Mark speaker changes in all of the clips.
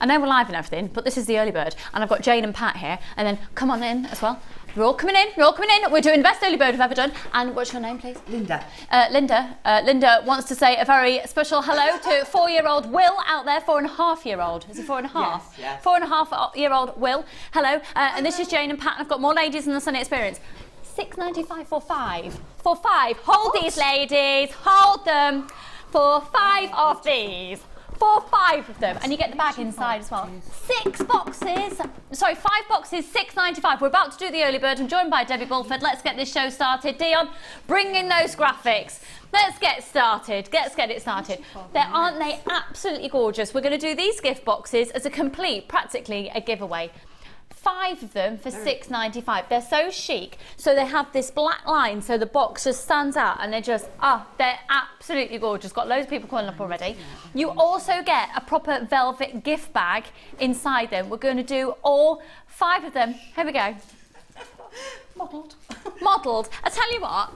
Speaker 1: I know we're live and everything, but this is the early bird, and I've got Jane and Pat here, and then come on in as well. You're all coming in, you're all coming in. We're doing best early bird we've ever done. And what's your name, please?
Speaker 2: Linda.
Speaker 1: Linda wants to say a very special hello to 4-year-old Will out there, 4.5-year-old. Is he 4.5?
Speaker 2: Yes, yes.
Speaker 1: 4.5-year-old Will. Hello. And this is Jane and Pat. I've got more ladies in the Sunny Experience. £6.95 for 5. For 5. Hold these ladies. Hold them for 5 of these. For 5 of them, and you get the bag inside as well. 6 boxes, sorry, 5 boxes, £6.95. We're about to do the early bird. I'm joined by Debbie Bulford. Let's get this show started. Dion, bring in those graphics. Let's get started. Let's get it started. Aren't they absolutely gorgeous? We're going to do these gift boxes as a complete, practically a giveaway. 5 of them for £6.95. They're so chic. So they have this black line, so the box just stands out, and they're just, they're absolutely gorgeous. Got loads of people calling up already. You also get a proper velvet gift bag inside them. We're going to do all 5 of them. Here we go.
Speaker 2: Modelled.
Speaker 1: Modelled. I tell you what,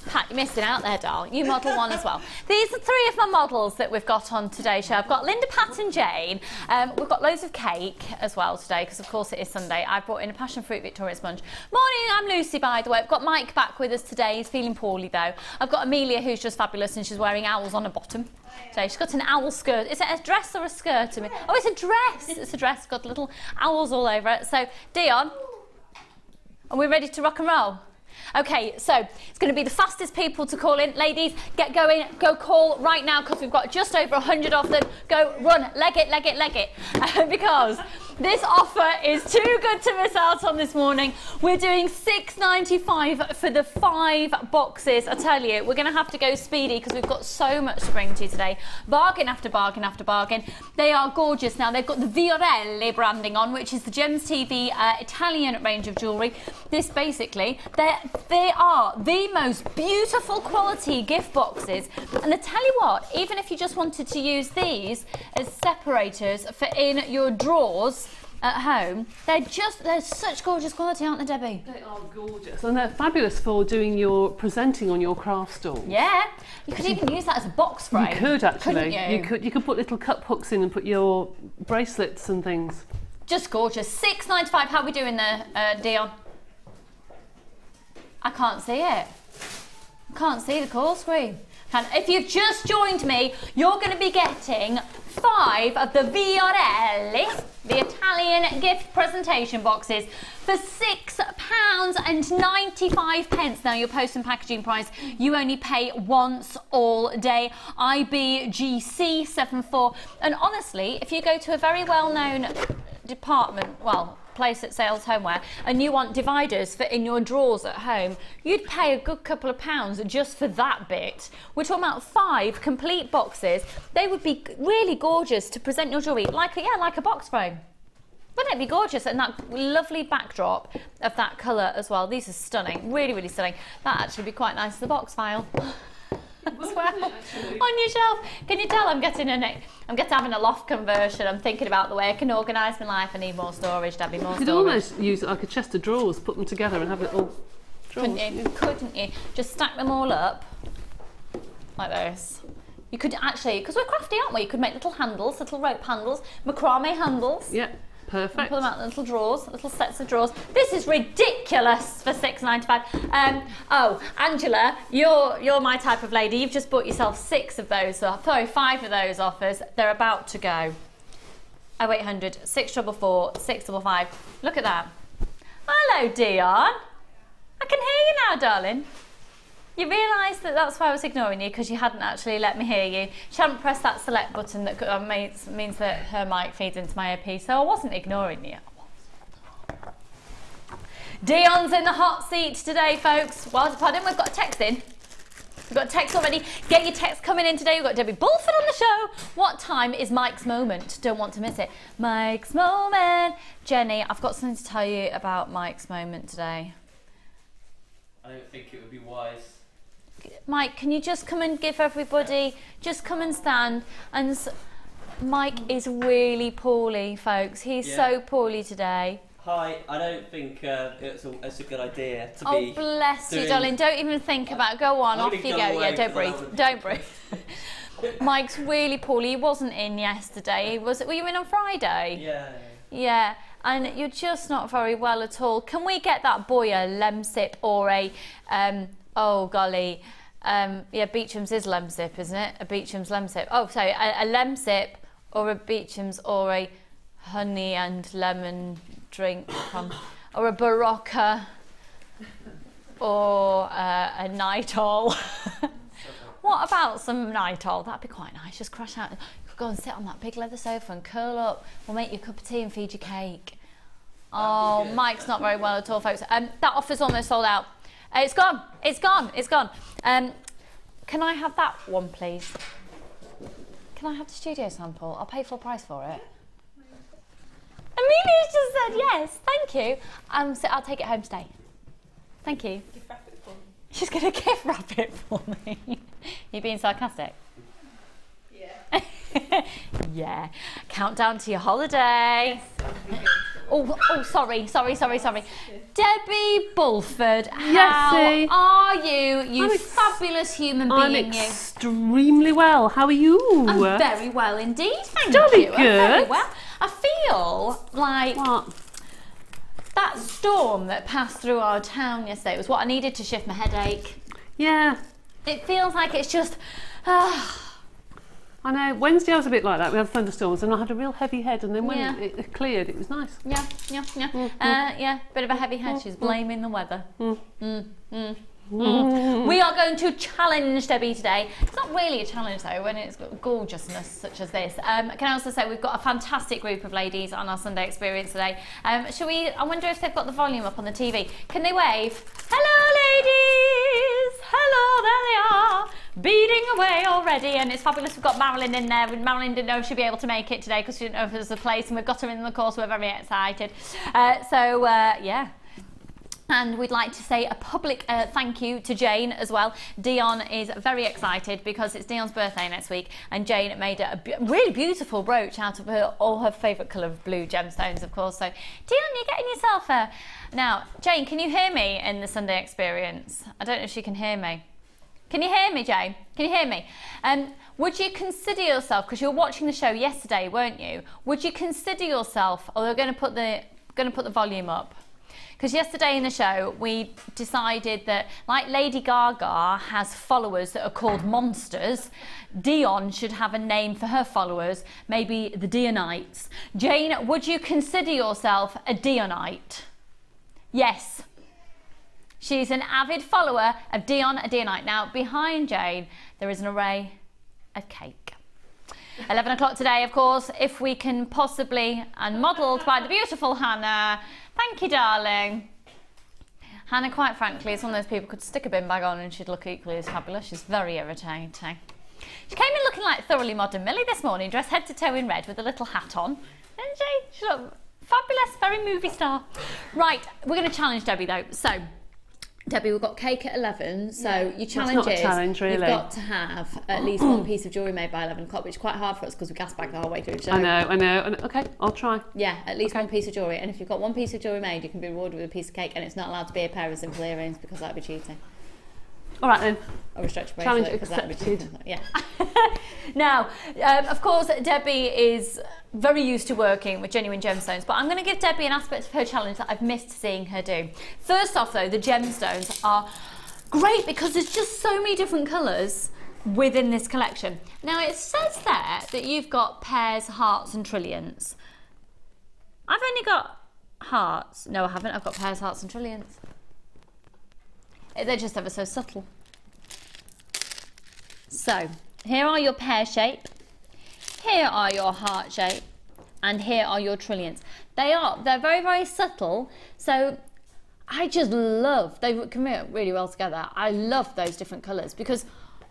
Speaker 1: Pat, you're missing out there, doll. You model one as well. These are 3 of my models that we've got on today's show. I've got Linda, Pat and Jane. We've got loads of cake as well today, because of course it is Sunday. I've brought in a passion fruit Victoria sponge. Morning, I'm Lucy, by the way. I've got Mike back with us today. He's feeling poorly though. I've got Amelia, who's just fabulous, and she's wearing owls on her bottom. So she's got an owl skirt. Is it a dress or a skirt? Oh, it's a dress. It's a dress. Got little owls all over it. So, Dion, are we ready to rock and roll? Okay, so it's going to be the fastest people to call in. Ladies, get going, go call right now, because we've got just over 100 of them. Go, run, leg it, leg it, leg it. Because this offer is too good to miss out on this morning. We're doing £6.95 for the 5 boxes. I tell you, we're going to have to go speedy because we've got so much to bring to you today. Bargain after bargain after bargain. They are gorgeous. Now, they've got the Viorelli branding on, which is the Gems TV Italian range of jewellery. This basically, they are the most beautiful quality gift boxes. And I tell you what, even if you just wanted to use these as separators for in your drawers at home, they're such gorgeous quality, aren't they, Debbie?
Speaker 3: They are gorgeous, and they're fabulous for doing your presenting on your craft stall.
Speaker 1: Yeah, you could even use that as a box frame.
Speaker 3: You could actually.
Speaker 1: You?
Speaker 3: You could put little cup hooks in and put your bracelets and things.
Speaker 1: Just gorgeous. £6.95. How are we doing there, Dion? I can't see it. I can't see the call screen. And if you've just joined me, you're going to be getting 5 of the Viorelli, the Italian gift presentation boxes, for £6.95. Now, your post and packaging price, you only pay once all day. IBGC 74. And honestly, if you go to a very well-known department, place that sells homeware, and you want dividers for in your drawers at home, you'd pay a good couple of pounds just for that bit. We're talking about 5 complete boxes. They would be really gorgeous to present your jewellery, like a box frame. Wouldn't it be gorgeous? And that lovely backdrop of that colour as well. These are stunning, really, really stunning. That actually be quite nice as a box file. As well, on your shelf. Can you tell I'm getting having a loft conversion? I'm thinking about the way I can organise my life. I need more storage, Debbie, more storage.
Speaker 3: You could almost use it like a chest of drawers, put them together and have little drawers.
Speaker 1: Couldn't you? Just stack them all up like this. You could actually, because we're crafty, aren't we? You could make little handles, little rope handles, macrame handles.
Speaker 3: Yeah. Perfect.
Speaker 1: Pull them out in little drawers, little sets of drawers. This is ridiculous for £6.95. Oh, Angela, you're my type of lady. You've just bought yourself 5 of those offers. They're about to go. 0800 644 655. Look at that. Hello, Dion. I can hear you now, darling. You realise that that's why I was ignoring you, because you hadn't actually let me hear you. She hadn't pressed that select button that means that her mic feeds into my earpiece, so I wasn't ignoring you. Dion's in the hot seat today, folks. Well, pardon, we've got a text in. We've got a text already. Get your text coming in today. We've got Debbie Bulford on the show. What time is Mike's moment? Don't want to miss it. Mike's moment. Jenny, I've got something to tell you about Mike's moment today.
Speaker 4: I don't think it would be wise.
Speaker 1: Mike, can you just come and give everybody, just come and stand. And Mike is really poorly, folks. He's so poorly today.
Speaker 4: Hi, I don't think it's a good idea to be.
Speaker 1: Oh, bless you, darling. Don't even think about it. Go on, off you go. Yeah, don't breathe. Don't breathe. Mike's really poorly. He wasn't in yesterday. Were you in on Friday?
Speaker 4: Yeah.
Speaker 1: Yeah, and you're just not very well at all. Can we get that boy a Lemsip or a, oh golly, yeah, Beecham's is Lemsip, isn't it? A Beecham's Lemsip. Oh, sorry, a Lemsip or a Beecham's or a honey and lemon drink from, or a Barocca or a Nicholls. What about some Nicholls? That'd be quite nice. Just crash out. You could go and sit on that big leather sofa and curl up. We'll make you a cup of tea and feed you cake. Oh, Mike's not very well at all, folks. That offer's almost sold out. It's gone. It's gone. It's gone. Can I have that one, please? Can I have the studio sample? I'll pay full price for it. Amelia's just said yes. Thank you. So I'll take it home today. Thank you.
Speaker 2: Gift wrap it for me.
Speaker 1: She's going to gift wrap it for me. You being sarcastic?
Speaker 2: Yeah.
Speaker 1: Yeah. Countdown to your holiday. Oh, sorry. Debbie Bulford, how
Speaker 3: Yesy.
Speaker 1: are you? You fabulous human being,
Speaker 3: I'm
Speaker 1: you.
Speaker 3: extremely well. How are you?
Speaker 1: I'm very well indeed, thank
Speaker 3: Jolly
Speaker 1: you. I'm very
Speaker 3: good.
Speaker 1: well. I feel like
Speaker 3: What?
Speaker 1: that storm that passed through our town yesterday was what I needed to shift my headache.
Speaker 3: Yeah,
Speaker 1: It feels like it's just...
Speaker 3: I know. Wednesday I was a bit like that. We had thunderstorms and I had a real heavy head, and then when
Speaker 1: Yeah.
Speaker 3: it cleared, it was nice.
Speaker 1: Yeah. Yeah, bit of a heavy head. She's blaming the weather. We are going to challenge Debbie today. It's not really a challenge though when it's got gorgeousness such as this. Can I also say we've got a fantastic group of ladies on our Sunday experience today. I wonder if they've got the volume up on the TV. Can they wave? Hello ladies! Hello, there they are! Beading away already, and it's fabulous. We've got Marilyn in there. Marilyn didn't know if she'd be able to make it today because she didn't know if there was a place, and we've got her in the course. We're very excited. Yeah. And we'd like to say a public thank you to Jane as well. Dion is very excited because it's Dion's birthday next week, and Jane made a really beautiful brooch out of all her favourite colour of blue gemstones, of course. So, Dion, you're getting yourself a... Now, Jane, can you hear me in the Sunday experience? I don't know if she can hear me. Can you hear me, Jane? Can you hear me? Would you consider yourself, because you were watching the show yesterday, weren't you? Would you consider yourself, or we're going to put the volume up? Because yesterday in the show, we decided that, like Lady Gaga has followers that are called monsters, Dion should have a name for her followers, maybe the Dionites. Jane, would you consider yourself a Dionite? Yes. She's an avid follower of Dion, a Dionite. Now, behind Jane, there is an array of cake. 11 o'clock today, of course, if we can possibly, and modelled by the beautiful Hannah. Thank you, darling. Hannah, quite frankly, is one of those people who could stick a bin bag on and she'd look equally as fabulous. She's very irritating. She came in looking like Thoroughly Modern Millie this morning, dressed head to toe in red with a little hat on. Didn't she? She looked fabulous, very movie star. Right, we're going to challenge Debbie though. So, Debbie, we've got cake at 11, so your challenge
Speaker 3: not a challenge, really.
Speaker 1: You've got to have at least one piece of jewellery made by 11 o'clock, which is quite hard for us because we gas bag the whole way through the show.
Speaker 3: I know. Okay, I'll try.
Speaker 1: Yeah, at least one piece of jewellery, and if you've got one piece of jewellery made, you can be rewarded with a piece of cake, and it's not allowed to be a pair of simple earrings because that'd be cheating.
Speaker 3: All right then.
Speaker 1: Or a stretch
Speaker 3: Challenge
Speaker 1: bracelet because that'd be
Speaker 3: accepted.
Speaker 1: cheating. Yeah. Now, of course, Debbie is very used to working with genuine gemstones, but I'm going to give Debbie an aspect of her challenge that I've missed seeing her do. First off, though, the gemstones are great because there's just so many different colours within this collection. Now, it says there that you've got pairs, hearts and trillions. I've only got hearts. No, I haven't. I've got pairs, hearts and trillions. They're just ever so subtle. So, here are your pear shape, here are your heart shape, and here are your trillions. They're very, very subtle, so I just love, they come out really well together. I love those different colours because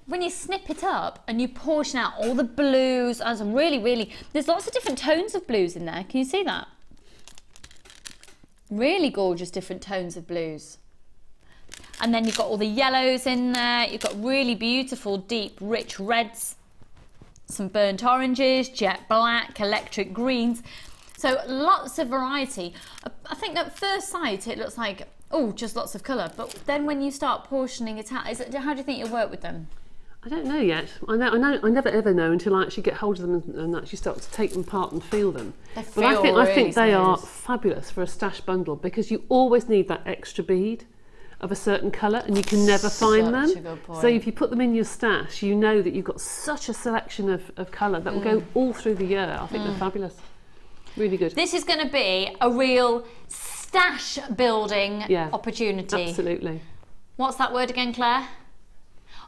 Speaker 1: when you snip it up and you portion out all the blues and some really, there's lots of different tones of blues in there. Can you see that? Really gorgeous different tones of blues. And then you've got all the yellows in there. You've got really beautiful, deep, rich reds, some burnt oranges, jet black, electric greens. So lots of variety. I think at first sight it looks like, oh, just lots of colour. But then when you start portioning it out, how do you think you'll work with them?
Speaker 3: I don't know yet. I never ever know until I actually get hold of them and actually start to take them apart and feel them. But I think they are fabulous for a stash bundle because you always need that extra bead of a certain colour and you can never find them. So if you put them in your stash, you know that you've got such a selection of colour that will go all through the year. I think they're fabulous. Really good.
Speaker 1: This is going to be a real stash building opportunity.
Speaker 3: Absolutely.
Speaker 1: What's that word again, Claire?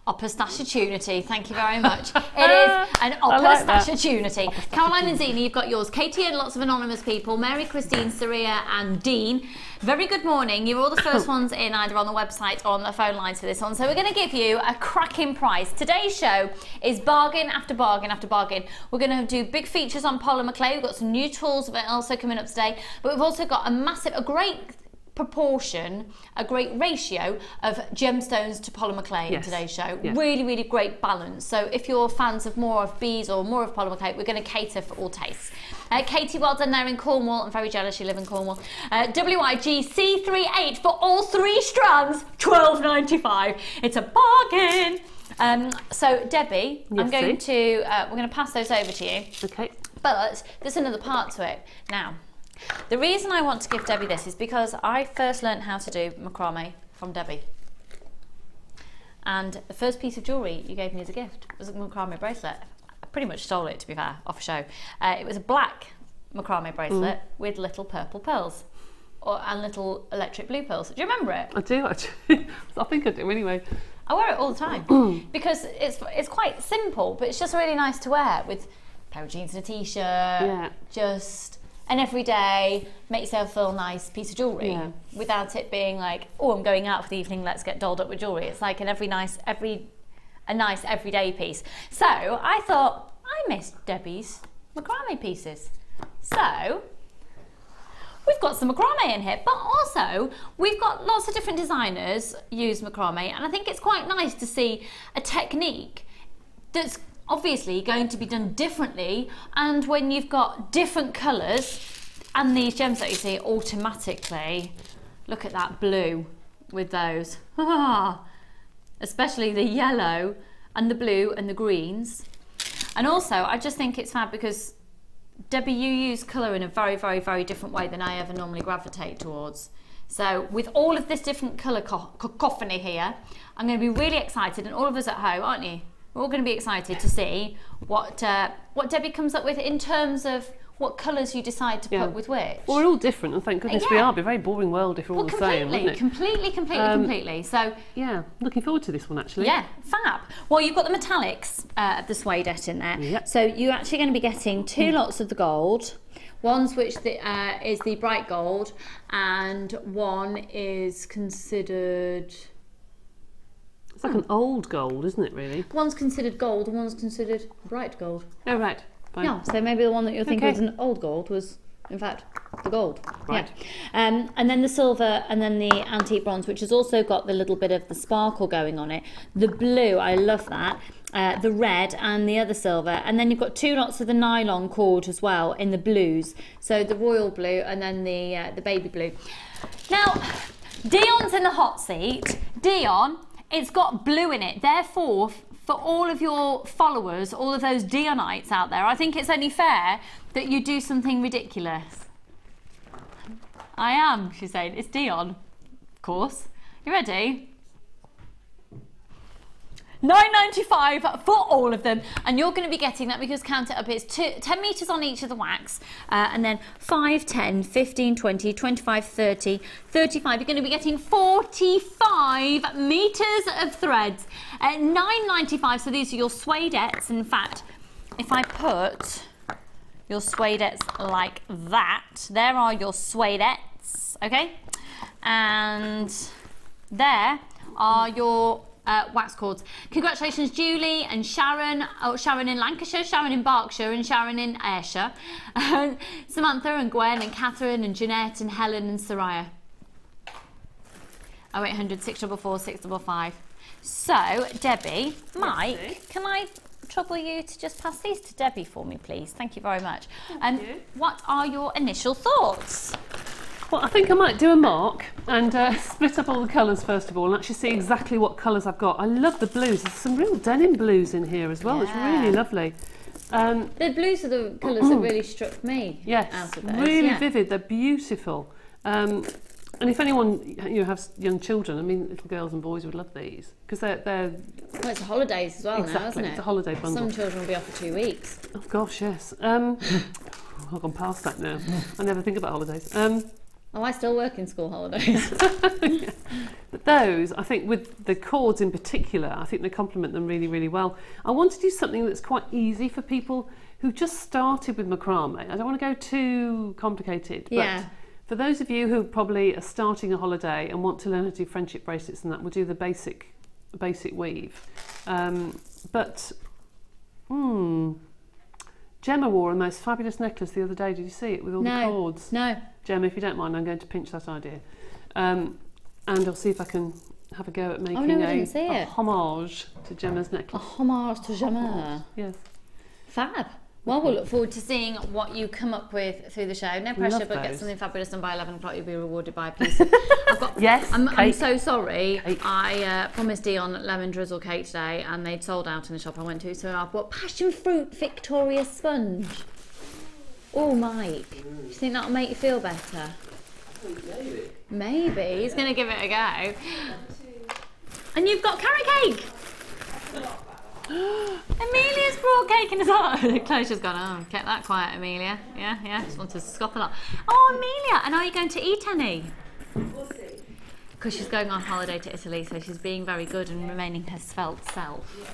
Speaker 1: Opportunity. Thank you very much. It is an opportunity. Caroline and Zena, you've got yours. Katie and lots of anonymous people. Mary, Christine, Saria and Dean. Very good morning. You're all the first ones in either on the website or on the phone lines for this one. So we're going to give you a cracking price. Today's show is bargain after bargain after bargain. We're going to do big features on polymer clay. We've got some new tools also coming up today. But we've also got a great proportion, a great ratio of gemstones to polymer clay in today's show. Really, really great balance. So if you're fans of more of beads or more of polymer clay, we're going to cater for all tastes. Katie, well done there in Cornwall. I'm very jealous you live in Cornwall. WIGC38 for all 3 strands, £12.95. It's a bargain. So Debbie, we're going to pass those over to you.
Speaker 3: Okay.
Speaker 1: But there's another part to it. Now, the reason I want to give Debbie this is because I first learnt how to do macrame from Debbie. And the first piece of jewellery you gave me as a gift was a macrame bracelet. I pretty much stole it, to be fair, off a show. It was a black macrame bracelet with little purple pearls and little electric blue pearls. Do you remember it?
Speaker 3: I do, actually. I think I do anyway.
Speaker 1: I wear it all the time because it's quite simple, but it's just really nice to wear with a pair of jeans and a t-shirt. Just an everyday, make yourself feel nice piece of jewellery without it being like, oh, I'm going out for the evening, let's get dolled up with jewellery. It's like a nice everyday piece. So I thought, I missed Debbie's macrame pieces. So we've got some macrame in here, but also we've got lots of different designers use macrame, and I think it's quite nice to see a technique that's obviously going to be done differently, and when you've got different colours and these gems that you see automatically, look at that blue with those, especially the yellow and the blue and the greens. And also I just think it's fab because Debbie, you use colour in a very, very, very different way than I ever normally gravitate towards. So with all of this different colour cacophony here, I'm going to be really excited, and all of us at home, aren't you? We're all going to be excited to see what Debbie comes up with in terms of what colours you decide to put with which.
Speaker 3: Well, we're all different, and thank goodness we are. It'd be a very boring world if we're all the same, wouldn't it?
Speaker 1: Completely. So
Speaker 3: yeah, looking forward to this one actually.
Speaker 1: Yeah, fab. Well, you've got the metallics of the suedette in there. Yep. So you're actually going to be getting 2 lots of the gold. One's which is the bright gold, and one is considered.
Speaker 3: It's like an old gold, isn't it, really?
Speaker 1: One's considered gold and one's considered bright gold.
Speaker 3: Oh, right. Fine.
Speaker 1: Yeah, so maybe the one that you're thinking was an old gold was, in fact, the gold.
Speaker 3: Right.
Speaker 1: Yeah. And then the silver, and then the antique bronze, which has also got the little bit of the sparkle going on it. The blue, I love that. The red and the other silver. And then you've got 2 lots of the nylon cord as well in the blues. So the royal blue and then the baby blue. Now, Dion's in the hot seat. Dion, it's got blue in it. Therefore, for all of your followers, all of those Dionites out there, I think it's only fair that you do something ridiculous. I am, she's saying. It's Dion, of course. You ready? $9.95 for all of them, and you're going to be getting, let me just count it up, it's 10 metres on each of the wax, and then 5, 10, 15, 20, 25, 30, 35. You're going to be getting 45 metres of threads at $9.95. So these are your suedettes. In fact, if I put your suedettes like that, there are your suedettes, okay? And there are your wax cords. Congratulations, Julie and Sharon. Oh, Sharon in Lancashire, Sharon in Berkshire, and Sharon in Ayrshire. Samantha and Gwen and Catherine and Jeanette and Helen and Soraya. 0800 644 655. So, Debbie, Mike,
Speaker 3: yes,
Speaker 1: can I trouble you to just pass these to Debbie for me, please? Thank you very much.
Speaker 3: Thank you.
Speaker 1: What are your initial thoughts?
Speaker 3: Well, I think I might do a mark and split up all the colours first of all and actually see exactly what colours I've got. I love the blues. There's some real denim blues in here as well.
Speaker 1: Yeah.
Speaker 3: It's really lovely.
Speaker 1: The blues are the colours that really struck me.
Speaker 3: Yes,
Speaker 1: out of those.
Speaker 3: really vivid. They're beautiful. And if anyone has young children, I mean, little girls and boys would love these because they're
Speaker 1: well, it's the holidays as well
Speaker 3: exactly,
Speaker 1: now, isn't it?
Speaker 3: It's a holiday bundle.
Speaker 1: Some children will be off for 2 weeks.
Speaker 3: Oh gosh, yes. I've gone past that now. I never think about holidays.
Speaker 1: Oh, I still work in school holidays.
Speaker 3: Yeah. But those, I think, with the cords in particular, I think they complement them really, really well. I want to do something that's quite easy for people who just started with macrame. I don't want to go too complicated, but for those of you who probably are starting a holiday and want to learn how to do friendship bracelets and that, we'll do the basic weave. Gemma wore a most fabulous necklace the other day. Did you see it with all the cords? No. Gemma, if you don't mind, I'm going to pinch that idea. And I'll see if I can have a go at making a homage to Gemma's necklace.
Speaker 1: A homage to Gemma.
Speaker 3: Yes.
Speaker 1: Fab. Well, we'll look forward to seeing what you come up with through the show. No pressure, but get something fabulous, and by 11 o'clock you'll be rewarded by a piece of... I'm so sorry. Cake. I promised Dion lemon drizzle cake today, and they'd sold out in the shop I went to, so I've bought passion fruit Victoria sponge. Oh, Mike, do you think that'll make you feel better? Maybe. He's going to give it a go. And you've got carrot cake! Amelia's brought cake in his heart. Closia's gone, oh, kept that quiet, Amelia. Yeah, just wanted to scoff a lot. Oh, Amelia, and are you going to eat any?
Speaker 2: We'll see.
Speaker 1: Because she's going on holiday to Italy, so she's being very good and remaining her svelte self. Yeah.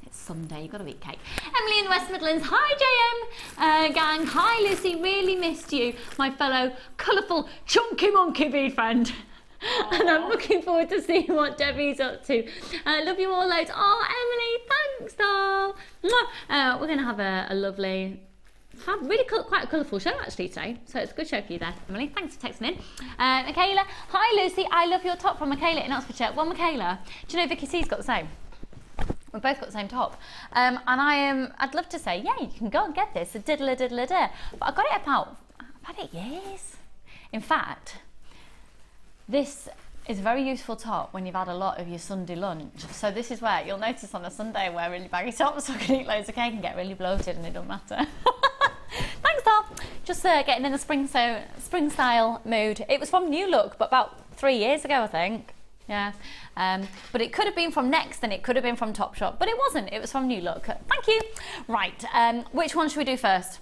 Speaker 1: It's Sunday, you've got to eat cake. Emily in the West Midlands, hi JM gang, hi Lucy, really missed you, my fellow colourful chunky monkey bead friend. And I'm looking forward to seeing what Debbie's up to. Love you all loads. Oh, Emily, thanks, doll. We're going to have a lovely, really quite a colourful show actually today. So it's a good show for you there, Emily. Thanks for texting in. Michaela, hi Lucy. I love your top from Michaela in Oxfordshire. Well, Michaela, do you know Vicky C's got the same? We've both got the same top. And I'd love to say, yeah, you can go and get this, a diddle-a-diddle-a-da. But I got it I've had it years. In fact, this is a very useful top when you've had a lot of your Sunday lunch. So this is where you'll notice on a Sunday I wear really baggy tops so I can eat loads of cake and get really bloated and it doesn't matter. Thanks, doll. Just getting in the spring style mood. It was from New Look, but about 3 years ago, I think. Yeah. But it could have been from Next and it could have been from Topshop, but it wasn't. It was from New Look. Thank you. Right. Which one should we do first?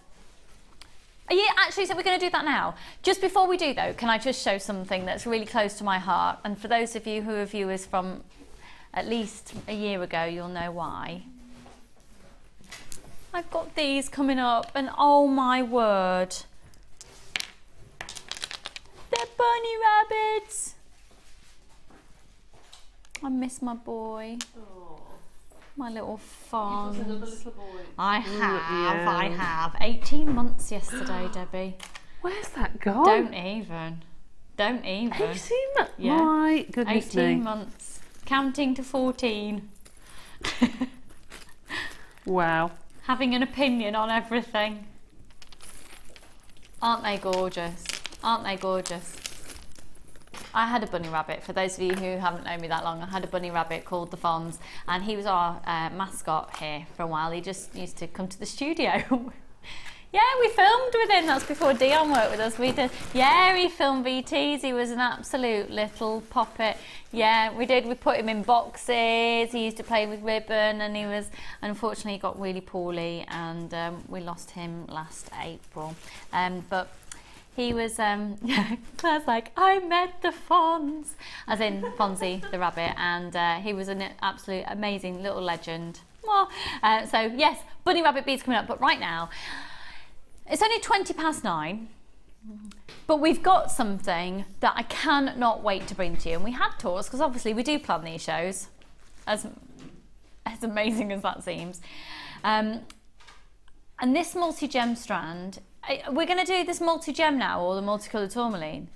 Speaker 1: Yeah, actually, so we're going to do that now. Just before we do, though, can I just show something that's really close to my heart? And for those of you who are viewers from at least a year ago, you'll know why. I've got these coming up, and oh my word. They're bunny rabbits. I miss my boy. My little fawn.
Speaker 3: Another little boy.
Speaker 1: I have. 18 months yesterday, Debbie.
Speaker 3: Where's that gone?
Speaker 1: Don't even. 18
Speaker 3: months? Yeah. My goodness
Speaker 1: 18 months. Counting to 14.
Speaker 3: Wow.
Speaker 1: Having an opinion on everything. Aren't they gorgeous? Aren't they gorgeous? I had a bunny rabbit, for those of you who haven't known me that long, I had a bunny rabbit called the Fonz, and he was our mascot here for a while. He just used to come to the studio. Yeah, we filmed with him. That's before Dion worked with us. We filmed VTs. He was an absolute little poppet. Yeah, we did. We put him in boxes. He used to play with ribbon, and unfortunately, he got really poorly, and we lost him last April. But he was, Claire's like, I met the Fonz, as in Fonzie the rabbit, and he was an absolute amazing little legend. So yes, bunny rabbit beads coming up, but right now, it's only 9:20, but we've got something that I cannot wait to bring to you. And we had tours, because obviously we do plan these shows, as amazing as that seems. And this multi-gem strand, we're going to do this multi-gem now, or the multi-colour tourmaline.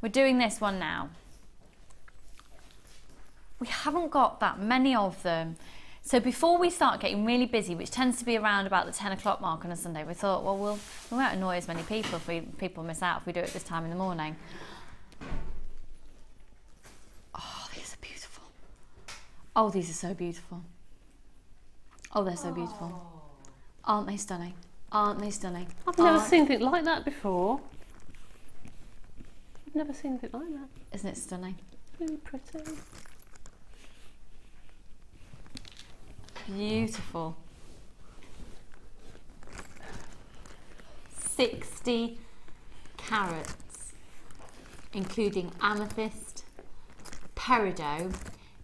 Speaker 1: We're doing this one now. We haven't got that many of them. So before we start getting really busy, which tends to be around about the 10 o'clock mark on a Sunday, we thought, well, we won't annoy as many people if people miss out if we do it this time in the morning. Oh, these are beautiful. Oh, these are so beautiful. Oh, they're so beautiful. Aren't they stunning? Aren't they stunning?
Speaker 3: I've never seen anything like that before. I've never seen anything like that.
Speaker 1: Isn't it stunning?
Speaker 3: Really pretty.
Speaker 1: Beautiful. 60 carats, including amethyst, peridot,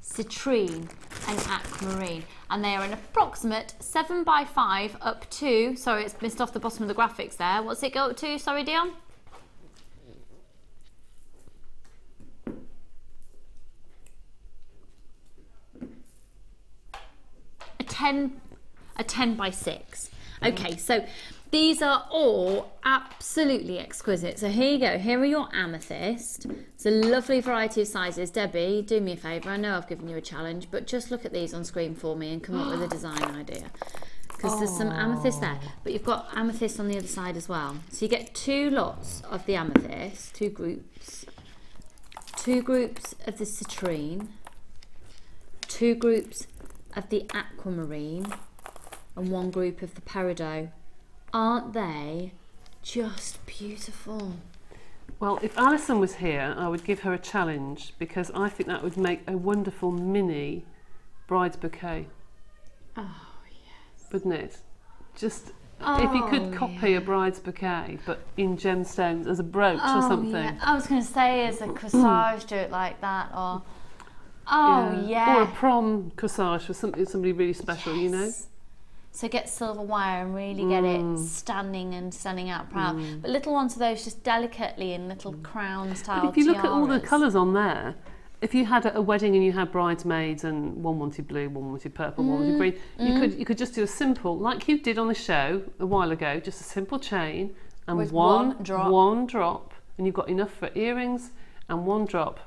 Speaker 1: citrine and aquamarine, and they are an approximate 7 by 5 up to, sorry, it's missed off the bottom of the graphics there. What's it go up to? Sorry, Dion? A 10 by 6. Okay, so these are all absolutely exquisite. So here you go. Here are your amethyst. It's a lovely variety of sizes. Debbie, do me a favour. I know I've given you a challenge, but just look at these on screen for me and come up with a design idea. Because there's some amethyst there, but you've got amethyst on the other side as well. So you get 2 lots of the amethyst, 2 groups. 2 groups of the citrine. 2 groups of the aquamarine. And 1 group of the peridot. Aren't they just beautiful?
Speaker 3: Well, if Alison was here, I would give her a challenge because I think that would make a wonderful mini bride's bouquet.
Speaker 1: Oh, yes.
Speaker 3: Wouldn't it? Just if you could copy a bride's bouquet, but in gemstones as a brooch or something.
Speaker 1: Yeah. I was going to say as a corsage, do it like that, or
Speaker 3: or a prom corsage for somebody really special, you know.
Speaker 1: So get silver wire and really get it standing out proud. But little ones of those just delicately in little crown style
Speaker 3: But if you
Speaker 1: tiaras.
Speaker 3: look at all the colours on there, if you had a wedding and you had bridesmaids and one wanted blue, one wanted purple, one wanted green, you could just do a simple, like you did on the show a while ago, just a simple chain and
Speaker 1: with
Speaker 3: one drop, and you've got enough for earrings and 1 drop.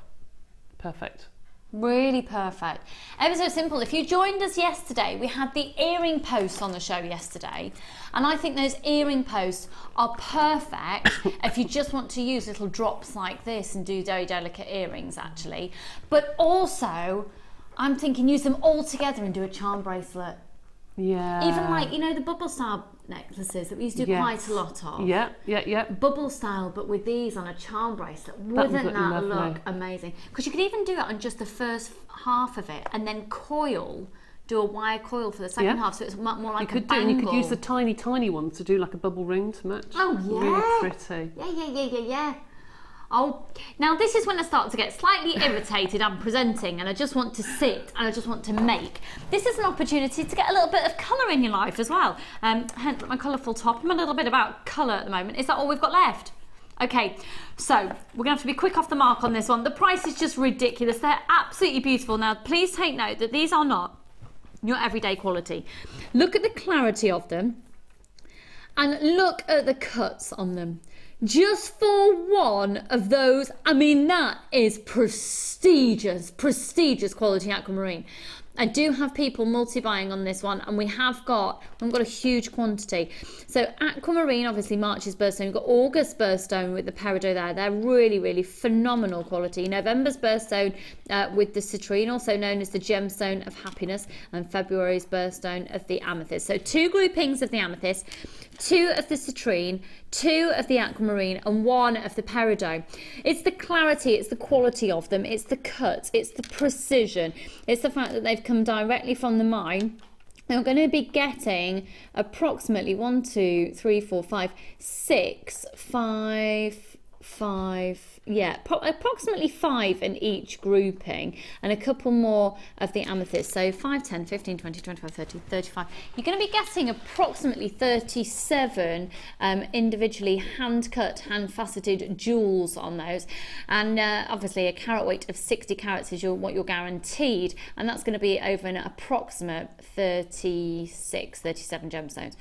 Speaker 3: Perfect.
Speaker 1: Really perfect. Ever so simple. If you joined us yesterday, we had the earring posts on the show yesterday, and I think those earring posts are perfect if you just want to use little drops like this and do very delicate earrings actually. But also, I'm thinking use them all together and do a charm bracelet.
Speaker 3: Yeah.
Speaker 1: Even like, you know, the bubble style necklaces that we used to do quite a lot of.
Speaker 3: Yeah.
Speaker 1: Bubble style, but with these on a charm bracelet. Wouldn't that look amazing? Because you could even do it on just the first half of it and then do a wire coil for the second half, so it's more like a bangle.
Speaker 3: You could use the tiny ones to do like a bubble ring to match.
Speaker 1: Oh, yeah.
Speaker 3: Really pretty.
Speaker 1: Yeah. Oh, now this is when I start to get slightly irritated. I'm presenting and I just want to sit and I just want to make. This is an opportunity to get a little bit of colour in your life as well. Hence my colourful top. I'm a little bit about colour at the moment. Is that all we've got left? Okay, so we're going to have to be quick off the mark on this one. The price is just ridiculous. They're absolutely beautiful. Now, please take note that these are not your everyday quality. Look at the clarity of them and look at the cuts on them. Just for one of those, I mean, that is prestigious quality aquamarine. I do have people multi-buying on this one, and we've got a huge quantity. So aquamarine, obviously March's birthstone. We've got August's birthstone with the peridot there. They're really phenomenal quality. November's birthstone with the citrine, also known as the gemstone of happiness, and February's birthstone of the amethyst. So 2 groupings of the amethyst, 2 of the citrine, 2 of the aquamarine, and 1 of the peridot. It's the clarity, it's the quality of them, it's the cut, it's the precision, it's the fact that they've come directly from the mine. You're going to be getting approximately 1, 2, 3, 4, 5, 6, 5, approximately 5 in each grouping, and a couple more of the amethyst. So 5, 10, 15, 20, 25, 30, 35. You're going to be getting approximately 37 individually hand-cut, hand-faceted jewels on those. And obviously a carat weight of 60 carats is what you're guaranteed, and that's going to be over an approximate 36, 37 gemstones.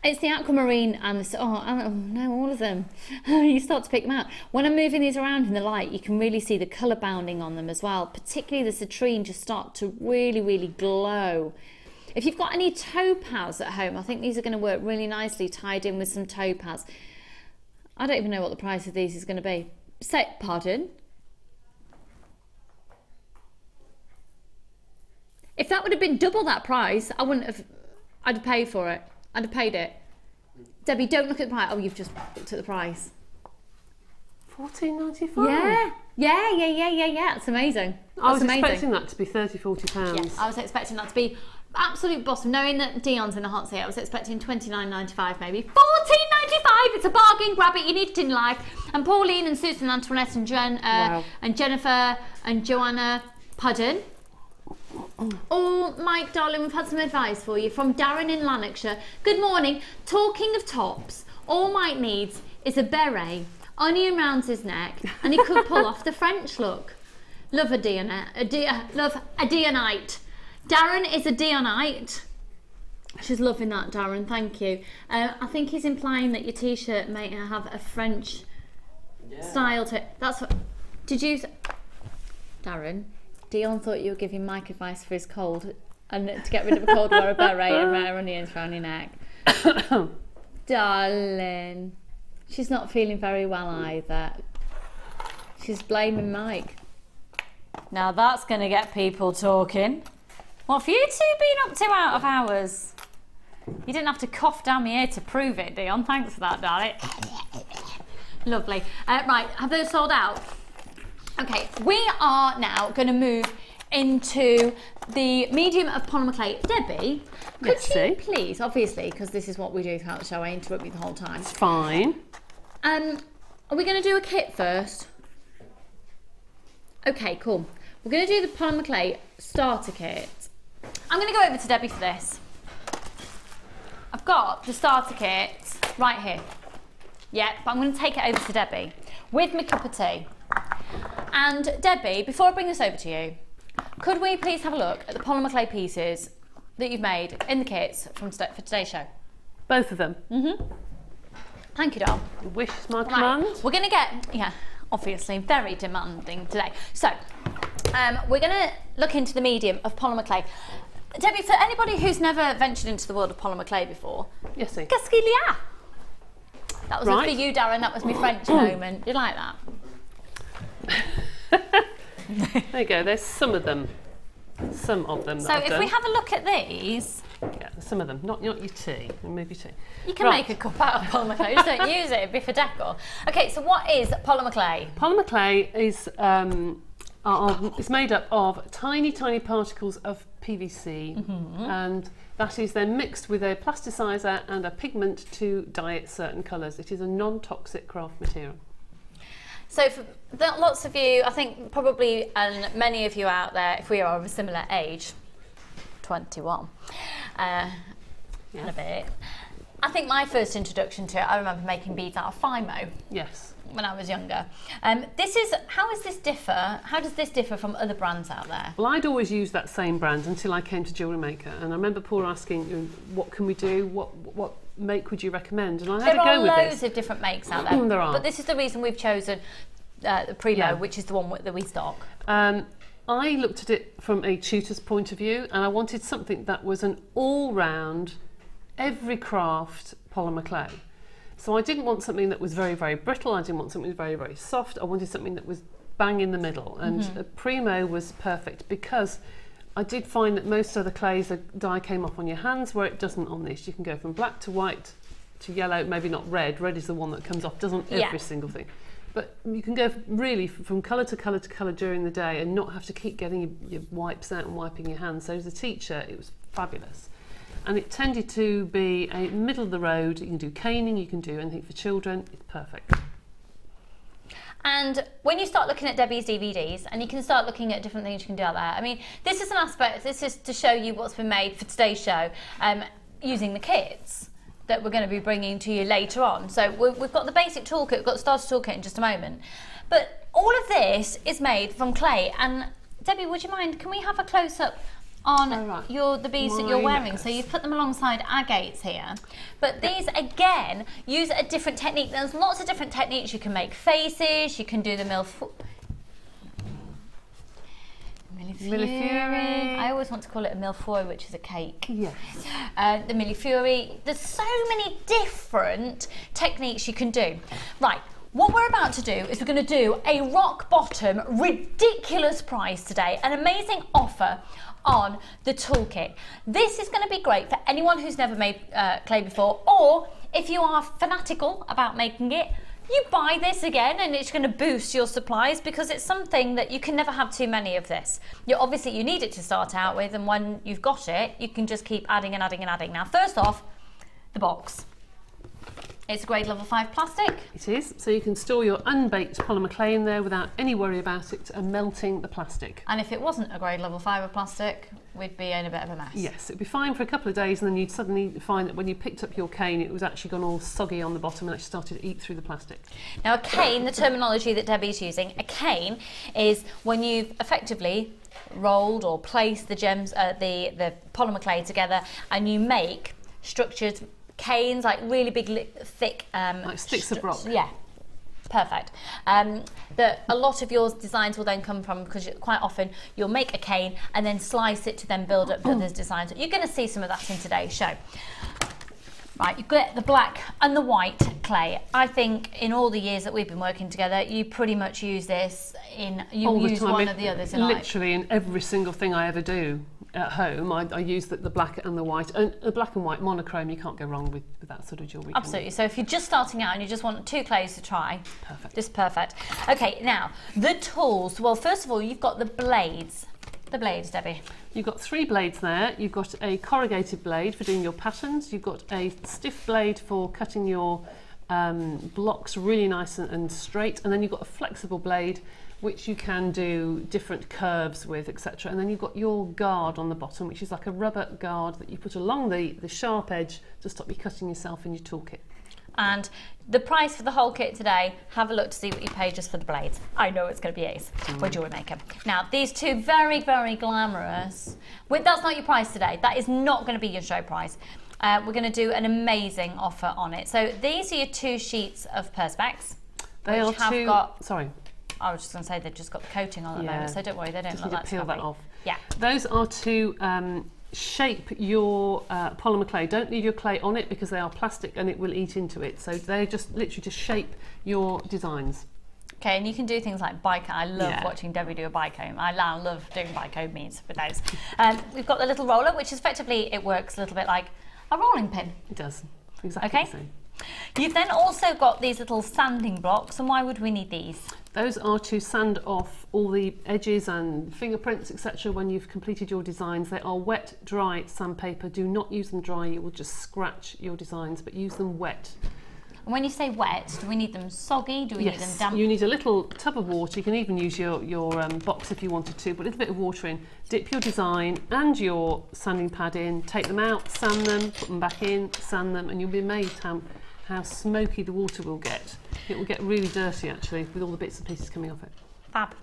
Speaker 1: It's the aquamarine and the, oh no, all of them. You start to pick them out. When I'm moving these around in the light, you can really see the colour bounding on them as well. Particularly the citrine just start to really, really glow. If you've got any topaz at home, I think these are going to work really nicely tied in with some topaz. I don't even know what the price of these is going to be. Say, pardon? If that would have been double that price, I wouldn't have, I'd have paid for it. I'd have paid it. Debbie, don't look at the price. Oh, you've just looked at the price.
Speaker 3: £14.95.
Speaker 1: Yeah. It's amazing.
Speaker 3: I was expecting that to be £30–40.
Speaker 1: Yeah, I was expecting that to be absolute bottom. Knowing that Dion's in the hot seat, I was expecting £29.95 maybe. £14.95. It's a bargain. Grab it. You need it in life. And Pauline and Susan, Antoinette and Jen and Jennifer and Joanna. Pardon? Oh, Mike, darling, we've had some advice for you from Darren in Lanarkshire. Good morning. Talking of tops, all Mike needs is a beret, onion round his neck, and he could pull off the French look. Love a Dionite. Love a Dionite. Darren is a Dionite. She's loving that, Darren. Thank you. I think he's implying that your t-shirt may have a French style to it. That's what. Did you, Darren? Dion thought you were giving Mike advice for his cold, and to get rid of a cold, wear a beret and wear onions around your neck. Darling, she's not feeling very well either. She's blaming Mike. Now that's going to get people talking. What have you two been up to out of hours? You didn't have to cough down my ear to prove it, Dion. Thanks for that, darling. Lovely. Right, have those sold out? Okay, we are now going to move into the medium of polymer clay. Debbie, could you please, obviously, because this is what we do throughout the show, I interrupt you the whole time.
Speaker 3: It's fine.
Speaker 1: Are we going to do a kit first? Okay, cool. We're going to do the polymer clay starter kit. I'm going to go over to Debbie for this. I've got the starter kit right here. Yeah, but I'm going to take it over to Debbie with my cup of tea. And Debbie, before I bring this over to you, could we please have a look at the polymer clay pieces that you've made in the kits for today's show?
Speaker 3: Both of them?
Speaker 1: Mm-hmm. Thank you, doll.
Speaker 3: Wish is my command.
Speaker 1: We're going to get, obviously very demanding today. So, we're going to look into the medium of polymer clay. Debbie, for anybody who's never ventured into the world of polymer clay before,
Speaker 3: yes,
Speaker 1: qu'est-ce qu'il y a? That was for you, Darren. That was my French moment. You like that?
Speaker 3: There you go, there's some of them. So
Speaker 1: if we have a look at these.
Speaker 3: Yeah, some of them, not your tea, move your tea.
Speaker 1: You can make a cup out of polymer clay, just don't use it, it'd be for decor. Okay, so what is polymer clay? Polymer clay is
Speaker 3: it's made up of tiny particles of PVC, and that is then mixed with a plasticizer and a pigment to dye it certain colours. It is a non-toxic craft material.
Speaker 1: So for lots of you, I think probably, and many of you out there, if we are of a similar age, 21, and a bit, I think my first introduction to it, I remember making beads out of Fimo.
Speaker 3: Yes.
Speaker 1: When I was younger. How does this differ from other brands out there?
Speaker 3: Well, I'd always used that same brand until I came to Jewellery Maker, and I remember Paul asking, what can we do? What make would you recommend? And I had a go with this.
Speaker 1: There are loads of different makes out there.
Speaker 3: There are.
Speaker 1: But this is the reason we've chosen the Primo, which is the one that we stock.
Speaker 3: I looked at it from a tutor's point of view, and I wanted something that was an all-round, every craft polymer clay. So I didn't want something that was very, very brittle. I didn't want something very, very soft. I wanted something that was bang in the middle. And Primo was perfect because I did find that most other clays, the dye came off on your hands, where it doesn't on this. You can go from black to white to yellow, maybe not red. Red is the one that comes off, doesn't every single thing. But you can go really from colour to colour to colour during the day and not have to keep getting your wipes out and wiping your hands. So as a teacher, it was fabulous. And it tended to be a middle of the road. You can do caning, you can do anything for children. It's perfect.
Speaker 1: And when you start looking at Debbie's DVDs, and you can start looking at different things you can do out there. I mean, this is an aspect, this is to show you what's been made for today's show, using the kits that we're going to be bringing to you later on. So we've got the basic toolkit, we've got the starter toolkit in just a moment. But all of this is made from clay. And Debbie, would you mind, can we have a close-up on the beads that you're wearing. So you've put them alongside agates here. But these, again, use a different technique. There's lots of different techniques. You can make faces, you can do the Millefiori. I always want to call it a mille-feuille, which is a cake.
Speaker 3: Yes.
Speaker 1: The millefiori. There's so many different techniques you can do. Right. What we're about to do is we're going to do a rock bottom, ridiculous price today, an amazing offer on the toolkit. This is going to be great for anyone who's never made clay before, or if you are fanatical about making it, you buy this again and it's going to boost your supplies because it's something that you can never have too many of this. Obviously you need it to start out with, and when you've got it, you can just keep adding and adding and adding. Now, first off, the box. It's a grade level 5 plastic.
Speaker 3: It is, so you can store your unbaked polymer clay in there without any worry about it melting the plastic.
Speaker 1: And if it wasn't a grade level 5 of plastic, we'd be in a bit of a mess.
Speaker 3: Yes, it'd be fine for a couple of days, and then you'd suddenly find that when you picked up your cane, it was actually gone all soggy on the bottom and actually started to eat through the plastic.
Speaker 1: Now, a cane, the terminology that Debbie's using, a cane is when you've effectively rolled or placed the the polymer clay together, and you make structured canes, like really big, thick,
Speaker 3: like sticks of rock.
Speaker 1: Yeah, perfect. That a lot of your designs will then come from, because quite often you'll make a cane and then slice it to then build up the designs. You're going to see some of that in today's show. Right, you get the black and the white clay. I think in all the years that we've been working together, you pretty much use this in, you use one of the others in life.
Speaker 3: Literally in every single thing I ever do at home, I use the black and the white. And the black and white monochrome, you can't go wrong with that sort of jewellery.
Speaker 1: Absolutely. So if you're just starting out and you just want 2 clays to try,
Speaker 3: perfect.
Speaker 1: Just perfect. Okay, now the tools. Well, first of all, you've got the blades. The blades, Debbie.
Speaker 3: You've got 3 blades there. You've got a corrugated blade for doing your patterns. You've got a stiff blade for cutting your blocks really nice and straight. And then you've got a flexible blade which you can do different curves with, etc. And then you've got your guard on the bottom, which is like a rubber guard that you put along the sharp edge to stop you cutting yourself in your toolkit. And
Speaker 1: the price for the whole kit today, have a look to see what you pay just for the blades. I know it's going to be ace. We're Jewellery Maker. Now, these 2 very, very glamorous, that's not your price today. That is not going to be your show price. We're going to do an amazing offer on it. So these are your 2 sheets of Perspex.
Speaker 3: They are sorry.
Speaker 1: I was just going to say they've just got the coating on at the moment, so don't worry, they don't look that
Speaker 3: peel that off.
Speaker 1: Yeah.
Speaker 3: Those are to shape your polymer clay. Don't leave your clay on it because they are plastic and it will eat into it. So they just literally just shape your designs.
Speaker 1: Okay, and you can do things like bicomb. I love watching Debbie do a bicomb. I love doing bicomb means with those. We've got the little roller, which is effectively, it works a little bit like a rolling pin.
Speaker 3: It does, exactly the same.
Speaker 1: You've then also got these little sanding blocks, and why would we need these?
Speaker 3: Those are to sand off all the edges and fingerprints, etc. when you've completed your designs. They are wet, dry sandpaper. Do not use them dry, you will just scratch your designs, but use them wet.
Speaker 1: And when you say wet, do we need them soggy? Do we need them damp?
Speaker 3: You need a little tub of water. You can even use your box if you wanted to, but a little bit of water in. Dip your design and your sanding pad in, take them out, sand them, put them back in, sand them, and you'll be amazed how smoky the water will get. It will get really dirty actually with all the bits and pieces coming off it.
Speaker 1: Fab.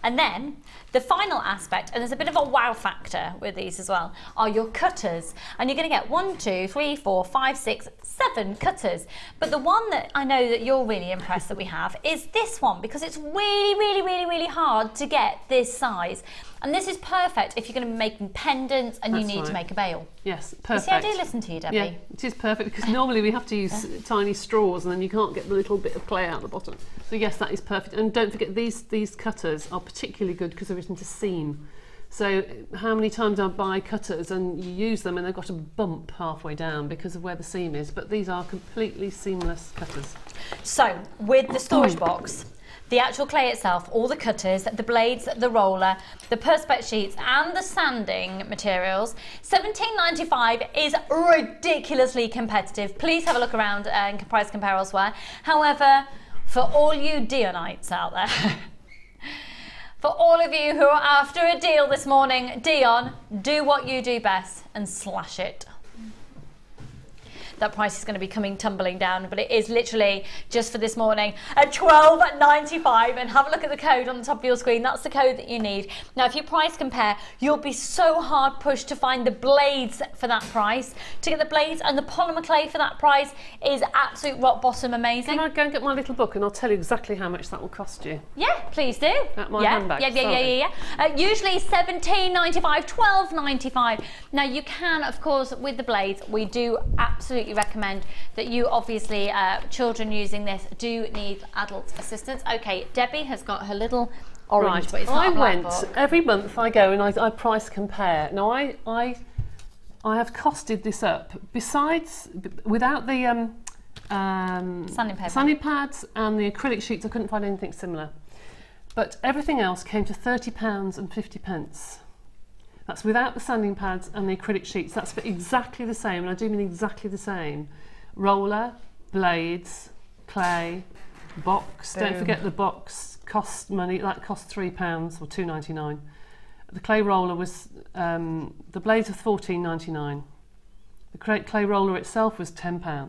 Speaker 1: And then the final aspect, and there's a bit of a wow factor with these as well, are your cutters. And you're going to get 1, 2, 3, 4, 5, 6, 7 cutters. But the one that I know that you're really impressed that we have is this one, because it's really hard to get this size. And this is perfect if you're going to be making pendants and you need to make a bail.
Speaker 3: Yes, perfect.
Speaker 1: You see, I do listen to you, Debbie.
Speaker 3: Yeah, it is perfect because normally we have to use tiny straws and then you can't get the little bit of clay out the bottom. So yes, that is perfect. And don't forget, these cutters are particularly good because they're written to seam. So how many times I buy cutters and you use them and they've got a bump halfway down because of where the seam is, but these are completely seamless cutters. So with the storage box, the actual clay itself, all the cutters, the blades, the roller, the Perspex sheets and the sanding materials, £17.95 is ridiculously competitive. Please have a look around and price compare elsewhere. However, for all you Dionites out there, for all of you who are after a deal this morning, Dion, do what you do best and slash it.
Speaker 1: that price is going to be coming tumbling down, but it is literally just for this morning at £12.95. And have a look at the code on the top of your screen. That's the code that you need. Now, if you price compare, you'll be so hard pushed to find the blades for that price. To get the blades and the polymer clay for that price is absolute rock bottom amazing.
Speaker 3: Can I go and get my little book and I'll tell you exactly how much that will cost you?
Speaker 1: Yeah, please do.
Speaker 3: At my handbag.
Speaker 1: Yeah. Usually £17.95, £12.95. Now you can, of course, with the blades, we do absolutely recommend that you obviously, children using this do need adult assistance. Okay, Debbie has got her little orange,
Speaker 3: right.
Speaker 1: but it's not a black book.
Speaker 3: Every month I go and I price compare. Now I have costed this up. Besides, without the sanding pads and the acrylic sheets, I couldn't find anything similar. But everything else came to £30.50. That's without the sanding pads and the acrylic sheets. That's for exactly the same, and I do mean exactly the same. Roller, blades, clay, box. Boom. Don't forget the box cost money. That cost £3 or £2.99. The clay roller was, the blades were £14.99. The clay roller itself was £10.
Speaker 1: Are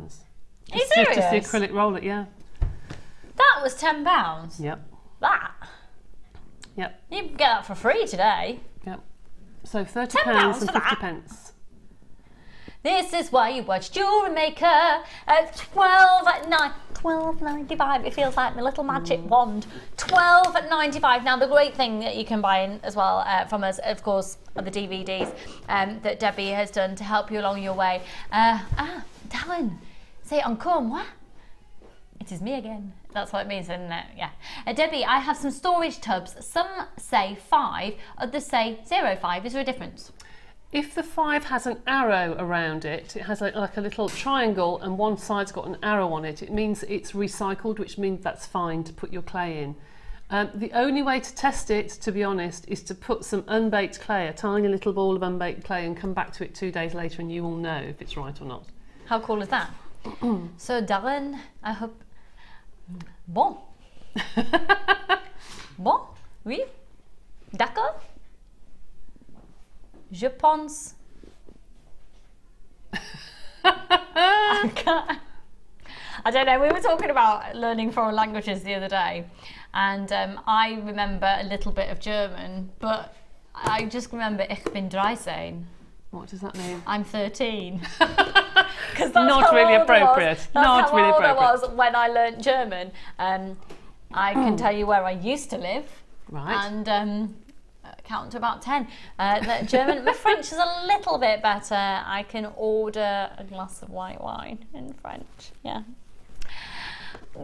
Speaker 1: you serious?
Speaker 3: Just the acrylic roller, yeah.
Speaker 1: That was £10?
Speaker 3: Yep.
Speaker 1: That?
Speaker 3: Yep.
Speaker 1: You can get that for free today.
Speaker 3: Yep. So £30 and 50p.
Speaker 1: This is why you watch Jewellery Maker at £12.95. It feels like my little magic wand. £12.95. Now the great thing that you can buy in as well from us, of course, are the DVDs that Debbie has done to help you along your way. Darren, say encore moi. It is me again. That's what it means, isn't it? Yeah. Debbie, I have some storage tubs. Some say 5, others say 0.5. Is there a difference?
Speaker 3: If the 5 has an arrow around it, it has like a little triangle and one side's got an arrow on it, it means it's recycled, which means that's fine to put your clay in. The only way to test it, to be honest, is to put some unbaked clay, a tiny little ball of unbaked clay, and come back to it 2 days later and you will know if it's right or not.
Speaker 1: How cool is that? So Darren, I hope... Bon. Bon, oui, d'accord. Je pense. I don't know, we were talking about learning foreign languages the other day, and I remember a little bit of German, but I just remember Ich bin 13.
Speaker 3: What does that mean?
Speaker 1: I'm 13.
Speaker 3: Not really appropriate. Not really appropriate.
Speaker 1: I was when I learnt German. I can tell you where I used to live.
Speaker 3: Right.
Speaker 1: And count to about 10. German, my French is a little bit better. I can order a glass of white wine in French. Yeah.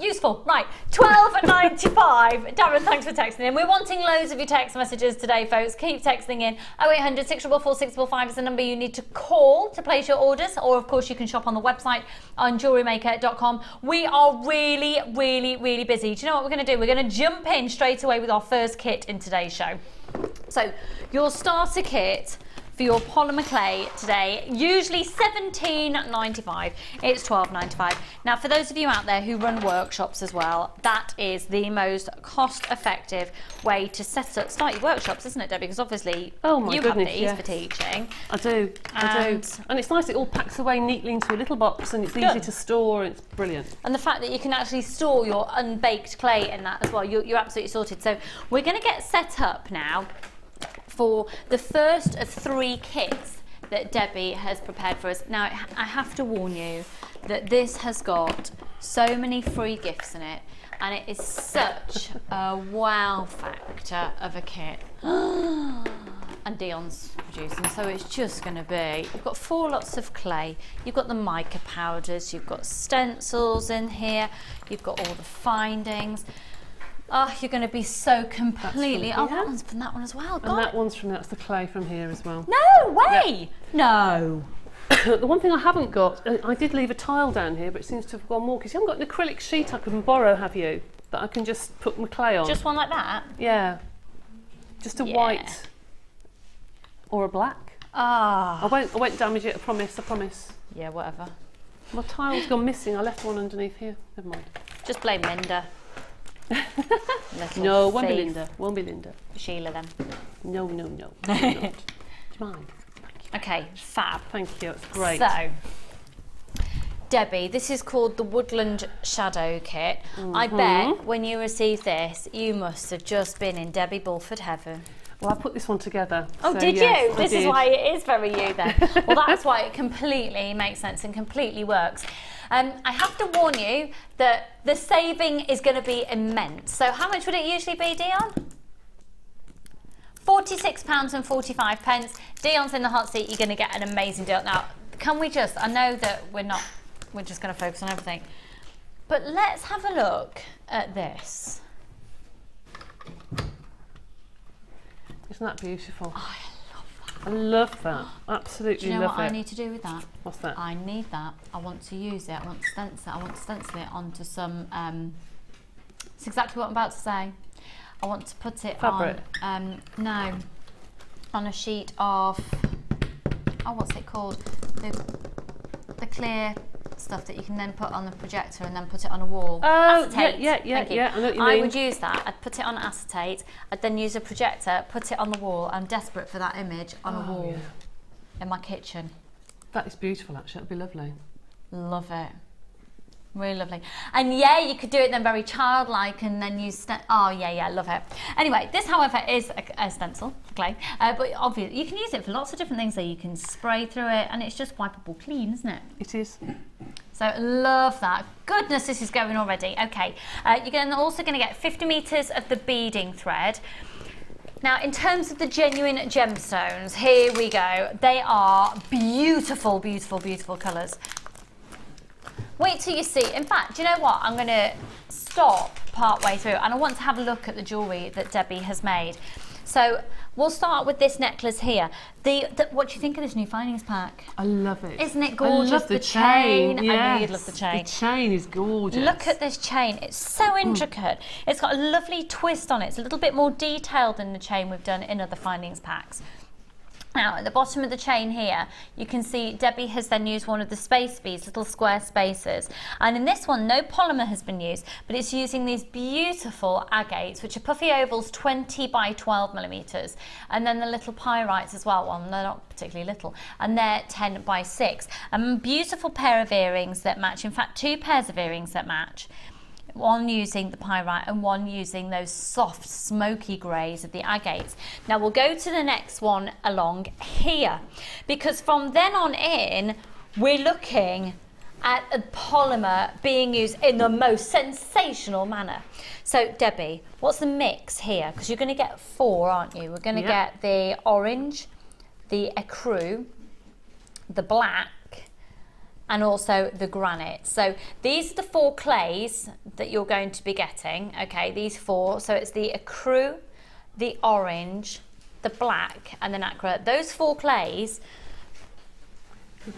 Speaker 1: Useful. Right, £12.95. Darren, thanks for texting in. We're wanting loads of your text messages today, folks. Keep texting in. 0800 644 645 is the number you need to call to place your orders, or of course you can shop on the website on jewellerymaker.com. We are really, really, really busy. Do you know what we're going to do? We're going to jump in straight away with our first kit in today's show. So your starter kit for your polymer clay today, usually $17.95. It's $12.95. Now, for those of you out there who run workshops as well, that is the most cost-effective way to start your workshops, isn't it, Debbie? Because obviously you have these for teaching.
Speaker 3: I do. And it's nice. It all packs away neatly into a little box, and it's easy to store. It's brilliant.
Speaker 1: And the fact that you can actually store your unbaked clay in that as well, you're absolutely sorted. So we're going to get set up now for the first of 3 kits that Debbie has prepared for us. Now, I have to warn you that this has got so many free gifts in it, and it is such a wow factor of a kit. And Dion's producing, so it's just going to be, you've got 4 lots of clay, you've got the mica powders, you've got stencils in here, you've got all the findings. Oh, you're going to be so completely... Oh, that one's from that one as well. God.
Speaker 3: And that one's from, that's the clay from here as well.
Speaker 1: No way! Yeah. No.
Speaker 3: The one thing I haven't got, I did leave a tile down here, but it seems to have gone more, because you haven't got an acrylic sheet I can borrow, have you? That I can just put my clay on.
Speaker 1: Just one like that?
Speaker 3: Yeah. Just a white or a black.
Speaker 1: Ah.
Speaker 3: I won't damage it, I promise.
Speaker 1: Yeah, whatever.
Speaker 3: My tile's gone missing, I left one underneath here. Never mind.
Speaker 1: Just blame Linda.
Speaker 3: No, won't be Linda.
Speaker 1: Sheila then.
Speaker 3: No. Do you mind?
Speaker 1: Okay, fab.
Speaker 3: Thank you, it's great.
Speaker 1: So, Debbie, this is called the Woodland Shadow Kit. I bet when you receive this, you must have just been in Debbie Bulford heaven.
Speaker 3: Well, I put this one together.
Speaker 1: Oh,
Speaker 3: so
Speaker 1: did
Speaker 3: yes,
Speaker 1: you? This is why it is very you then. Well, that's why it completely makes sense and completely works. I have to warn you that the saving is going to be immense. So how much would it usually be, Dion? £46.45. Dion's in the hot seat. You're going to get an amazing deal. Now, can we just, I know that we're just going to focus on everything, but let's have a look at this.
Speaker 3: Isn't that beautiful?
Speaker 1: Oh, I love that.
Speaker 3: I love that. Absolutely
Speaker 1: Do you know
Speaker 3: love
Speaker 1: what
Speaker 3: it.
Speaker 1: I need to do with that?
Speaker 3: What's that?
Speaker 1: I need that. I want to use it. I want to stencil it. I want to stencil it onto some. It's exactly what I'm about to say. I want to put it
Speaker 3: fabric.
Speaker 1: On. No, on a sheet of. Oh, what's it called? The clear stuff that you can then put on the projector and then put it on a wall. Acetate.
Speaker 3: yeah. I know what you mean.
Speaker 1: I would use that. I'd put it on acetate. I'd then use a projector, put it on the wall. I'm desperate for that image on a wall in my kitchen.
Speaker 3: That is beautiful, actually. That'd be lovely.
Speaker 1: Love it. Really lovely. And yeah, you could do it then very childlike and then use oh yeah, love it. Anyway, this however is a stencil, clay, but obviously you can use it for lots of different things. So you can spray through it and it's just wipeable clean, isn't it?
Speaker 3: It is.
Speaker 1: So love that. Goodness, this is going already. Okay, you're also going to get 50 metres of the beading thread. Now, in terms of the genuine gemstones, here we go. They are beautiful, beautiful, beautiful colours. Wait till you see. In fact, do you know what? I'm going to stop part way through and I want to have a look at the jewellery that Debbie has made. So we'll start with this necklace here. What do you think of this new findings pack?
Speaker 3: I love it.
Speaker 1: Isn't it gorgeous?
Speaker 3: I love the chain. Yes.
Speaker 1: I know you'd love the chain.
Speaker 3: The chain is gorgeous.
Speaker 1: Look at this chain. It's so intricate. It's got a lovely twist on it. It's a little bit more detailed than the chain we've done in other findings packs. Now, at the bottom of the chain here, you can see Debbie has then used one of the space beads, little square spaces. And in this one, no polymer has been used, but it's using these beautiful agates, which are puffy ovals 20 by 12 millimeters. And then the little pyrites as well. Well, they're not particularly little. And they're 10 by 6. A beautiful pair of earrings that match. In fact, 2 pairs of earrings that match. One using the pyrite and one using those soft smoky greys of the agates. Now we'll go to the next one along here, because from then on in we're looking at a polymer being used in the most sensational manner. So Debbie, what's the mix here? Because you're going to get 4, aren't you? We're going to get the orange, the ecru, the black, and also the granite. So these are the 4 clays that you're going to be getting. Okay, these 4. So it's the ecru, the orange, the black, and the nacre. Those 4 clays.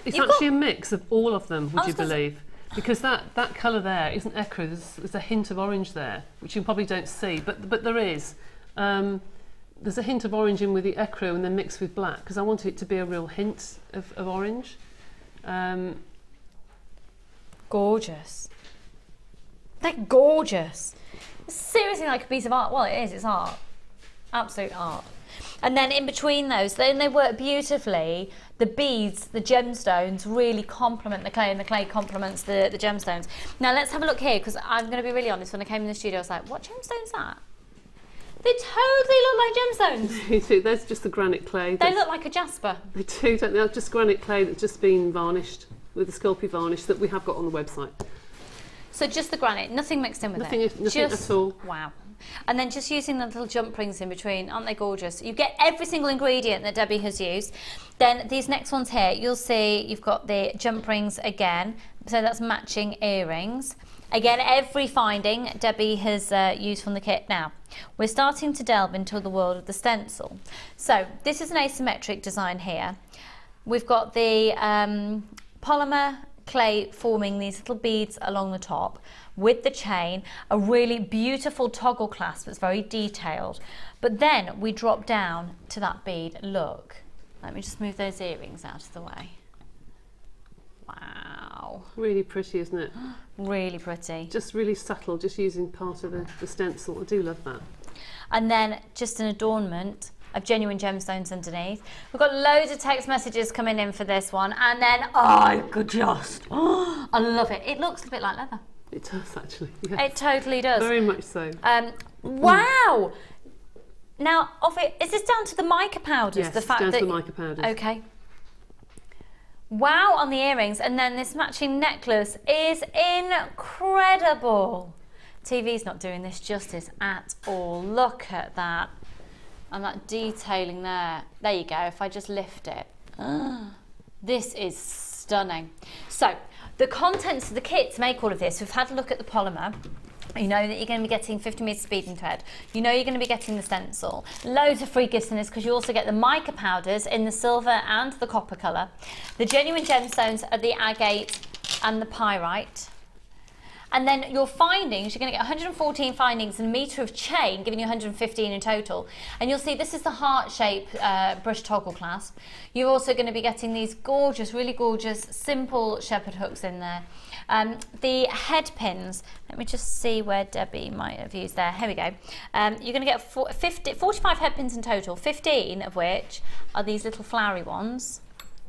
Speaker 3: It's actually a mix of all of them, would you believe? Because that colour there isn't ecru. There's a hint of orange there, which you probably don't see, but there is. There's a hint of orange in with the ecru and then mixed with black, because I wanted it to be a real hint of orange.
Speaker 1: Gorgeous. They're gorgeous. It's seriously like a piece of art. Well, it is, it's art. Absolute art. And then in between those, then they work beautifully. The beads, the gemstones really complement the clay and the clay complements the gemstones. Now let's have a look here, because I'm going to be really honest, when I came in the studio I was like, what gemstone's that? They totally look like gemstones.
Speaker 3: There's just the granite clay.
Speaker 1: They look like a jasper.
Speaker 3: They do, don't they? That's just granite clay that's just been varnished with the Sculpey varnish that we have got on the website.
Speaker 1: So just the granite, nothing mixed in with it?
Speaker 3: Nothing at all.
Speaker 1: Wow. And then just using the little jump rings in between, aren't they gorgeous? You get every single ingredient that Debbie has used. Then these next ones here, you'll see you've got the jump rings again, so that's matching earrings. Again, every finding Debbie has used from the kit. Now, we're starting to delve into the world of the stencil. So this is an asymmetric design here. We've got the polymer clay forming these little beads along the top with the chain, a really beautiful toggle clasp that's very detailed. But then we drop down to that bead. Look, let me just move those earrings out of the way. Wow.
Speaker 3: Really pretty, isn't it?
Speaker 1: Really pretty.
Speaker 3: Just really subtle, just using part of the stencil. I do love that.
Speaker 1: And then just an adornment of genuine gemstones underneath. We've got loads of text messages coming in for this one, and then I love it. It looks a bit like leather.
Speaker 3: It does actually. Yes.
Speaker 1: It totally does.
Speaker 3: Very much so.
Speaker 1: Wow. Now, is this down to the mica powders?
Speaker 3: Yes,
Speaker 1: the fact
Speaker 3: down
Speaker 1: that
Speaker 3: to the mica powders.
Speaker 1: Okay. Wow on the earrings, and then this matching necklace is incredible. TV's not doing this justice at all. Look at that. And that detailing there. There you go, if I just lift it. This is stunning. So, the contents of the kit to make all of this, we've had a look at the polymer. You know that you're going to be getting 50 metres speeding thread. You know you're going to be getting the stencil. Loads of free gifts in this because you also get the mica powders in the silver and the copper colour. The genuine gemstones are the agate and the pyrite. And then your findings, you're going to get 114 findings and a metre of chain, giving you 115 in total. And you'll see this is the heart-shaped brush toggle clasp. You're also going to be getting these gorgeous, really gorgeous, simple shepherd hooks in there. The head pins, let me just see where Debbie might have used there. Here we go. You're going to get 45 head pins in total, 15 of which are these little flowery ones.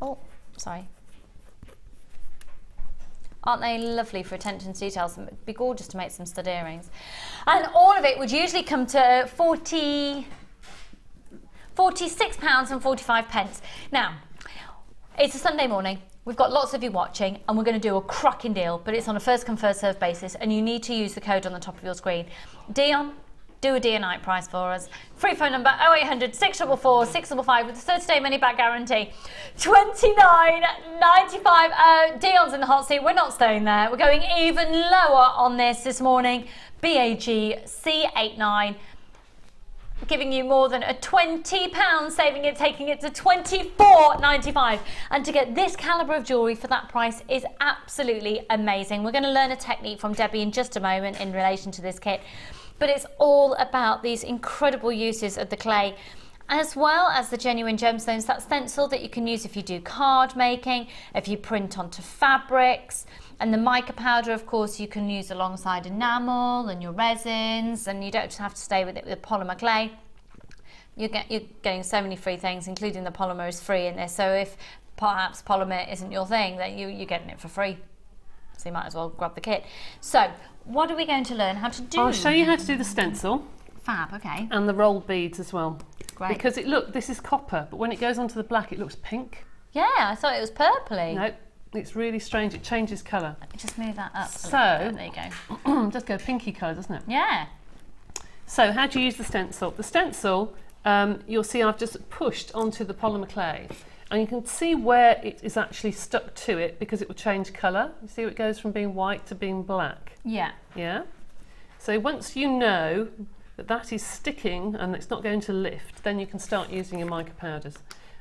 Speaker 1: Oh, sorry. Aren't they lovely for attention to details? It'd be gorgeous to make some stud earrings. And all of it would usually come to £46.45. Now, it's a Sunday morning. We've got lots of you watching and we're going to do a cracking deal, but it's on a first come first served basis and you need to use the code on the top of your screen. Dion, do a day and night price for us. Free phone number 0800 644 655 with a 30-day money back guarantee. $29.95. Dion's in the hot seat. We're not staying there. We're going even lower on this morning. BAG C89. Giving you more than a £20 saving it, taking it to $24.95. And to get this calibre of jewellery for that price is absolutely amazing. We're going to learn a technique from Debbie in just a moment in relation to this kit. But it's all about these incredible uses of the clay, as well as the genuine gemstones, that stencil that you can use if you do card making, if you print onto fabrics, and the mica powder, of course, you can use alongside enamel and your resins, and you don't just have to stay with it with polymer clay. You're getting so many free things, including the polymer is free in this, so if perhaps polymer isn't your thing, then you're getting it for free. So you might as well grab the kit. So, what are we going to learn how to do?
Speaker 3: I'll show you how to do the stencil.
Speaker 1: Fab, okay.
Speaker 3: And the rolled beads as well.
Speaker 1: Great.
Speaker 3: Because this is copper, but when it goes onto the black, it looks pink.
Speaker 1: Yeah, I thought it was purpley.
Speaker 3: No, it's really strange. It changes colour.
Speaker 1: Let me just move that up.
Speaker 3: So,
Speaker 1: there you go.
Speaker 3: just go pinky colour, doesn't it?
Speaker 1: Yeah.
Speaker 3: So, how do you use the stencil? The stencil, you'll see I've just pushed onto the polymer clay. And you can see where it is actually stuck to it because it will change colour. You see it goes from being white to being black.
Speaker 1: Yeah.
Speaker 3: Yeah? So once you know that that is sticking and it's not going to lift, then you can start using your mica powders.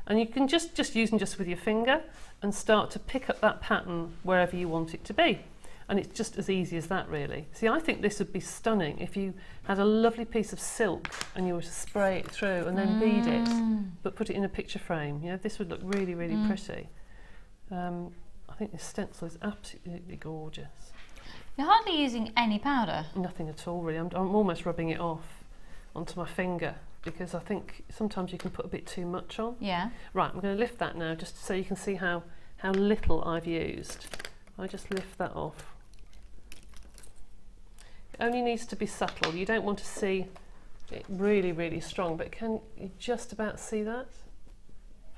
Speaker 3: And you can just use them just with your finger and start to pick up that pattern wherever you want it to be. And it's just as easy as that, really. See, I think this would be stunning if you had a lovely piece of silk and you were to spray it through and then bead it, but put it in a picture frame. You know, this would look really, really pretty. I think this stencil is absolutely gorgeous.
Speaker 1: You're hardly using any powder.
Speaker 3: Nothing at all, really. I'm almost rubbing it off onto my finger because I think sometimes you can put a bit too much on.
Speaker 1: Yeah.
Speaker 3: Right, I'm going to lift that now just so you can see how little I've used. I just lift that off. It only needs to be subtle. You don't want to see it really, really strong, but can you just about see that?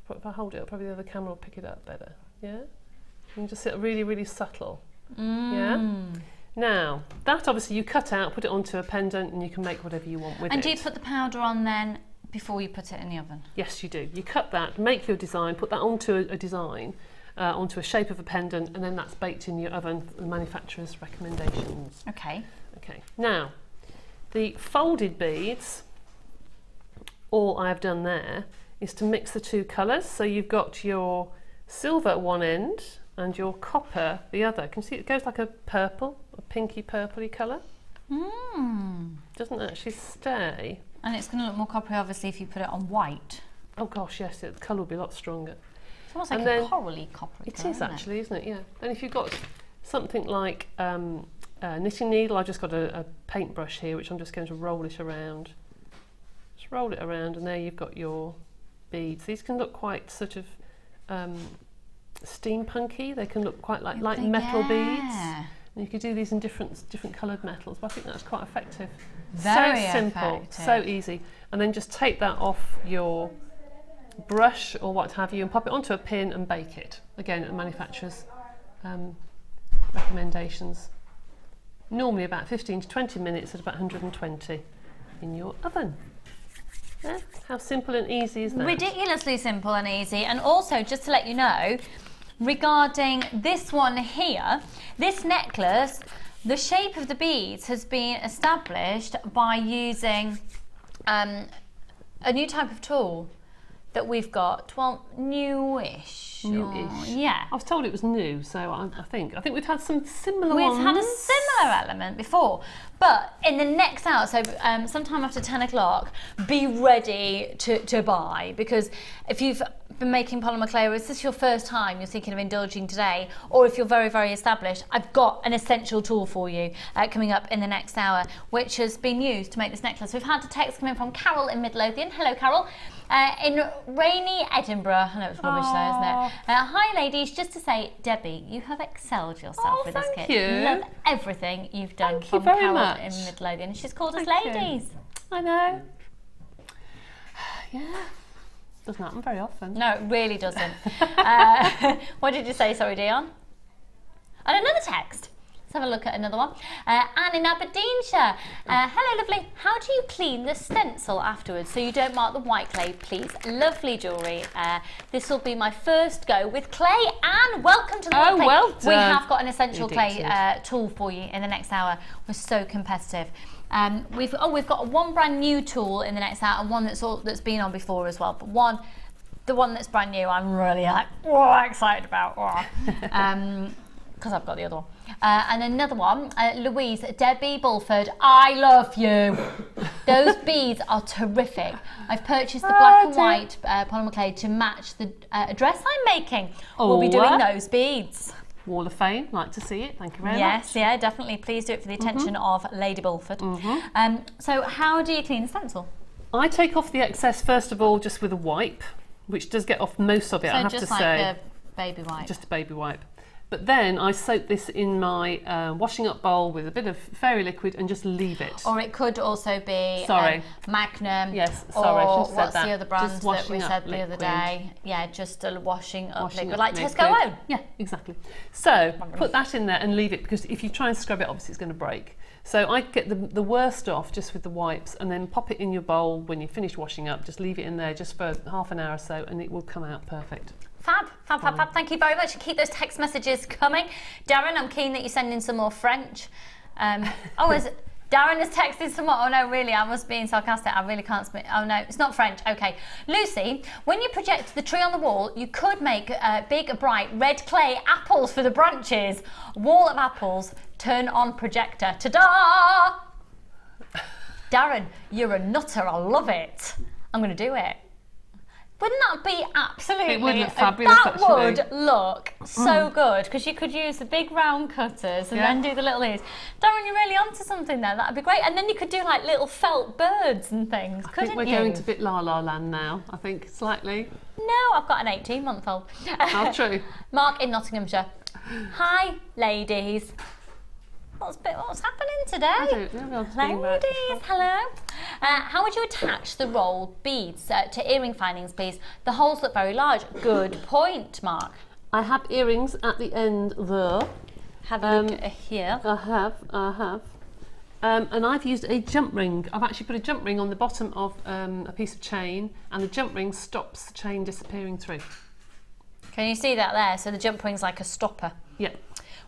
Speaker 3: If I hold it up, probably the other camera will pick it up better. Yeah? You can just see it really, really subtle. Yeah? Now, that obviously you cut out, put it onto a pendant, and you can make whatever you want with it.
Speaker 1: And do you put the powder on then before you put it in the oven?
Speaker 3: Yes, you do. You cut that, make your design, put that onto a design, onto a shape of a pendant, and then that's baked in your oven, the manufacturer's recommendations.
Speaker 1: Okay.
Speaker 3: Okay, now the folded beads, all I've done there is to mix the two colours. So you've got your silver at one end and your copper the other. Can you see it goes like a purple, a pinky purpley colour? Doesn't actually stay.
Speaker 1: And it's going to look more coppery obviously if you put it on white.
Speaker 3: Oh gosh, yes, the colour will be a lot stronger.
Speaker 1: It's almost like a corally coppery colour.
Speaker 3: It is actually, isn't it? Yeah. And if you've got something like knitting needle, I've just got a paintbrush here which I'm just going to roll it around. Just Just roll it around, and there you've got your beads. These can look quite sort of steampunky. They can look quite like metal beads. And you could do these in different coloured metals, but I think that's quite effective.
Speaker 1: Very
Speaker 3: so simple,
Speaker 1: effective.
Speaker 3: so easy. And then just take that off your brush or what have you and pop it onto a pin and bake it. Again, at the manufacturer's recommendations. Normally about 15 to 20 minutes at about 120 in your oven. Yeah, how simple and easy is that?
Speaker 1: Ridiculously simple and easy. And also, just to let you know, regarding this one here, this necklace, the shape of the beads has been established by using a new type of tool that we've got. Well, newish. Yeah.
Speaker 3: I was told it was new, so I think we've had some similar ones.
Speaker 1: We've had a similar element before, but in the next hour, so sometime after 10 o'clock, be ready to buy, because if you've been making polymer clay, or is this your first time you're thinking of indulging today, or if you're very, very established, I've got an essential tool for you coming up in the next hour, which has been used to make this necklace. We've had a text come in from Carol in Midlothian. Hello, Carol. In rainy Edinburgh. I know it's rubbish though, isn't it? Hi ladies, just to say, Debbie, you have excelled yourself with this kit.
Speaker 3: Thank you.
Speaker 1: Love everything you've done.
Speaker 3: Thank you
Speaker 1: from
Speaker 3: very
Speaker 1: Carol
Speaker 3: much.
Speaker 1: in Midlothian. She's called us
Speaker 3: Thank you.
Speaker 1: ladies.
Speaker 3: I know. Yeah, doesn't happen very often.
Speaker 1: No, it really doesn't. What did you say, sorry, Dion? And another text. Let's have a look at another one. Anne in Aberdeenshire. Hello, lovely. How do you clean the stencil afterwards so you don't mark the white clay, please? Lovely jewellery. This will be my first go with clay. Anne, welcome to the clay.
Speaker 3: Well done.
Speaker 1: We have got an essential
Speaker 3: Addicted.
Speaker 1: clay tool for you in the next hour. We're so competitive. We've got one brand new tool in the next hour and one that's been on before as well. But the one that's brand new, I'm really excited about. Because I've got the other one. And another one, Louise, Debbie Bulford, I love you. Those beads are terrific. I've purchased the black and white polymer clay to match the dress I'm making. We'll be doing those beads.
Speaker 3: Wall of Fame, like to see it. Thank you very much.
Speaker 1: Yes, yeah, definitely. Please do it for the attention of Lady Bulford. So how do you clean the stencil?
Speaker 3: I take off the excess first of all just with a wipe, which does get off most of it, I have to say.
Speaker 1: So just like a baby wipe?
Speaker 3: Just a baby wipe. But then I soak this in my washing up bowl with a bit of fairy liquid and just leave it.
Speaker 1: Or it could also be Magnum.
Speaker 3: Yes, sorry, I should have said
Speaker 1: what's
Speaker 3: that.
Speaker 1: the other brand
Speaker 3: Just
Speaker 1: that we said
Speaker 3: liquid.
Speaker 1: the other day? Yeah, just a washing up liquid,
Speaker 3: up
Speaker 1: like
Speaker 3: liquid.
Speaker 1: Tesco Own.
Speaker 3: Yeah, exactly. So put that in there and leave it, because if you try and scrub it, obviously it's going to break. So I get the worst off just with the wipes, and then pop it in your bowl when you finish washing up. Just leave it in there just for half an hour or so, and it will come out perfect.
Speaker 1: Fab. Thank you very much. And keep those text messages coming. Darren, I'm keen that you send in some more French. Darren has texted some more. Oh no, really, I was being sarcastic. I really can't speak. Oh no, it's not French. Okay. Lucy, when you project the tree on the wall, you could make big, bright red clay apples for the branches. Wall of apples, turn on projector. Ta-da! Darren, you're a nutter. I love it. I'm going to do it. Wouldn't that be absolutely...
Speaker 3: It would look fabulous,
Speaker 1: that would look so good, because you could use the big round cutters and then do the little ears. Darren, you're really onto something there. That'd be great. And then you could do like little felt birds and things, couldn't you?
Speaker 3: I think we're going to bit La La Land now, I think, slightly.
Speaker 1: No, I've got an 18-month-old.
Speaker 3: How true.
Speaker 1: Mark in Nottinghamshire. Hi, ladies. What's happening today?
Speaker 3: I don't know.
Speaker 1: Ladies, hello. How would you attach the rolled beads to earring findings, please? The holes look very large. Good point, Mark.
Speaker 3: I have earrings at the end there.
Speaker 1: Have a look here.
Speaker 3: I have. And I've used a jump ring. I've actually put a jump ring on the bottom of a piece of chain, and the jump ring stops the chain disappearing through.
Speaker 1: Can you see that there? So the jump ring's like a stopper.
Speaker 3: Yeah.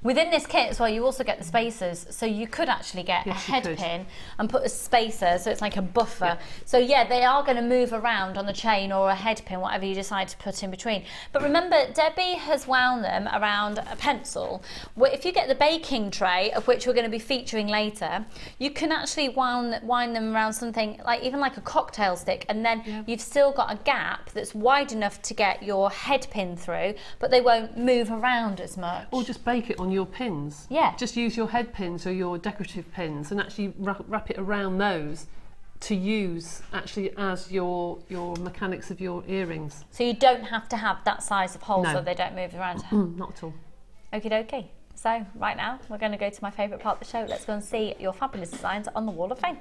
Speaker 1: Within this kit as well, you also get the spacers, so you could actually get a head pin and put a spacer, so it's like a buffer. Yeah. So yeah, they are going to move around on the chain, or a head pin, whatever you decide to put in between. But remember, Debbie has wound them around a pencil. If you get the baking tray, of which we're going to be featuring later, you can actually wind them around something like even like a cocktail stick, and then you've still got a gap that's wide enough to get your head pin through, but they won't move around as much.
Speaker 3: Or just bake it on your pins.
Speaker 1: Yeah.
Speaker 3: Just use your head pins or your decorative pins and actually wrap it around those to use actually as your mechanics of your earrings.
Speaker 1: So you don't have to have that size of hole so they don't move around.
Speaker 3: Not at all.
Speaker 1: Okie dokie. So right now we're going to go to my favourite part of the show. Let's go and see your fabulous designs on the Wall of Fame.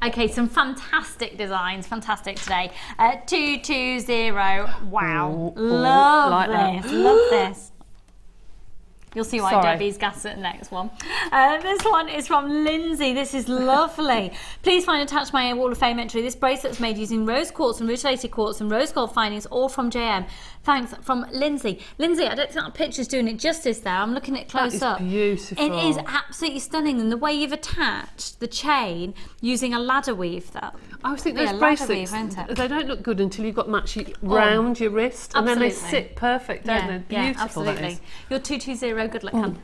Speaker 1: Okay, some fantastic designs, fantastic today. 220, wow, love this, love this. You'll see why Debbie's gassed at the next one. This one is from Lindsay. This is lovely. Please find attached my Wall of Fame entry. This bracelet is made using rose quartz and rutilated quartz and rose gold findings, all from JM. Thanks, from Lindsay. Lindsay, I don't think that picture's doing it justice there. I'm looking at it close up.
Speaker 3: Beautiful.
Speaker 1: It is absolutely stunning. And the way you've attached the chain using a ladder weave, that.
Speaker 3: I always think those bracelets, they don't look good until you've got them actually round your wrist, and then they sit perfect, don't they? Beautiful,
Speaker 1: yeah, absolutely.
Speaker 3: that is.
Speaker 1: Your 220, good luck, hun.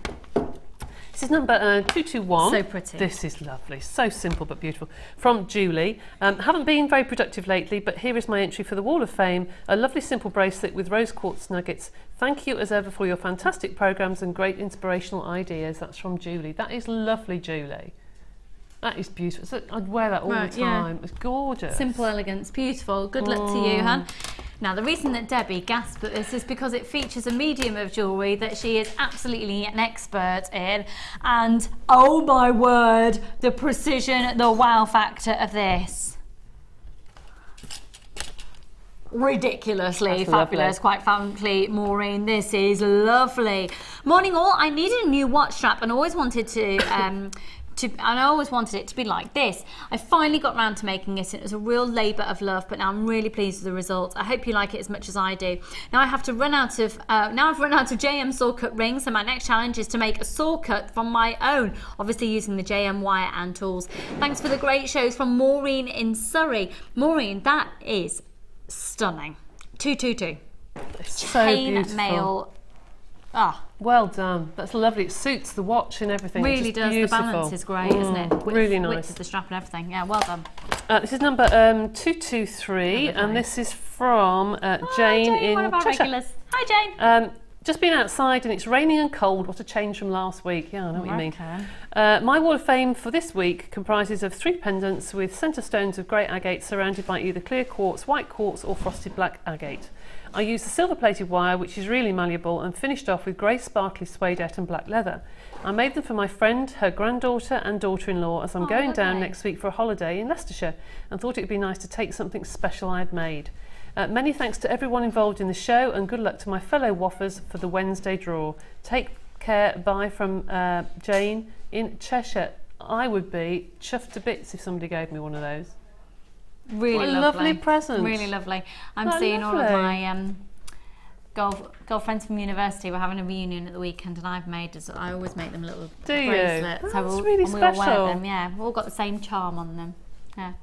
Speaker 3: This is number 221.
Speaker 1: So pretty.
Speaker 3: This is lovely, so simple but beautiful. From Julie. Haven't been very productive lately, but here is my entry for the Wall of Fame. A lovely simple bracelet with rose quartz nuggets. Thank you as ever for your fantastic programmes and great inspirational ideas. That's from Julie. That is lovely, Julie. That is beautiful. So I'd wear that all the time. It's gorgeous.
Speaker 1: Simple elegance, beautiful. Good luck to you, hun. Now, the reason that Debbie gasped at this is because it features a medium of jewellery that she is absolutely an expert in. And, oh my word, the precision, the wow factor of this. Ridiculously fabulous, quite frankly, Maureen. This is lovely. Morning all. I needed a new watch strap and always wanted to... and I always wanted it to be like this. I finally got round to making it. It was a real labour of love, but now I'm really pleased with the result. I hope you like it as much as I do. Now I have to run out of JM saw cut rings, so my next challenge is to make a saw cut from my own, obviously using the JM wire and tools. Thanks for the great shows, from Maureen in Surrey. Maureen, that is stunning. 222.
Speaker 3: So beautiful.
Speaker 1: Chainmail.
Speaker 3: Well done. That's lovely. It suits the watch and everything.
Speaker 1: Really does.
Speaker 3: Beautiful.
Speaker 1: The balance is great, isn't it?
Speaker 3: Really nice.
Speaker 1: Width of the strap and everything. Yeah, well done.
Speaker 3: This is number 223, and this is from Jane in
Speaker 1: one of our
Speaker 3: Cheshire.
Speaker 1: regulars. Hi, Jane.
Speaker 3: Just been outside and it's raining and cold. What a change from last week. Yeah, I know what you mean. My Wall of Fame for this week comprises of 3 pendants with centre stones of grey agate surrounded by either clear quartz, white quartz or frosted black agate. I used the silver plated wire, which is really malleable, and finished off with grey sparkly suedette and black leather. I made them for my friend, her granddaughter and daughter-in-law, as I'm going down next week for a holiday in Leicestershire, and thought it would be nice to take something special I had made. Many thanks to everyone involved in the show, and good luck to my fellow waffers for the Wednesday draw. Take care. Bye, from Jane in Cheshire. I would be chuffed to bits if somebody gave me one of those.
Speaker 1: Really
Speaker 3: what a lovely present.
Speaker 1: Really lovely. I'm seeing all of my girlfriends from university. We're having a reunion at the weekend, and I've made, I always make them little bracelets.
Speaker 3: That's really special.
Speaker 1: We'll wear them, yeah. We've all got the same charm on them. Yeah.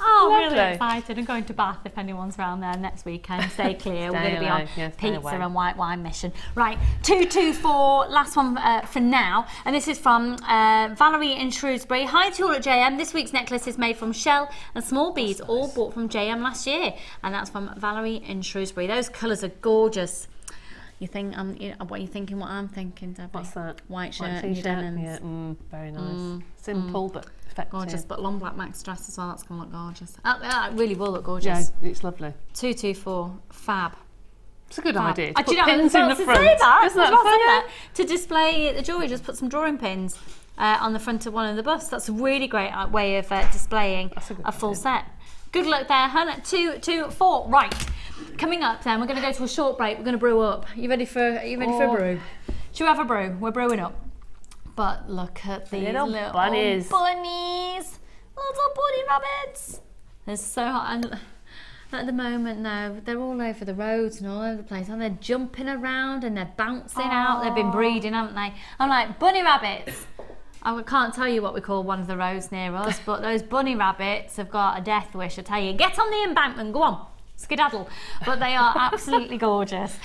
Speaker 1: Oh,
Speaker 3: lovely.
Speaker 1: Really excited. I'm going to Bath if anyone's around there next weekend. Stay clear. We're going to be on pizza and white wine mission. Right, 224, last one for now. And this is from Valerie in Shrewsbury. Hi to all at JM. This week's necklace is made from shell and small beads, all bought from JM last year. And that's from Valerie in Shrewsbury. Those colours are gorgeous. You think what are you thinking? What I'm thinking, Debbie?
Speaker 3: What's that?
Speaker 1: White shirt and denims.
Speaker 3: Yeah, very nice. Simple but effective.
Speaker 1: Gorgeous, but long black max dress as well. That's going to look gorgeous. It really will look gorgeous.
Speaker 3: Yeah, it's lovely.
Speaker 1: 224, fab.
Speaker 3: It's a good idea.
Speaker 1: To put
Speaker 3: pins in the front.
Speaker 1: Isn't that
Speaker 3: funny?
Speaker 1: To display the jewellery, just put some drawing pins on the front of one of the busts. That's a really great way of displaying a full set. Good luck there, hun. 224. Right. Coming up then, we're going to go to a short break. We're going to brew up. You ready for a brew? Should we have a brew? We're brewing up. But look at these little bunnies. Little bunny rabbits. They're so hot. And at the moment now, they're all over the roads and all over the place, and they're jumping around and they're bouncing out. They've been breeding, haven't they? I'm like, bunny rabbits. I can't tell you what we call one of the roads near us, but those bunny rabbits have got a death wish. I tell you, get on the embankment. Go on. skedaddle, but they are absolutely gorgeous.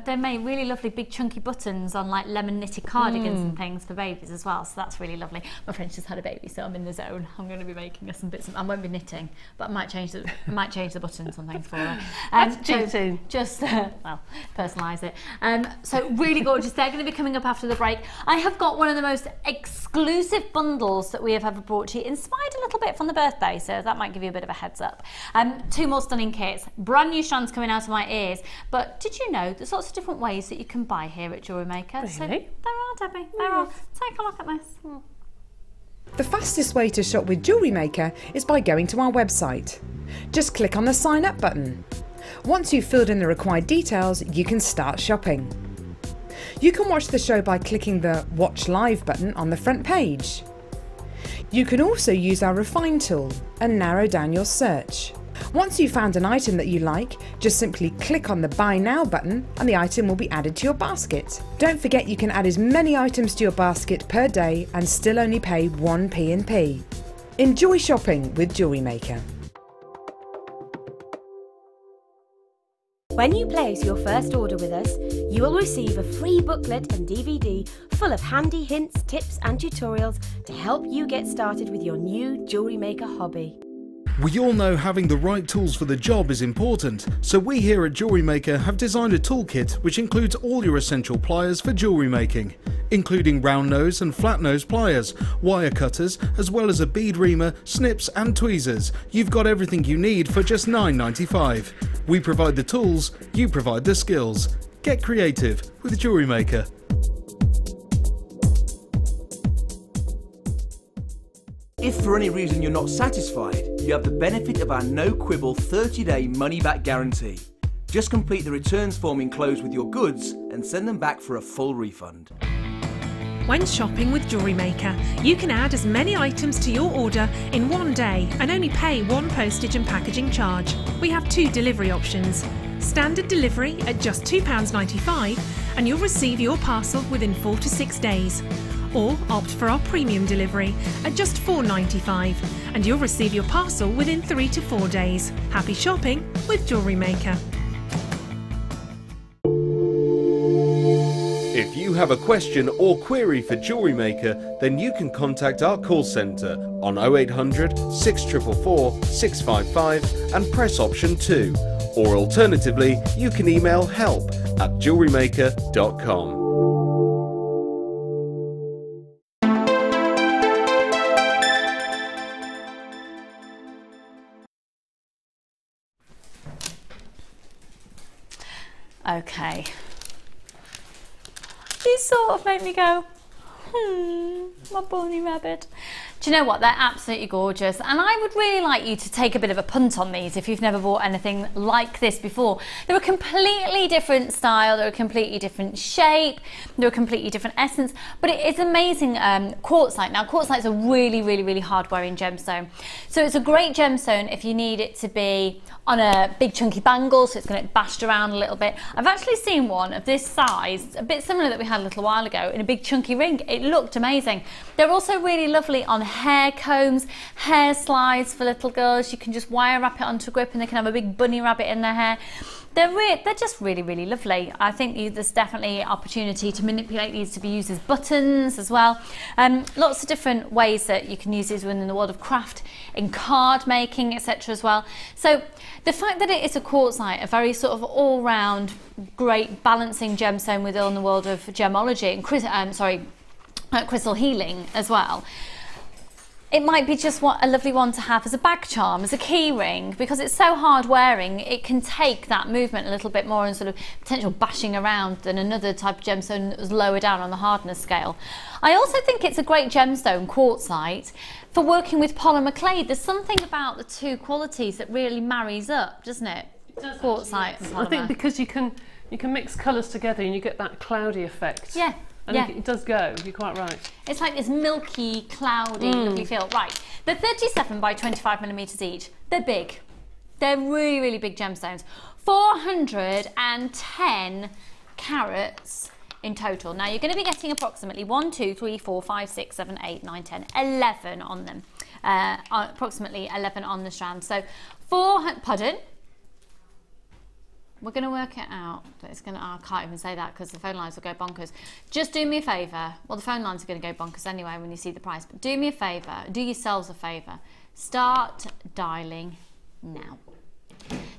Speaker 1: They made really lovely big chunky buttons on like lemon knitted cardigans and things for babies as well, so that's really lovely. My friend's just had a baby, so I'm in the zone. I'm going to be making us some bits. I won't be knitting, but I might change the buttons and things for her.
Speaker 3: So
Speaker 1: just well, personalise it. So really gorgeous. They're going to be coming up after the break. I have got one of the most exclusive bundles that we have ever brought to you, inspired a little bit from the birthday, so that might give you a bit of a heads up. 2 more stunning kits. Brand new strands coming out of my ears. But did you know there's lots of different ways that you can buy here at Jewellery Maker?
Speaker 3: Really?
Speaker 1: So there are, Debbie. There are. Take a look at this.
Speaker 5: The fastest way to shop with Jewellery Maker is by going to our website. Just click on the sign up button. Once you've filled in the required details, you can start shopping. You can watch the show by clicking the Watch Live button on the front page. You can also use our Refine tool and narrow down your search. Once you've found an item that you like, just simply click on the Buy Now button and the item will be added to your basket. Don't forget you can add as many items to your basket per day and still only pay 1p in P. Enjoy shopping with Jewellery Maker.
Speaker 6: When you place your first order with us, you will receive a free booklet and DVD full of handy hints, tips and tutorials to help you get started with your new Jewellery Maker hobby.
Speaker 7: We all know having the right tools for the job is important, so we here at Jewellery Maker have designed a toolkit which includes all your essential pliers for jewellery making, including round nose and flat nose pliers, wire cutters, as well as a bead reamer, snips and tweezers. You've got everything you need for just $9.95. We provide the tools, you provide the skills. Get creative with Jewellery Maker.
Speaker 8: If for any reason you're not satisfied, you have the benefit of our no-quibble 30-day money-back guarantee. Just complete the returns form enclosed with your goods and send them back for a full refund.
Speaker 9: When shopping with Jewellery Maker, you can add as many items to your order in one day and only pay one postage and packaging charge. We have 2 delivery options. Standard delivery at just £2.95 and you'll receive your parcel within 4 to 6 days. Or opt for our premium delivery at just £4.95 and you'll receive your parcel within 3 to 4 days. Happy shopping with Jewellery Maker.
Speaker 10: If you have a question or query for Jewellery Maker, then you can contact our call centre on 0800 644 655 and press option 2. Or alternatively, you can email help@jewellerymaker.com.
Speaker 1: Okay. These sort of make me go, my bunny rabbit. Do you know what? They're absolutely gorgeous, and I would really like you to take a bit of a punt on these if you've never bought anything like this before. They're a completely different style, they're a completely different shape, they're a completely different essence, but it is amazing quartzite. Now, quartzite is a really hard wearing gemstone, so it's a great gemstone if you need it to be on a big chunky bangle, so it's going to get bashed around a little bit. I've actually seen one of this size, a bit similar that we had a little while ago, in a big chunky ring. It looked amazing. They're also really lovely on hair combs, hair slides for little girls. You can just wire wrap it onto a grip and they can have a big bunny rabbit in their hair. They're just really lovely. I think there's definitely opportunity to manipulate these to be used as buttons as well. Lots of different ways that you can use these within the world of craft, in card making, etc. as well. So the fact that it is a quartzite, a very sort of all-round great balancing gemstone within the world of gemology and crystal healing as well. It might be just a lovely one to have as a bag charm, as a key ring, because it's so hard wearing, it can take that movement a little bit more and sort of potential bashing around than another type of gemstone that was lower down on the hardness scale. I also think it's a great gemstone, quartzite, for working with polymer clay. There's something about the two qualities that really marries up, doesn't it?
Speaker 3: It does,
Speaker 1: quartzite and polymer.
Speaker 3: I think because you can mix colours together and you get that cloudy effect.
Speaker 1: Yeah.
Speaker 3: And
Speaker 1: yeah.
Speaker 3: it does go, you're quite right.
Speaker 1: It's like this milky, cloudy, lovely feel. Right, they're 37 by 25 millimetres each. They're big. They're really big gemstones. 410 carats in total. Now you're going to be getting approximately 1, 2, 3, 4, 5, 6, 7, 8, 9, 10, 11 on them. Approximately 11 on the strand. So We're going to work it out. It's going to, I can't even say that because the phone lines will go bonkers. Just do me a favour. Well, the phone lines are going to go bonkers anyway when you see the price. But do me a favour. Do yourselves a favour. Start dialing now.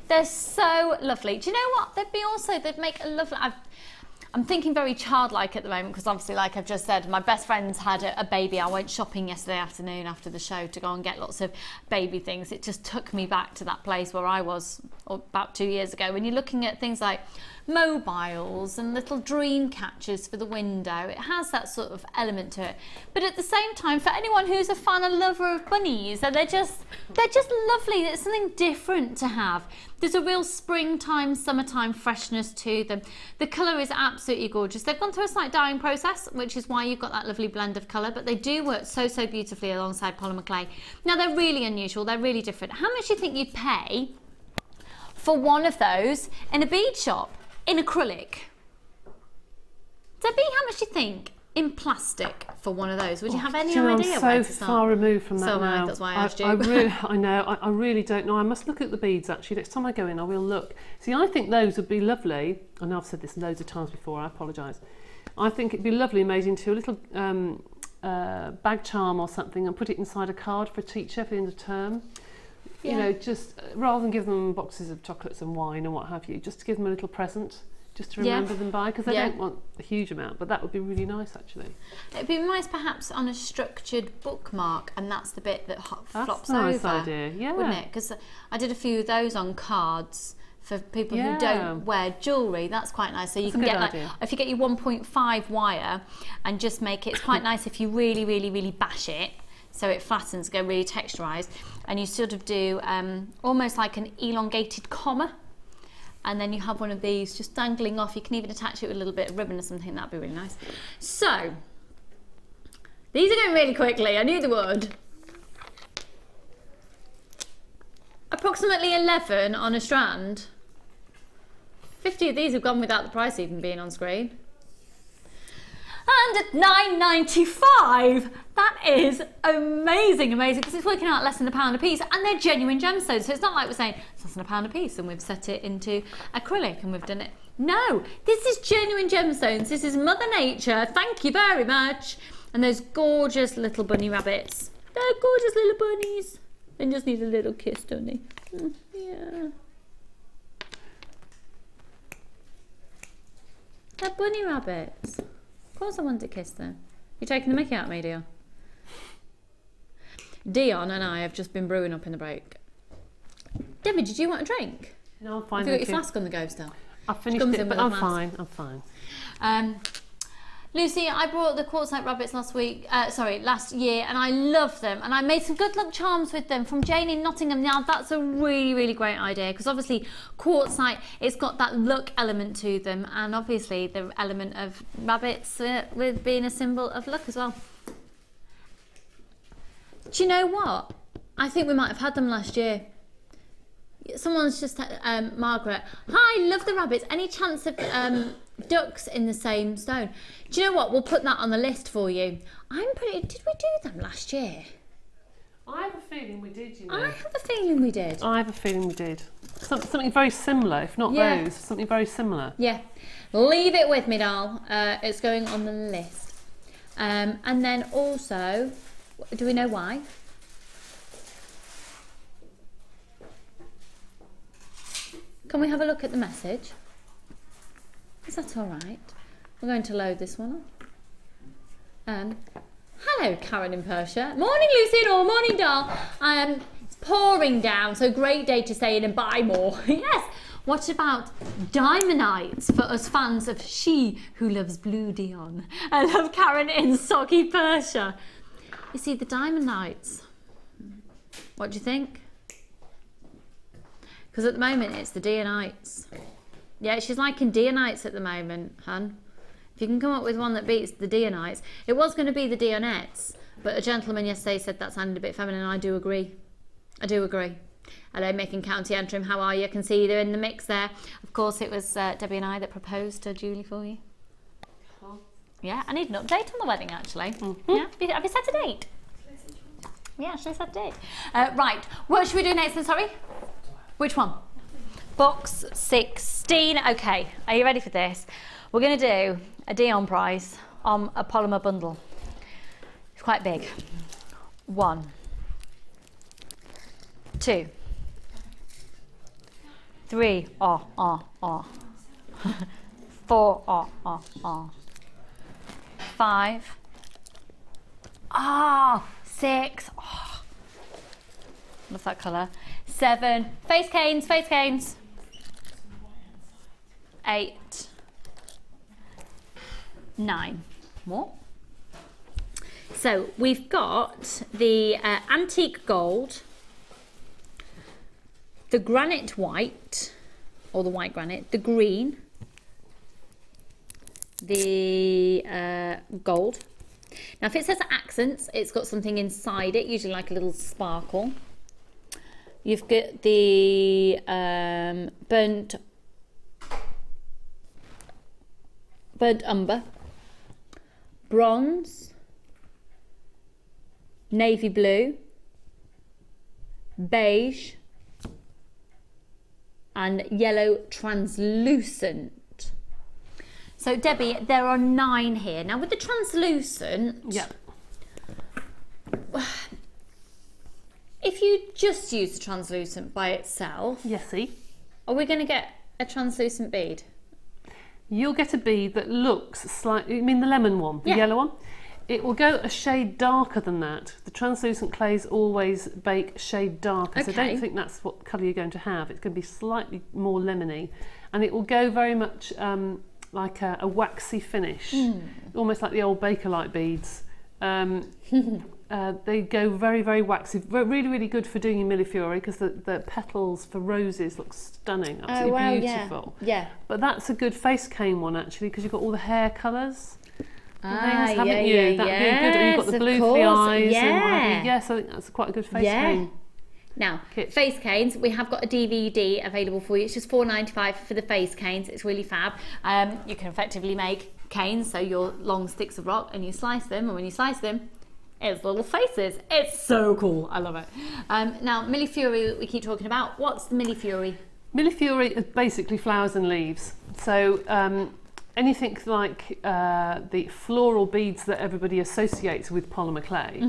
Speaker 1: They're so lovely. Do you know what? They'd make a lovely... I'm thinking very childlike at the moment because obviously, like I've just said, my best friend's had a baby. I went shopping yesterday afternoon after the show to go and get lots of baby things. It just took me back to that place where I was about 2 years ago. When you're looking at things like mobiles and little dream catchers for the window, it has that sort of element to it. But at the same time, for anyone who's a fan and lover of bunnies, they're just lovely. It's something different to have. There's a real springtime, summertime freshness to them. The colour is absolutely gorgeous. They've gone through a slight dyeing process, which is why you've got that lovely blend of colour, but they do work so beautifully alongside polymer clay. Now, they're really unusual. They're really different. How much do you think you'd pay for one of those in a bead shop in acrylic? Debbie, how much do you think in plastic for one of those? Would you have any idea where to
Speaker 3: I'm so far removed from that now.
Speaker 1: That's why I asked you.
Speaker 3: I know. I really don't know. I must look at the beads actually. Next time I go in, I will look. See, I think those would be lovely. I know I've said this loads of times before. I apologise. I think it'd be lovely made into a little bag charm or something, and put it inside a card for a teacher for the end of term.
Speaker 1: Yeah.
Speaker 3: You know, just rather than give them boxes of chocolates and wine and what have you, just to give them a little present. Just to remember them by, because they don't want a huge amount, but that would be really nice actually.
Speaker 1: It'd be nice perhaps on a structured bookmark, and that's the bit that flops
Speaker 3: a nice
Speaker 1: over,
Speaker 3: idea. Yeah.
Speaker 1: wouldn't it? Because I did a few of those on cards for people who don't wear jewellery. That's quite nice. So you can get like, if you get your 1.5 wire and just make it, it's quite nice if you really bash it so it flattens, go really texturised, and you sort of do almost like an elongated comma. And then you have one of these just dangling off. You can even attach it with a little bit of ribbon or something. That'd be really nice. So, these are going really quickly. I knew they would. Approximately 11 on a strand. 50 of these have gone without the price even being on screen. And at £9.95, that is amazing, because it's working out less than £1 a piece, and they're genuine gemstones. So it's not like we're saying it's less than £1 a piece and we've set it into acrylic and we've done it. No, this is genuine gemstones. This is Mother Nature. Thank you very much. And those gorgeous little bunny rabbits. They're gorgeous little bunnies. They just need a little kiss, don't they? Yeah. They're bunny rabbits. Of course I want to kiss them. You're taking the mickey out of me, dear. Dion and I have just been brewing up in the break. Debbie, did you want a drink?
Speaker 3: No, I'm fine.
Speaker 1: Have you got your flask on the go still?
Speaker 3: I've finished it, but I'm fine. I'm fine.
Speaker 1: Lucy, I brought the quartzite rabbits last year, and I love them, and I made some good luck charms with them from Jane in Nottingham. Now that's a really great idea, because obviously quartzite, it's got that luck element to them, and obviously the element of rabbits with being a symbol of luck as well. Do you know what? I think we might have had them last year. Someone's just Margaret, hi, love the rabbits. Any chance of ducks in the same stone? Do you know what? We'll put that on the list for you. Did we do them last year?
Speaker 3: I have a feeling we did, you know.
Speaker 1: I have a feeling we did.
Speaker 3: I have a feeling we did. Something very similar, if not those. Something very similar.
Speaker 1: Yeah. Leave it with me, doll. It's going on the list. And then also, do we know why? Can we have a look at the message? Is that all right? We're going to load this one up. Hello, Karen in Persia. Morning, Lucy, or morning, doll. It's pouring down, so great day to stay in and buy more. Yes. What about diamondites for us fans of She Who Loves Blue Dion? I love Karen in soggy Persia. You see, the diamondites. What do you think? Because at the moment it's the Dionites. Yeah, she's liking Dionites at the moment, hun. If you can come up with one that beats the Dionites. It was going to be the Dionettes, but a gentleman yesterday said that sounded a bit feminine, and I do agree. I do agree. Hello, Mick in County Antrim, how are you? I can see they're in the mix there. Of course, it was Debbie and I that proposed to Julie for you. Yeah, I need an update on the wedding, actually. Yeah, have you set a date? Yeah, she set a date. Right, what should we do next then, sorry? Which one? box 16. Okay, are you ready for this? We're going to do a Dion price on a polymer bundle. It's quite big. 1, 2, 3, 4, 5, 6, what's that colour? 7, face canes, 8, 9, more. So we've got the antique gold, the granite white, or the white granite, the green, the gold. Now if it says accents, it's got something inside it, usually like a little sparkle. You've got the burnt umber, bronze, navy blue, beige, and yellow translucent. So Debbie, there are 9 here. Now with the translucent,
Speaker 3: yep.
Speaker 1: If you just use the translucent by itself,
Speaker 3: Yesy,
Speaker 1: are we going to get a translucent bead?
Speaker 3: You'll get a bead that looks slightly, you mean the lemon one, the yellow one? It will go a shade darker than that. The translucent clays always bake shade darker, so don't think that's what colour you're going to have. It's going to be slightly more lemony, and it will go very much like a waxy finish, almost like the old Bakelite beads. They go very, very waxy. Really, really good for doing your Millefiori because the petals for roses look stunning, absolutely beautiful.
Speaker 1: Yeah.
Speaker 3: But that's a good face cane one actually because you've got all the hair colours.
Speaker 1: Haven't you?
Speaker 3: That'd be good. And you've got the blue for the eyes. And what have you. Yes, I think that's quite a good face cane.
Speaker 1: Now, face canes, we have got a DVD available for you. It's just $4.95 for the face canes. It's really fab. You can effectively make canes, so your long sticks of rock, and you slice them, and when you slice them, it's little faces. It's so cool. I love it. Now, Millefiori, we keep talking about. What's the Millefiori?
Speaker 3: Millefiori is basically flowers and leaves. So anything like the floral beads that everybody associates with polymer clay,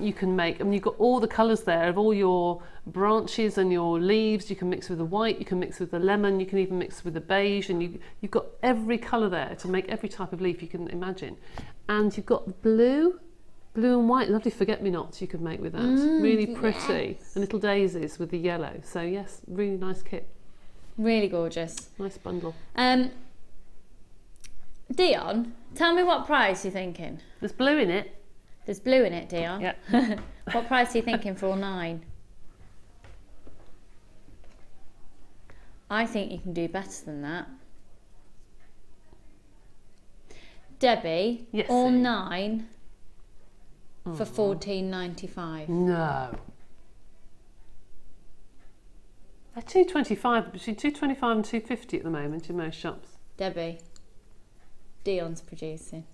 Speaker 3: you can make. I mean, you've got all the colours there of all your branches and your leaves. You can mix with the white, you can mix with the lemon, you can even mix with the beige, and you've got every colour there to make every type of leaf you can imagine. And you've got the blue and white, lovely forget-me-nots you could make with that. Really pretty. Yes. And little daisies with the yellow. So yes, really nice kit.
Speaker 1: Really gorgeous.
Speaker 3: Nice bundle.
Speaker 1: Dion, tell me what price you're thinking.
Speaker 3: There's blue in it.
Speaker 1: There's blue in it, Dion?
Speaker 3: Yeah.
Speaker 1: What price are you thinking for all 9? I think you can do better than that. Debbie,
Speaker 3: yes,
Speaker 1: all 9 for $14.95.
Speaker 3: No. They're $2.25, between $2.25 and $2.50 at the moment in most shops.
Speaker 1: Debbie, Dion's producing.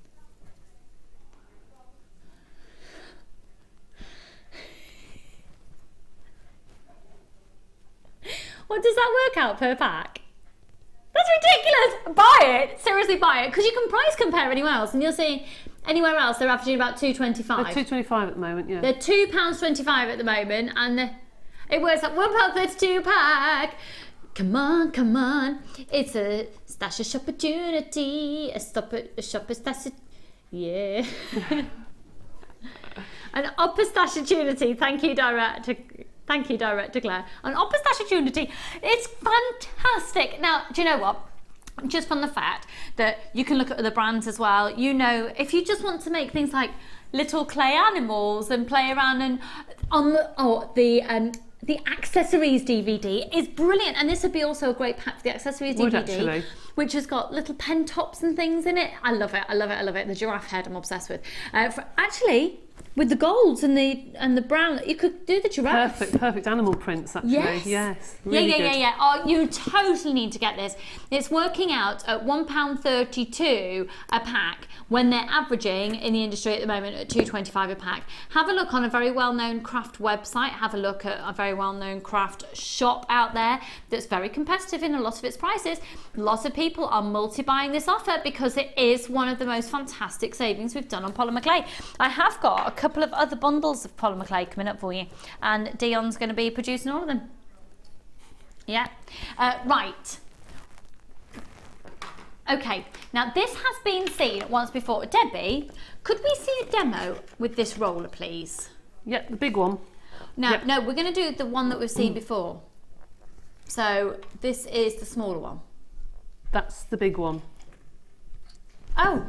Speaker 1: What does that work out per pack? That's ridiculous! Buy it! Seriously, buy it, because you can price compare anywhere else, and you'll see anywhere else they're averaging about $2.25.
Speaker 3: They're $2.25 at the moment, yeah.
Speaker 1: They're £2.25 at the moment, and it works at £1.32 pack. Come on, come on. It's a stash opportunity. A shopper stash. Yeah. An upper stash opportunity. Thank you, Director Claire. An upper stash opportunity. It's fantastic. Now, do you know what? Just from the fact that you can look at other brands as well, you know, if you just want to make things like little clay animals and play around, and on the accessories DVD is brilliant, and this would be also a great pack for the accessories DVD, which has got little pen tops and things in it. I love it, I love it, I love it. The giraffe head I'm obsessed with. Actually, with the golds and the brown. You could do the giraffe.
Speaker 3: Perfect animal prints, actually. Yes. Really good.
Speaker 1: Yeah. Oh, you totally need to get this. It's working out at £1.32 a pack when they're averaging in the industry at the moment at £2.25 a pack. Have a look on a very well-known craft website. Have a look at a very well-known craft shop out there that's very competitive in a lot of its prices. Lots of people are multi-buying this offer because it is one of the most fantastic savings we've done on polymer clay. I have got a couple of other bundles of polymer clay coming up for you, and Dion's going to be producing all of them. Yeah. Right. Okay, now this has been seen once before. Debbie, could we see a demo with this roller, please?
Speaker 3: Yeah, the big one.
Speaker 1: No, no, we're going to do the one that we've seen before. So this is the smaller one.
Speaker 3: That's the big one.
Speaker 1: Oh,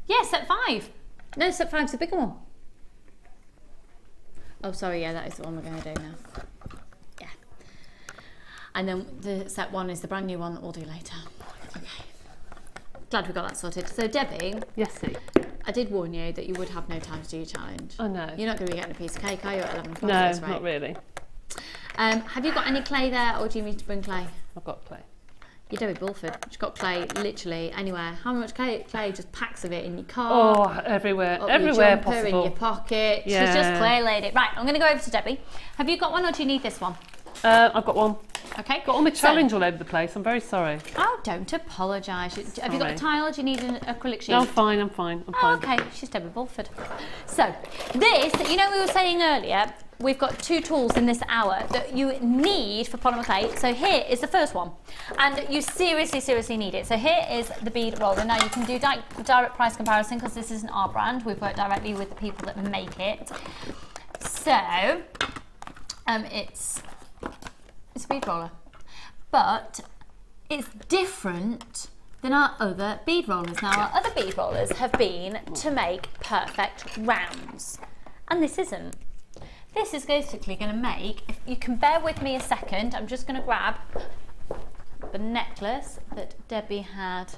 Speaker 1: yeah, set 5. No, set 5's the bigger one. Oh, sorry, yeah, that is the one we're going to do now. Yeah. And then the set 1 is the brand new one that we'll do later. Okay. Glad we got that sorted. So, Debbie.
Speaker 3: Yes, see.
Speaker 1: I did warn you that you would have no time to do your challenge.
Speaker 3: I know.
Speaker 1: You're not going to be getting a piece of cake, are you, at 11 o'clock?
Speaker 3: No, not really.
Speaker 1: Have you got any clay there, or do you need to bring clay?
Speaker 3: I've got clay.
Speaker 1: You're Debbie Bulford. She's got clay literally anywhere. How much clay? Just packs of it in your car.
Speaker 3: Oh, everywhere.
Speaker 1: Everywhere
Speaker 3: possible.
Speaker 1: in your pocket.
Speaker 3: Yeah.
Speaker 1: She's just clay lady. Right, I'm going to go over to Debbie. Have you got one, or do you need this one?
Speaker 3: I've got one.
Speaker 1: Okay.
Speaker 3: Got all my challenge all over the place. I'm very sorry.
Speaker 1: Oh, don't apologise. Have you got a tile, or do you need an acrylic sheet?
Speaker 3: No, I'm fine. I'm fine.
Speaker 1: Okay, she's Debbie Bulford. So, this, you know, we were saying earlier, we've got 2 tools in this hour that you need for polymer clay. So here is the first one, and you seriously need it. So here is the bead roller. Now you can do direct price comparison because this isn't our brand. We've worked directly with the people that make it. So it's a bead roller, but it's different than our other bead rollers. Now our other bead rollers have been to make perfect rounds, and this isn't. This is basically going to make, if you can bear with me a second, I'm just going to grab the necklace that Debbie had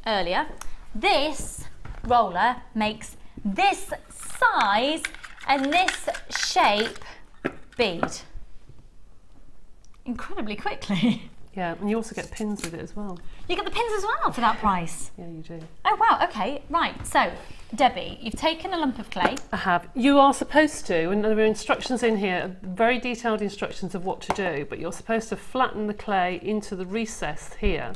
Speaker 1: earlier. This roller makes this size and this shape bead incredibly quickly.
Speaker 3: Yeah, and you also get pins with it as well.
Speaker 1: You get the pins as well for that price?
Speaker 3: Yeah, you do.
Speaker 1: Oh wow, okay, right. So, Debbie, you've taken a lump of clay.
Speaker 3: I have. You are supposed to, and there are instructions in here, very detailed instructions of what to do, but you're supposed to flatten the clay into the recess here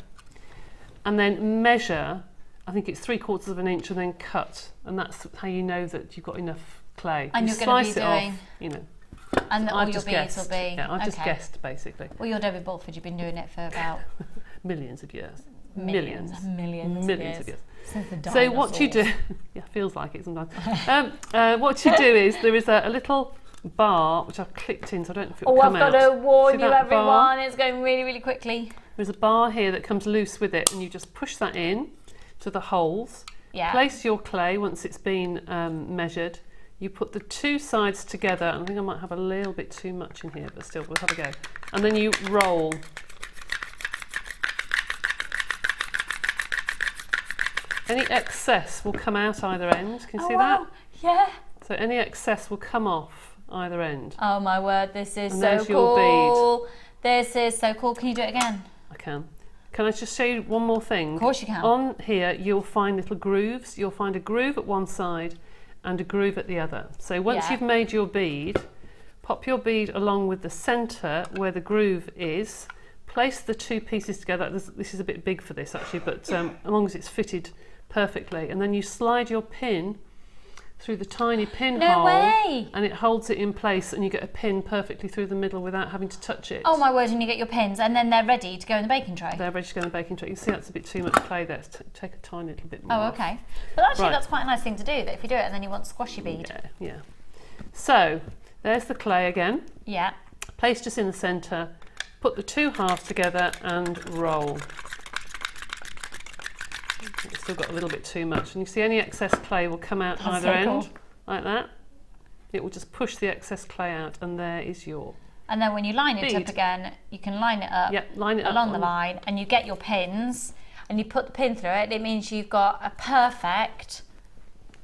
Speaker 3: and then measure, I think it's 3/4 of an inch, and then cut, and that's how you know that you've got enough clay.
Speaker 1: And
Speaker 3: you
Speaker 1: you're going to be
Speaker 3: slice it
Speaker 1: doing...
Speaker 3: off, you know.
Speaker 1: And
Speaker 3: so
Speaker 1: all
Speaker 3: I've
Speaker 1: your
Speaker 3: just
Speaker 1: beads
Speaker 3: guessed.
Speaker 1: will be...
Speaker 3: Yeah, I've just guessed, basically.
Speaker 1: Well, you're Debbie Bulford, you've been doing it for about...
Speaker 3: millions of years.
Speaker 1: Millions of years. Since the dinosaurs.
Speaker 3: So what you do... yeah, feels like it sometimes. What you do is, there is a little bar, which I've clicked in, so I don't know if it will come out.
Speaker 1: I've got to warn
Speaker 3: See
Speaker 1: you,
Speaker 3: that
Speaker 1: everyone,
Speaker 3: bar?
Speaker 1: it's going really quickly.
Speaker 3: There's a bar here that comes loose with it, and you just push that in to the holes.
Speaker 1: Yeah.
Speaker 3: Place your clay once it's been measured. You put the 2 sides together, and I think I might have a little bit too much in here, but still, we'll have a go. And then you roll. Any excess will come out either end. Can you see that?
Speaker 1: Yeah.
Speaker 3: So any excess will come off either end.
Speaker 1: Oh my word, this is
Speaker 3: And
Speaker 1: so
Speaker 3: there's your
Speaker 1: cool. This is so cool. Can you do it again?
Speaker 3: I can. Can I just show you one more thing?
Speaker 1: Of course you can.
Speaker 3: On here, you'll find little grooves. You'll find a groove at one side and a groove at the other. So once you've made your bead, pop your bead along with the centre where the groove is, place the 2 pieces together. This is a bit big for this actually, but as long as it's fitted perfectly, and then you slide your pin through the tiny pinhole, and it holds it in place, and you get a pin perfectly through the middle without having to touch it.
Speaker 1: Oh my word, and you get your pins, and then they're ready to go in the baking tray.
Speaker 3: They're ready to go in the baking tray. You see that's a bit too much clay there. Take a tiny little bit more.
Speaker 1: Oh, okay. But actually that's quite a nice thing to do, that if you do it and then you want squashy bead.
Speaker 3: Yeah. So, there's the clay again.
Speaker 1: Yeah.
Speaker 3: Place just in the centre, put the 2 halves together and roll. It's still got a little bit too much, and you see any excess clay will come out either end, like that. It will just push the excess clay out, and there is your
Speaker 1: And then when you line it up again, you can line it up, along the line, and you get your pins, and you put the pin through it. It means you've got a perfect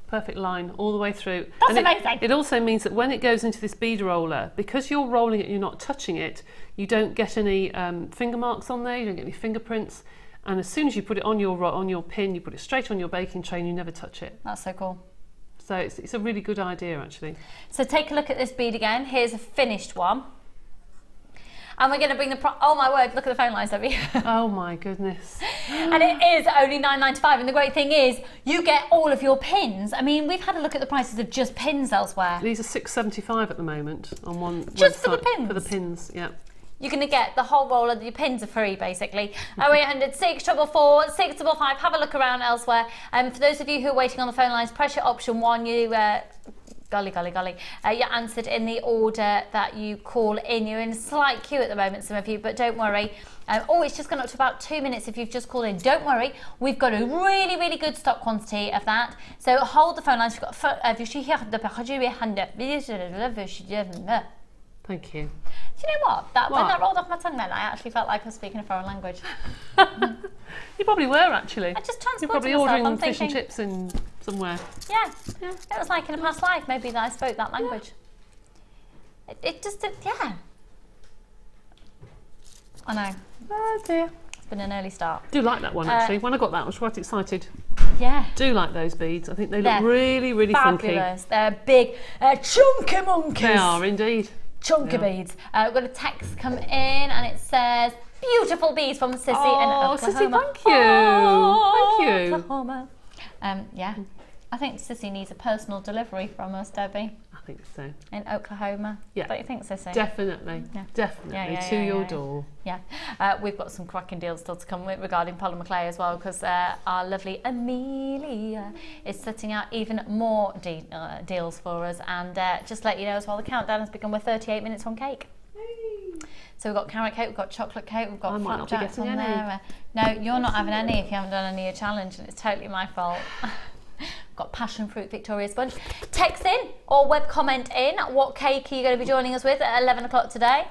Speaker 3: perfect line all the way through.
Speaker 1: That's
Speaker 3: and
Speaker 1: amazing.
Speaker 3: It also means that when it goes into this bead roller, because you're rolling it, you're not touching it, you don't get any finger marks on there, you don't get any fingerprints. And as soon as you put it on your pin, you put it straight on your baking tray and you never touch it.
Speaker 1: That's so cool.
Speaker 3: So it's a really good idea, actually.
Speaker 1: So take a look at this bead again. Here's a finished one. And we're going to bring the oh my word, look at the phone lines, Debbie.
Speaker 3: Oh my goodness.
Speaker 1: And it is only $9.95. And the great thing is, you get all of your pins. I mean, we've had a look at the prices of just pins elsewhere.
Speaker 3: These are $6.75 at the moment on one
Speaker 1: just
Speaker 3: website.
Speaker 1: For the pins?
Speaker 3: For the pins, yeah.
Speaker 1: You're going to get the whole roll of your pins are free, basically. 0800 644 655. Have a look around elsewhere. For those of you who are waiting on the phone lines, press your option 1. You you're answered in the order that you call in. You're in a slight queue at the moment, some of you, but don't worry. It's just gone up to about 2 minutes if you've just called in. Don't worry, we've got a really, really good stock quantity of that. So hold the phone lines. We've got
Speaker 3: Thank you.
Speaker 1: Do you know what? When that rolled off my tongue then, I actually felt like I was speaking a foreign language.
Speaker 3: You probably were, actually.
Speaker 1: I just transported
Speaker 3: You're probably
Speaker 1: myself.
Speaker 3: ordering
Speaker 1: I'm
Speaker 3: fish
Speaker 1: thinking,
Speaker 3: and chips in somewhere.
Speaker 1: Yeah. It was like in a past life, maybe that I spoke that language. It just, yeah. I know.
Speaker 3: Oh dear.
Speaker 1: It's been an early start.
Speaker 3: I do like that one, actually. When I got that, I was quite excited.
Speaker 1: Yeah.
Speaker 3: Do like those beads. I think they look really, really
Speaker 1: fabulous.
Speaker 3: funky.
Speaker 1: They're big, chunky monkeys.
Speaker 3: They are indeed.
Speaker 1: Chunky beads. We've got a text come in and it says, beautiful beads from Sissy in Oklahoma.
Speaker 3: Sissy, thank you. Thank you.
Speaker 1: Oklahoma. Yeah. I think Sissy needs a personal delivery from us, Debbie.
Speaker 3: I think so.
Speaker 1: In Oklahoma.
Speaker 3: Yeah.
Speaker 1: Don't you think, Sissy?
Speaker 3: Definitely.
Speaker 1: Yeah.
Speaker 3: Definitely. To your door.
Speaker 1: Yeah. We've got some cracking deals still to come with regarding polymer clay as well, because our lovely Amelia is setting out even more deals for us. And just to let you know as well, the countdown has begun with 38 minutes on cake. So we've got carrot cake, we've got chocolate cake, we've got flapjacks on there. No, you're not having any if you haven't done any of your challenge, and it's totally my fault. Got passion fruit Victoria sponge. Text in or web comment in. What cake are you going to be joining us with at 11 o'clock today?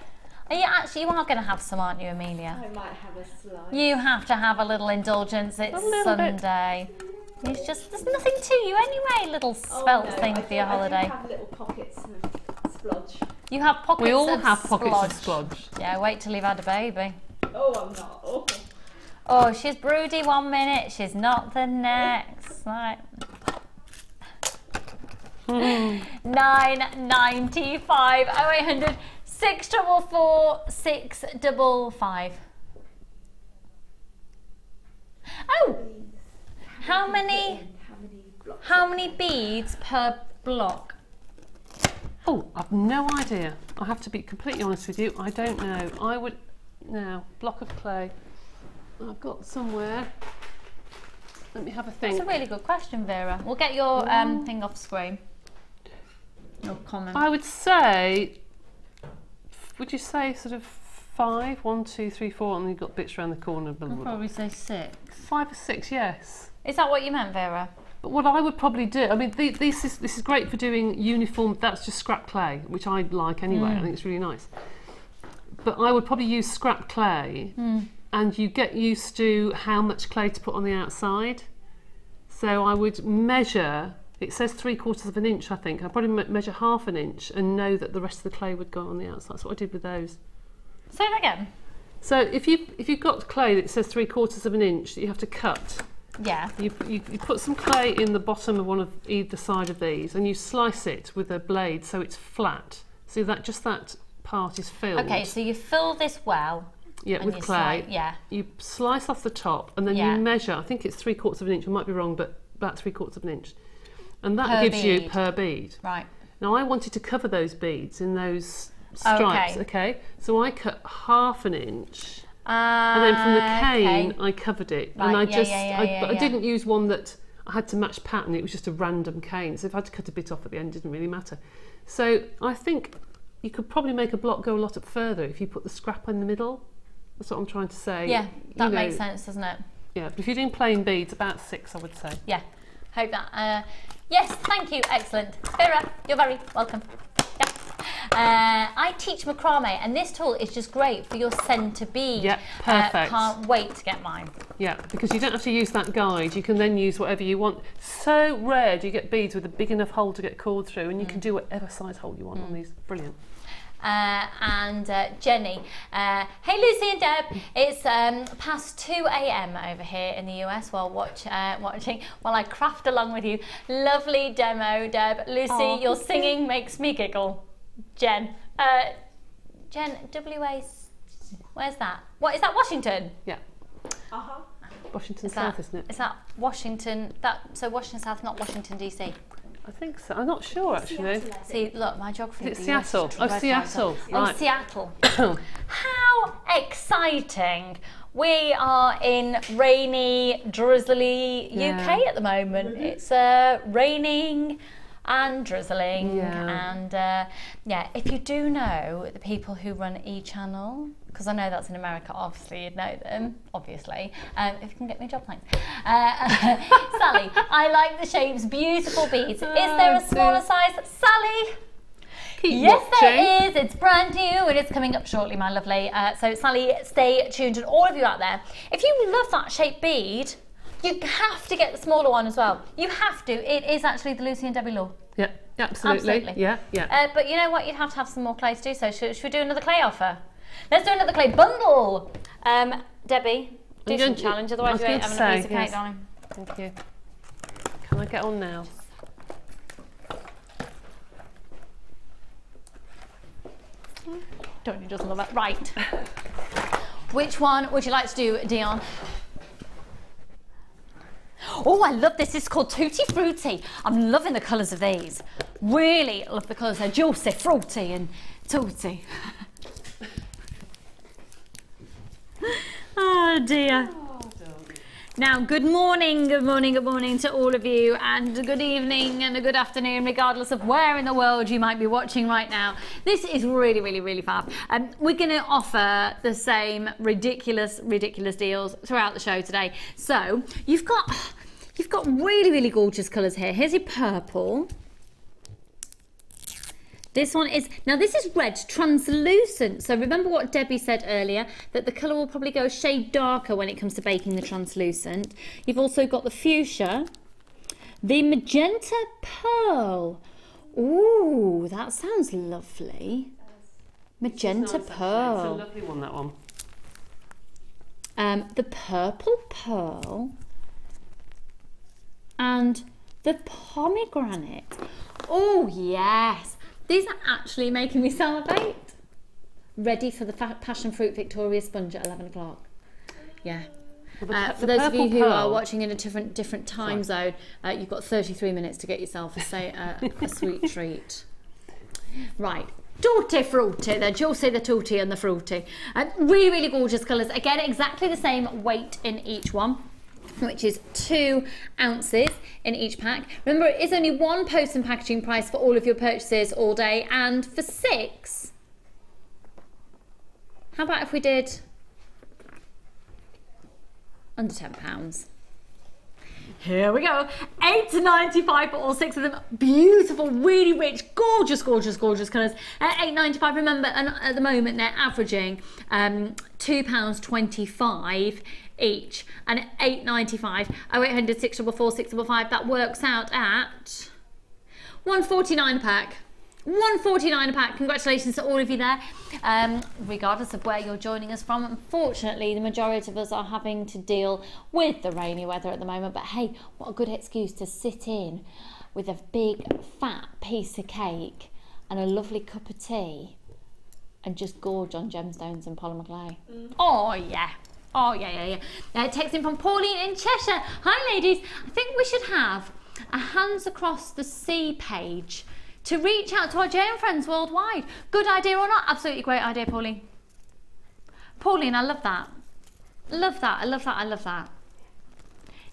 Speaker 1: You are going to have some, aren't you, Amelia?
Speaker 2: I might have a slice.
Speaker 1: You have to have a little indulgence. It's Sunday. It's just, there's nothing to you anyway, little svelte thing for your holiday.
Speaker 2: I have little pockets of splodge.
Speaker 1: You have pockets of
Speaker 3: We all have pockets of splodge.
Speaker 1: Yeah, wait till you've had a baby.
Speaker 2: Oh, I'm not. Oh.
Speaker 1: Oh, she's broody 1 minute, she's not the next. Right. $9.95. 0800 644 655. Oh, how many beads per block?
Speaker 3: Oh, I've no idea. I have to be completely honest with you. I don't know. I would now block of clay. I've got somewhere. Let me have a think.
Speaker 1: That's a really good question, Vera. We'll get your thing off screen. Your comment.
Speaker 3: I would say, would you say sort of 5? 1, 2, 3, 4, and you've got bits around the corner.
Speaker 1: I'd probably say 6.
Speaker 3: 5 or 6, yes.
Speaker 1: Is that what you meant, Vera?
Speaker 3: But what I would probably do, I mean, this is great for doing uniform. That's just scrap clay, which I like anyway. I think it's really nice. But I would probably use scrap clay, and you get used to how much clay to put on the outside. So I would measure. It says 3/4 of an inch, I think. I'd probably measure 1/2 inch and know that the rest of the clay would go on the outside. That's what I did with those.
Speaker 1: Say that again.
Speaker 3: So if you've got clay that says 3/4 of an inch that you have to cut,
Speaker 1: yeah,
Speaker 3: you put some clay in the bottom of one of either side of these, and you slice it with a blade so it's flat. So that part is filled.
Speaker 1: Okay, so you fill this well.
Speaker 3: Yeah, with clay.
Speaker 1: Yeah.
Speaker 3: You slice off the top, and then you measure. I think it's 3/4 of an inch. I might be wrong, but about 3/4 of an inch. And that gives you per bead.
Speaker 1: Right.
Speaker 3: Now I wanted to cover those beads in those stripes, okay? So I cut 1/2 inch, and then from the cane I covered it.
Speaker 1: Right.
Speaker 3: And I
Speaker 1: I
Speaker 3: didn't use one that I had to match pattern. It was just a random cane. So if I had to cut a bit off at the end, it didn't really matter. So I think you could probably make a block go a lot further if you put the scrap in the middle. That's what I'm trying to say.
Speaker 1: Yeah, that makes sense, doesn't it?
Speaker 3: Yeah, but if you're doing plain beads, about 6, I would say.
Speaker 1: Yeah, hope that. Yes, thank you, excellent. Vera, you're very welcome. Yeah. I teach macrame, and this tool is just great for your centre bead.
Speaker 3: Yep, perfect.
Speaker 1: Can't wait to get mine.
Speaker 3: Yeah, because you don't have to use that guide. You can then use whatever you want. So rare do you get beads with a big enough hole to get cord through, and you can do whatever size hole you want on these. Brilliant.
Speaker 1: And Jenny, hey Lucy and Deb, it's past 2 AM over here in the US while watching while I craft along with you. Lovely demo, Deb. Lucy, your singing makes me giggle. Jen, WA, where's that? What is that? Washington?
Speaker 3: Yeah. Washington South, isn't it?
Speaker 1: Is that Washington? So Washington South, not Washington DC.
Speaker 3: I think so. I'm not sure actually.
Speaker 1: See, look, my geography.
Speaker 3: Is it Seattle? Oh, Seattle.
Speaker 1: Right. Oh, Seattle. How exciting! We are in rainy, drizzly UK at the moment. It's raining and drizzling, and yeah. If you do know the people who run E-Channel, because I know that's in America, obviously you'd know them, obviously. If you can get me a job, thanks. Sally, I like the shapes, beautiful beads. Is there a smaller size? Sally? Yes, there is. It's brand new and it's coming up shortly, my lovely. So Sally, stay tuned, and all of you out there, if you love that shaped bead, you have to get the smaller one as well. You have to. It is actually the Lucy and Debbie law.
Speaker 3: Yeah, absolutely. Yeah, yeah.
Speaker 1: But you know what? You'd have to have some more clay to do so. Should we do another clay offer? Let's do another clay bundle. Debbie, do some challenge, otherwise you ain't having a piece of cake, darling.
Speaker 3: Thank you. Can I get on now?
Speaker 1: Don't you just love it? Right. Which one would you like to do, Dion? Oh, I love this. It's called Tutti Frutti. I'm loving the colours of these. Really love the colours. They're juicy, fruity and tutti. Oh dear. Now, good morning to all of you, and good evening and a good afternoon, regardless of where in the world you might be watching right now. This is really, really, really fab. We're going to offer the same ridiculous deals throughout the show today. So you've got really, really gorgeous colours here. Here's your purple. This one is, now this is red, translucent. So remember what Debbie said earlier, that the colour will probably go a shade darker when it comes to baking the translucent. You've also got the fuchsia, the magenta pearl. Ooh, that sounds lovely. Magenta pearl.
Speaker 3: It's a lovely one, that one.
Speaker 1: The purple pearl and the pomegranate. Oh yes. These are actually making me salivate. Ready for the passion fruit Victoria sponge at 11 o'clock. Yeah. Well, for those of you who are watching in a different time zone, you've got 33 minutes to get yourself a sweet treat. Right. Tutti frutti. They're juicy, the tutti and the fruity. Really, really gorgeous colours. Again, exactly the same weight in each one, which is 2 ounces in each pack. Remember, it is only one post and packaging price for all of your purchases all day, and for 6, how about if we did under £10? Here we go, £8.95 for all 6 of them. Beautiful, really rich, gorgeous colours at £8.95. Remember, and at the moment they're averaging £2.25 each, and at £8.95, 0800 644 655, that works out at £1.49 a pack. £1.49 a pack. Congratulations to all of you there, regardless of where you're joining us from. Unfortunately, the majority of us are having to deal with the rainy weather at the moment, but hey, what a good excuse to sit in with a big fat piece of cake and a lovely cup of tea and just gorge on gemstones and polymer clay. Oh yeah. Oh, yeah. Text in from Pauline in Cheshire. Hi, ladies. I think we should have a Hands Across the Sea page to reach out to our JM friends worldwide. Good idea or not? Absolutely great idea, Pauline. Pauline, I love that. I love that.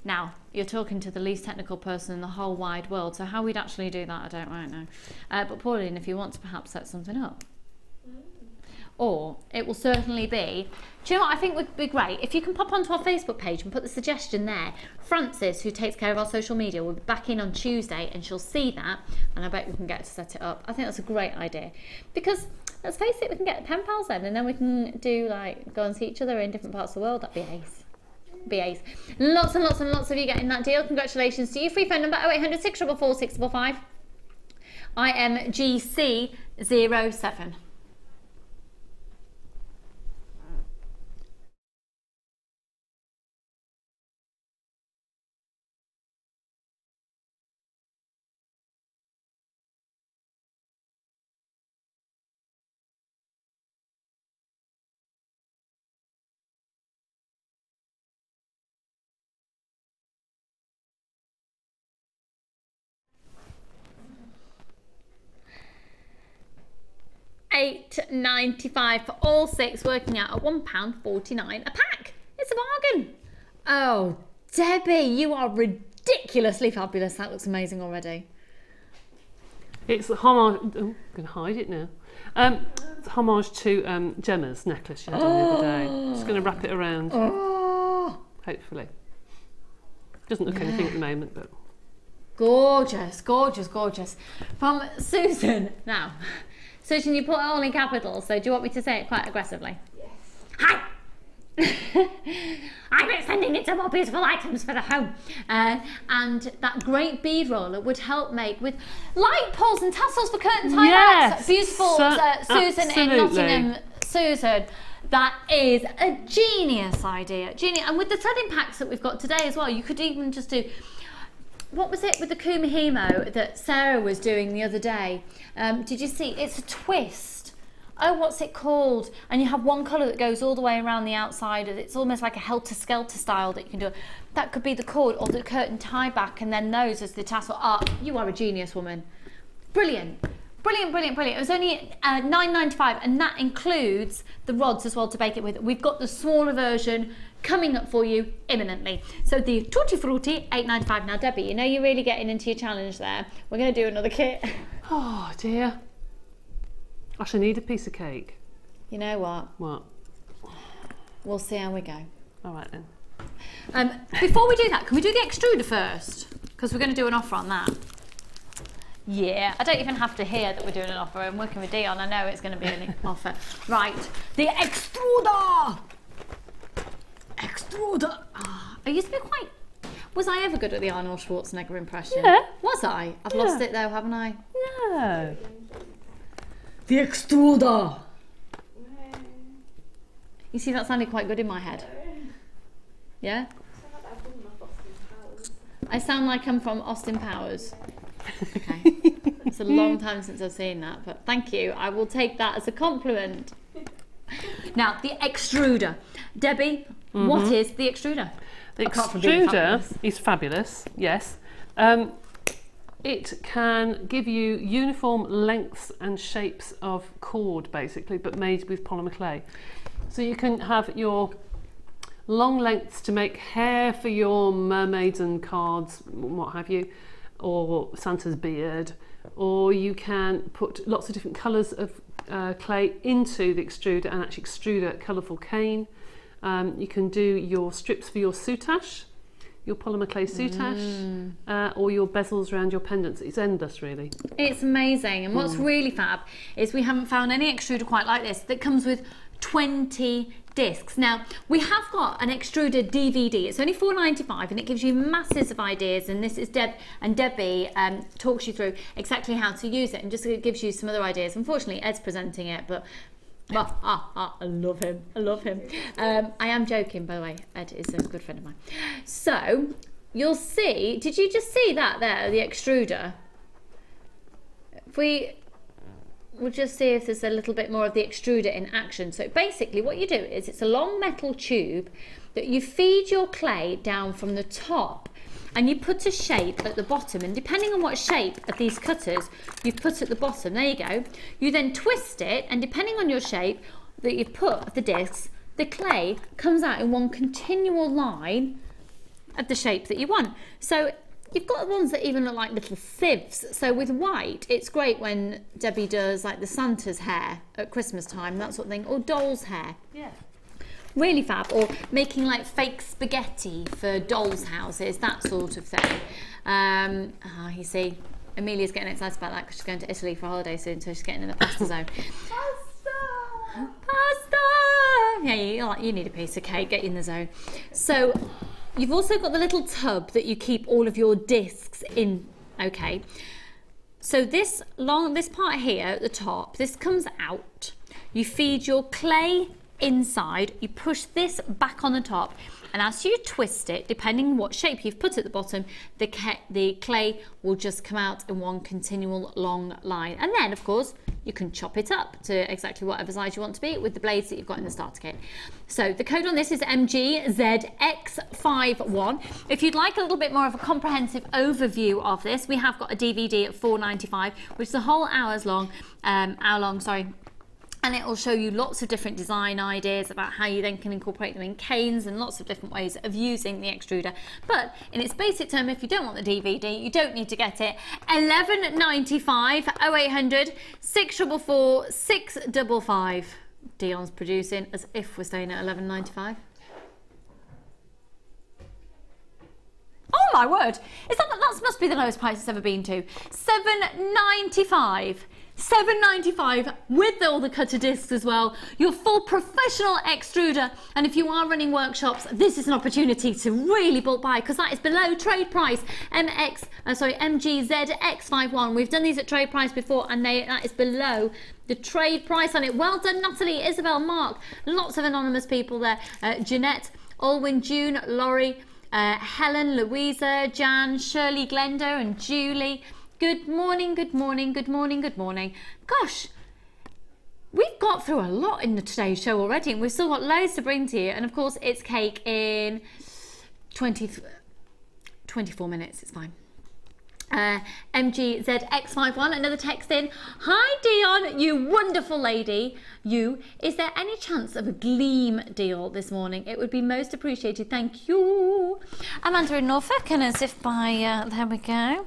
Speaker 1: Now, you're talking to the least technical person in the whole wide world, so how we'd actually do that, I don't right know. But Pauline, if you want to perhaps set something up. or it will certainly be, do you know what I think would be great? If you can pop onto our Facebook page and put the suggestion there. Frances, who takes care of our social media, will be back in on Tuesday and she'll see that, and I bet we can get to set it up. I think that's a great idea, because let's face it, we can get pen pals then, and then we can do like go and see each other in different parts of the world. That'd be ace. Be ace. Lots and lots and lots of you getting that deal. Congratulations to you. Free phone number 0800 644 655. IMGC07. £8.95 for all 6, working out at £1.49 a pack. It's a bargain. Oh, Debbie, you are ridiculously fabulous. That looks amazing already.
Speaker 3: It's a homage. Oh, I'm going to hide it now. It's a homage to Gemma's necklace she had on the other day. Just going to wrap it around. Hopefully. Doesn't look anything at the moment, but
Speaker 1: gorgeous, gorgeous, gorgeous. From Susan. Now, Susan, you put it all in capitals, so do you want me to say it quite aggressively?
Speaker 2: Yes.
Speaker 1: Hi! I'm extending into more beautiful items for the home. And that great bead roller would help make with light pulls and tassels for curtain tie backs. Beautiful Susan in Nottingham. Susan, that is a genius idea. Genius. And with the threading packs that we've got today as well, you could even just do, what was it with the Kumihimo that Sarah was doing the other day? Did you see? It's a twist. Oh, what's it called? And you have one colour that goes all the way around the outside. It's almost like a helter-skelter style that you can do. That could be the cord or the curtain tie back, and then those as the tassel. You are a genius, woman. Brilliant. Brilliant, brilliant, brilliant. It was only £9.95, and that includes the rods as well to bake it with. We've got the smaller version coming up for you imminently. So the Tutti Frutti, £8.95. Now, Debbie, you know you're really getting into your challenge there. We're going to do another kit.
Speaker 3: Oh, dear. I shall need a piece of cake.
Speaker 1: You know what?
Speaker 3: What?
Speaker 1: We'll see how we go.
Speaker 3: All right, then.
Speaker 1: Before we do that, can we do the extruder first? Because we're going to do an offer on that. Yeah, I don't even have to hear that we're doing an offer. I'm working with Dion. I know it's going to be an offer. Right, the extruder! Extruder! I used to be quite... Was I ever good at the Arnold Schwarzenegger impression?
Speaker 3: Yeah.
Speaker 1: Was I? I've lost it though, haven't I?
Speaker 3: No.
Speaker 1: The extruder! You see, that sounded quite good in my head. Yeah? I sound like I'm from Austin Powers. Okay. It's a long time since I've seen that, but thank you. I will take that as a compliment. Now, the extruder. Debbie, what is the extruder?
Speaker 3: The extruder is fabulous, yes. It can give you uniform lengths and shapes of cord, basically, but made with polymer clay. So you can have your long lengths to make hair for your mermaids and cards, what have you, or Santa's beard, or you can put lots of different colours of clay into the extruder and actually extrude a colourful cane. You can do your strips for your soutache, your polymer clay soutache, or your bezels around your pendants. It's endless, really. It's amazing. And what's really fab is we haven't found any extruder quite like this that comes with 20 discs. Now, we have got an extruder DVD. It's only £4.95 and it gives you masses of ideas, and this is Debbie talks you through exactly how to use it and just gives you some other ideas. Unfortunately, Ed's presenting it, but I love him. I love him. I am joking, by the way. Ed is a good friend of mine. So, you'll see, did you just see that there, the extruder? If we'll just see if there's a little bit more of the extruder in action. So basically what you do is it's a long metal tube that you feed your clay down from the top, and you put a shape at the bottom, and depending on what shape of these cutters you put at the bottom, there you go, you then twist it, and depending on your shape that you've put of the discs, the clay comes out in one continual line of the shape that you want. So
Speaker 1: you've got ones that even look like little sieves. So with white, it's great when Debbie does like the Santa's hair at Christmas time, that sort of thing, or doll's hair. Yeah. Really fab. Or making like fake spaghetti for dolls' houses, that sort of thing. You see, Amelia's getting excited about that because she's going to Italy for a holiday soon, so she's getting in the pasta zone. Pasta! Yeah, you need a piece of cake, get you in the zone. So you've also got the little tub that you keep all of your discs in, okay. So this part here at the top, this comes out. You feed your clay inside, you push this back on the top, and as you twist it, depending on what shape you've put at the bottom, the clay will just come out in one continual long line. And then, of course, you can chop it up to exactly whatever size you want to be with the blades that you've got in the starter kit. So the code on this is MGZX51. If you'd like a little bit more of a comprehensive overview of this, we have got a DVD at $4.95, which is a whole hour long, and it will show you lots of different design ideas about how you then can incorporate them in canes and lots of different ways of using the extruder. But in its basic term, if you don't want the DVD, you don't need to get it. $11.95, 0800 644 655. Dion's producing as if we're staying at $11.95. Oh my word! That must be the lowest price it's ever been to. $7.95. $7.95 with all the cutter discs as well. Your full professional extruder, and if you are running workshops, this is an opportunity to really bulk buy because that is below trade price. MGZX51. We've done these at trade price before, and that is below the trade price on it. Well done, Natalie, Isabel, Mark, lots of anonymous people there. Jeanette, Alwyn, June, Laurie, Helen, Louisa, Jan, Shirley, Glenda, and Julie. Good morning, good morning, good morning, good morning. Gosh, we've got through a lot in today's show already, and we've still got loads to bring to you. And of course, it's cake in 24 minutes, it's fine. MGZX51, another text in. Hi Dion, you wonderful lady. Is there any chance of a gleam deal this morning? It would be most appreciated, thank you. Amanda in Norfolk, and as if by, there we go.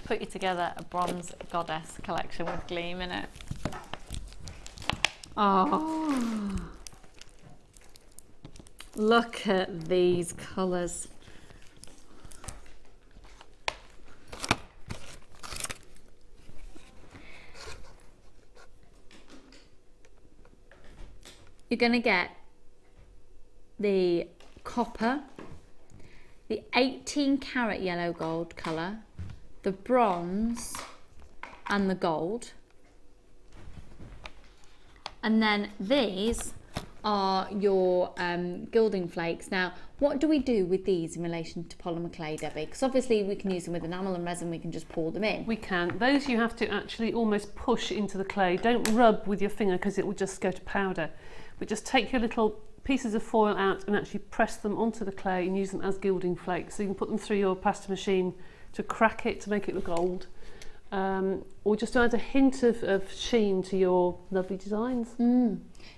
Speaker 1: Put you together a bronze goddess collection with gleam in it. Oh, look at these colours. You're going to get the copper, the 18 karat yellow gold colour, the bronze and the gold, and then these are your gilding flakes. Now, what do we do with these in relation to polymer clay, Debbie? Because obviously we can use them with enamel and resin, we can just pour them in. We can. Those you have to actually almost push into the clay. Don't rub with your finger because it will just go to powder. But just take your little pieces of foil out and actually press them onto the clay and use them as gilding flakes. So you can put them through your pasta machine to crack it to make it look gold, or just to add a hint of sheen to your lovely designs.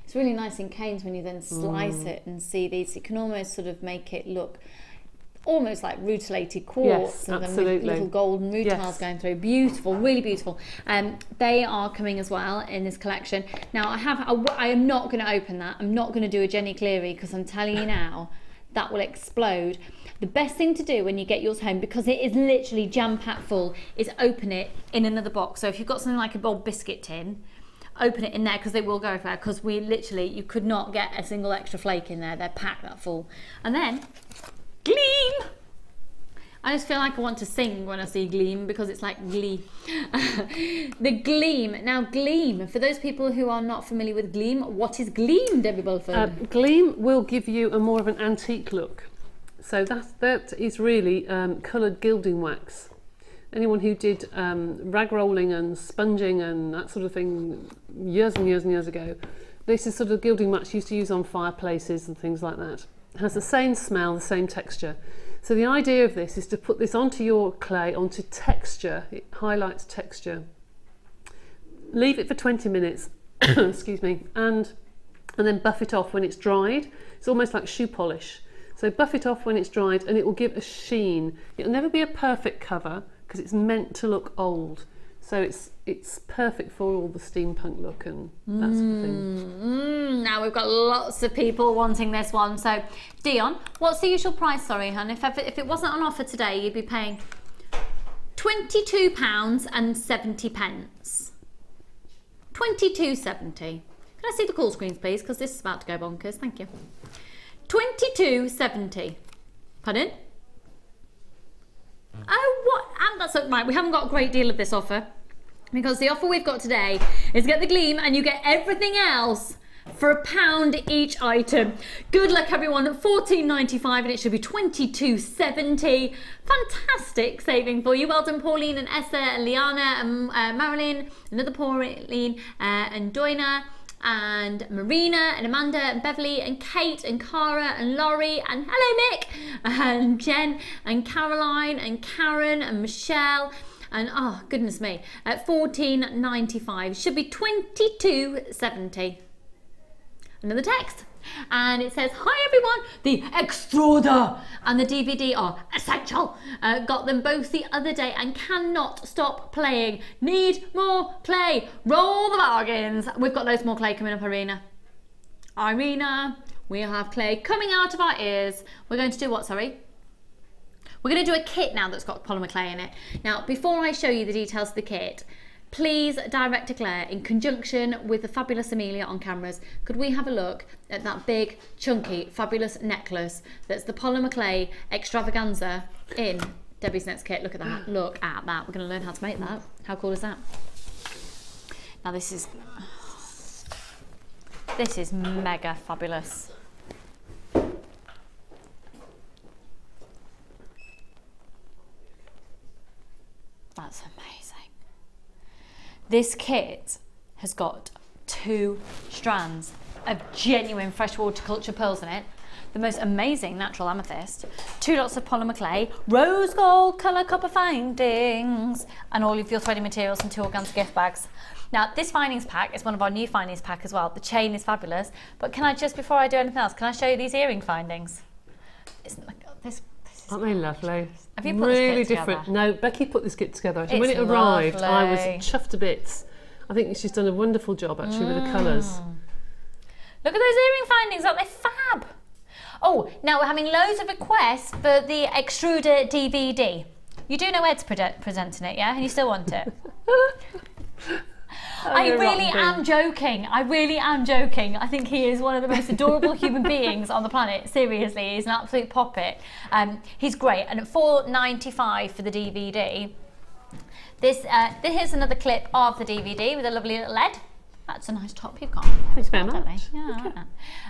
Speaker 1: It's really nice in canes when you then slice it and see these. You can almost sort of make it look almost like rutilated quartz, yes, and then little golden rutiles going through. Beautiful, really beautiful. They are coming as well in this collection. Now I am not going to open that. I'm not going to do a Jenny Cleary because I'm telling you now that will explode. The best thing to do when you get yours home, because it is literally jam-packed full, is open it in another box. So if you've got something like a old biscuit tin, open it in there because they will go everywhere, because you could not get a single extra flake in there. They're packed that full. And then, gleam! I just feel like I want to sing when I see gleam because it's like glee. The gleam. Now gleam, for those people who are not familiar with gleam, what is gleam, Debbie Bulford? Gleam will give you a more of an antique look. So that is really coloured gilding wax. Anyone who did rag rolling and sponging and that sort of thing years and years and years ago, this is sort of gilding wax used to use on fireplaces and things like that. It has the same smell, the same texture. So the idea of this is to put this onto your clay, onto texture. It highlights texture. Leave it for 20 minutes, excuse me, and
Speaker 3: and then buff it off when it's dried. It's almost like shoe polish. So buff it off when it's dried and it will give a sheen. It'll never be a perfect cover because it's meant to look old. So it's perfect for all the steampunk look and that sort of thing.
Speaker 1: Now we've got lots of people wanting this one. So Dion, what's the usual price, sorry hun? If it wasn't on offer today, you'd be paying £22.70. £22.70. Can I see the call screens please? Because this is about to go bonkers, thank you. £22.70. Pardon? Oh, what? And that's right. We haven't got a great deal of this offer because the offer we've got today is get the gleam and you get everything else for £1 each item. Good luck, everyone. £14.95 and it should be £22.70. Fantastic saving for you. Well done, Pauline and Esther and Liana and Marilyn, another Pauline and Doina, and Marina and Amanda and Beverly and Kate and Cara and Laurie and hello Mick and Jen and Caroline and Karen and Michelle and oh goodness me, at £14.95 should be £22.70. Another text and it says, hi everyone, the extruder and the DVD are essential. Got them both the other day and cannot stop playing. Need more clay. Roll the bargains. We've got loads more clay coming up, Irina. We have clay coming out of our ears. We're going to do what, sorry? We're going to do a kit now that's got polymer clay in it. Now, before I show you the details of the kit, please, Director Claire, in conjunction with the fabulous Amelia on cameras, could we have a look at that big, chunky, fabulous necklace that's the polymer clay extravaganza in Debbie's next kit? Look at that. Look at that. We're going to learn how to make that. How cool is that? Now this is mega fabulous. That's amazing. This kit has got 2 strands of genuine freshwater culture pearls in it, the most amazing natural amethyst, 2 lots of polymer clay, rose gold colour copper findings, and all of your threading materials and 2 organza gift bags. Now this findings pack is one of our new findings pack as well. The chain is fabulous, but can I just, before I do anything else, can I show you these earring findings? Isn't this
Speaker 3: Aren't they lovely?
Speaker 1: Have you put
Speaker 3: really
Speaker 1: this kit
Speaker 3: different?
Speaker 1: together?
Speaker 3: No, Becky put this kit together. Actually,
Speaker 1: It's
Speaker 3: when it arrived,
Speaker 1: lovely.
Speaker 3: I was chuffed to bits. I think she's done a wonderful job actually with the colours.
Speaker 1: Look at those earring findings, aren't they fab? Oh, now we're having loads of requests for the extruder DVD. You do know Ed's presenting it, yeah? And you still want it? I really am joking. I really am joking. I think he is one of the most adorable human beings on the planet. Seriously, he's an absolute poppet. He's great. And at £4.95 for the DVD, here's another clip of the DVD with a lovely little lead. That's a nice top you've got.
Speaker 3: Thanks very much.
Speaker 1: Yeah, I like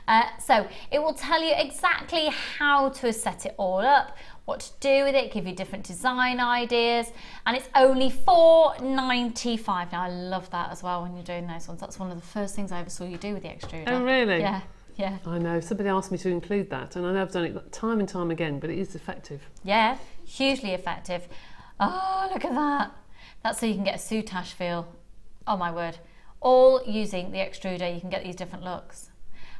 Speaker 1: that. So it will tell you exactly how to set it all up, what to do with it, give you different design ideas, and it's only £4.95. Now I love that as well when you're doing those ones. That's one of the first things I ever saw you do with the extruder.
Speaker 3: Oh really?
Speaker 1: Yeah, yeah.
Speaker 3: I know, somebody asked me to include that and I know I've done it time and time again, but it is effective.
Speaker 1: Yeah, hugely effective. Oh, look at that. That's so you can get a soutache feel. Oh my word. All using the extruder, you can get these different looks.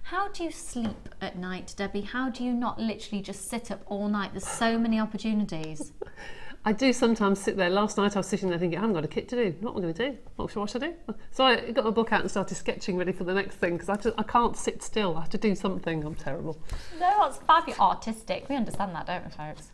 Speaker 1: How do you sleep at night, Debbie? How do you not literally just sit up all night? There's so many opportunities.
Speaker 3: I do sometimes sit there. Last night I was sitting there thinking, I haven't got a kit to do. What am I going to do? What should I do? So I got my book out and started sketching ready for the next thing because I can't sit still. I have to do something. I'm terrible.
Speaker 1: No, it's fabulous. Artistic. We understand that, don't we, folks?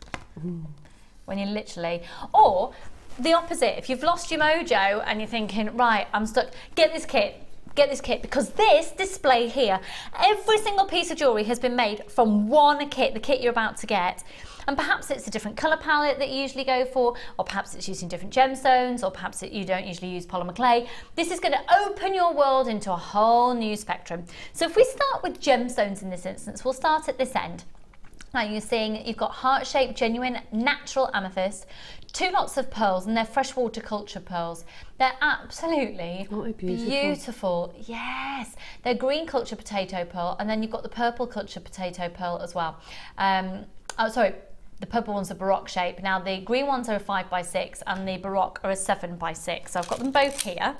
Speaker 1: When you literally... Or the opposite. If you've lost your mojo and you're thinking, right, I'm stuck, get this kit. Get this kit, because this display here, every single piece of jewellery has been made from one kit, the kit you're about to get. And perhaps it's a different colour palette that you usually go for, or perhaps it's using different gemstones, or perhaps you don't usually use polymer clay. This is going to open your world into a whole new spectrum. So if we start with gemstones in this instance, we'll start at this end. Now you're seeing you've got heart-shaped, genuine, natural amethyst, 2 lots of pearls, and they're freshwater culture pearls. They're absolutely beautiful. Yes, they're green culture potato pearl, and then you've got the purple culture potato pearl as well. Oh, sorry, the purple ones are baroque shape. Now the green ones are a 5x6, and the baroque are a 7x6. So I've got them both here.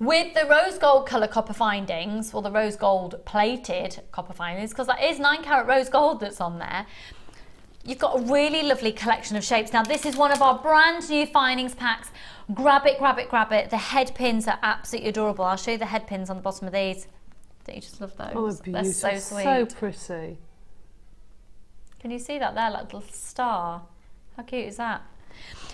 Speaker 1: With the rose gold colour copper findings, or the rose gold plated copper findings, because that is 9 carat rose gold that's on there, you've got a really lovely collection of shapes. Now this is one of our brand new findings packs. Grab it, grab it, grab it. The head pins are absolutely adorable. I'll show you the head pins on the bottom of these. Don't you just love those?
Speaker 3: Oh, beautiful.
Speaker 1: They're so sweet.
Speaker 3: So pretty.
Speaker 1: Can you see that there, like a little star? How cute is that?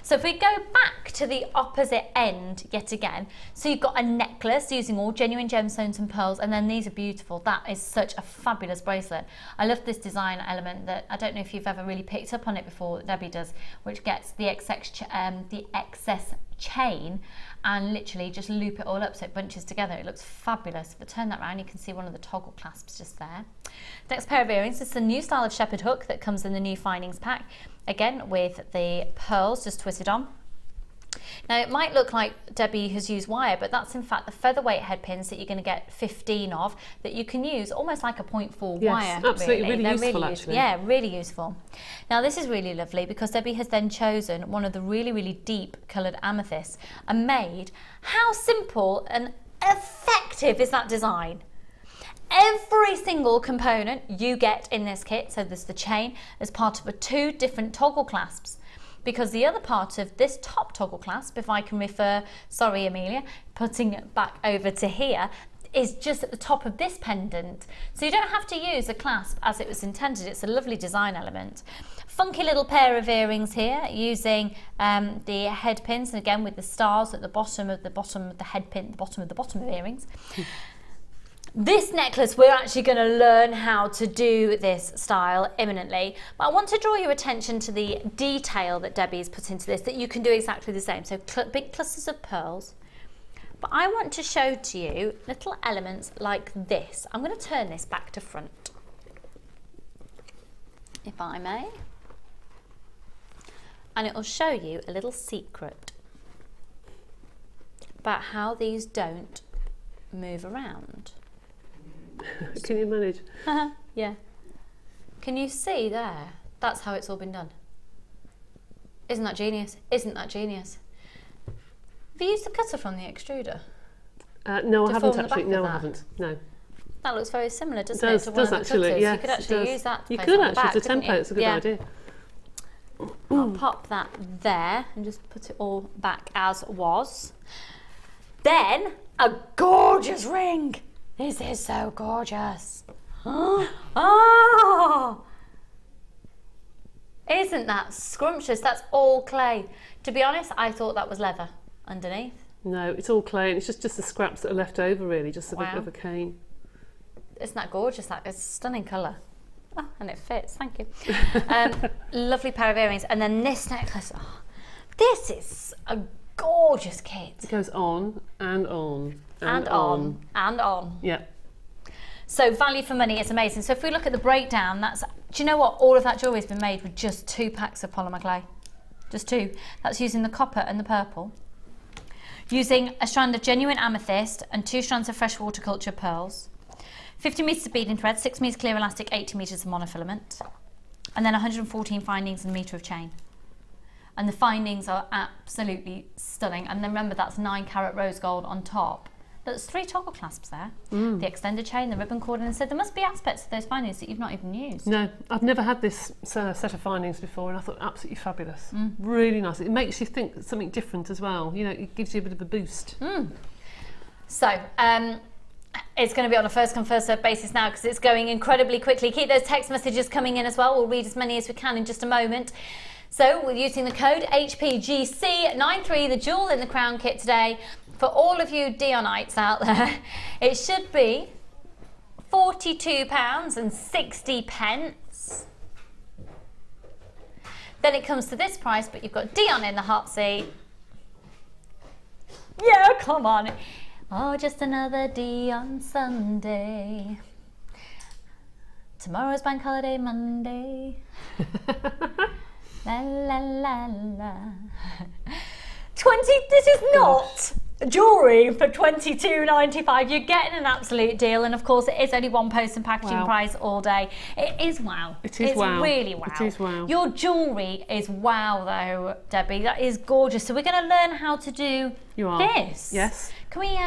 Speaker 1: So if we go back to the opposite end yet again, so you've got a necklace using all genuine gemstones and pearls, and then these are beautiful. That is such a fabulous bracelet. I love this design element that I don't know if you've ever really picked up on it before, Debbie does, which gets the excess chain and literally just loop it all up so it bunches together. It looks fabulous. If I turn that around, you can see one of the toggle clasps just there. Next pair of earrings, this is a new style of shepherd hook that comes in the new findings pack, again with the pearls just twisted on. Now it might look like Debbie has used wire, but that's in fact the featherweight head pins that you're going to get 15 of, that you can use almost like a 0.4 wire.
Speaker 3: Absolutely, really useful actually.
Speaker 1: Yeah, really useful. Now this is really lovely because Debbie has then chosen one of the really, really deep coloured amethysts and made, how simple and effective is that design? Every single component you get in this kit, so there's the chain as part of 2 different toggle clasps, because the other part of this top toggle clasp, if I can refer, sorry Amelia, putting it back over to here, is just at the top of this pendant. So you don't have to use a clasp as it was intended. It's a lovely design element. Funky little pair of earrings here using the head pins, and again with the stars at the bottom of the head pin, the bottom of earrings. This necklace, we're actually going to learn how to do this style imminently, but I want to draw your attention to the detail that Debbie's put into this, that you can do exactly the same. So big clusters of pearls, but I want to show to you little elements like this. I'm going to turn this back to front, if I may, and it will show you a little secret about how these don't move around.
Speaker 3: Can you manage?
Speaker 1: Yeah. Can you see there? That's how it's all been done. Isn't that genius? Isn't that genius? Have you used the cutter from the extruder?
Speaker 3: No, I haven't actually. No, I haven't. No.
Speaker 1: That looks very similar, doesn't it? To one of the
Speaker 3: actually,
Speaker 1: cutters.
Speaker 3: yes,
Speaker 1: you could actually use that.
Speaker 3: You could actually, the template, it's a good idea.
Speaker 1: I'll pop that there and just put it all back as was. Then, a gorgeous ring. This is so gorgeous. Oh! Isn't that scrumptious? That's all clay. To be honest, I thought that was leather underneath.
Speaker 3: No, it's all clay, and it's just the scraps that are left over, really, just a bit of a cane.
Speaker 1: Isn't that gorgeous? That is a stunning colour. Oh, and it fits, thank you. Lovely pair of earrings. And then this necklace. Oh, this is a gorgeous kit.
Speaker 3: It goes on and on.
Speaker 1: And on and on.
Speaker 3: Yeah.
Speaker 1: So value for money is amazing. So if we look at the breakdown, that's, do you know what? All of that jewellery has been made with just 2 packs of polymer clay. Just 2. That's using the copper and the purple. Using a strand of genuine amethyst and 2 strands of fresh water culture pearls. 50 metres of beading thread, 6 metres clear elastic, 80 metres of monofilament. And then 114 findings and a metre of chain. And the findings are absolutely stunning. And then remember, that's 9 carat rose gold on top. There's 3 toggle clasps there, the extended chain, the ribbon cord, and so there must be aspects of those findings that you've not even used.
Speaker 3: No, I've never had this set of findings before, and I thought absolutely fabulous. Really nice. It makes you think something different as well. You know, it gives you a bit of a boost.
Speaker 1: So, it's going to be on a first come first served basis now because it's going incredibly quickly. Keep those text messages coming in as well. We'll read as many as we can in just a moment. So we're using the code HPGC93, the jewel in the crown kit today. For all of you Dionites out there, it should be £42.60. Then it comes to this price, but you've got Dion in the hot seat. Yeah, come on. Oh, just another Dion Sunday. Tomorrow's bank holiday Monday. La la la la. 20. This is not jewellery for £22.95. You're getting an absolute deal, and of course it is only one post and packaging price all day. It is wow.
Speaker 3: It is
Speaker 1: it's
Speaker 3: wow.
Speaker 1: Really wow.
Speaker 3: It is wow.
Speaker 1: Your jewellery is wow though, Debbie. That is gorgeous. So we're going to learn how to do this.
Speaker 3: Yes.
Speaker 1: Can we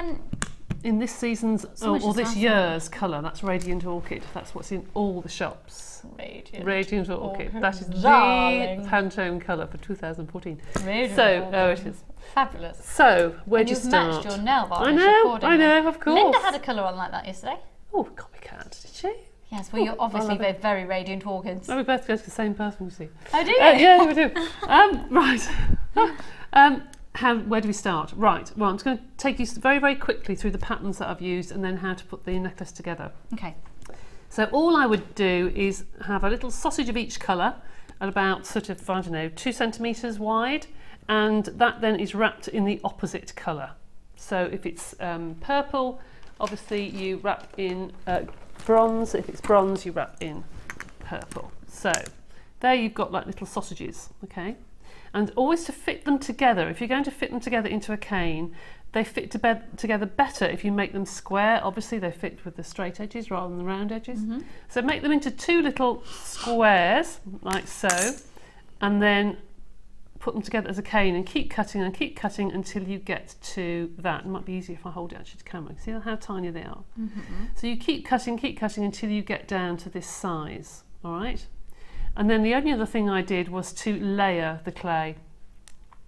Speaker 3: in this season's or this year's colour, that's Radiant Orchid. That's what's in all the shops. Radiant Orchid. That is
Speaker 1: darling.
Speaker 3: the Pantone colour for 2014.
Speaker 1: Radiant
Speaker 3: it is.
Speaker 1: Fabulous.
Speaker 3: So, where do you start?
Speaker 1: You've matched your nail varnish
Speaker 3: I know, of course.
Speaker 1: Linda had a colour on like that yesterday.
Speaker 3: Oh, God, we can't, did she?
Speaker 1: Yes, well, you're obviously both very Radiant Orchids.
Speaker 3: Oh, we both go to the same person, you see.
Speaker 1: Oh, do you?
Speaker 3: Yeah, we do. Right. Where do we start? Right, well, I'm just going to take you very, very quickly through the patterns that I've used and then how to put the necklace together.
Speaker 1: Okay.
Speaker 3: So all I would do is have a little sausage of each colour at about sort of, I don't know, 2 centimetres wide, and that then is wrapped in the opposite colour. So if it's purple, obviously you wrap in bronze. If it's bronze, you wrap in purple. So there you've got like little sausages, okay? And always to fit them together, if you're going to fit them together into a cane, they fit together better if you make them square. Obviously they fit with the straight edges rather than the round edges. So make them into 2 little squares, like so, and then put them together as a cane and keep cutting until you get to that. It might be easier if I hold it actually to camera. See how tiny they are? So you keep cutting until you get down to this size, all right? And then the only other thing I did was to layer the clay.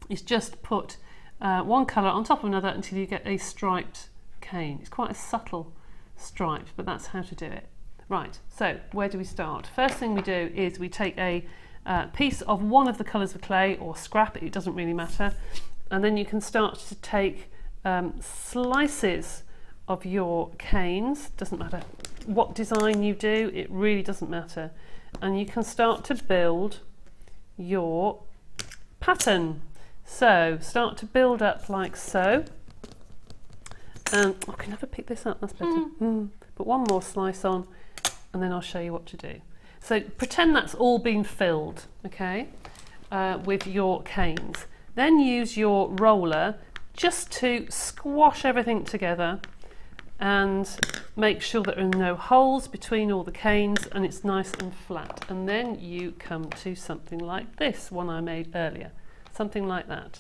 Speaker 3: It's just put one colour on top of another until you get a striped cane. It's quite a subtle stripe, but that's how to do it. Right, so where do we start? First thing we do is we take a piece of one of the colours of clay, or scrap it doesn't really matter, and then you can start to take slices of your canes. Doesn't matter what design you do, it really doesn't matter. And you can start to build your pattern. So start to build up like so. And I can never pick this up, that's better. Put one more slice on and then I'll show you what to do. So pretend that's all been filled, okay, with your canes. Then use your roller just to squash everything together and make sure that there are no holes between all the canes and it's nice and flat. And then you come to something like this one I made earlier, something like that.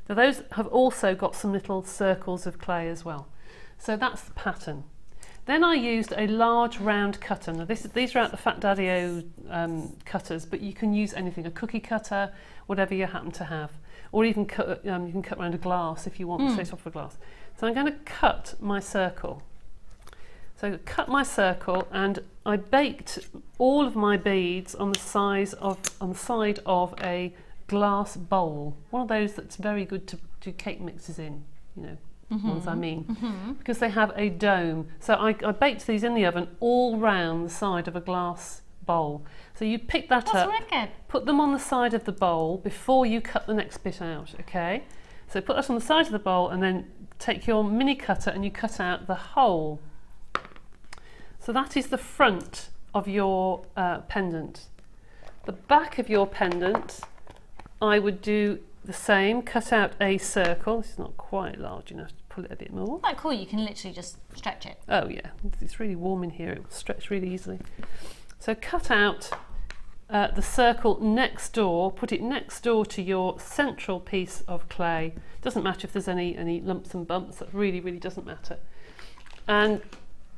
Speaker 3: Now those have also got some little circles of clay as well. So that's the pattern. Then I used a large round cutter. Now these are out the Fat Daddy-O cutters, but you can use anything, a cookie cutter, whatever you happen to have. Or even cut, you can cut around a glass if you want, straight off a glass. So I'm going to cut my circle. So cut my circle, and I baked all of my beads on the side of a glass bowl. One of those that's very good to do cake mixes in, you know, ones I mean, because they have a dome. So I baked these in the oven all round the side of a glass bowl. So you pick that up, put them on the side of the bowl before you cut the next bit out, okay? So put that on the side of the bowl and then take your mini cutter and you cut out the hole. So that is the front of your pendant. The back of your pendant, I would do the same, cut out a circle. This is not quite large enough to pull it a bit more.
Speaker 1: Quite cool, you can literally just stretch it.
Speaker 3: Oh yeah, it's really warm in here, it will stretch really easily. So cut out the circle next door, put it next door to your central piece of clay. Doesn't matter if there's any lumps and bumps, that really doesn't matter. And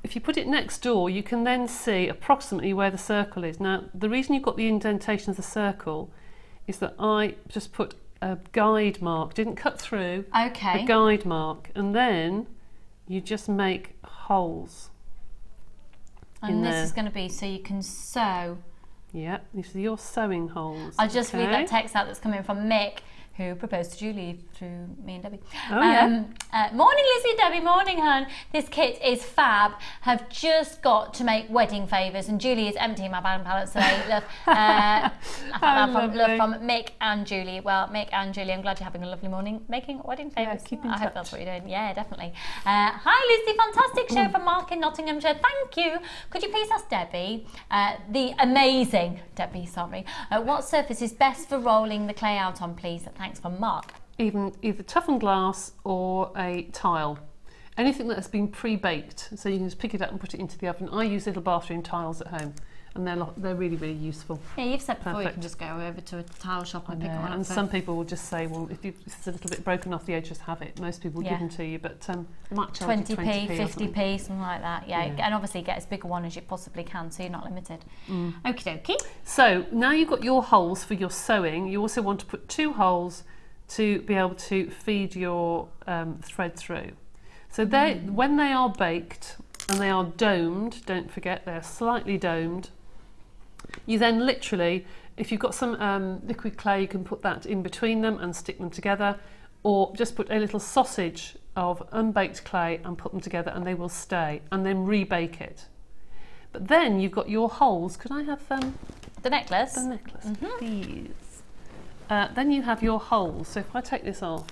Speaker 3: if you put it next door, you can then see approximately where the circle is. Now, the reason you've got the indentation of the circle is that I just put a guide mark, didn't cut through, a guide mark, and then you just make holes.
Speaker 1: And this is going to be so you can sew.
Speaker 3: Yeah, these are your sewing holes.
Speaker 1: I'll just read that text out that's coming from Mick, who proposed to Julie through me and Debbie.
Speaker 3: Oh, yeah.
Speaker 1: Morning Lizzie, Debbie, morning hun. This kit is fab. Have just got to make wedding favours, and Julie is emptying my band palettes today. Love, love from Mick and Julie. Well, Mick and Julie, I'm glad you're having a lovely morning making wedding favours.
Speaker 3: Yeah,
Speaker 1: I hope that's what you're doing. Yeah, definitely. Hi Lizzie, fantastic show from Mark in Nottinghamshire. Thank you. Could you please ask Debbie, the amazing Debbie, sorry, what surface is best for rolling the clay out on, please? Thanks from Mark.
Speaker 3: either toughened glass or a tile. Anything that has been pre-baked, so you can just pick it up and put it into the oven. I use little bathroom tiles at home, and they're really, really useful.
Speaker 1: Yeah, you've said before
Speaker 3: Perfect.
Speaker 1: you can just go over to a tile shop and pick one up.
Speaker 3: And some people will just say, well, if it's a little bit broken off the edge, just have it. Most people give them to you, but they might charge you
Speaker 1: 20p, 50p, something like that. Yeah, and obviously get as big a one as you possibly can, so you're not limited. Okie dokie.
Speaker 3: So now you've got your holes for your sewing. You also want to put 2 holes to be able to feed your thread through. So when they are baked and they are domed, don't forget they're slightly domed, you then literally, if you've got some liquid clay, you can put that in between them and stick them together, or just put a little sausage of unbaked clay and put them together and they will stay, and then rebake it. But then you've got your holes. Could I have
Speaker 1: the necklace?
Speaker 3: The necklace, please. Then you have your holes. So if I take this off,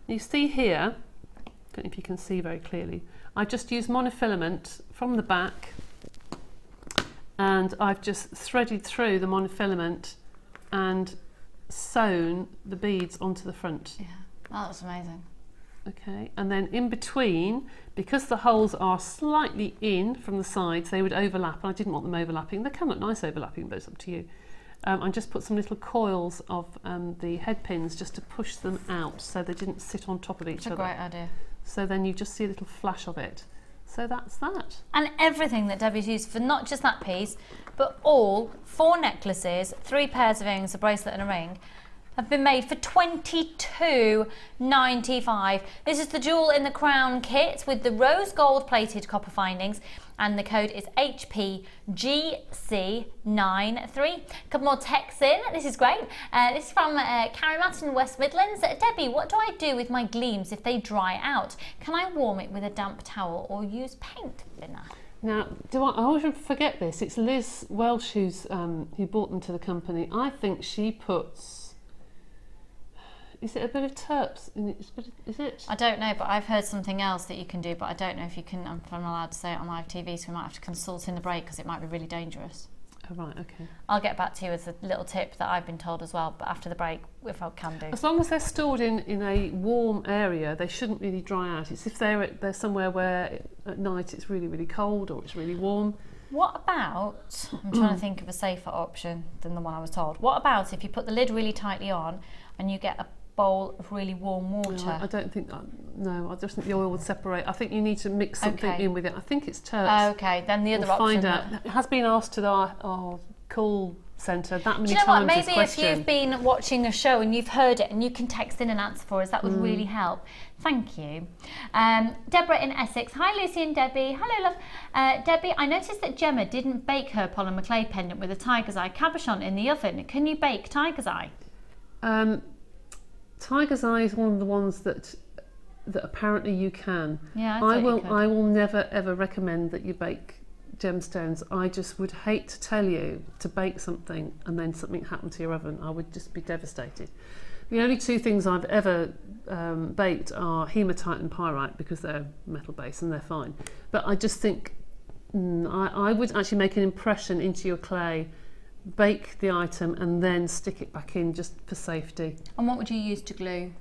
Speaker 3: you see here, I don't know if you can see very clearly, I just used monofilament from the back, and I've just threaded through the monofilament and sewn the beads onto the front.
Speaker 1: Yeah, that was amazing.
Speaker 3: Okay, and then in between, because the holes are slightly in from the sides, they would overlap, and I didn't want them overlapping. They can look nice overlapping, but it's up to you. I just put some little coils of the head pins just to push them out so they didn't sit on top of each other.
Speaker 1: That's a great idea.
Speaker 3: So then you just see a little flash of it. So that's that.
Speaker 1: And everything that Debbie's used for not just that piece, but all 4 necklaces, 3 pairs of earrings, a bracelet and a ring, have been made for £22.95. This is the Jewel in the Crown kit with the rose gold plated copper findings, and the code is HPGC93. A couple more texts in. This is great. This is from Carrie Matt in West Midlands. Debbie, what do I do with my gleams if they dry out? Can I warm it with a damp towel or use paint thinner?
Speaker 3: Now, I always forget this. It's Liz Welsh who brought them to the company. I think she puts... Is it a bit of terps in it? Is it?
Speaker 1: I don't know, but I've heard something else that you can do, but I don't know if you can, if I'm allowed to say it on live TV, so we might have to consult in the break because it might be really dangerous.
Speaker 3: Oh, right, okay.
Speaker 1: I'll get back to you with a little tip that I've been told as well, but after the break, if I can do.
Speaker 3: As long as they're stored in a warm area, they shouldn't really dry out. It's if they're somewhere where at night it's really, really cold or it's really warm.
Speaker 1: What about, I'm trying to think of a safer option than the one I was told. What about if you put the lid really tightly on and you get a bowl of really warm water?
Speaker 3: No, I don't think that, no, I just think the oil would separate. I think you need to mix something in with it. I think it's terps.
Speaker 1: Okay, then the other
Speaker 3: we'll
Speaker 1: option.
Speaker 3: Find out. It has been asked to our call centre that many
Speaker 1: times. Do you know what? Maybe
Speaker 3: if
Speaker 1: you've been watching a show and you've heard it and you can text in an answer for us, that would really help. Thank you. Deborah in Essex. Hi Lucy and Debbie. Hello love. Debbie, I noticed that Gemma didn't bake her polymer clay pendant with a tiger's eye cabochon in the oven. Can you bake tiger's eye?
Speaker 3: Tiger's eye is one of the ones that apparently you can.
Speaker 1: Yeah,
Speaker 3: I will never ever recommend that you bake gemstones. I just would hate to tell you to bake something and then something happened to your oven. I would just be devastated. The only 2 things I've ever baked are hematite and pyrite because they're metal based and they're fine. But I just think I would actually make an impression into your clay, bake the item and then stick it back in just for safety.
Speaker 1: And what would you use to glue?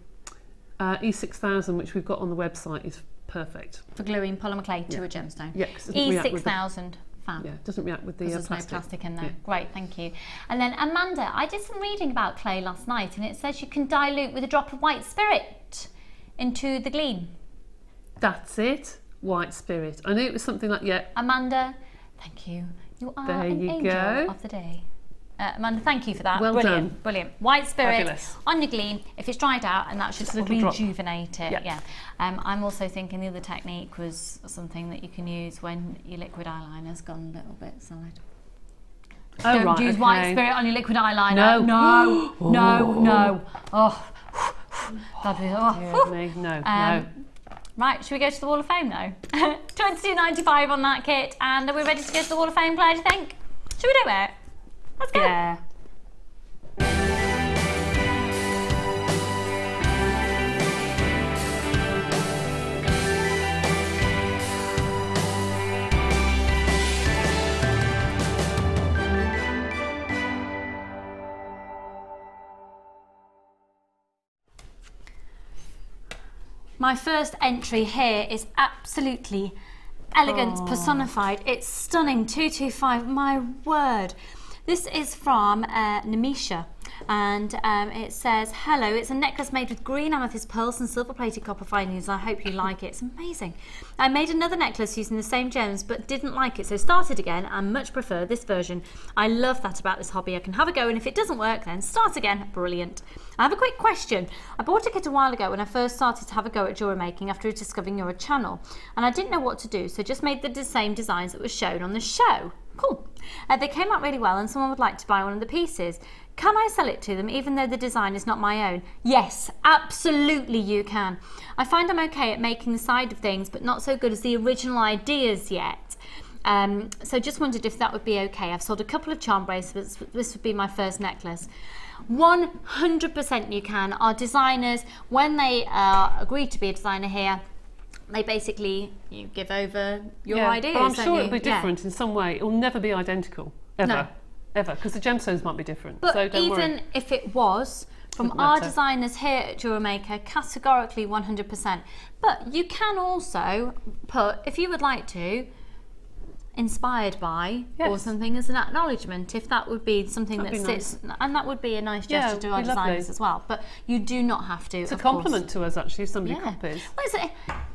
Speaker 3: E6000, which we've got on the website, is perfect.
Speaker 1: For gluing polymer clay to a gemstone?
Speaker 3: Yeah.
Speaker 1: E6000. Fab.
Speaker 3: Yeah, it doesn't react with the
Speaker 1: there's
Speaker 3: plastic.
Speaker 1: no plastic in there. Yeah. Great, thank you. And then Amanda, I did some reading about clay last night and it says you can dilute with a drop of white spirit into the gleam.
Speaker 3: That's it, white spirit. I knew it was something like, yeah.
Speaker 1: Amanda, thank you. You are an angel of the day. Amanda, thank you for that.
Speaker 3: Well
Speaker 1: brilliant,
Speaker 3: done.
Speaker 1: Brilliant. White spirit
Speaker 3: Fabulous.
Speaker 1: On your gleam. If it's dried out, and that should rejuvenate it.
Speaker 3: Yeah.
Speaker 1: I'm also thinking the other technique was something that you can use when your liquid eyeliner's gone a little bit side.
Speaker 3: Oh,
Speaker 1: Don't use white spirit on your liquid eyeliner. No. No. Oh, that'd be
Speaker 3: no.
Speaker 1: Right, should we go to the Wall of Fame now? £22.95 on that kit, and are we ready to go to the Wall of Fame, Claire, do you think? Should we do it? Let's go.
Speaker 3: Yeah.
Speaker 1: My first entry here is absolutely elegance personified. It's stunning. 225, my word. This is from Nemisha, and it says, hello, it's a necklace made with green amethyst pearls and silver-plated copper filings. I hope you like it. It's amazing. I made another necklace using the same gems, but didn't like it, so started again and much prefer this version. I love that about this hobby. I can have a go, and if it doesn't work, then start again. Brilliant. I have a quick question. I bought a kit a while ago when I first started to have a go at jewellery making after discovering your channel, and I didn't know what to do, so just made the same designs that were shown on the show. Cool. They came out really well, and someone would like to buy one of the pieces. Can I sell it to them even though the design is not my own? Yes, absolutely you can. I find I'm okay at making the side of things, but not so good as the original ideas yet. So just wondered if that would be okay. I've sold a couple of charm bracelets, but this would be my first necklace. 100% you can. Our designers, when they agreed to be a designer here, they basically give over your ideas.
Speaker 3: But I'm sure it'll be different in some way. It'll never be identical, ever. No. Ever, because the gemstones might be different.
Speaker 1: But
Speaker 3: so don't
Speaker 1: even
Speaker 3: worry.
Speaker 1: if it was, from our designers here at Jewellery Maker, categorically 100%. But you can also put, if you would like to, inspired by or something as an acknowledgement, if that would be something that sits, and that would be a nice gesture to our designers as well. But you do not have to.
Speaker 3: It's a compliment to us actually if somebody copies.
Speaker 1: Well,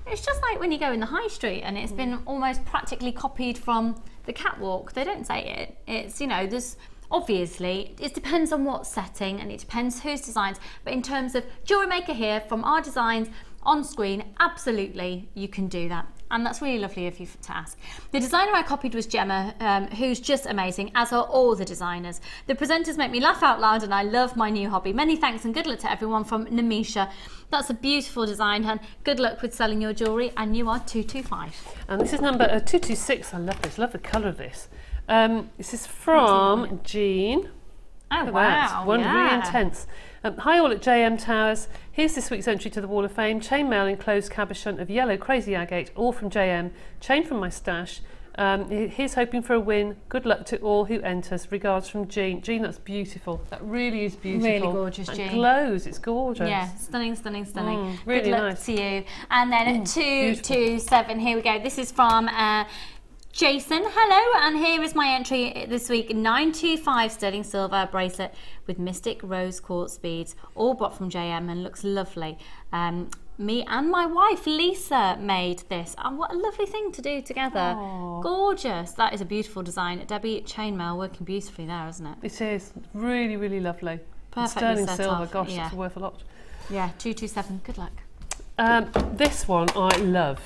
Speaker 1: it's just like when you go in the high street and it's been almost practically copied from the catwalk. They don't say it. It's, you know, there's obviously, it depends on what setting and it depends whose designs. But in terms of Jewellery Maker here, from our designs on screen, absolutely you can do that. And that's really lovely of you to ask. The designer I copied was Gemma, who's just amazing, as are all the designers. The presenters make me laugh out loud and I love my new hobby. Many thanks and good luck to everyone from Nemisha. That's a beautiful design, and good luck with selling your jewellery, and you are 225.
Speaker 3: And this is number 226. I love this, love the colour of this. This is from Jean.
Speaker 1: Oh, wow.
Speaker 3: One really intense. Hi all at JM Towers. Here's this week's entry to the Wall of Fame. Chainmail enclosed cabochon of yellow crazy agate, all from JM. Chain from my stash. Here's hoping for a win. Good luck to all who enters. Regards from Jean. Jean, that's beautiful. That really is beautiful.
Speaker 1: Really gorgeous, Jean.
Speaker 3: It glows. It's gorgeous.
Speaker 1: Yeah, stunning, stunning, stunning.
Speaker 3: Really
Speaker 1: good luck
Speaker 3: nice.
Speaker 1: to you. And then 227. Here we go. This is from Jason. Hello, and here is my entry this week. 925 sterling silver bracelet with mystic rose quartz beads, all bought from JM, and looks lovely. Me and my wife Lisa made this, and what a lovely thing to do together. Aww. Gorgeous. That is a beautiful design. Debbie, chainmail working beautifully there, isn't it?
Speaker 3: It is really, really lovely.
Speaker 1: Perfectly
Speaker 3: sterling
Speaker 1: set
Speaker 3: silver,
Speaker 1: off.
Speaker 3: gosh, that's worth a lot.
Speaker 1: Yeah, 227. Good luck.
Speaker 3: This one I love.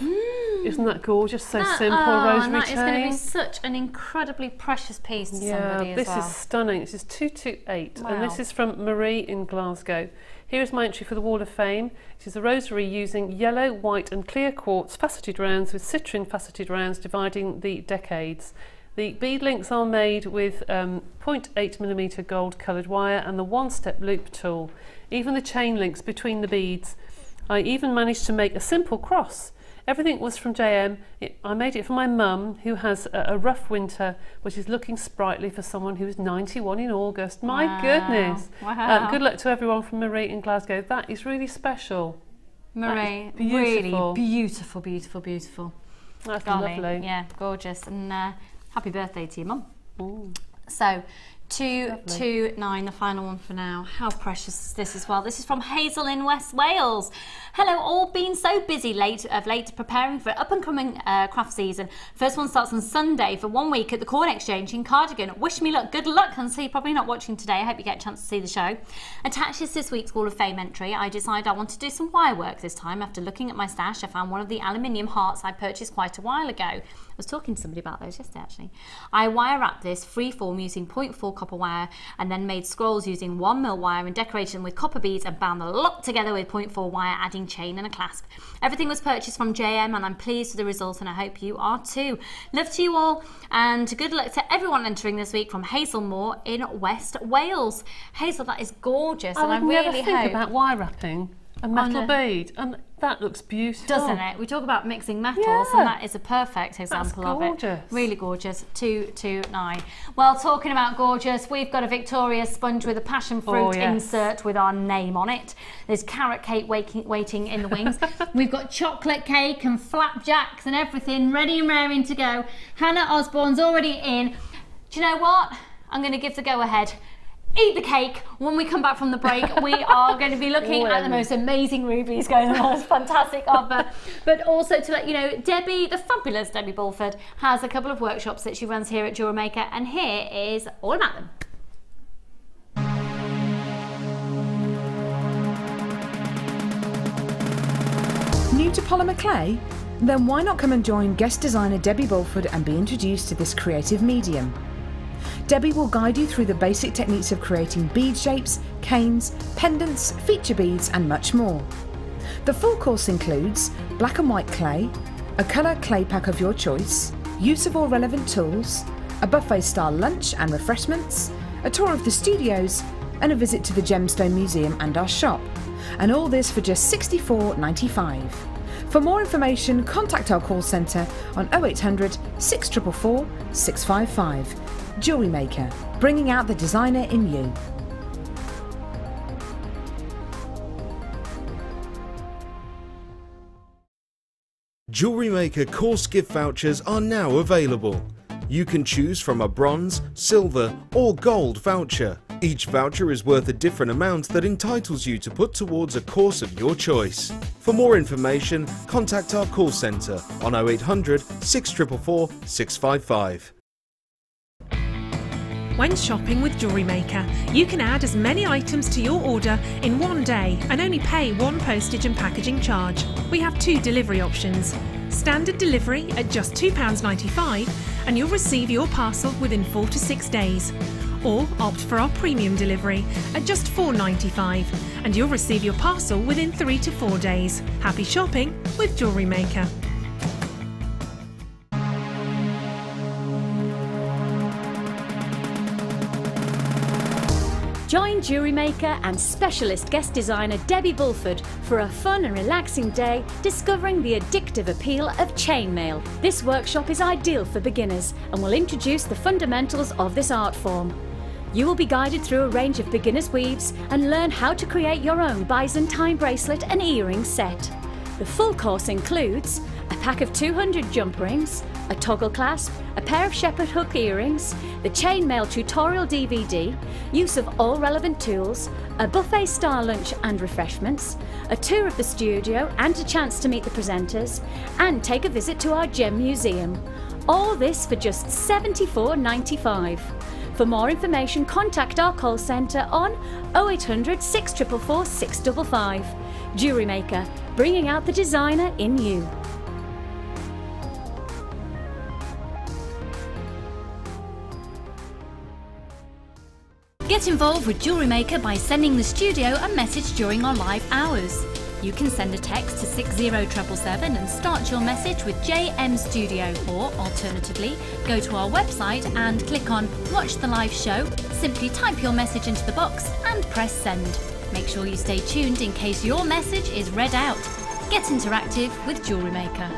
Speaker 3: Isn't that gorgeous? So simple, rosary
Speaker 1: that
Speaker 3: chain.
Speaker 1: Is going to be such an incredibly precious piece to somebody as well.
Speaker 3: This is stunning. This is 228,
Speaker 1: wow.
Speaker 3: And this is from Marie in Glasgow. Here is my entry for the Wall of Fame. It is a rosary using yellow, white and clear quartz faceted rounds with citrine faceted rounds dividing the decades. The bead links are made with 0.8mm gold coloured wire and the one-step loop tool. Even the chain links between the beads. I even managed to make a simple cross. Everything was from JM. I made it for my mum, who has a rough winter, which is looking sprightly for someone who's 91 in August. My goodness.
Speaker 1: Wow.
Speaker 3: Good luck to everyone from Marie in Glasgow. That is really special.
Speaker 1: Marie, really beautiful, beautiful, beautiful.
Speaker 3: That's
Speaker 1: Golly.
Speaker 3: lovely.
Speaker 1: Yeah, gorgeous. And happy birthday to your mum. So, 229, the final one for now. How precious is this as well? This is from Hazel in West Wales. Hello, all been so busy of late preparing for up and coming craft season. First one starts on Sunday for 1 week at the Corn Exchange in Cardigan. Wish me luck, good luck, and so you're probably not watching today. I hope you get a chance to see the show. Attached is this week's Wall of Fame entry. I decided I want to do some wire work this time. After looking at my stash, I found one of the aluminium hearts I purchased quite a while ago. I was talking to somebody about those yesterday actually. I wire wrapped this freeform using 0.4 copper wire and then made scrolls using 1mm wire and decorated them with copper beads and bound the lot together with 0.4 wire, adding chain and a clasp. Everything was purchased from JM and I'm pleased with the result and I hope you are too. Love to you all and good luck to everyone entering this week from Hazel Moore in West Wales. Hazel, that is gorgeous.
Speaker 3: I would
Speaker 1: and I really
Speaker 3: never think
Speaker 1: hope
Speaker 3: about wire wrapping a metal bead. And That looks beautiful.
Speaker 1: Doesn't it? We talk about mixing metals,
Speaker 3: Yeah.
Speaker 1: and that is a perfect example of it.
Speaker 3: Gorgeous.
Speaker 1: Really gorgeous. 229. Well, talking about gorgeous, we've got a Victoria sponge with a passion fruit insert with our name on it. There's carrot cake waiting in the wings. We've got chocolate cake and flapjacks and everything ready and raring to go. Hannah Osborne's already in. Do you know what? I'm going to give the go ahead. Eat the cake. When we come back from the break, we are going to be looking at the most amazing rubies going on. It's fantastic offer. But also to let you know, Debbie, the fabulous Debbie Bulford, has a couple of workshops that she runs here at Jewellery Maker, and here is all about them.
Speaker 5: New to polymer clay? Then why not come and join guest designer Debbie Bulford and be introduced to this creative medium? Debbie will guide you through the basic techniques of creating bead shapes, canes, pendants, feature beads and much more. The full course includes black and white clay, a colour clay pack of your choice, use of all relevant tools, a buffet style lunch and refreshments, a tour of the studios and a visit to the Gemstone Museum and our shop. And all this for just $64.95. For more information, contact our call centre on 0800 644 655. Jewellery Maker, bringing out the designer in you.
Speaker 10: Jewellery Maker course gift vouchers are now available. You can choose from a bronze, silver or gold voucher. Each voucher is worth a different amount that entitles you to put towards a course of your choice. For more information, contact our call centre on 0800 644 655.
Speaker 9: When shopping with Jewellery Maker, you can add as many items to your order in one day and only pay one postage and packaging charge. We have two delivery options. Standard delivery at just £2.95 and you'll receive your parcel within 4 to 6 days. Or opt for our premium delivery at just £4.95 and you'll receive your parcel within 3 to 4 days. Happy shopping with Jewellery Maker.
Speaker 6: Join Jewellery Maker and specialist guest designer Debbie Bulford for a fun and relaxing day discovering the addictive appeal of chainmail. This workshop is ideal for beginners and will introduce the fundamentals of this art form. You will be guided through a range of beginners' weaves and learn how to create your own Byzantine bracelet and earring set. The full course includes a pack of 200 jump rings, a toggle clasp, a pair of shepherd hook earrings, the chainmail tutorial DVD, use of all relevant tools, a buffet style lunch and refreshments, a tour of the studio and a chance to meet the presenters, and take a visit to our Gem Museum. All this for just $74.95. For more information, contact our call centre on 0800 644 655. Jewellery Maker, bringing out the designer in you.
Speaker 1: Get involved with Jewellery Maker by sending the studio a message during our live hours. You can send a text to 60777 and start your message with JM Studio, or alternatively, go to our website and click on Watch the Live Show, simply type your message into the box and press send. Make sure you stay tuned in case your message is read out. Get interactive with Jewellery Maker.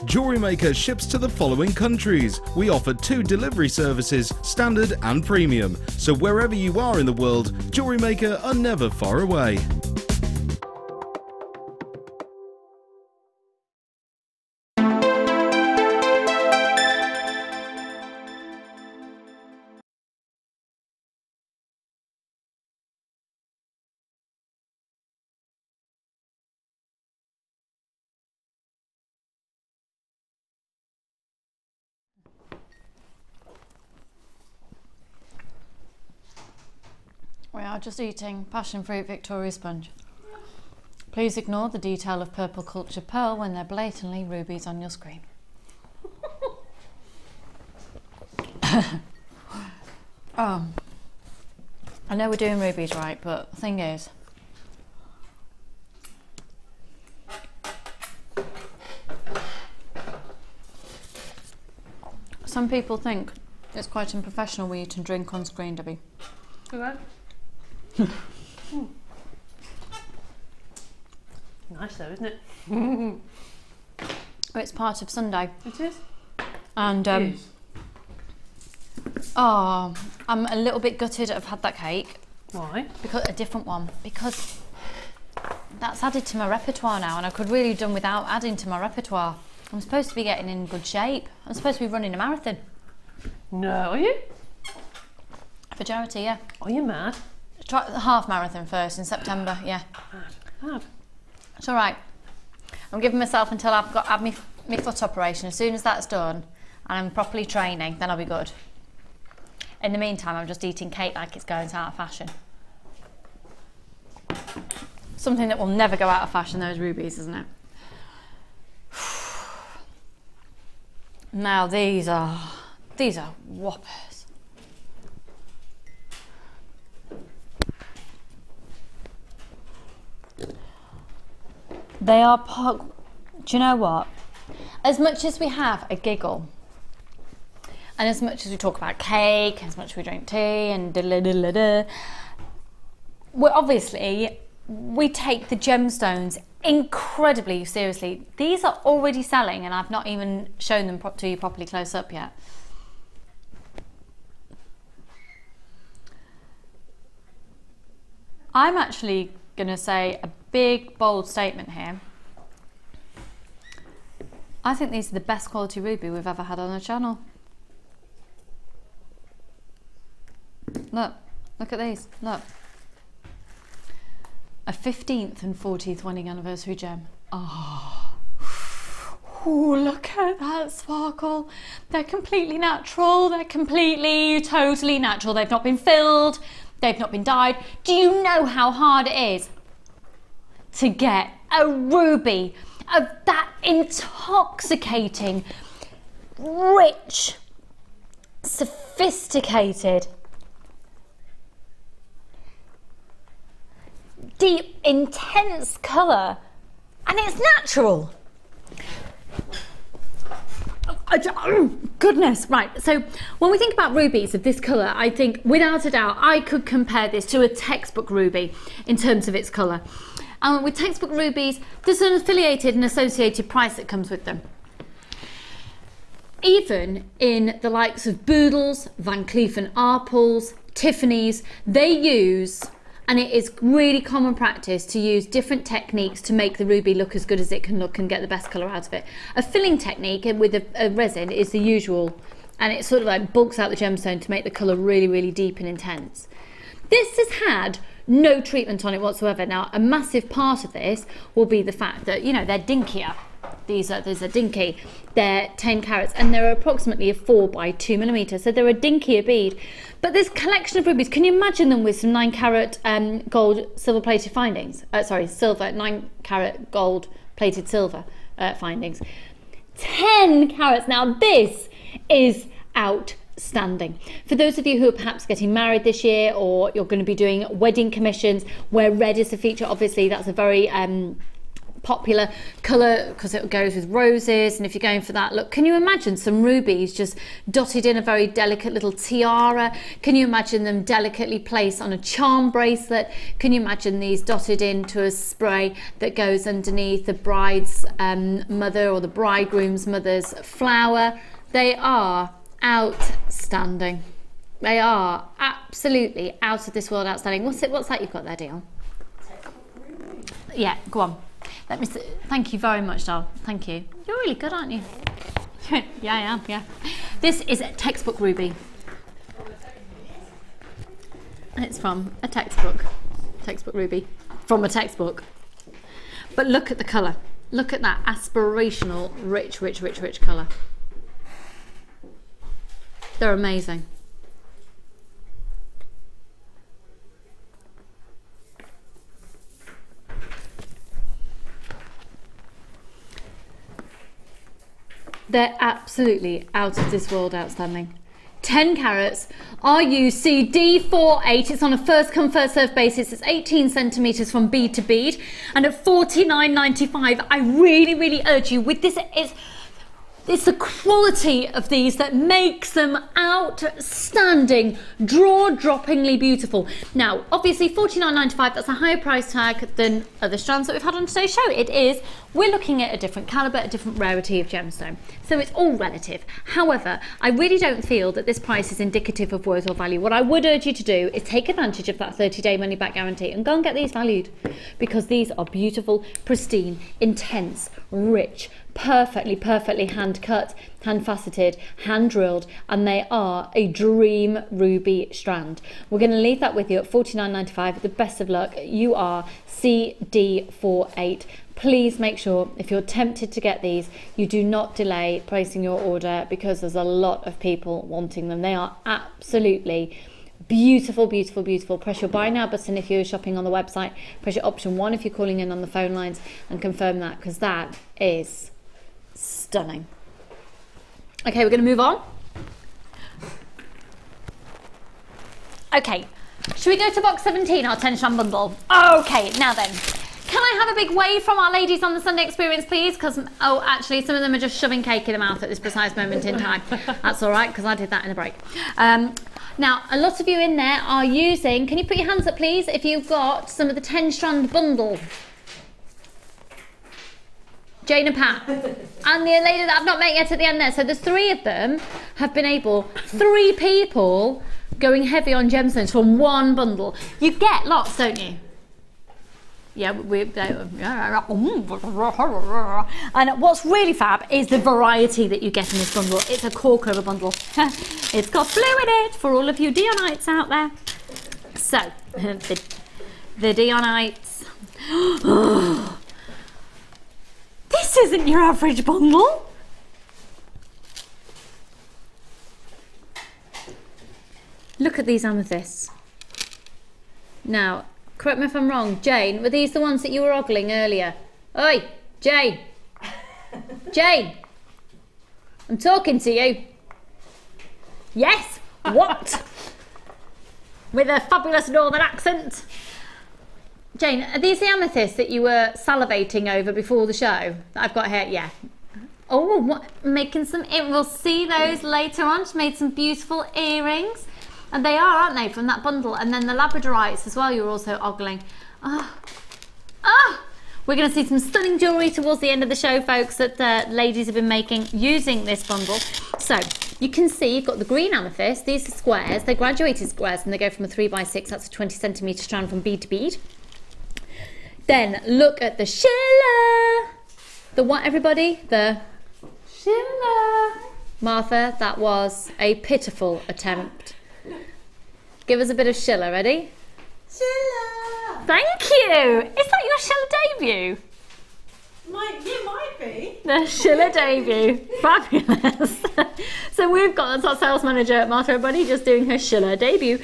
Speaker 7: Jewellery Maker ships to the following countries. We offer 2 delivery services, standard and premium. So wherever you are in the world, Jewellery Maker are never far away.
Speaker 1: We are just eating passion fruit Victoria sponge. Please ignore the detail of purple culture pearl when they're blatantly rubies on your screen. I know we're doing rubies right, but the thing is, some people think it's quite unprofessional we eat and drink on screen, Debbie.
Speaker 3: Right. Nice though, isn't it?
Speaker 1: It's part of Sunday.
Speaker 3: It is.
Speaker 1: And
Speaker 3: It is.
Speaker 1: oh, I'm a little bit gutted I've had that cake.
Speaker 3: Why?
Speaker 1: Because a different one. Because that's added to my repertoire now, and I could really have done without adding to my repertoire. I'm supposed to be getting in good shape. I'm supposed to be running a marathon.
Speaker 3: No, are you?
Speaker 1: For charity, yeah.
Speaker 3: Are you mad?
Speaker 1: Try the half marathon first in September, yeah.
Speaker 3: Mad.
Speaker 1: It's all right. I'm giving myself until I've got had my foot operation. As soon as that's done and I'm properly training, then I'll be good. In the meantime, I'm just eating cake like it's going out of fashion. Something that will never go out of fashion, those rubies, isn't it? Now these are whoppers. They are do you know what? As much as we have a giggle, and as much as we talk about cake, as much as we drink tea and we take the gemstones incredibly seriously. These are already selling and I've not even shown them to you properly close up yet. I'm actually going to say a big bold statement here. I think these are the best quality ruby we've ever had on the channel. Look at these, look. A 15th and 40th wedding anniversary gem. Oh, look at that sparkle. They're completely natural. They're completely, totally natural. They've not been filled. They've not been dyed. Do you know how hard it is to get a ruby of that intoxicating, rich, sophisticated, deep, intense colour, and it's natural? Oh, goodness, right. So when we think about rubies of this colour, I think without a doubt I could compare this to a textbook ruby in terms of its colour. And with textbook rubies, there's an affiliated and associated price that comes with them. Even in the likes of Boodles, Van Cleef & Arpels, Tiffany's, they use, and it is really common practice to use different techniques to make the ruby look as good as it can look and get the best colour out of it. A filling technique with a resin is the usual, and it sort of like bulks out the gemstone to make the colour really, really deep and intense. This has had no treatment on it whatsoever. Now, a massive part of this will be the fact that, you know, they're dinkier. These are dinky. They're 10 carats and they're approximately a 4 by 2 millimeters. So they're a dinkier bead. But this collection of rubies, can you imagine them with some 9 carat gold silver plated findings? Silver, 9 carat gold plated silver findings. 10 carats. Now this is outstanding. For those of you who are perhaps getting married this year, or you're going to be doing wedding commissions where red is a feature, obviously that's a very popular colour because it goes with roses. And if you're going for that look, can you imagine some rubies just dotted in a very delicate little tiara? Can you imagine them delicately placed on a charm bracelet? Can you imagine these dotted into a spray that goes underneath the bride's mother or the bridegroom's mother's flower? They are outstanding. They are absolutely out of this world outstanding. What's that you've got there, Dion? Yeah, go on. Let me see. Thank you very much, doll. Thank you. You're really good, aren't you? Yeah, I am, yeah. This is a textbook ruby. It's from a textbook. Textbook ruby. From a textbook. But look at the colour. Look at that aspirational, rich, rich, rich, rich colour. They're amazing. They're absolutely out of this world outstanding. 10 carats, RUCD48. It's on a first come first serve basis. It's 18 centimetres from bead to bead, and at $49.95. I really, really urge you with this. It's the quality of these that makes them outstanding, jaw-droppingly beautiful. Now, obviously $49.95, that's a higher price tag than other strands that we've had on today's show. It is. We're looking at a different calibre, a different rarity of gemstone. So it's all relative. However, I really don't feel that this price is indicative of worth or value. What I would urge you to do is take advantage of that 30-day money-back guarantee and go and get these valued, because these are beautiful, pristine, intense, rich, perfectly hand cut, hand faceted, hand drilled, and they are a dream ruby strand. We're going to leave that with you at $49.95. The best of luck. You are CD48. Please make sure, if you're tempted to get these, you do not delay placing your order, because there's a lot of people wanting them. They are absolutely beautiful, beautiful, beautiful. Press your buy now button if you're shopping on the website. Press your option 1 if you're calling in on the phone lines, and confirm that, because that is stunning. Okay, we're going to move on. Okay, should we go to box 17, our 10 strand bundle? Okay, now then, can I have a big wave from our ladies on the Sunday experience, please? Because, oh, actually, some of them are just shoving cake in their mouth at this precise moment in time. That's all right, because I did that in a break. Now, a lot of you in there are using, can you put your hands up, please, if you've got some of the 10 strand bundle? Jane and Pat, and the lady that I've not met yet at the end there. So there's 3 of them have been able, 3 people going heavy on gemstones from one bundle. You get lots, don't you? Yeah, and what's really fab is the variety that you get in this bundle. It's a corker of a bundle. It's got blue in it for all of you Dionites out there. So, the Dionites. This isn't your average bundle. Look at these amethysts. Now, correct me if I'm wrong, Jane, were these the ones that you were ogling earlier? Oi, Jane. Jane, I'm talking to you. Yes, what? With a fabulous northern accent. Jane, are these the amethysts that you were salivating over before the show that I've got here? Yeah. Oh, what? Making some, we'll see those later on. She made some beautiful earrings. And they are, aren't they, from that bundle? And then the labradorites as well, you're also ogling. We're going to see some stunning jewellery towards the end of the show, folks, that the ladies have been making using this bundle. So, you can see you've got the green amethyst. These are squares. They're graduated squares, and they go from a 3x6, that's a 20 centimetre strand from bead to bead. Then look at the shiller. The what, everybody? The shiller. Martha, that was a pitiful attempt. Give us a bit of shiller, ready? Shiller. Thank you. Is that your shiller debut?
Speaker 2: It might be.
Speaker 1: The shiller debut. Fabulous. So we've got, that's our sales manager, Martha, everybody, just doing her shiller debut.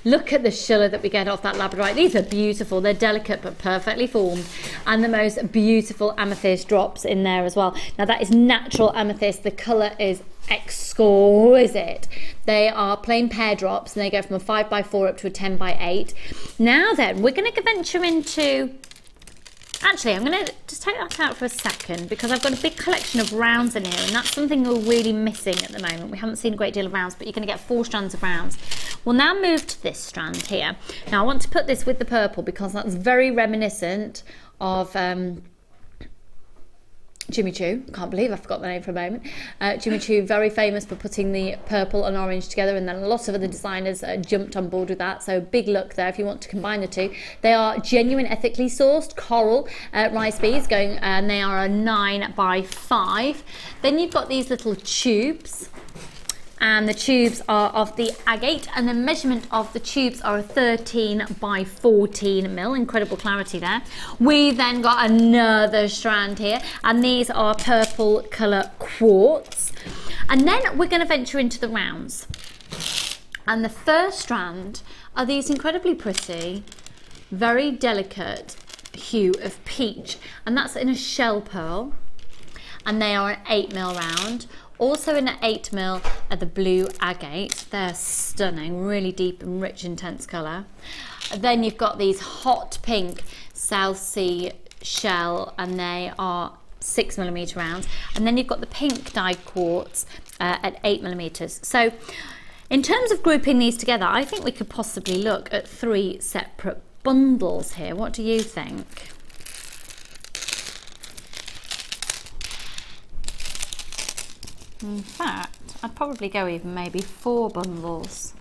Speaker 1: Look at the shiller that we get off that labradorite. These are beautiful. They're delicate but perfectly formed. And the most beautiful amethyst drops in there as well. Now that is natural amethyst. The colour is exquisite. They are plain pear drops, and they go from a 5x4 up to a 10x8. Now then, we're going to venture into... Actually, I'm going to just take that out for a second, because I've got a big collection of rounds in here, and that's something we're really missing at the moment. We haven't seen a great deal of rounds, but you're going to get 4 strands of rounds. We'll now move to this strand here. Now, I want to put this with the purple, because that's very reminiscent of Jimmy Choo. Can't believe I forgot the name for a moment. Jimmy Choo, very famous for putting the purple and orange together, and then lots of other designers jumped on board with that. So big look there if you want to combine the two. They are genuine, ethically sourced coral rice beads, going, and they are a 9x5. Then you've got these little tubes. And the tubes are of the agate, and the measurement of the tubes are a 13x14 mil. Incredible clarity there. We then got another strand here, and these are purple colour quartz. And then we're going to venture into the rounds. And the first strand are these incredibly pretty, very delicate hue of peach, and that's in a shell pearl, and they are an 8 mil round. Also in an 8 mil are the blue agate. They're stunning, really deep and rich, intense colour. Then you've got these hot pink South Sea shell, and they are 6mm rounds, and then you've got the pink dyed quartz at 8mm. So in terms of grouping these together, I think we could possibly look at 3 separate bundles here. What do you think? In fact, I'd probably go even maybe 4 bundles.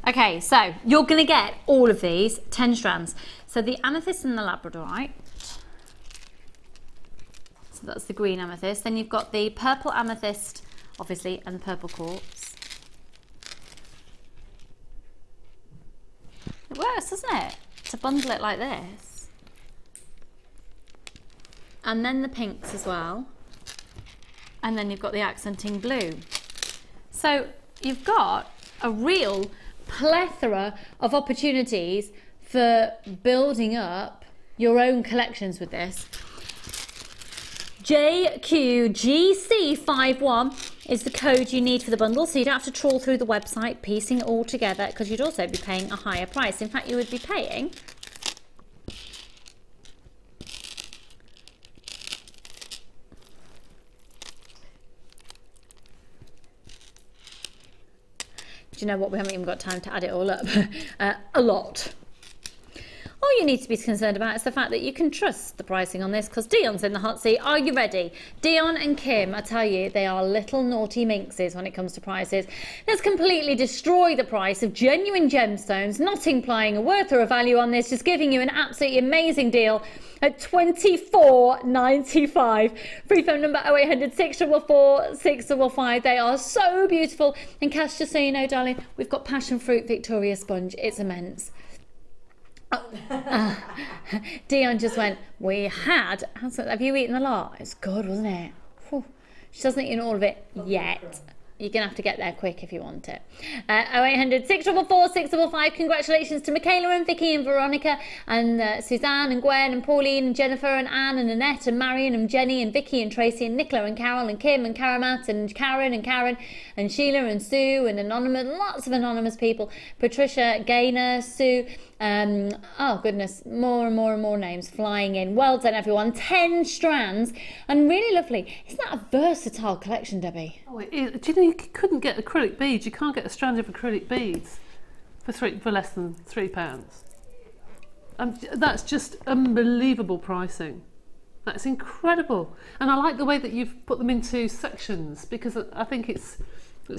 Speaker 1: Okay, so you're going to get all of these 10 strands. So the amethyst and the labradorite. So that's the green amethyst. Then you've got the purple amethyst, obviously, and the purple quartz. It works, doesn't it? To bundle it like this. And then the pinks as well. And then you've got the accenting blue. So you've got a real plethora of opportunities for building up your own collections with this. JQGC51 is the code you need for the bundle, so you don't have to trawl through the website piecing it all together, because you'd also be paying a higher price. In fact, you would be paying do you know what, we haven't even got time to add it all up. A lot. All you need to be concerned about is the fact that you can trust the pricing on this, because Dion's in the hot seat. Are you ready? Dion and Kim, I tell you, they are little naughty minxes when it comes to prices. Let's completely destroy the price of genuine gemstones, not implying a worth or a value on this, just giving you an absolutely amazing deal at £24.95. Free phone number 0800 644 655. They are so beautiful. And Cash, just so you know, darling, we've got passion fruit Victoria sponge. It's immense. Dion just went, we had, have you eaten a lot? It's good, wasn't it? Whew. She hasn't eaten all of it yet. You're going to have to get there quick if you want it. 0800 644 655. Congratulations to Michaela and Vicky and Veronica and Suzanne and Gwen and Pauline and Jennifer and Anne and Annette and Marion and Jenny and Vicky and Tracy and Nicola and Carol and Kim and Karamat and Karen and Sheila and Sue and anonymous, lots of anonymous people. Patricia, Gaynor, Sue. Oh goodness, more and more names flying in. Well done everyone. 10 strands and really lovely. Isn't that a versatile collection, Debbie?
Speaker 3: Oh, it is. Do you know you couldn't get acrylic beads? You can't get a strand of acrylic beads for less than £3. That's just unbelievable pricing. That's incredible. And I like the way that you've put them into sections, because I think it's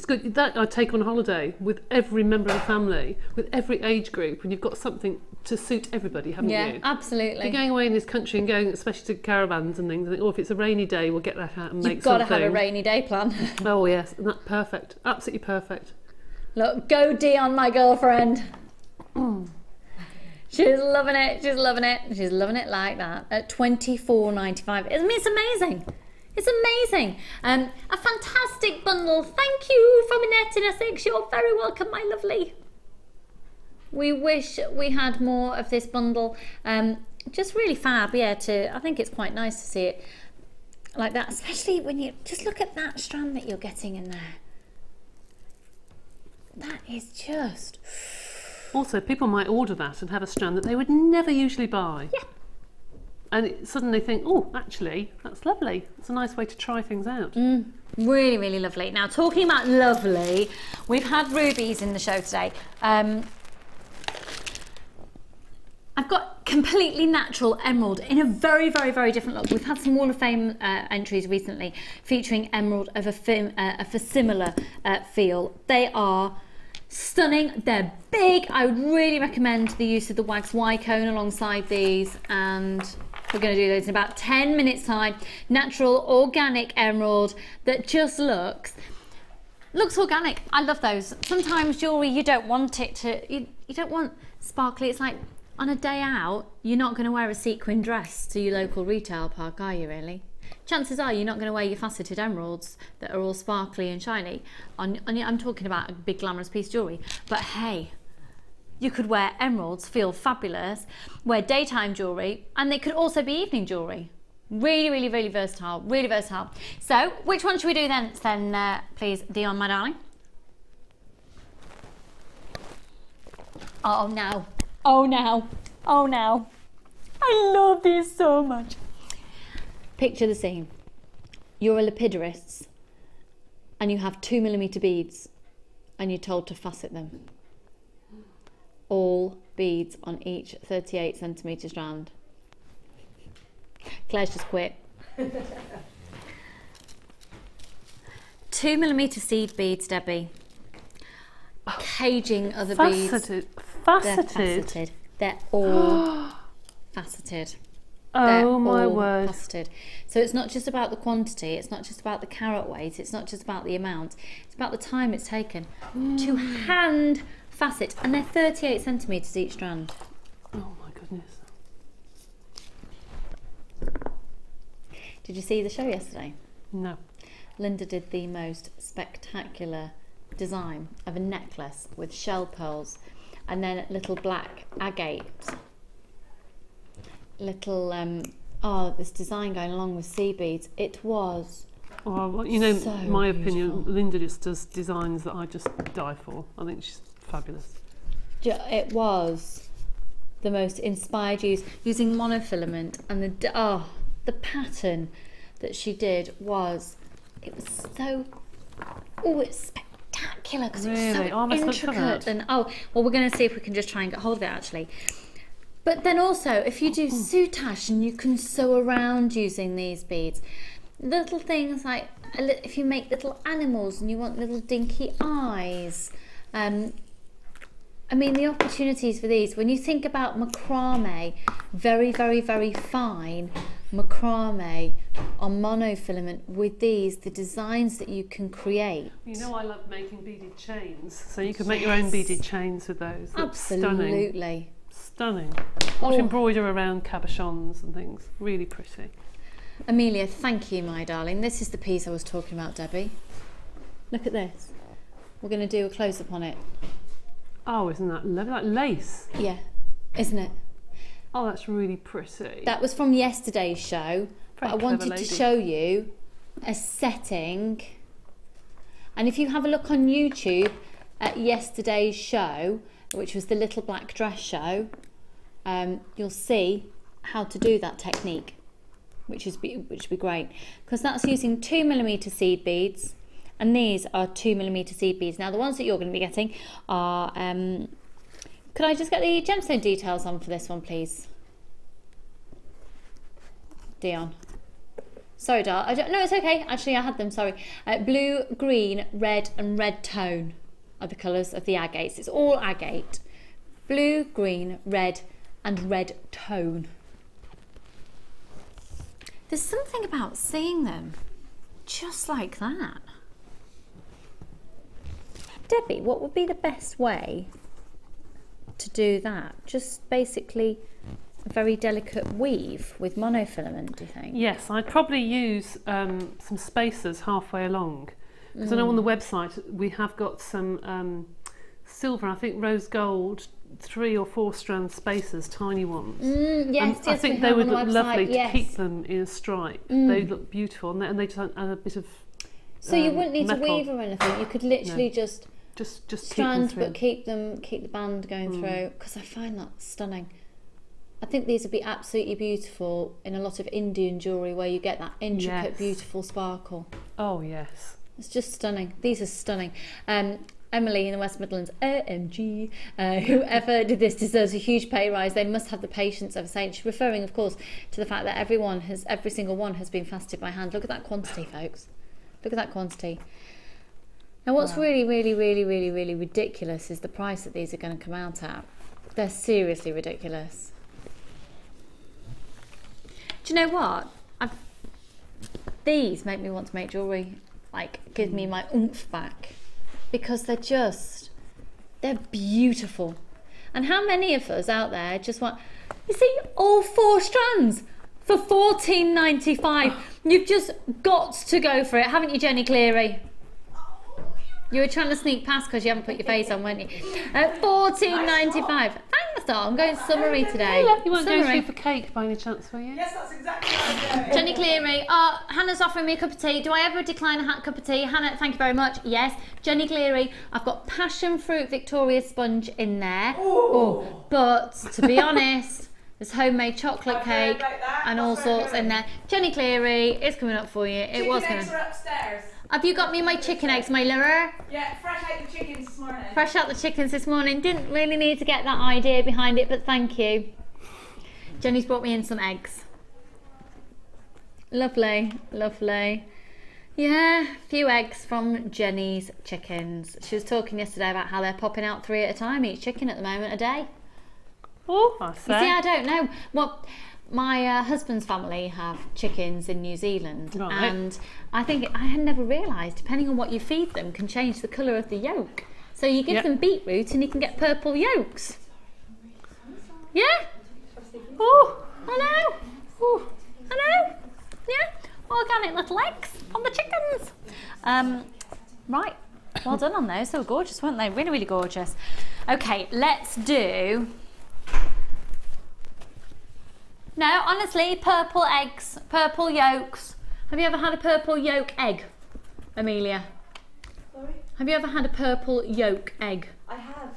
Speaker 3: good. That I take on holiday with every member of the family, with every age group, and you've got something to suit everybody, haven't you?
Speaker 1: Yeah, absolutely.
Speaker 3: If you're going away in this country and going especially to caravans and things, I think, oh, if it's a rainy day, we'll get that out and make something.
Speaker 1: You've got to have a rainy day plan.
Speaker 3: Oh yes, and that's perfect. Absolutely perfect.
Speaker 1: Look, go Dion, my girlfriend. She's loving it. She's loving it. She's loving it like that at £24.95. I mean, it's amazing. It's amazing. A fantastic bundle. Thank you from Annette in Essex. You're very welcome, my lovely. We wish we had more of this bundle. Just really fab, yeah. I think it's quite nice to see it like that, especially when you just look at that strand that you're getting in there. That is just...
Speaker 3: Also, people might order that and have a strand that they would never usually buy.
Speaker 1: Yeah.
Speaker 3: And suddenly think, oh, actually, that's lovely. It's a nice way to try things out.
Speaker 1: Really, really lovely. Now, talking about lovely, we've had rubies in the show today. I've got completely natural emerald in a very, very, very different look. We've had some Wall of Fame entries recently featuring emerald of a similar feel. They are stunning. They're big. I would really recommend the use of the wax Y-cone alongside these, and we're going to do those in about 10 minutes time. Natural organic emerald that just looks organic. I love those. Sometimes jewelry, you don't want it to, you don't want sparkly. It's like on a day out, you're not going to wear a sequin dress to your local retail park, are you really? Chances are you're not going to wear your faceted emeralds that are all sparkly and shiny. I'm talking about a big glamorous piece of jewellery. But hey, you could wear emeralds, feel fabulous, wear daytime jewellery, and they could also be evening jewellery. Really, really, really versatile, really versatile. So, which one should we do then, please, Dion, my darling? Oh no, oh no, oh no. I love these so much. Picture the scene. You're a lepidurist and you have 2mm beads and you're told to facet them. All beads on each 38cm strand. Claire's just quit. 2mm seed beads, Debbie. Caging other beads.
Speaker 3: Faceted.
Speaker 1: They're faceted. They're all faceted.
Speaker 3: Oh my word.
Speaker 1: Faceted. So it's not just about the quantity, it's not just about the carat weight, it's not just about the amount, it's about the time it's taken to hand facet, and they're 38cm each strand.
Speaker 3: Oh my goodness.
Speaker 1: Did you see the show yesterday?
Speaker 3: No.
Speaker 1: Linda did the most spectacular design of a necklace with shell pearls and then little black agate, little this design going along with sea beads. It was
Speaker 3: well, you know,
Speaker 1: so
Speaker 3: my opinion,
Speaker 1: beautiful.
Speaker 3: Linda just does designs that I just die for. I think she's fabulous.
Speaker 1: It was the most inspired use, using monofilament, and the pattern that she did was, it was so, it's spectacular because
Speaker 3: really?
Speaker 1: it was so intricate. And we're going to see if we can just try and get hold of it actually. But then also, if you do soutache and you can sew around using these beads, little things like if you make little animals and you want little dinky eyes. I mean, the opportunities for these, when you think about macrame, very, very, very fine macrame on monofilament, with these, the designs that you can create.
Speaker 3: You know, I love making beaded chains, so you could make your own beaded chains with those. That's
Speaker 1: Absolutely.
Speaker 3: Stunning. Or embroider around cabochons and things. Really pretty.
Speaker 1: Amelia, thank you, my darling. This is the piece I was talking about, Debbie. Look at this. We're going to do a close-up on it.
Speaker 3: Oh, isn't that lovely? Like lace.
Speaker 1: Yeah, isn't it?
Speaker 3: Oh, that's really pretty.
Speaker 1: That was from yesterday's show, but I wanted to show you a setting. And if you have a look on YouTube at yesterday's show, which was the little black dress show, you'll see how to do that technique, which would be great, because that's using 2mm seed beads, and these are 2mm seed beads. Now the ones that you're going to be getting are, could I just get the gemstone details on for this one, please? Dion. Sorry, Dar. No, it's okay. Actually, I had them, sorry. Blue, green, red and red tone are the colours of the agates. It's all agate. Blue, green, red and red tone. There's something about seeing them just like that. Debbie, what would be the best way to do that? Just basically a very delicate weave with monofilament, do you think?
Speaker 3: Yes, I'd probably use some spacers halfway along, because I know on the website we have got some silver, I think rose gold, 3 or 4 strand spacers, tiny ones.
Speaker 1: Yes,
Speaker 3: I think they would look lovely to keep them in a stripe. They look beautiful, and they just add a bit of
Speaker 1: so you wouldn't need
Speaker 3: metal.
Speaker 1: to weave or anything. You could literally just strand,
Speaker 3: keep
Speaker 1: keep the band going through, because I find that stunning. I think these would be absolutely beautiful in a lot of Indian jewellery where you get that intricate, beautiful sparkle.
Speaker 3: Oh yes,
Speaker 1: it's just stunning. These are stunning. Emily in the West Midlands, OMG, whoever did this deserves a huge pay rise. They must have the patience of a saint. She's referring, of course, to the fact that every single one has been faceted by hand. Look at that quantity, folks. Look at that quantity. Now, what's really, really, really, really, really ridiculous is the price that these are going to come out at. They're seriously ridiculous. Do you know what? These make me want to make jewellery, like give me my oomph back. Because they're beautiful. And how many of us out there just want, you see, all 4 strands for £14.95. You've just got to go for it, haven't you, Jenny Cleary? You were trying to sneak past because you haven't put your face on, weren't you? £14.95. Thanks, doll. I'm going summery today.
Speaker 3: You weren't going through for cake by any chance, were you?
Speaker 2: Yes, that's exactly what I'm doing.
Speaker 1: Jenny Cleary, Hannah's offering me a cup of tea. Do I ever decline a cup of tea? Hannah, thank you very much. Yes. Jenny Cleary, I've got passion fruit Victoria sponge in there. Oh, but to be honest, there's homemade chocolate cake and all sorts in there. Jenny Cleary, it's coming up for you.
Speaker 2: Chicken eggs are upstairs.
Speaker 1: Have you got me my chicken eggs, my lure?
Speaker 2: Yeah, fresh out the chickens this morning.
Speaker 1: Fresh out the chickens this morning. Didn't really need to get that idea behind it, but thank you. Jenny's brought me in some eggs. Lovely, lovely. Yeah, a few eggs from Jenny's chickens. She was talking yesterday about how they're popping out 3 at a time, each chicken at the moment, a day.
Speaker 3: Oh, I see.
Speaker 1: You see, I don't know. Well, my husband's family have chickens in New Zealand, and I think I had never realised, depending on what you feed them, can change the colour of the yolk. So you give them beetroot and you can get purple yolks. Yeah? Oh, hello. Oh, hello. Yeah, organic little eggs on the chickens. Right, well done on those. They were gorgeous, weren't they? Really, really gorgeous. Okay, let's do... No, honestly, purple eggs, purple yolks. Have you ever had a purple yolk egg, Amelia?
Speaker 11: Sorry?
Speaker 1: Have you ever had a purple yolk egg?
Speaker 11: I have.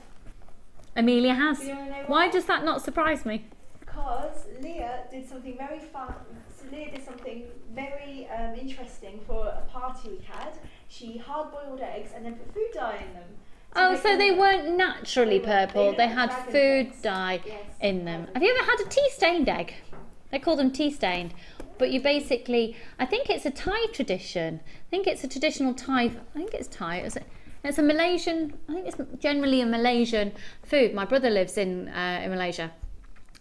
Speaker 1: Amelia has.
Speaker 11: Do you wanna know
Speaker 1: why does that not surprise me?
Speaker 11: Because Leah did something very fun. So Leah did something very interesting for a party we had. She hard-boiled eggs and then put food dye in them.
Speaker 1: Oh, so they weren't naturally purple, they had food dye in them. Have you ever had a tea-stained egg? They call them tea-stained. But you basically, I think it's a Thai tradition. I think it's a traditional Thai, I think it's Thai. It's a Malaysian, I think it's generally a Malaysian food. My brother lives in Malaysia.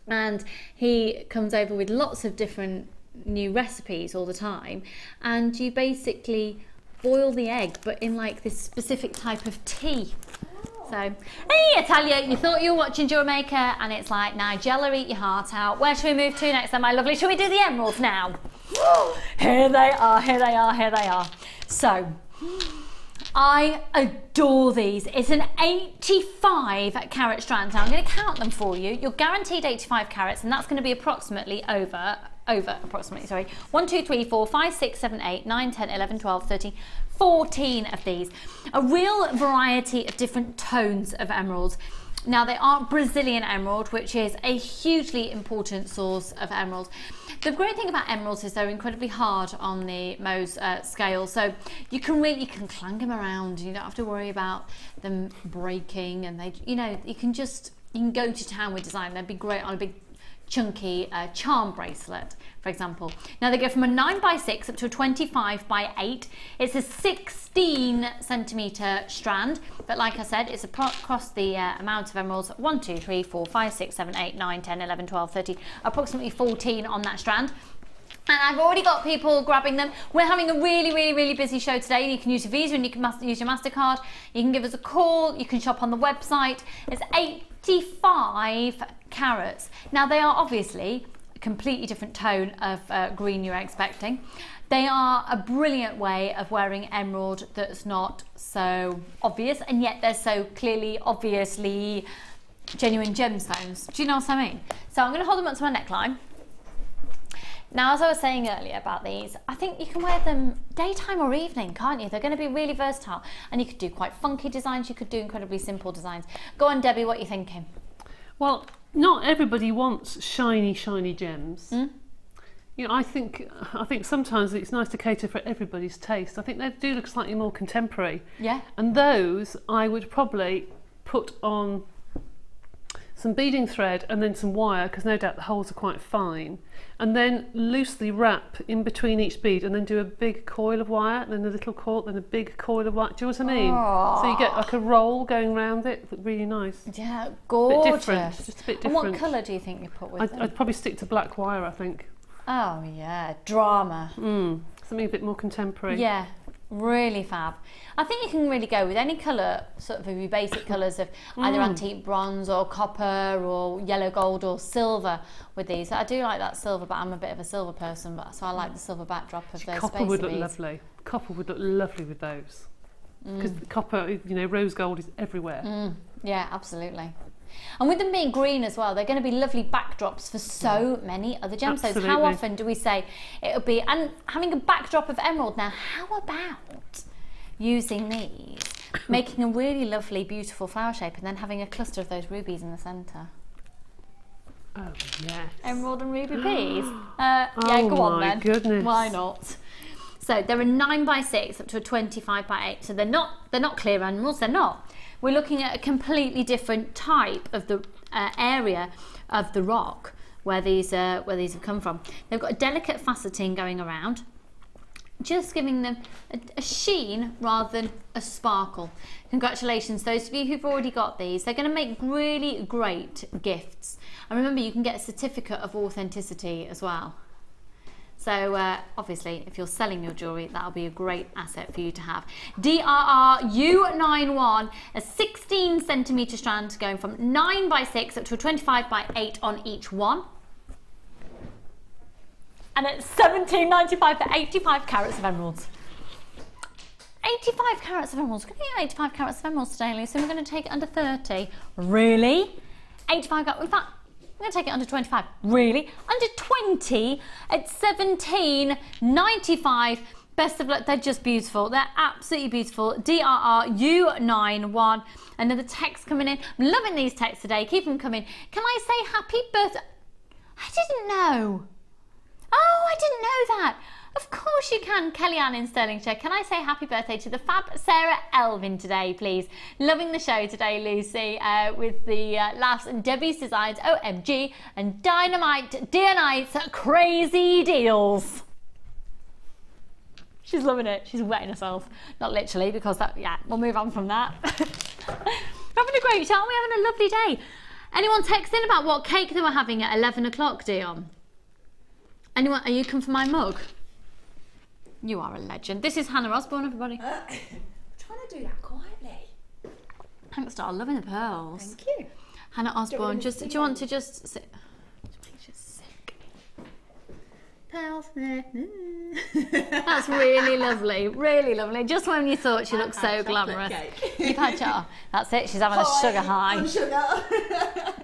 Speaker 1: And he comes over with lots of different new recipes all the time. And you basically boil the egg, but in like this specific type of tea. So, hey, I tell you, you thought you were watching Jewellery Maker, and it's like, Nigella, eat your heart out. Where should we move to next then, my lovely? Shall we do the emeralds now? Here they are, here they are, here they are. So, I adore these. It's an 85 carat strand. Now, I'm going to count them for you. You're guaranteed 85 carats, and that's going to be approximately approximately, sorry, 1, 2, 3, 4, 5, 6, 7, 8, 9, 10, 11, 12, 13, 14 of these. A real variety of different tones of emeralds. Now, they are Brazilian emerald, which is a hugely important source of emeralds. The great thing about emeralds is they're incredibly hard on the Mohs scale, so you can clang them around. You don't have to worry about them breaking, and you can go to town with design. They'd be great on a big chunky charm bracelet, for example. Now they go from a 9x6 up to a 25x8. It's a 16 centimetre strand, but like I said, it's across the amount of emeralds: 1, 2, 3, 4, 5, 6, 7, 8, 9, 10, 11, 12, 13, approximately 14 on that strand. And I've already got people grabbing them. We're having a really, really, really busy show today. You can use your Visa and you can use your MasterCard. You can give us a call. You can shop on the website. It's 85 carats. Now, they are obviously a completely different tone of green you're expecting. They are a brilliant way of wearing emerald that's not so obvious, and yet they're so clearly, obviously genuine gemstones. Do you know what I mean? So I'm going to hold them up to my neckline. Now, as I was saying earlier about these, I think you can wear them daytime or evening, can't you? They're going to be really versatile, and you could do quite funky designs, you could do incredibly simple designs. Go on, Debbie, what are you thinking?
Speaker 3: Well, not everybody wants shiny, shiny gems. You know, I think sometimes it's nice to cater for everybody's taste. I think they do look slightly more contemporary. Yeah. And those I would probably put on some beading thread and then some wire, because no doubt the holes are quite fine, and then loosely wrap in between each bead, and then do a big coil of wire, then a little coil, then a big coil of wire. Do you know what I mean? Aww. So you get like a roll going around it. Really nice.
Speaker 1: Yeah, gorgeous.
Speaker 3: A bit different, just a bit different.
Speaker 1: And what colour do you think you put with them?
Speaker 3: I'd probably stick to black wire, I think.
Speaker 1: Oh yeah, drama.
Speaker 3: Something a bit more contemporary.
Speaker 1: Yeah. Really fab. I think you can really go with any colour, sort of your basic colours of either antique bronze or copper or yellow gold or silver with these. I do like that silver, but I'm a bit of a silver person, so I like the silver backdrop of those.
Speaker 3: Copper would look lovely. Copper would look lovely with those, because copper, you know, rose gold is everywhere.
Speaker 1: Yeah, absolutely. And with them being green as well, they're going to be lovely backdrops for so many other gemstones.
Speaker 3: Absolutely.
Speaker 1: How often do we say it'll be, and having a backdrop of emerald now, how about using these, making a really lovely, beautiful flower shape, and then having a cluster of those rubies in the centre?
Speaker 3: Oh, yes.
Speaker 1: Emerald and ruby peas. Yeah, go on then.
Speaker 3: Goodness.
Speaker 1: Why not? So they're a 9x6 up to a 25x8. So they're not clear emeralds. They're not. We're looking at a completely different type of the area of the rock where these have come from. They've got a delicate faceting going around, just giving them a sheen rather than a sparkle. Congratulations, those of you who've already got these. They're going to make really great gifts. And remember, you can get a certificate of authenticity as well. So obviously, if you're selling your jewellery, that'll be a great asset for you to have. DRR U91, a 16cm strand going from 9x6 up to a 25x8 on each one. And it's $17.95 for 85 carats of emeralds. 85 carats of emeralds. We're going to get 85 carats of emeralds today, Lucy. We're going to take it under 30. Really? 85 carats. In fact, we're going to take it under 25. Really? Under 20 at $17.95. Best of luck. They're just beautiful. They're absolutely beautiful. DRR U91. Another text coming in. I'm loving these texts today. Keep them coming. Can I say happy birthday? I didn't know. Oh, I didn't know that. Of course you can, Kellyanne in Stirlingshire. Can I say happy birthday to the fab Sarah Elvin today, please? Loving the show today, Lucy, with the laughs and Debbie's Designs, OMG, and Dynamite Dear Nights, crazy deals. She's loving it. She's wetting herself. Not literally, because that, yeah, we'll move on from that. Having a great show, aren't we? Having a lovely day. Anyone texting about what cake they were having at 11 o'clock, Dion? Anyone, are you come for my mug? You are a legend. This is Hannah Osborne, everybody.
Speaker 11: Trying to do that quietly.
Speaker 1: Thanks, darling. Loving the pearls.
Speaker 11: Thank you.
Speaker 1: Hannah Osborne, do you want to just sit? Just sick. Pearls. That's really lovely. Really lovely. Just when you thought she looked so glamorous. You've had chocolate. That's it. She's having a sugar high.
Speaker 11: On sugar.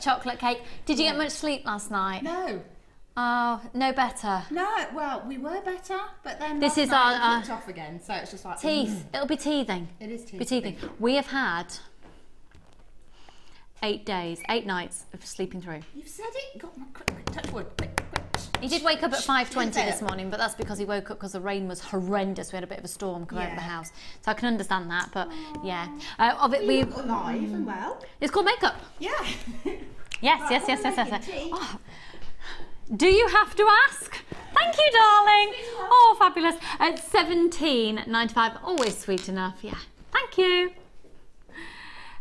Speaker 1: Chocolate cake. Did you get much sleep last night?
Speaker 12: No.
Speaker 1: Oh, no better.
Speaker 12: No, well, we were better, but then
Speaker 1: this is
Speaker 12: our off again, so it's just like
Speaker 1: teeth. It'll be teething.
Speaker 12: It is teething.
Speaker 1: Be teething. We have had 8 days, 8 nights of sleeping through.
Speaker 12: You've said it. Got my quick, touch wood. Quick.
Speaker 1: He did wake up at 5:20 this morning, but that's because he woke up because the rain was horrendous. We had a bit of a storm come over the house, so I can understand that. But yeah, of it we
Speaker 12: alive and well.
Speaker 1: It's called makeup.
Speaker 12: Yeah.
Speaker 1: Yes. Oh. Do you have to ask? Thank you, darling. Oh, fabulous. At $17.95, always sweet enough. Yeah, thank you.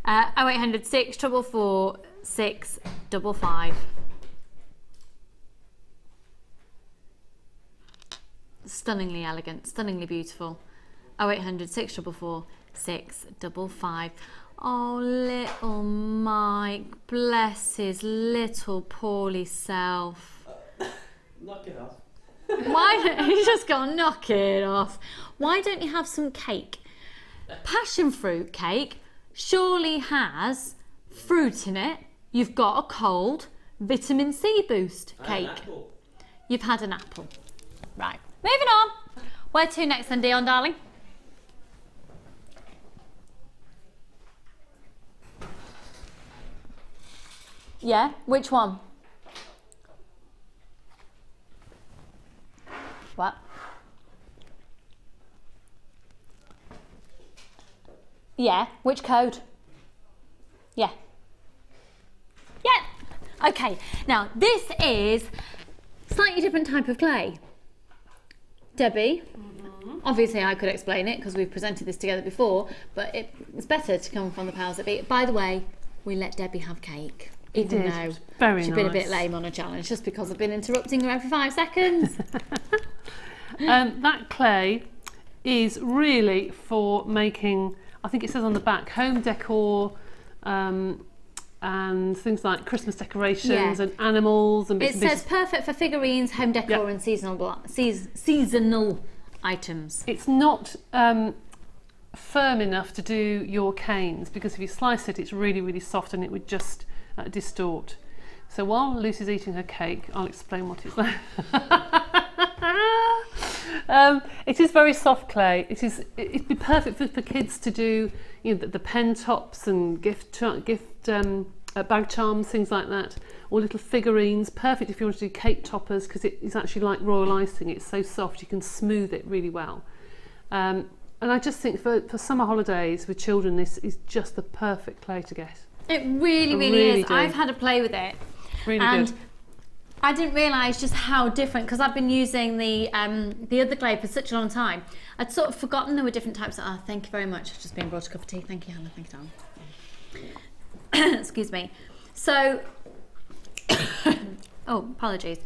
Speaker 1: 0800 644 655. Stunningly elegant, stunningly beautiful. 0800 644 655. Oh, little Mike, bless his little poorly self.
Speaker 4: Knock it off.
Speaker 1: Why don't you just go knock it off? Why don't you have some cake? Passion fruit cake surely has fruit in it. You've got a cold, vitamin C boost cake. You've had an apple. Right, moving on. Where to next then, Dion, darling? Yeah, which one? What? Yeah, which code? Yeah. Yeah. Okay, now this is slightly different type of clay. Debbie, obviously I could explain it because we've presented this together before, but it's better to come from the powers that be. By the way, we let Debbie have cake. Even though she's been a bit lame on a challenge, just because I've been interrupting her every 5 seconds.
Speaker 3: That clay is really for making, I think it says on the back, home decor and things like Christmas decorations and animals and bits and pieces.
Speaker 1: It says perfect for figurines, home decor and seasonal items.
Speaker 3: It's not firm enough to do your canes, because if you slice it, it's really, really soft and it would just distort. So while Lucy's eating her cake, I'll explain what it's like. It is very soft clay. It'd be perfect for kids to do, you know, the pen tops and gift bag charms, things like that, or little figurines. Perfect if you want to do cake toppers, because it's actually like royal icing. It's so soft, you can smooth it really well. And I just think for summer holidays with children, this is just the perfect clay to get.
Speaker 1: It really is.
Speaker 3: Do.
Speaker 1: I've had a play with it.
Speaker 3: Really
Speaker 1: and
Speaker 3: good.
Speaker 1: I didn't realise just how different, because I've been using the other clay for such a long time. I'd sort of forgotten there were different types. Oh, thank you very much. I've just been brought a cup of tea. Thank you, Hannah. Thank you, darling. Excuse me. So, oh, apologies.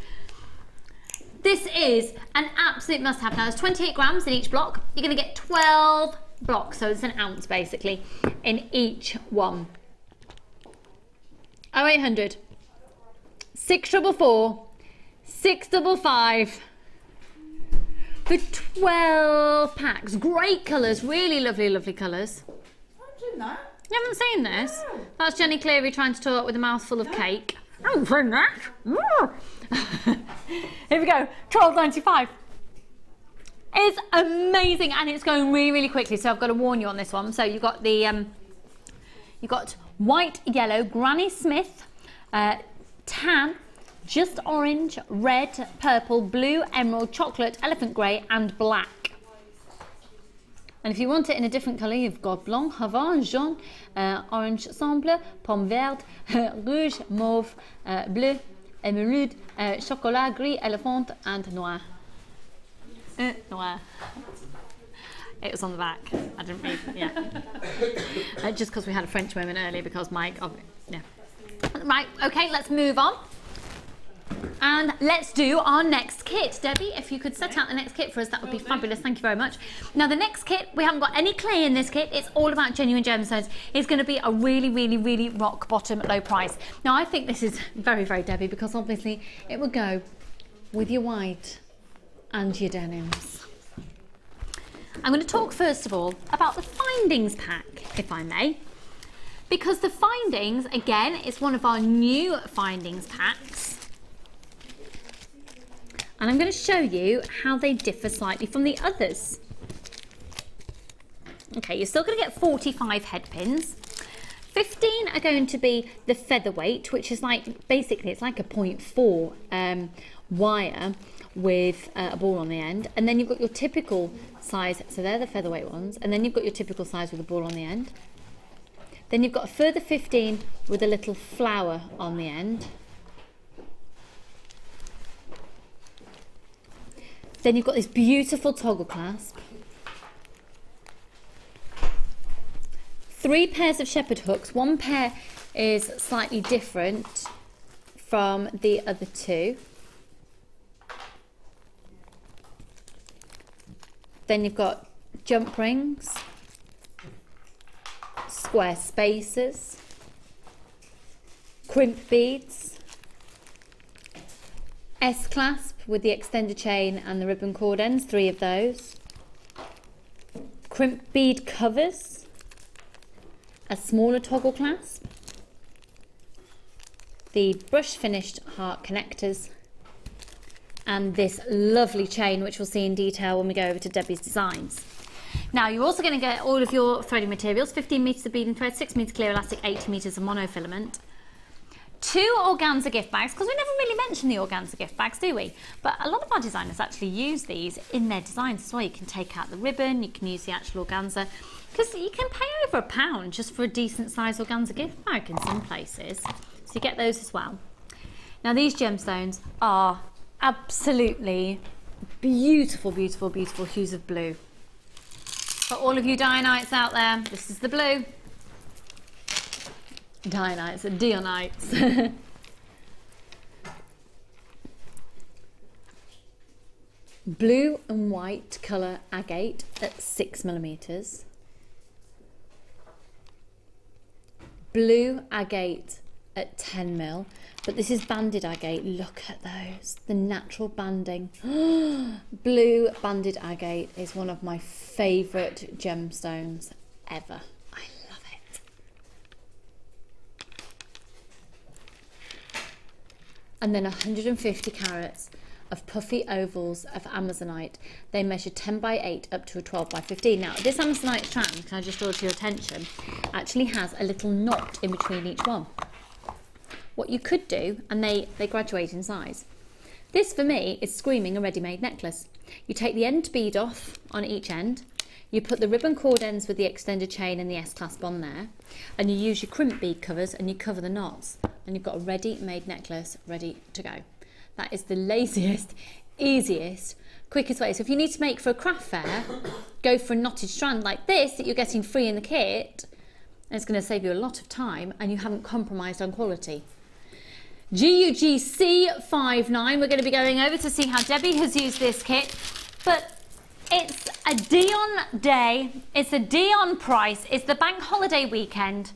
Speaker 1: This is an absolute must-have. Now, there's 28 grams in each block. You're going to get 12 blocks, so it's an ounce basically in each one. 0800 644 655 for 12 packs. Great colours, really lovely colours.
Speaker 2: I've seen that.
Speaker 1: You haven't seen this? No. That's Jenny Cleary trying to talk with a mouthful of cake. I haven't seen that. Here we go, £12.95. It's amazing, and it's going really quickly, so I've got to warn you on this one. So you've got the you've got white, yellow, Granny Smith, tan, just orange, red, purple, blue, emerald, chocolate, elephant grey and black. And if you want it in a different colour, you've got blanc, havant, jaune, orange semble, pomme verte, rouge, mauve, bleu, émeraude, chocolat, gris, elephant and noir. Noir. It was on the back. I didn't read it, yeah. Just because we had a French moment earlier because Mike, yeah. Right, okay, let's move on. And let's do our next kit. Debbie, if you could set out the next kit for us, that would be fabulous. Thank you very much. Now, the next kit, we haven't got any clay in this kit. It's all about genuine gemstones. It's going to be a really rock bottom low price. Now, I think this is very Debbie, because obviously it would go with your white and your denims. I'm going to talk first of all about the findings pack, if I may. Because the findings, again, is one of our new findings packs. And I'm going to show you how they differ slightly from the others. Okay, you're still going to get 45 head pins. 15 are going to be the featherweight, which is like, basically, it's like a 0.4 wire with a ball on the end. And then you've got your typical size, so they're the featherweight ones. And then you've got your typical size with a ball on the end. Then you've got a further 15 with a little flower on the end. Then you've got this beautiful toggle clasp. 3 pairs of shepherd hooks. One pair is slightly different from the other 2. Then you've got jump rings, square spacers, crimp beads, S-clasp with the extended chain and the ribbon cord ends, 3 of those, crimp bead covers, a smaller toggle clasp, the brush finished heart connectors, and this lovely chain, which we'll see in detail when we go over to Debbie's designs. Now, you're also going to get all of your threading materials, 15 metres of beading thread, 6 metres clear elastic, 80 metres of monofilament. 2 organza gift bags, because we never really mention the organza gift bags, do we? But a lot of our designers actually use these in their designs as well. You can take out the ribbon, you can use the actual organza, because you can pay over £1 just for a decent size organza gift bag in some places. So you get those as well. Now, these gemstones are absolutely beautiful hues of blue. For all of you Dianites out there, this is the blue. Dianites and Dionites. Blue and white colour agate at 6mm. Blue agate at 10mm. But this is banded agate. Look at those, the natural banding. Blue banded agate is one of my favourite gemstones ever. I love it. and then 150 carats of puffy ovals of Amazonite. They measure 10 by 8 up to a 12 by 15. Now, this Amazonite strand, can I just draw to your attention, actually has a little knot in between each one. What you could do, and they graduate in size. This, for me, is screaming a ready-made necklace. You take the end bead off on each end, you put the ribbon cord ends with the extended chain and the S-clasp on there, and you use your crimp bead covers and you cover the knots, and you've got a ready-made necklace ready to go. That is the laziest, easiest, quickest way. So if you need to make for a craft fair, go for a knotted strand like this that you're getting free in the kit, and it's going to save you a lot of time and you haven't compromised on quality. GUGC59, we're going to be going over to see how Debbie has used this kit, but it's a Dion day, it's a Dion price, it's the bank holiday weekend.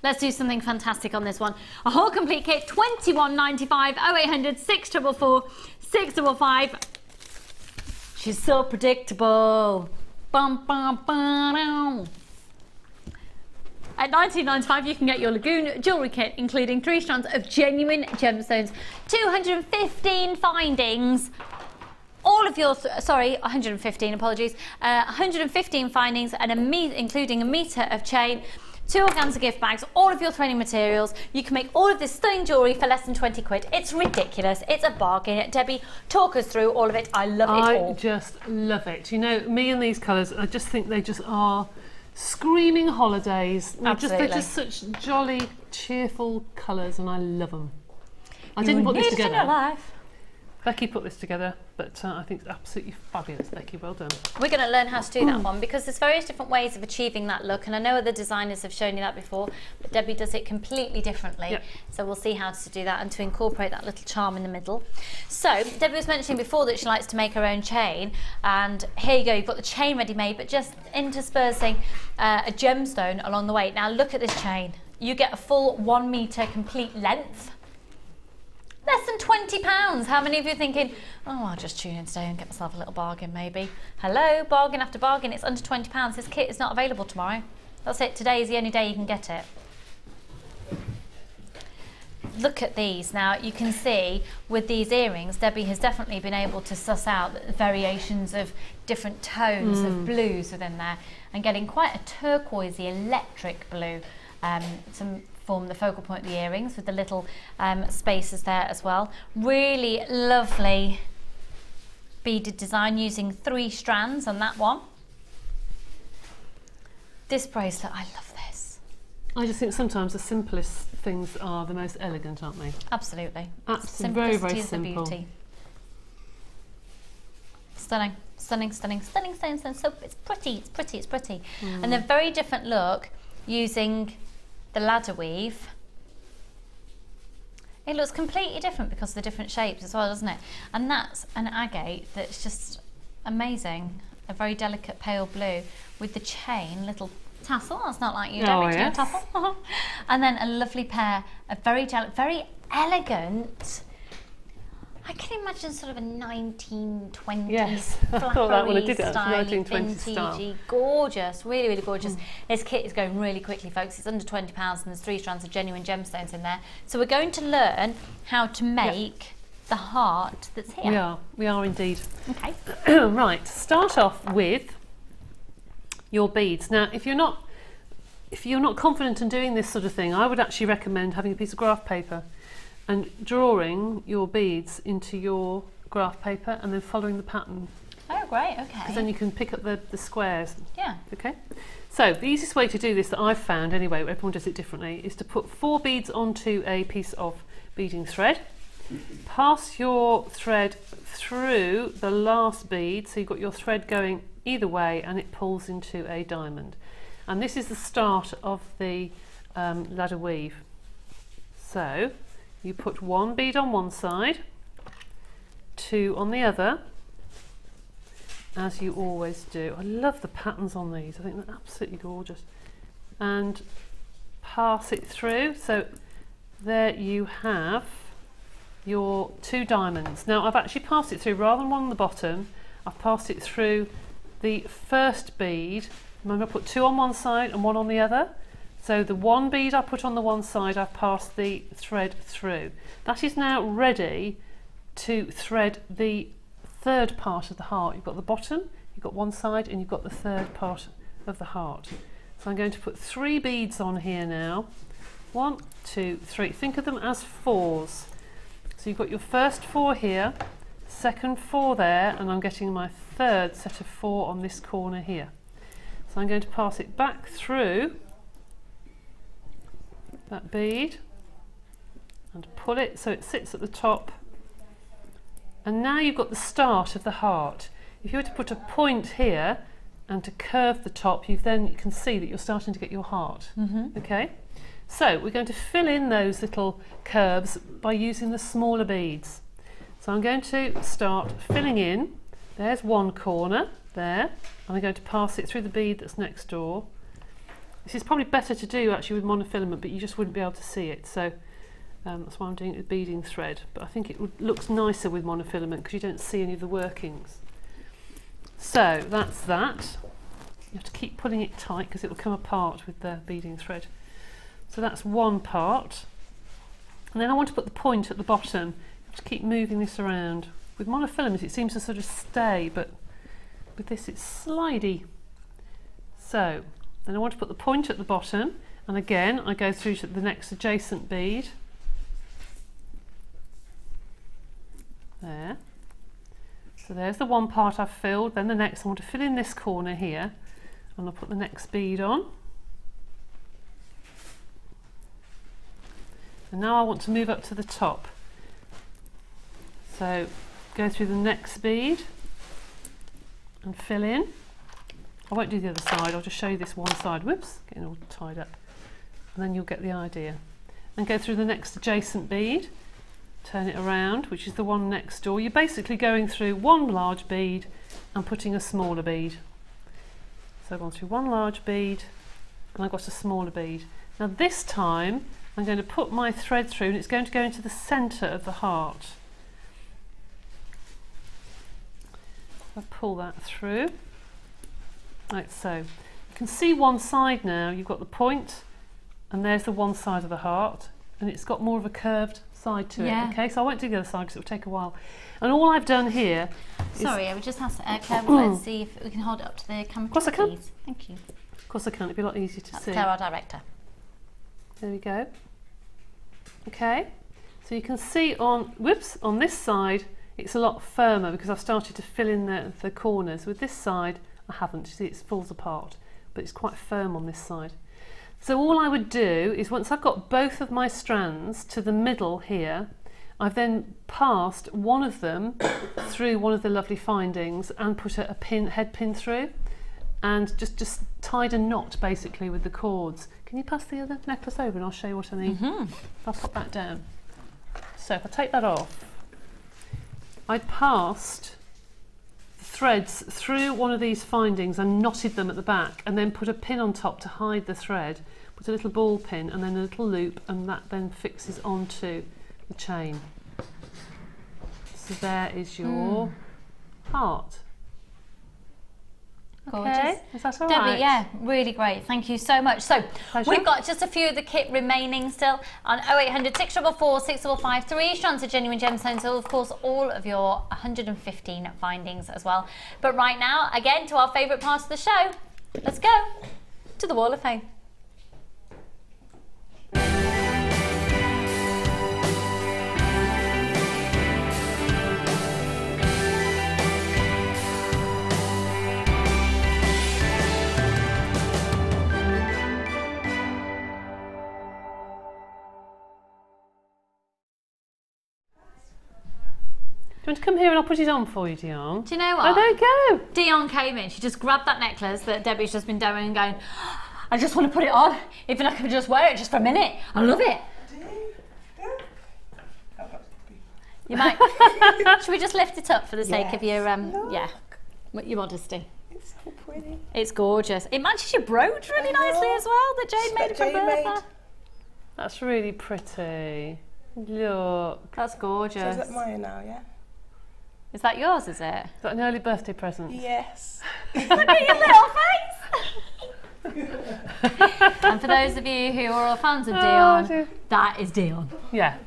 Speaker 1: Let's do something fantastic on this one. A whole complete kit, £21.95, 0800 644 655. She's so predictable. Bum, bum, bum. At £19.95 you can get your Lagoon jewellery kit, including 3 strands of genuine gemstones, 215 findings, all of your, 115, apologies, 115 findings, and including a metre of chain, 2 organza gift bags, all of your threading materials. You can make all of this stunning jewellery for less than 20 quid. It's ridiculous. It's a bargain. Debbie, talk us through all of it. I love it all.
Speaker 3: I just love it. You know, me and these colours, I just think they just are screaming holidays. They're just such jolly, cheerful colours, and I love them. I didn't put this together.
Speaker 1: In your life.
Speaker 3: Becky put this together, but I think it's absolutely fabulous, Becky. Well done.
Speaker 1: We're going to learn how to do that one, because there's various different ways of achieving that look, and I know other designers have shown you that before, but Debbie does it completely differently. Yep. So we'll see how to do that and to incorporate that little charm in the middle. So Debbie was mentioning before that she likes to make her own chain, and here you go, you've got the chain ready made, but just interspersing a gemstone along the way. Now look at this chain. You get a full 1 metre complete length. Less than £20. How many of you are thinking, oh, I'll just tune in today and get myself a little bargain maybe? Hello, bargain after bargain. It's under £20. This kit is not available tomorrow. That's it. Today is the only day you can get it. Look at these. Now you can see with these earrings, Debbie has definitely been able to suss out the variations of different tones of blues within there, and getting quite a turquoisey electric blue to form the focal point of the earrings, with the little spaces there as well. Really lovely beaded design using 3 strands on that one. This bracelet, I love this.
Speaker 3: I just think sometimes the simplest things are the most elegant, aren't they?
Speaker 1: Absolutely.
Speaker 3: Absolutely. Very, very simple.
Speaker 1: The beauty. Stunning, stunning, stunning, stunning, stunning, stunning. So it's pretty, it's pretty, it's pretty. And a very different look using the ladder weave. It looks completely different because of the different shapes as well, doesn't it? And that's an agate that's just amazing. A very delicate pale blue with the chain, little tassel. That's not like you, don't make a tassel. And then a lovely pair of very elegant. I can imagine sort of a 1920s flappery style, vintagey, gorgeous, really, really gorgeous. This kit is going really quickly, folks. It's under £20 and there's 3 strands of genuine gemstones in there. So we're going to learn how to make the heart that's here.
Speaker 3: We are indeed.
Speaker 1: Okay.
Speaker 3: Right, start off with your beads. Now, if you're not confident in doing this sort of thing, I would actually recommend having a piece of graph paper and drawing your beads into your graph paper and then following the pattern.
Speaker 1: Oh, great, okay.
Speaker 3: Because then you can pick up the squares.
Speaker 1: Yeah.
Speaker 3: Okay. So the easiest way to do this that I've found, anyway, everyone does it differently, is to put 4 beads onto a piece of beading thread. Pass your thread through the last bead, so you've got your thread going either way, and it pulls into a diamond. And this is the start of the ladder weave. So you put 1 bead on one side, 2 on the other, as you always do. I love the patterns on these. I think they're absolutely gorgeous. And pass it through. So there you have your 2 diamonds. Now I've actually passed it through, rather than one on the bottom, I've passed it through the first bead. Remember, I put 2 on one side and 1 on the other. So the one bead I put on the one side, I've passed the thread through. That is now ready to thread the third part of the heart. You've got the bottom, you've got one side, and you've got the third part of the heart. So I'm going to put 3 beads on here now. 1, 2, 3. Think of them as 4s. So you've got your first 4 here, second 4 there, and I'm getting my third set of 4 on this corner here. So I'm going to pass it back through that bead and pull it so it sits at the top. And now you've got the start of the heart. If you were to put a point here and to curve the top, you can see that you're starting to get your heart. Okay? So we're going to fill in those little curves by using the smaller beads. So I'm going to start filling in. There's one corner there, and I'm going to pass it through the bead that's next door. This is probably better to do actually with monofilament, but you just wouldn't be able to see it. So that's why I'm doing it with beading thread. But I think it looks nicer with monofilament because you don't see any of the workings. So that's that. You have to keep pulling it tight because it will come apart with the beading thread. So that's one part. And then I want to put the point at the bottom. You have to keep moving this around. With monofilament it seems to sort of stay, but with this it's slidey. So then I want to put the point at the bottom, and again I go through to the next adjacent bead. There. So there's the one part I've filled. Then the next I want to fill in this corner here, and I'll put the next bead on. And now I want to move up to the top. So go through the next bead and fill in. I won't do the other side, I'll just show you this one side. Whoops, getting all tied up. And then you'll get the idea. And go through the next adjacent bead, turn it around, which is the one next door. You're basically going through one large bead and putting a smaller bead. So I've gone through one large bead and I've got a smaller bead. Now this time I'm going to put my thread through, and it's going to go into the centre of the heart. I'll pull that through, like so. You can see one side now, you've got the point, and there's the one side of the heart, and it's got more of a curved side to it. Okay, so I won't do the other side because it will take a while. And all I've done here is...
Speaker 1: Sorry, I would just have to let's see if we can hold it up to the camera.
Speaker 3: Of course I can.
Speaker 1: Please. Thank you.
Speaker 3: Of course I can, it'd be a lot easier to
Speaker 1: That's
Speaker 3: see.
Speaker 1: Claire, our director.
Speaker 3: There we go. Okay, so you can see on this side it's a lot firmer because I've started to fill in the corners. With this side I haven't. You see it falls apart, but it's quite firm on this side. So all I would do is, once I've got both of my strands to the middle here, I've then passed one of them through one of the lovely findings and put a head pin through, and just tied a knot basically with the cords. Can you pass the other necklace over and I'll show you what I mean? I'll pop that down. So if I take that off, I'd passed the threads through one of these findings and knotted them at the back, and then put a pin on top to hide the thread, put a little ball pin and then a little loop, and that then fixes onto the chain. So there is your heart.
Speaker 1: Gorgeous.
Speaker 3: Okay, is that all
Speaker 1: Debbie,
Speaker 3: right?
Speaker 1: yeah, really great. Thank you so much. So
Speaker 3: Pleasure.
Speaker 1: we've got just a few of the kit remaining still on 0800 644 655, 3 strands of genuine gemstones. So of course all of your 115 findings as well. But right now, again, to our favourite part of the show, let's go to the Wall of Fame.
Speaker 3: Do you want to come here and I'll put it on for you, Dion?
Speaker 1: Do you know what?
Speaker 3: Oh, there you go.
Speaker 1: Dion came in, she just grabbed that necklace that Debbie's just been doing and going, I just want to put it on, even if I can just wear it just for a minute. I love it. You might. Should we just lift it up for the sake of your, your modesty?
Speaker 13: It's so pretty.
Speaker 1: It's gorgeous. It matches your brooch really nicely as well, that Jane made from Bertha.
Speaker 3: That's really pretty. Look.
Speaker 1: That's gorgeous.
Speaker 13: So is that mine now, yeah?
Speaker 1: Is that yours, is it?
Speaker 3: Is that an early birthday present?
Speaker 13: Yes.
Speaker 1: Look at your little face! And for those of you who are all fans of Dion, that is Dion.
Speaker 3: Yeah.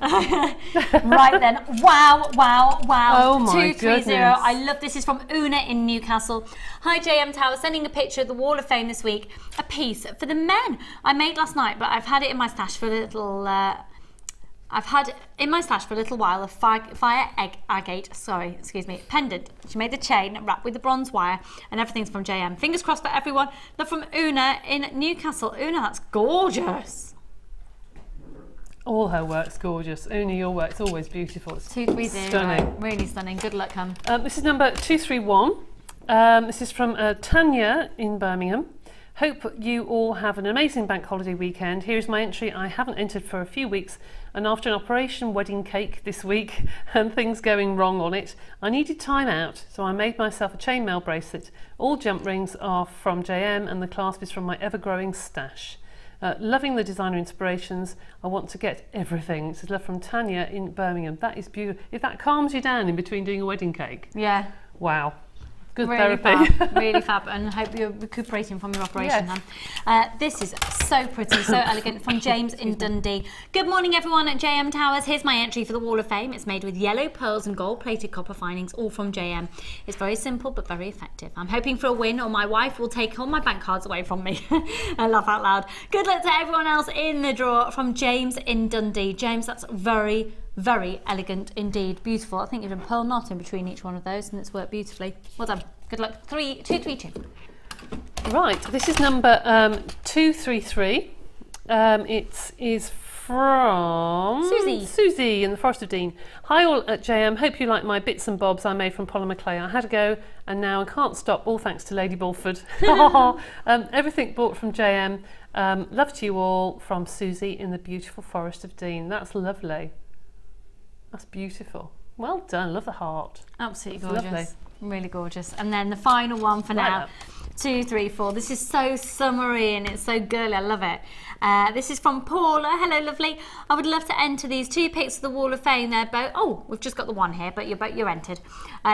Speaker 1: Right then. Wow, wow, wow.
Speaker 3: Oh my
Speaker 1: 230.
Speaker 3: goodness.
Speaker 1: I love this. Is from Una in Newcastle. Hi JM Tower, sending a picture of the Wall of Fame this week. A piece for the men I made last night, but I've had it in my stash for a little. I've had in my stash for a little while a fire agate, pendant. She made the chain wrapped with the bronze wire, and everything's from JM. Fingers crossed for everyone. Love from Una in Newcastle. Una, that's gorgeous.
Speaker 3: All her work's gorgeous. Una, your work's always beautiful. It's
Speaker 1: 230.
Speaker 3: stunning.
Speaker 1: Really stunning. Good luck, hun.
Speaker 3: This is number 231. This is from Tanya in Birmingham. Hope you all have an amazing bank holiday weekend. Here's my entry. I haven't entered for a few weeks, and after an operation wedding cake this week and things going wrong on it, I needed time out, so I made myself a chainmail bracelet. All jump rings are from JM and the clasp is from my ever-growing stash. Loving the designer inspirations. I want to get everything. This is love from Tanya in Birmingham. That is beautiful. If that calms you down in between doing a wedding cake.
Speaker 1: Yeah.
Speaker 3: Wow. Good
Speaker 1: really
Speaker 3: therapy.
Speaker 1: Fab, really fab, and I hope you're recuperating from your operation. Yes. This is so pretty, so elegant, from James in Dundee. Good morning everyone at JM Towers. Here's my entry for the Wall of Fame. It's made with yellow pearls and gold plated copper findings, all from JM. It's very simple but very effective. I'm hoping for a win, or my wife will take all my bank cards away from me. I laugh out loud. Good luck to everyone else in the draw, from James in Dundee. James, that's very elegant indeed. Beautiful. I think you've done a pearl knot in between each one of those, and it's worked beautifully. Well done. Good luck. 232.
Speaker 3: Right, this is number 233. It is from Susie in the Forest of Dean. Hi all at JM. Hope you like my bits and bobs I made from polymer clay. I had a go and now I can't stop, all thanks to Lady Bulford. Everything bought from JM. Love to you all, from Susie in the beautiful Forest of Dean. That's lovely. That's beautiful. Well done. Love the heart.
Speaker 1: Absolutely gorgeous. Lovely. Really gorgeous. And then the final one for now. 234. This is so summery and it's so girly. I love it. This is from Paula. Hello, lovely. I would love to enter these 2 pics of the Wall of Fame. They're both. Oh, we've just got the one here, but you're entered.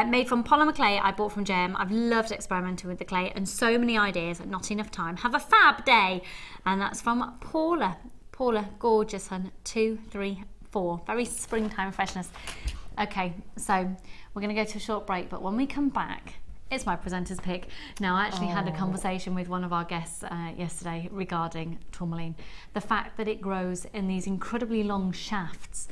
Speaker 1: Made from polymer clay. I bought from JM. I've loved experimenting with the clay and so many ideas. Not enough time. Have a fab day. And that's from Paula. Paula, gorgeous, hun. 234. Very springtime freshness. Okay, so we're going to go to a short break, but when we come back, it's my presenter's pick. Now, I actually had a conversation with one of our guests yesterday regarding tourmaline. The fact that it grows in these incredibly long shafts,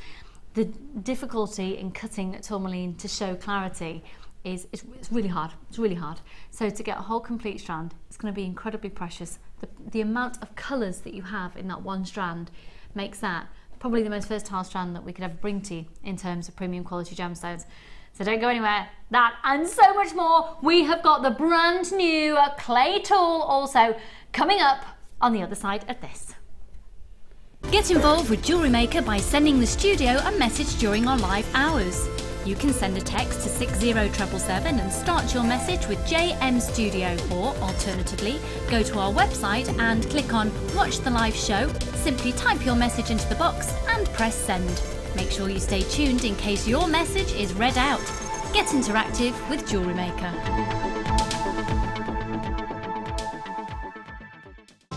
Speaker 1: the difficulty in cutting tourmaline to show clarity is it's really hard. It's really hard. So to get a whole complete strand, it's going to be incredibly precious. The amount of colours that you have in that one strand makes that probably the most versatile strand that we could ever bring to you in terms of premium quality gemstones. So don't go anywhere. That and so much more. We have got the brand new clay tool also coming up on the other side of this.
Speaker 6: Get involved with Jewellery Maker by sending the studio a message during our live hours. You can send a text to 60777 and start your message with JM Studio, or alternatively, go to our website and click on Watch the Live Show, simply type your message into the box and press send. Make sure you stay tuned in case your message is read out. Get interactive with Jewellery Maker.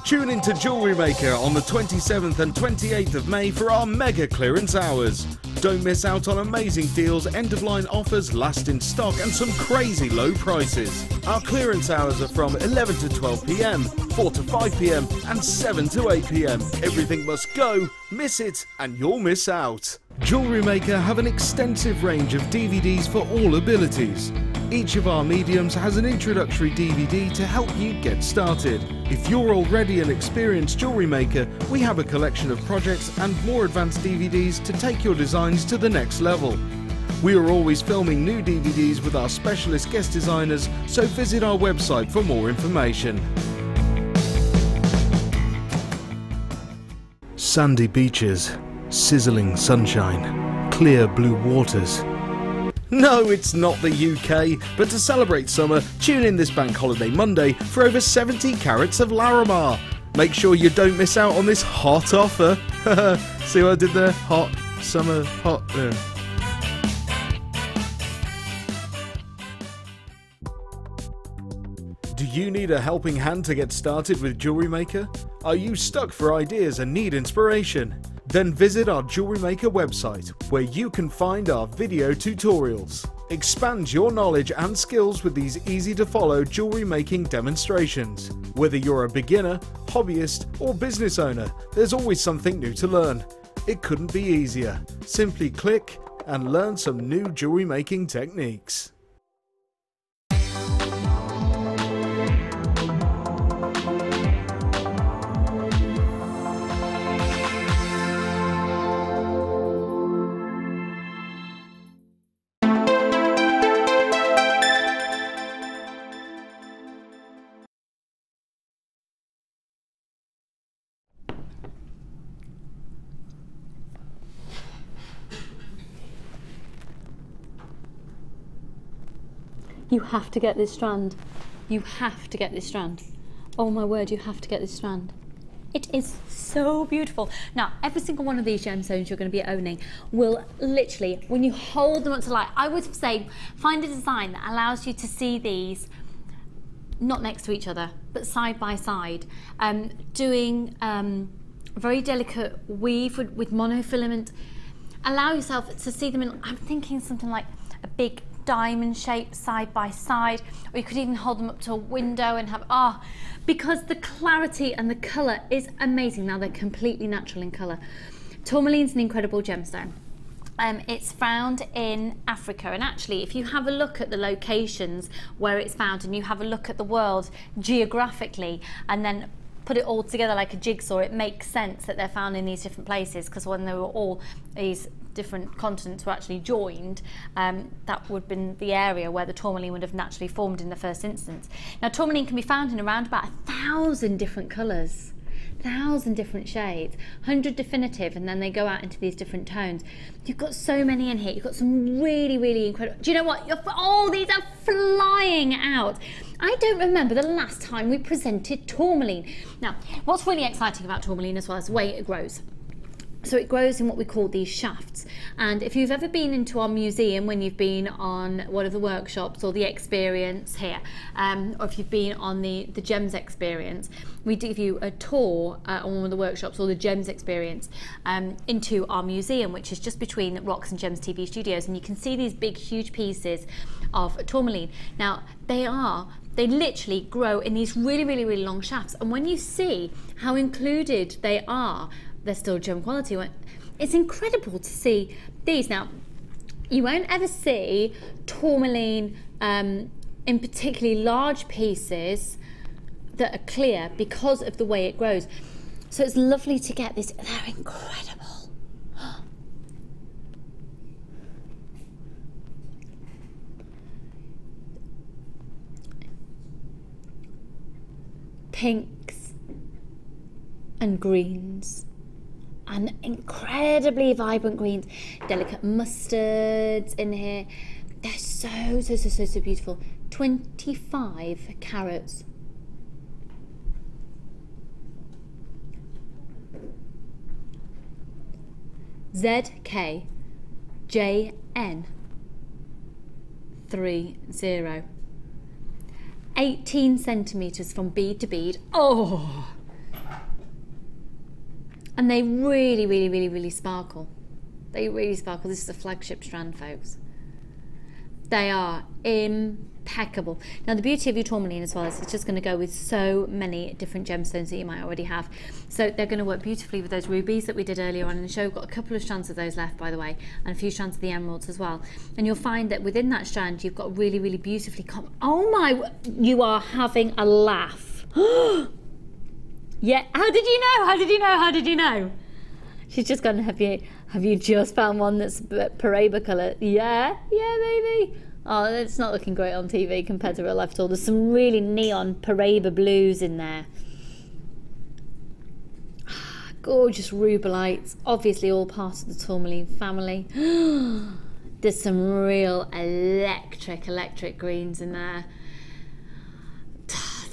Speaker 10: Tune into Jewellery Maker on the 27th and 28th of May for our mega clearance hours. Don't miss out on amazing deals, end-of-line offers, last in stock and some crazy low prices. Our clearance hours are from 11 to 12 PM, 4 to 5 PM and 7 to 8 PM. Everything must go, miss it and you'll miss out. Jewellery Maker have an extensive range of DVDs for all abilities. Each of our mediums has an introductory DVD to help you get started. If you're already an experienced jewellery maker, we have a collection of projects and more advanced DVDs to take your designs to the next level. We are always filming new DVDs with our specialist guest designers, so visit our website for more information. Sandy beaches, sizzling sunshine, clear blue waters. No, it's not the UK, but to celebrate summer, tune in this Bank Holiday Monday for over 70 carats of Larimar. Make sure you don't miss out on this hot offer. See what I did there? Hot, summer, hot.
Speaker 7: Do you need a helping hand to get started with Jewellery Maker? Are you stuck for ideas and need inspiration? Then visit our Jewellery Maker website, where you can find our video tutorials. Expand your knowledge and skills with these easy-to-follow jewellery making demonstrations. Whether you're a beginner, hobbyist, or business owner, there's always something new to learn. It couldn't be easier. Simply click and learn some new jewellery making techniques.
Speaker 1: You have to get this strand. You have to get this strand. Oh my word, you have to get this strand. It is so beautiful. Now, every single one of these gemstones you're going to be owning will literally, when you hold them up to light, I would say find a design that allows you to see these not next to each other, but side by side. Doing very delicate weave with monofilament. Allow yourself to see them in, I'm thinking something like a big diamond shape side by side, or you could even hold them up to a window and have, because the clarity and the colour is amazing. Now they're completely natural in colour. Tourmaline's an incredible gemstone. It's found in Africa, and actually if you have a look at the locations where it's found and you have a look at the world geographically and then put it all together like a jigsaw, it makes sense that they're found in these different places, because when they were all these different continents were actually joined, that would have been the area where the tourmaline would have naturally formed in the first instance. Now tourmaline can be found in around about 1,000 different colours, 1,000 different shades, 100 definitive, and then they go out into these different tones. You've got so many in here. You've got some really, really incredible. Do you know what? These are flying out. I don't remember the last time we presented tourmaline. Now, what's really exciting about tourmaline as well is the way it grows. So it grows in what we call these shafts, and if you've ever been into our museum when you've been on one of the workshops or the experience here, or if you've been on the gems experience, we give you a tour on one of the workshops or the gems experience into our museum, which is just between Rocks and Gems TV studios, and you can see these big huge pieces of tourmaline. Now they literally grow in these really, really, really long shafts, and when you see how included they are, they're still gem quality. It's incredible to see these. Now, you won't ever see tourmaline in particularly large pieces that are clear because of the way it grows. So it's lovely to get this. They're incredible. Pinks and greens. And incredibly vibrant greens, delicate mustards in here. They're so beautiful. 25 carats. ZKJN 30. 18 centimetres from bead to bead. Oh! And they really, really, really, really sparkle. They really sparkle. This is a flagship strand, folks. They are impeccable. Now, the beauty of your tourmaline as well is it's just going to go with so many different gemstones that you might already have. So they're going to work beautifully with those rubies that we did earlier on in the show. We've got a couple of strands of those left, by the way, and a few strands of the emeralds as well. And you'll find that within that strand, you've got really, really beautifully... Oh my... You are having a laugh. Yeah, how did you know? How did you know? How did you know? She's just gone, have you just found one that's Paraiba colour? Yeah, baby. Oh, it's not looking great on TV compared to real life at all. There's some really neon Paraiba blues in there. Gorgeous rubelites, obviously all part of the tourmaline family. There's some real electric greens in there.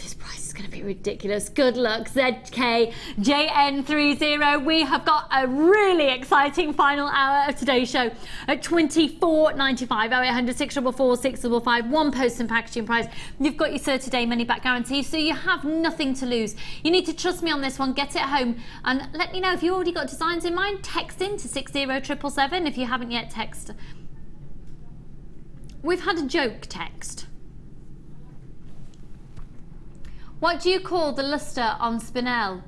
Speaker 1: This price is is going to be ridiculous. Good luck, ZKJN30. We have got a really exciting final hour of today's show at $24.95. 0800 644 655. One post and packaging price. You've got your 30-day money-back guarantee, so you have nothing to lose. You need to trust me on this one. Get it home and let me know if you already got designs in mind. Text in to 60777 if you haven't yet texted. We've had a joke text. What do you call the luster on spinel?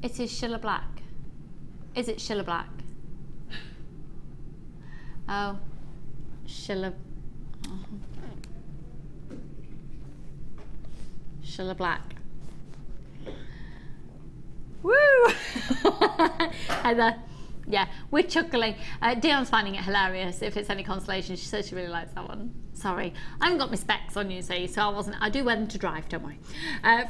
Speaker 1: It is Schiller Black. Is it Schiller Black? Oh, Schiller. Schiller Black. Woo! Heather. Yeah, we're chuckling. Dion's finding it hilarious. If it's any consolation, she says she really likes that one. Sorry, I haven't got my specs on, you see, so I do wear them to drive, don't worry.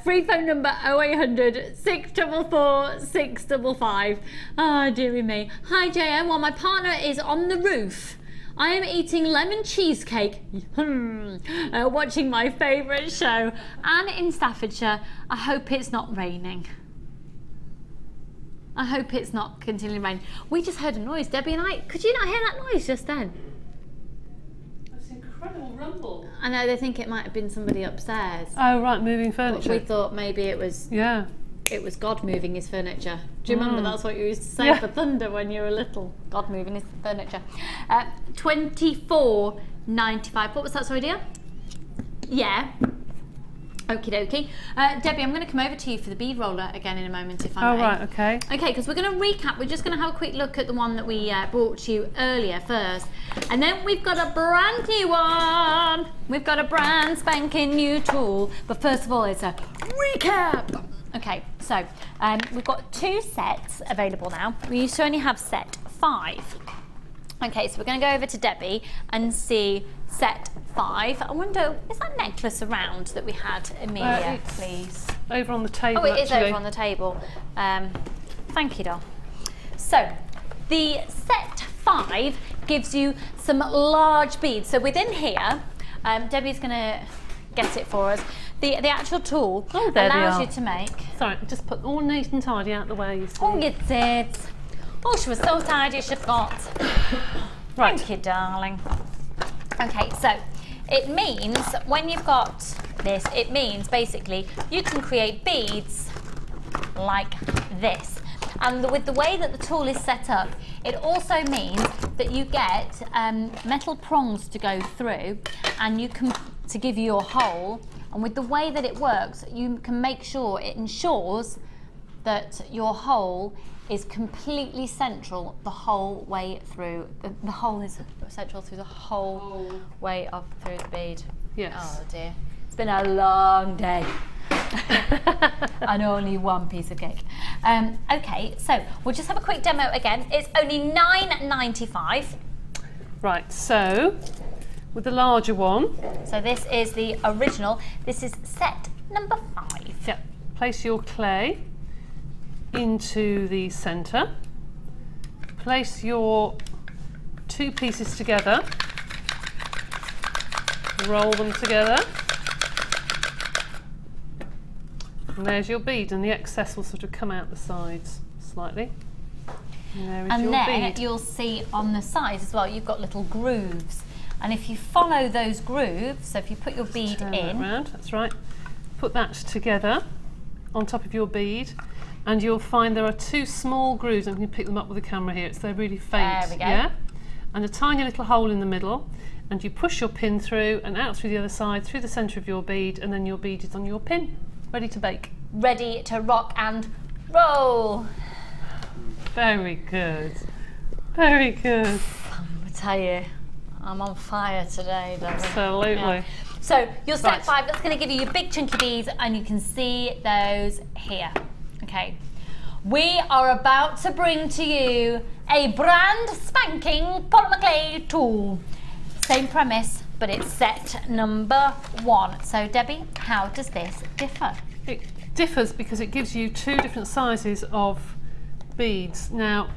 Speaker 1: Free phone number 0800 644 655. Oh, dearie me. Hi, JM. While my partner is on the roof, I am eating lemon cheesecake, watching my favourite show, and in Staffordshire. I hope it's not raining. I hope it's not continuing raining. We just heard a noise, Debbie and I. Could you not hear that noise just then?
Speaker 3: That's an incredible rumble.
Speaker 1: I know, they think it might have been somebody upstairs.
Speaker 3: Oh, right, moving furniture.
Speaker 1: But we thought maybe it was...
Speaker 3: Yeah.
Speaker 1: It was God moving his furniture. Do you remember that's what you used to say for thunder when you were little? God moving his furniture. $24.95. What was that, sorry, dear? Yeah. Okie dokie. Debbie, I'm going to come over to you for the bead roller again in a moment, if I may.
Speaker 3: Oh, right, okay.
Speaker 1: Okay, because we're going to recap. We're just going to have a quick look at the one that we brought to you earlier first. And then we've got a brand new one. We've got a brand spanking new tool. But first of all, it's a recap. Okay, so we've got 2 sets available now. We used to only have set 5. Okay, so we're going to go over to Debbie and see set 5. I wonder, is that necklace around that we had, Amelia, please?
Speaker 3: Over on the table.
Speaker 1: Oh, it is over on the table. Thank you, doll. So, the set 5 gives you some large beads. So within here, Debbie's going to get it for us. The actual tool allows you to make...
Speaker 3: Sorry, just put all neat and tidy out the way, you see.
Speaker 1: Oh, you did. Oh, she was so tidy, she forgot.
Speaker 3: Right.
Speaker 1: Thank you, darling. Okay, so it means when you've got this, it means basically you can create beads like this. And with the way that the tool is set up, it also means that you get metal prongs to go through, and you can to give you your hole. And with the way that it works, you can make sure it ensures that your hole is completely central the whole way through. The hole is central through the whole way up through the bead.
Speaker 3: Yes.
Speaker 1: Oh dear. It's been a long day. And only one piece of cake. Okay, so we'll just have a quick demo again. It's only $9.95.
Speaker 3: Right, so with the larger one.
Speaker 1: So this is the original. This is set number 5.
Speaker 3: Yeah. Place your clay into the centre. Place your 2 pieces together. Roll them together. And there's your bead, and the excess will sort of come out the sides slightly. And there is
Speaker 1: and
Speaker 3: your
Speaker 1: then
Speaker 3: bead.
Speaker 1: You'll see on the sides as well, you've got little grooves. And if you follow those grooves, so if you put your bead
Speaker 3: Turn
Speaker 1: in.
Speaker 3: that round, that's right. Put that together on top of your bead, and you'll find there are 2 small grooves. I'm going to pick them up with the camera here. They're really faint.
Speaker 1: There we go.
Speaker 3: Yeah? And a tiny little hole in the middle. And you push your pin through and out through the other side, through the centre of your bead, and then your bead is on your pin, ready to bake.
Speaker 1: Ready to rock and roll.
Speaker 3: Very good. Very good.
Speaker 1: I tell you, I'm on fire today, Debbie.
Speaker 3: Absolutely.
Speaker 1: Yeah. So your set 5, that's going to give you your big chunky beads, and you can see those here. Okay. We are about to bring to you a brand spanking polymer clay tool. Same premise, but it's set number 1. So Debbie, how does this differ?
Speaker 3: It differs because it gives you 2 different sizes of beads. Now,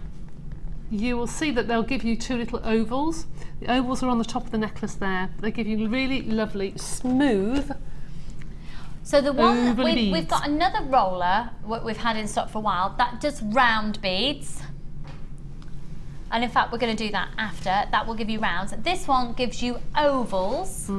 Speaker 3: you will see that they'll give you 2 little ovals. The ovals are on the top of the necklace there. They give you really lovely, smooth
Speaker 1: So the one we've got another roller we've had in stock for a while that does round beads. And in fact, we're going to do that after. That will give you rounds. This one gives you ovals.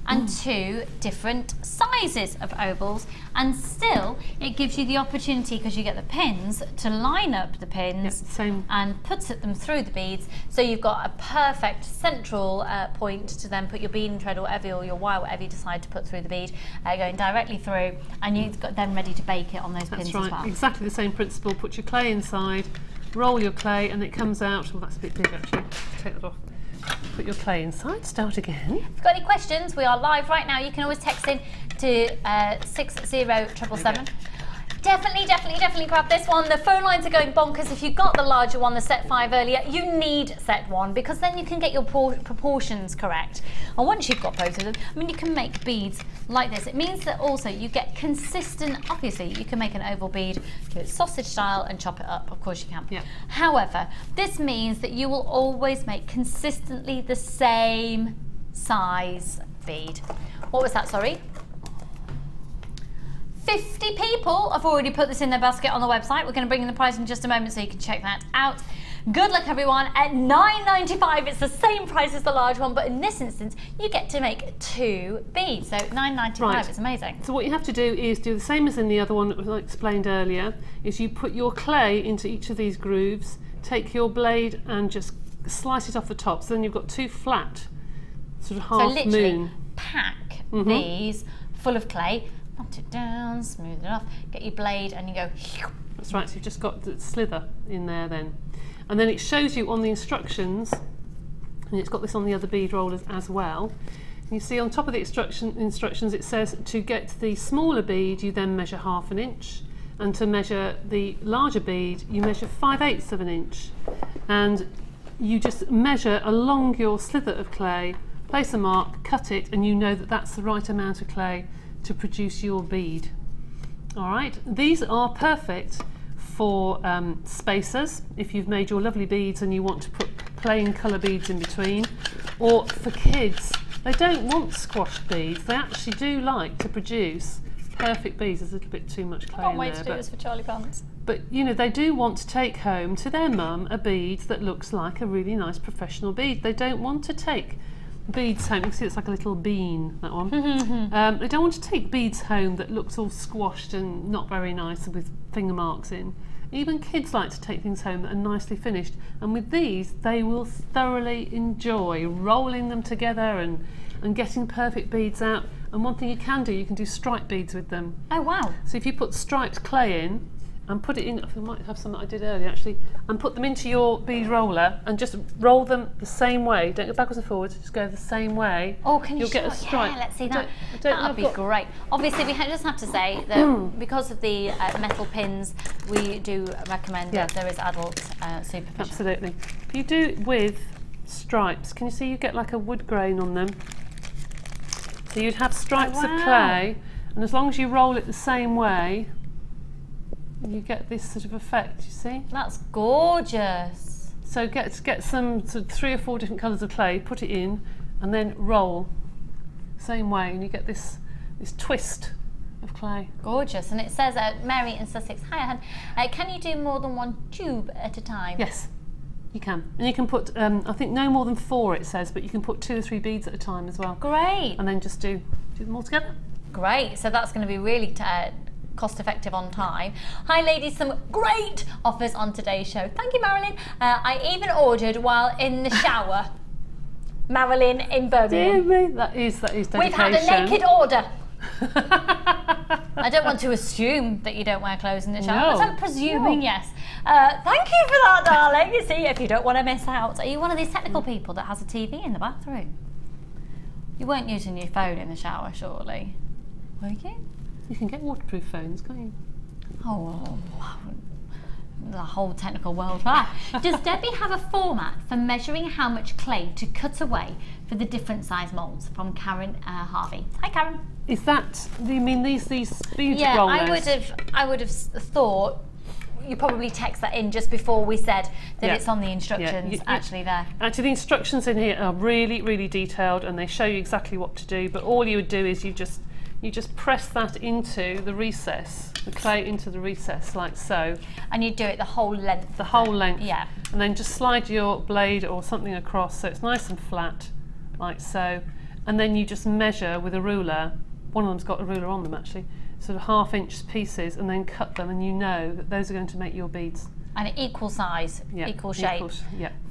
Speaker 1: And 2 different sizes of ovals, and still it gives you the opportunity, because you get the pins, to line up the pins and put them through the beads, so you've got a perfect central point to then put your bead and thread or whatever, or your wire, whatever you decide to put through the bead, going directly through, and you've got then ready to bake it on those pins as well. Exactly
Speaker 3: the same principle. Put your clay inside, roll your clay, and it comes out. Well, that's a bit big actually. Take that off. Put your clay inside, start again. If you've
Speaker 1: got any questions, we are live right now. You can always text in to 60777. Definitely grab this one. The phone lines are going bonkers. If you got the larger one, the set 5 earlier, you need set 1, because then you can get your proportions correct. And once you've got both of them, I mean, you can make beads like this. It means that also you get consistent, obviously you can make an oval bead, do it sausage style and chop it up, of course you can.
Speaker 3: Yeah.
Speaker 1: However, this means that you will always make consistently the same size bead. What was that, sorry? 50 people have already put this in their basket on the website. We're going to bring in the price in just a moment so you can check that out. Good luck, everyone. At $9.95, it's the same price as the large one, but in this instance, you get to make 2 beads. So $9.95 is amazing.
Speaker 3: So what you have to do is do the same as in the other one that I explained earlier, is you put your clay into each of these grooves, take your blade and just slice it off the top. So then you've got 2 flat, sort of half moon.
Speaker 1: So literally pack these full of clay, knot it down, smooth it off, get your blade and you go.
Speaker 3: That's right, so you've just got the slither in there then. And then it shows you on the instructions, and it's got this on the other bead rollers as well. And you see on top of the instructions it says to get the smaller bead you then measure ½ an inch, and to measure the larger bead you measure 5/8 of an inch. And you just measure along your slither of clay, place a mark, cut it, and you know that that's the right amount of clay to produce your bead. All right, these are perfect for spacers, if you've made your lovely beads and you want to put plain colour beads in between, or for kids, they don't want squashed beads, they actually do like to produce perfect beads. There's a little bit too much clay in there.
Speaker 1: I can't wait to do this for Charlie Pants.
Speaker 3: But you know, they do want to take home to their mum a bead that looks like a really nice professional bead. They don't want to take beads home. You can see it's like a little bean, that one. They don't want to take beads home that looks all squashed and not very nice with finger marks in. Even kids like to take things home that are nicely finished, and with these they will thoroughly enjoy rolling them together and getting perfect beads out. And one thing you can do striped beads with them.
Speaker 1: Oh wow.
Speaker 3: So if you put striped clay in and put it in, I might have some that I did earlier actually, and put them into your bead roller and just roll them the same way. Don't go backwards and forwards, just go the same way.
Speaker 1: Oh, can you
Speaker 3: You'll get a stripe.
Speaker 1: Yeah, let's see that. That'd be great. Obviously, we just have to say that because of the metal pins, we do recommend that there is adult supervision.
Speaker 3: Absolutely. If you do it with stripes, can you see you get like a wood grain on them? So you'd have stripes of clay, and as long as you roll it the same way, you get this sort of effect, you see?
Speaker 1: That's gorgeous.
Speaker 3: So get some sort of 3 or 4 different colours of clay, put it in, and then roll same way, and you get this twist of clay.
Speaker 1: Gorgeous. And it says, Mary in Sussex, hi, can you do more than 1 tube at a time?
Speaker 3: Yes, you can. And you can put, I think no more than 4 it says, but you can put 2 or 3 beads at a time as well.
Speaker 1: Great.
Speaker 3: And then just do them all together.
Speaker 1: Great. So that's going to be really cost effective on time. Hi ladies, some great offers on today's show. Thank you, Marilyn. I even ordered while in the shower. Marilyn in Birmingham.
Speaker 3: Dear me, that is dedication.
Speaker 1: We've had a naked order. I don't want to assume that you don't wear clothes in the shower, but I'm presuming yes. Thank you for that, darling. You see, if you don't want to miss out. Are you one of these technical people that has a TV in the bathroom? You weren't using your phone in the shower, surely? Were you?
Speaker 3: You can get waterproof phones, can't you?
Speaker 1: Oh, the whole technical world. Right. Does Debbie have a format for measuring how much clay to cut away for the different size moulds? From Karen Harvey. Hi, Karen.
Speaker 3: Is that, do you mean these bead rollers?
Speaker 1: Yeah, I would have thought you probably text that in just before we said that it's on the instructions actually there.
Speaker 3: Actually, the instructions in here are really, really detailed, and they show you exactly what to do. But all you would do is you just press that into the recess, the clay into the recess like so.
Speaker 1: And you do it the whole length.
Speaker 3: The whole length.
Speaker 1: Yeah.
Speaker 3: And then just slide your blade or something across so it's nice and flat, like so. And then you just measure with a ruler. One of them's got a ruler on them actually. Sort of 1/2 inch pieces, and then cut them, and you know that those are going to make your beads.
Speaker 1: And equal size, equal shape.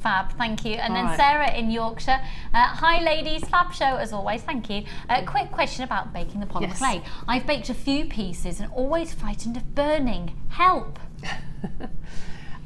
Speaker 1: Fab, thank you. And then Sarah in Yorkshire. Hi ladies, fab show as always, thank you. Quick question about baking the polymer clay. I've baked a few pieces and always frightened of burning. Help.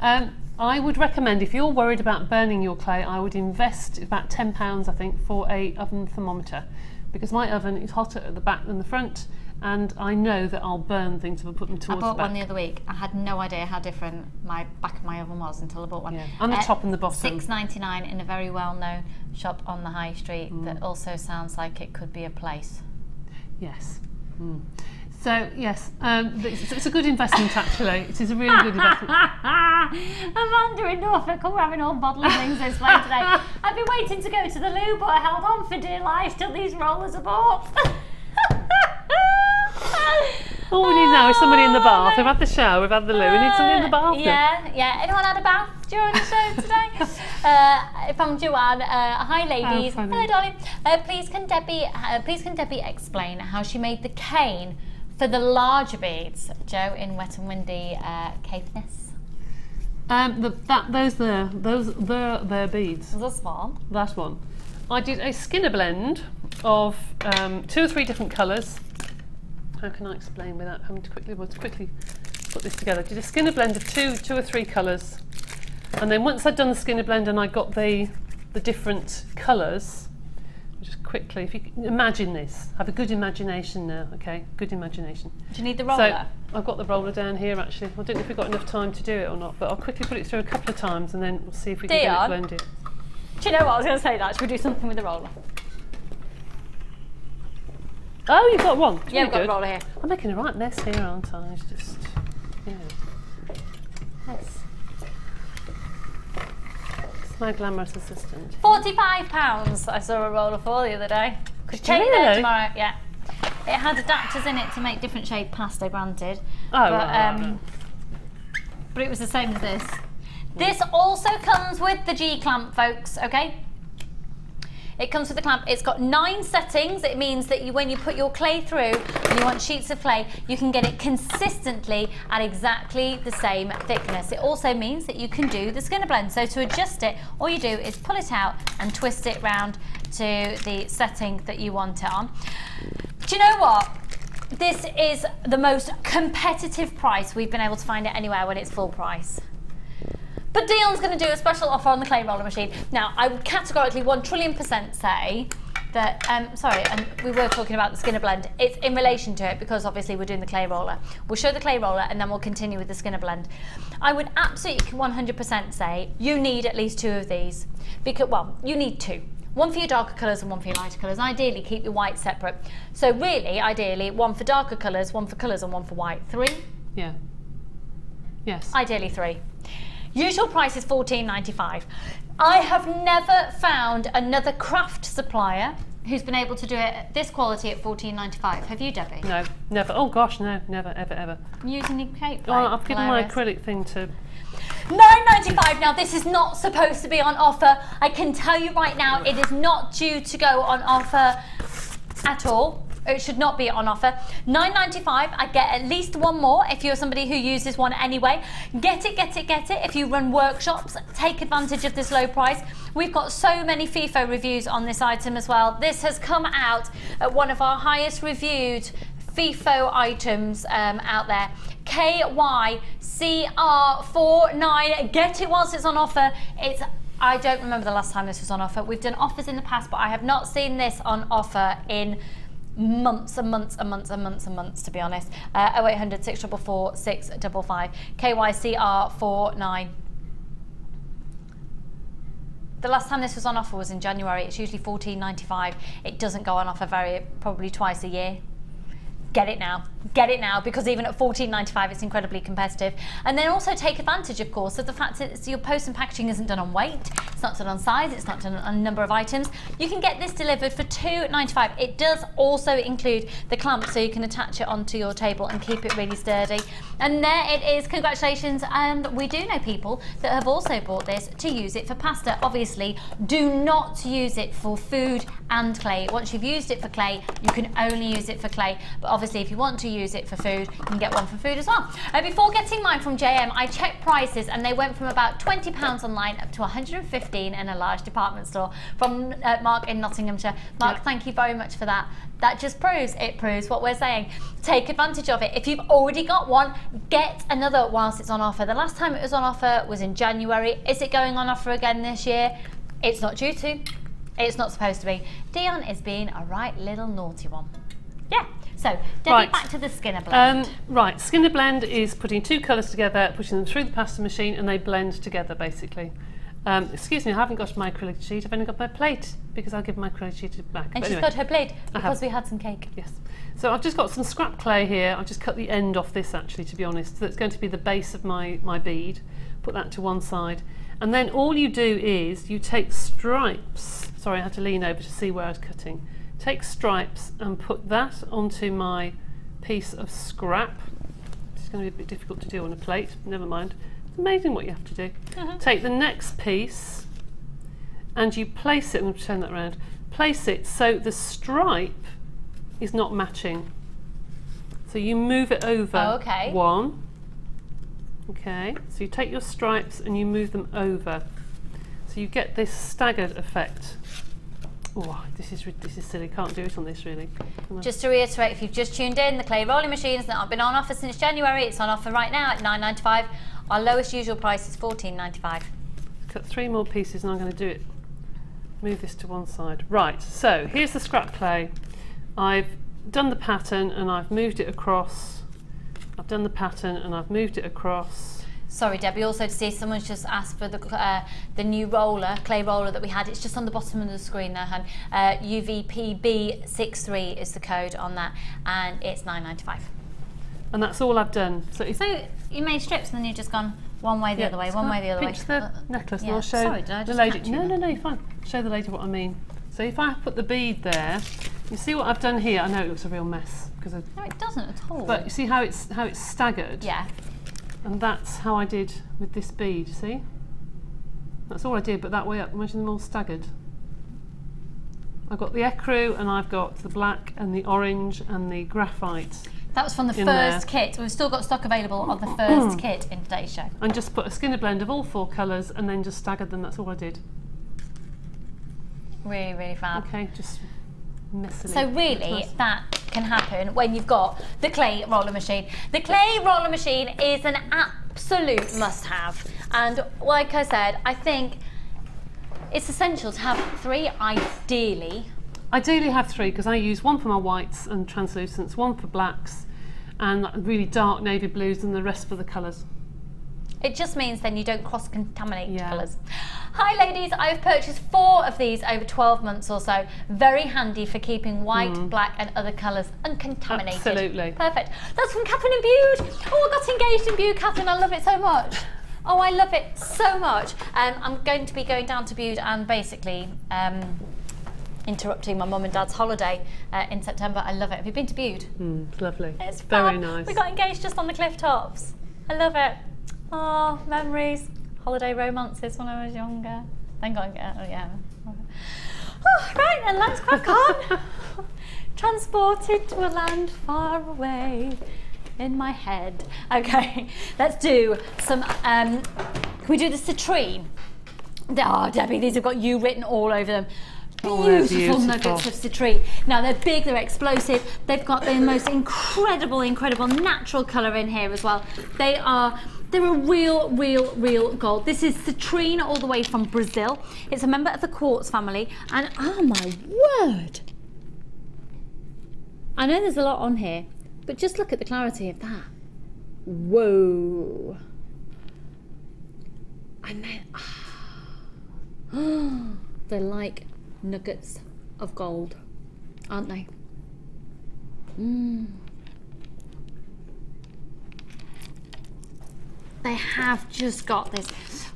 Speaker 3: I would recommend, if you're worried about burning your clay, I would invest about £10 I think for a oven thermometer, because my oven is hotter at the back than the front, and I know that I'll burn things if I put them towards the back.
Speaker 1: I bought one the other week. I had no idea how different my back of my oven was until I bought one.
Speaker 3: Yeah. And the top and the bottom.
Speaker 1: £6.99 in a very well-known shop on the high street that also sounds like it could be a place.
Speaker 3: Yes. So yes, it's a good investment actually. It is a really good investment.
Speaker 1: Amanda in Norfolk, we're having all bottle of things this way today. I've been waiting to go to the loo, but I held on for dear life till these rollers are bought.
Speaker 3: All we need now is somebody in the bath. We've had the shower, we've had the loo, we need somebody in the bath.
Speaker 1: Yeah. Anyone had a bath during the show today? From Joanne. Hi ladies. Hello darling. Please can Debbie explain how she made the cane for the larger beads? Joe in Wet and Windy, Caithness.
Speaker 3: Those they're beads.
Speaker 1: This one.
Speaker 3: That one. I did a skinner blend of 2 or 3 different colours. How can I explain without having to quickly put this together? I did a skinner blend of 2 or 3 colours, and then once I'd done the skinner blend and I got the different colours, just quickly, if you can imagine this, have a good imagination now, okay? Good imagination.
Speaker 1: Do you need the roller?
Speaker 3: So I've got the roller down here actually. I don't know if we've got enough time to do it or not, but I'll quickly put it through a couple of times and then we'll see if we can get it blended.
Speaker 1: Do you know what I was going to say? That should we do something with the roller?
Speaker 3: Oh, you've got one.
Speaker 1: Yeah, we've got a roller here.
Speaker 3: I'm making a right mess here, aren't I? It's just,
Speaker 1: Yes.
Speaker 3: It's my glamorous assistant.
Speaker 1: £45 I saw a roller for the other day. Could take it there tomorrow, yeah. It had adapters in it to make different shade pasta, granted. But it was the same as this. This also comes with the G-clamp, folks, okay? It comes with the clamp. It's got 9 settings. It means that when you put your clay through and you want sheets of clay, you can get it consistently at exactly the same thickness. It also means that you can do the skinner blend. So to adjust it, all you do is pull it out and twist it round to the setting that you want it on. Do you know what? This is the most competitive price we've been able to find it anywhere when it's full price. But Dion's going to do a special offer on the clay roller machine. Now, I would categorically 1,000,000,000% say that, sorry, and we were talking about the skinner blend. It's in relation to it because obviously we're doing the clay roller. We'll show the clay roller and then we'll continue with the skinner blend. I would absolutely 100% say you need at least 2 of these. Because, well, you need 2. One for your darker colours and one for your lighter colours. Ideally, keep your white separate. So really, ideally, 1 for darker colours, 1 for colours and 1 for white. 3?
Speaker 3: Yeah. Yes.
Speaker 1: Ideally 3. Usual price is £14.95. I have never found another craft supplier who's been able to do it at this quality at £14.95. Have you, Debbie?
Speaker 3: No, never. Oh gosh, no, never, ever, ever.
Speaker 1: Using your cake plate?
Speaker 3: Oh, I've given my acrylic thing to...
Speaker 1: £9.95. Now this is not supposed to be on offer. I can tell you right now, it is not due to go on offer at all. It should not be on offer. £9.95. I get at least 1 more if you're somebody who uses one anyway. Get it, get it, get it. If you run workshops, take advantage of this low price. We've got so many FIFO reviews on this item as well. This has come out at one of our highest reviewed FIFO items out there. KYCR49. Get it whilst it's on offer. I don't remember the last time this was on offer. We've done offers in the past, but I have not seen this on offer in months and months and months and months and months, to be honest. 0800 644 655 KYCR49. The last time this was on offer was in January. It's usually £14.95. It doesn't go on offer probably twice a year. get it now. Get it now, because even at $14.95 it's incredibly competitive. And then also take advantage, of course, of the fact that your post and packaging isn't done on weight, it's not done on size, it's not done on number of items. You can get this delivered for $2.95. It does also include the clamp, so you can attach it onto your table and keep it really sturdy. And there it is, congratulations. And we do know people that have also bought this to use it for pasta. Obviously, do not use it for food and clay. Once you've used it for clay, you can only use it for clay. But obviously, if you want to use it for food, you can get one for food as well. Before getting mine from JM, I checked prices and they went from about £20 online up to $115 in a large department store from Mark in Nottinghamshire. Mark, thank you very much for that. That just proves what we're saying. Take advantage of it. If you've already got one, get another whilst it's on offer. The last time it was on offer was in January. Is it going on offer again this year? It's not due to. It's not supposed to be. Dion is being a right little naughty one. Yeah. So, Debbie, back to the Skinner blend.
Speaker 3: Right, Skinner blend is putting two colours together, pushing them through the pasta machine, and they blend together basically. Excuse me, I haven't got my acrylic sheet, I've only got my plate, because I'll give my acrylic sheet back.
Speaker 1: And she's got her plate, because we had some cake.
Speaker 3: Yes. So I've just got some scrap clay here. I've just cut the end off this, actually, to be honest. That's going to be the base of my bead. Put that to one side. And then all you do is you take stripes. Sorry, I had to lean over to see where I was cutting. Take stripes and put that onto my piece of scrap. It's going to be a bit difficult to do on a plate, never mind. It's amazing what you have to do. Take the next piece and you place it, I'm going to turn that around, place it so the stripe is not matching. So you move it over one. Okay, so you take your stripes and you move them over. So you get this staggered effect. Oh, this is silly, can't do it on this really.
Speaker 1: Just to reiterate, if you've just tuned in, the clay rolling machines that have been on offer since January, it's on offer right now at $9.95. Our lowest usual price is $14.95.
Speaker 3: Cut 3 more pieces and I'm going to do it. Move this to one side. Right, so here's the scrap clay. I've done the pattern and I've moved it across. I've done the pattern and I've moved it across.
Speaker 1: Sorry, Debbie, also to see someone's just asked for the new roller, clay roller that we had. It's just on the bottom of the screen there, hun. UVPB63 is the code on that, and it's $9.95.
Speaker 3: And that's all I've done. So
Speaker 1: you made strips and then you've just gone one way the other way, one way the other way.
Speaker 3: Pinch the necklace and I'll show the lady. No, you're fine. Show the lady what I mean. So if I put the bead there, you see what I've done here? I know it looks a real mess because no,
Speaker 1: it doesn't at all.
Speaker 3: But you see how it's staggered?
Speaker 1: Yeah.
Speaker 3: And that's how I did with this bead, see? That's all I did, but that way up. Imagine them all staggered. I've got the ecru and I've got the black and the orange and the graphite.
Speaker 1: That was from the first kit. We've still got stock available of the first kit in today's show.
Speaker 3: And just put a Skinner blend of all 4 colours and then just staggered them. That's all I did.
Speaker 1: Really, really fab.
Speaker 3: Okay, just messily.
Speaker 1: So really, that can happen when you've got the clay roller machine. The clay roller machine is an absolute must-have. And like I said, I think it's essential to have 3, ideally.
Speaker 3: Ideally have 3, because I use one for my whites and translucents, one for blacks, and really dark navy blues, and the rest for the colours.
Speaker 1: It just means then you don't cross-contaminate colours. Hi ladies, I've purchased 4 of these over 12 months or so. Very handy for keeping white, black and other colours uncontaminated.
Speaker 3: Absolutely.
Speaker 1: Perfect. That's from Catherine in Bude. Oh, I got engaged in Bude, Catherine. I love it so much. Oh, I love it so much. I'm going to be going down to Bude and basically interrupting my mum and dad's holiday in September. I love it. Have you been to Bude?
Speaker 3: It's lovely.
Speaker 1: It's
Speaker 3: very
Speaker 1: fun.
Speaker 3: nice.
Speaker 1: We got engaged just on the cliff tops. I love it. Oh, memories, holiday romances when I was younger. Thank God, yeah. Oh, right, and let's crack on. Transported to a land far away in my head. Okay, let's do some, can we do the citrine? Oh, Debbie, these have got you written all over them. Beautiful nuggets of citrine. Now they're big, they're explosive. They've got the most incredible natural colour in here as well. They're a real gold. This is citrine all the way from Brazil. It's a member of the quartz family, and oh my word! I know there's a lot on here, but just look at the clarity of that. Whoa! And then, they're like nuggets of gold, aren't they? they have just got this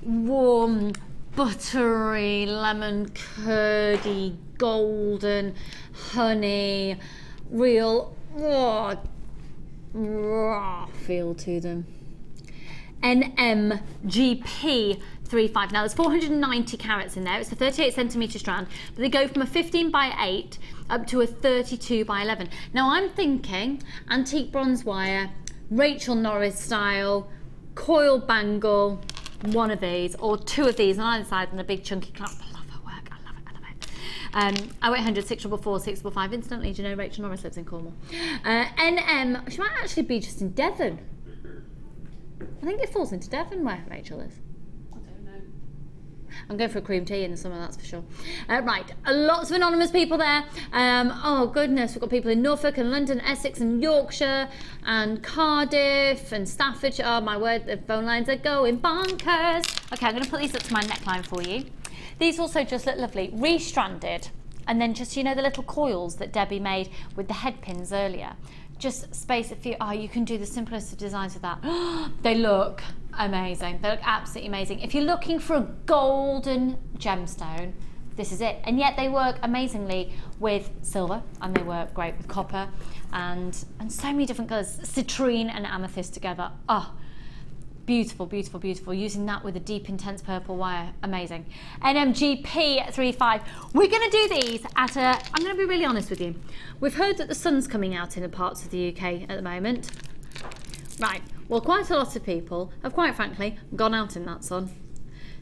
Speaker 1: warm, buttery, lemon curdy, golden, honey, real raw feel to them. NMGP 35. Now there's 490 carats in there. It's a 38 centimetre strand, but they go from a 15 by 8 up to a 32 by 11. Now I'm thinking antique bronze wire, Rachel Norris style, coil bangle, one of these or two of these on either side and a big chunky clasp. I love her work, I love it, I love it. 0800 644 655. Incidentally, do you know Rachel Norris lives in Cornwall? NM, she might actually be just in Devon. I think it falls into Devon where Rachel is.
Speaker 3: I don't know.
Speaker 1: I'm going for a cream tea in the summer, that's for sure. Right, lots of anonymous people there. Oh goodness, we've got people in Norfolk and London, Essex and Yorkshire and Cardiff and Staffordshire. Oh my word, the phone lines are going bonkers. Okay, I'm going to put these up to my neckline for you. These also just look lovely, re-stranded. And then just, you know, the little coils that Debbie made with the head pins earlier. Just space a few. Oh, you can do the simplest of designs with that. They look amazing. They look absolutely amazing. If you're looking for a golden gemstone, this is it. And yet they work amazingly with silver, and they work great with copper, and so many different colours. Citrine and amethyst together. Oh, beautiful, beautiful, beautiful. Using that with a deep, intense purple wire. Amazing. NMGP 35. We're going to do these at a... I'm going to be really honest with you. We've heard that the sun's coming out in the parts of the UK at the moment. Right. Well, quite a lot of people have, quite frankly, gone out in that sun.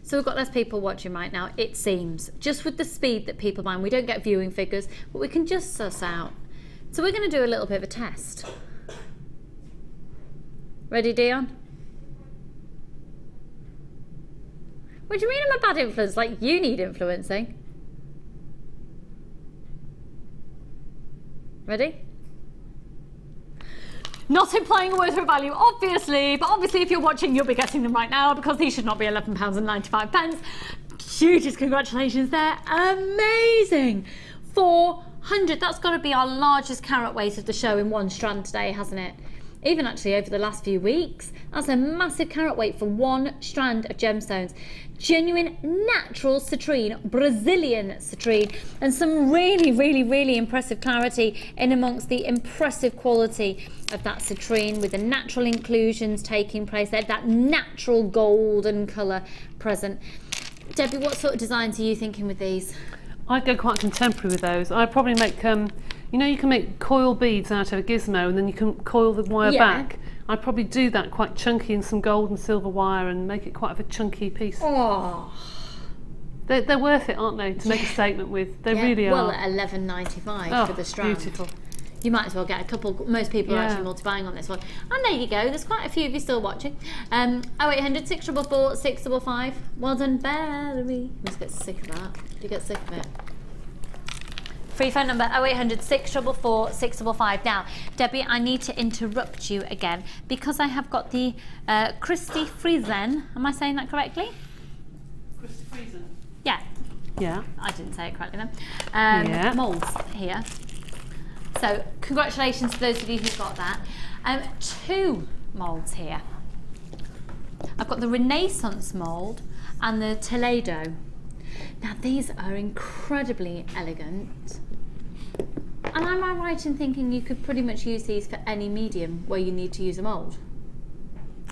Speaker 1: So we've got less people watching right now, it seems. Just with the speed that people mind. We don't get viewing figures, but we can just suss out. So we're going to do a little bit of a test. Ready, Dion? What do you mean I'm a bad influence? Like you need influencing. Ready? Not implying a word for value, obviously, but obviously if you're watching, you'll be getting them right now because these should not be £11.95. Hugest congratulations there. Amazing. 400. That's got to be our largest carat weight of the show in one strand today, hasn't it? Even actually over the last few weeks. That's a massive carat weight for one strand of gemstones. Genuine natural citrine, Brazilian citrine, and some really, really, really impressive clarity in amongst the impressive quality of that citrine with the natural inclusions taking place there, that natural golden colour present. Debbie, what sort of designs are you thinking with these?
Speaker 3: I'd go quite contemporary with those. I'd probably make, you know, you can make coil beads out of a gizmo and then you can coil the wire back. I'd probably do that quite chunky in some gold and silver wire and make it quite of a chunky piece. Oh. They're worth it, aren't they, to make a statement with? They really are.
Speaker 1: Well, at £11.95 for the strand.
Speaker 3: Beautiful.
Speaker 1: You might as well get a couple. Most people are actually multi-buying on this one. And there you go. There's quite a few of you still watching. 0800 644 655. Well done, Valerie. You must get sick of that. Do you get sick of it? Free phone number 0800 644 655. Now, Debbie, I need to interrupt you again because I have got the Christy Friesen. Am I saying that correctly?
Speaker 3: Christy Friesen.
Speaker 1: Yeah.
Speaker 3: Yeah.
Speaker 1: I didn't say it correctly then. Moulds here. So, congratulations to those of you who got that. 2 moulds here. I've got the Renaissance mould and the Toledo. Now, these are incredibly elegant. And am I right in thinking you could pretty much use these for any medium where you need to use a mould?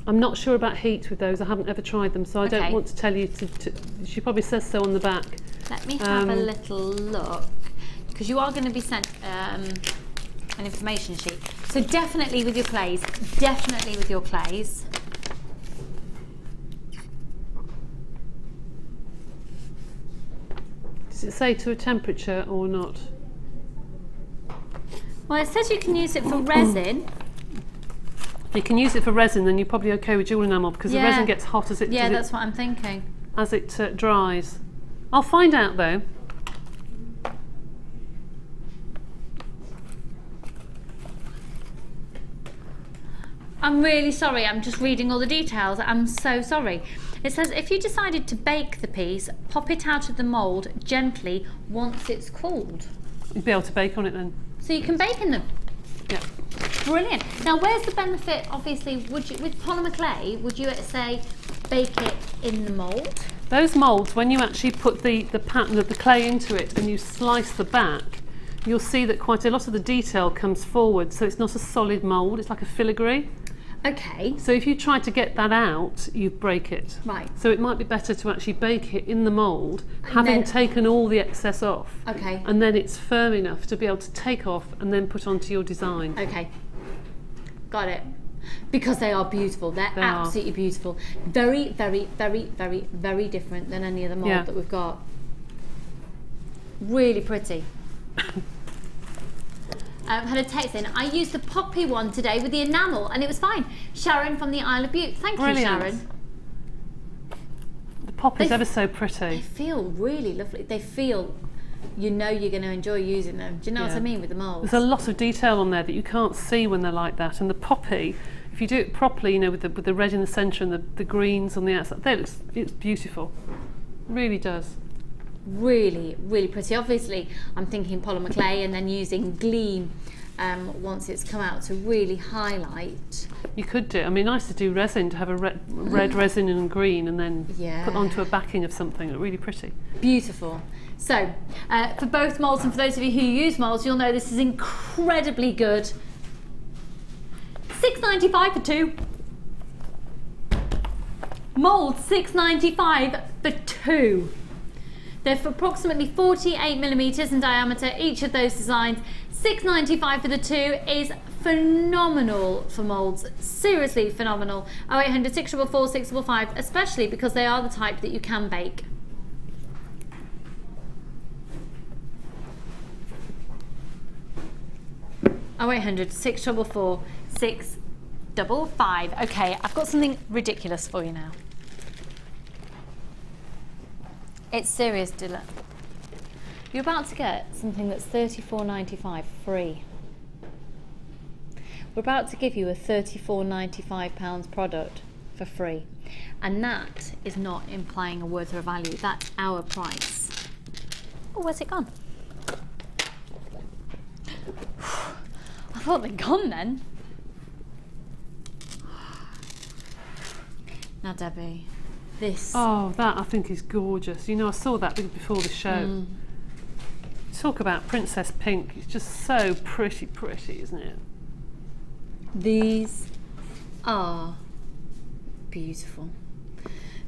Speaker 3: I'm not sure about heat with those. I haven't ever tried them, so I don't want to tell you to... She probably says so on the back.
Speaker 1: Let me have a little look, because you are going to be sent an information sheet. So definitely with your clays, definitely with your clays.
Speaker 3: Does it say to a temperature or not?
Speaker 1: Well, it says you can use it for resin.
Speaker 3: If you can use it for resin, then you're probably okay with jewel enamel because the resin gets hot as it
Speaker 1: that's what I'm thinking.
Speaker 3: As it dries. I'll find out though.
Speaker 1: I'm really sorry, I'm just reading all the details. I'm so sorry. It says if you decided to bake the piece, pop it out of the mould gently once it's cooled.
Speaker 3: You'd be able to bake on it then.
Speaker 1: So you can bake in them?
Speaker 3: Yeah.
Speaker 1: Brilliant. Now, where's the benefit? Obviously, would you, with polymer clay, would you say bake it in the mould?
Speaker 3: Those moulds, when you actually put the pattern of the clay into it and you slice the back, you'll see that quite a lot of the detail comes forward, so it's not a solid mould, it's like a filigree.
Speaker 1: Okay.
Speaker 3: So if you try to get that out, you break it.
Speaker 1: Right.
Speaker 3: So it might be better to actually bake it in the mould, having taken all the excess off.
Speaker 1: Okay.
Speaker 3: And then it's firm enough to be able to take off and then put onto your design.
Speaker 1: Okay. Got it. Because they are beautiful. They're absolutely beautiful. Very, very, very, very, very different than any other mould that we've got. Really pretty. Had a text in. I used the poppy one today with the enamel and it was fine. Sharon from the Isle of Bute. Thank you, Sharon.
Speaker 3: The poppy's ever so pretty.
Speaker 1: They feel really lovely. They feel, you know, you're going to enjoy using them. Do you know what I mean with the moulds?
Speaker 3: There's a lot of detail on there that you can't see when they're like that. And the poppy, if you do it properly, you know, with the red in the centre and the greens on the outside, it's beautiful. It really does.
Speaker 1: Really, really pretty. Obviously, I'm thinking polymer clay and then using gleam once it's come out to really highlight.
Speaker 3: You could do, I mean, I used to do resin, to have a red resin and green and then put onto a backing of something. Really pretty.
Speaker 1: Beautiful. So, for both moulds and for those of you who use moulds, you'll know this is incredibly good. $6.95 for 2. Moulds, $6.95 for 2. They're for approximately 48mm in diameter, each of those designs. $6.95 for the 2 is phenomenal for moulds, seriously phenomenal. 0800 644 655, especially because they are the type that you can bake. Oh, 0800 644 655. Okay, I've got something ridiculous for you now. It's serious, Dylan. You're about to get something that's $34.95 free. We're about to give you a £34.95 product for free. And that is not implying a worth or a value. That's our price. Oh, where's it gone? I thought they'd gone then. Now, Debbie. This.
Speaker 3: Oh, that I think is gorgeous. You know, I saw that before the show. Talk about Princess Pink. It's just so pretty, isn't it?
Speaker 1: These are beautiful.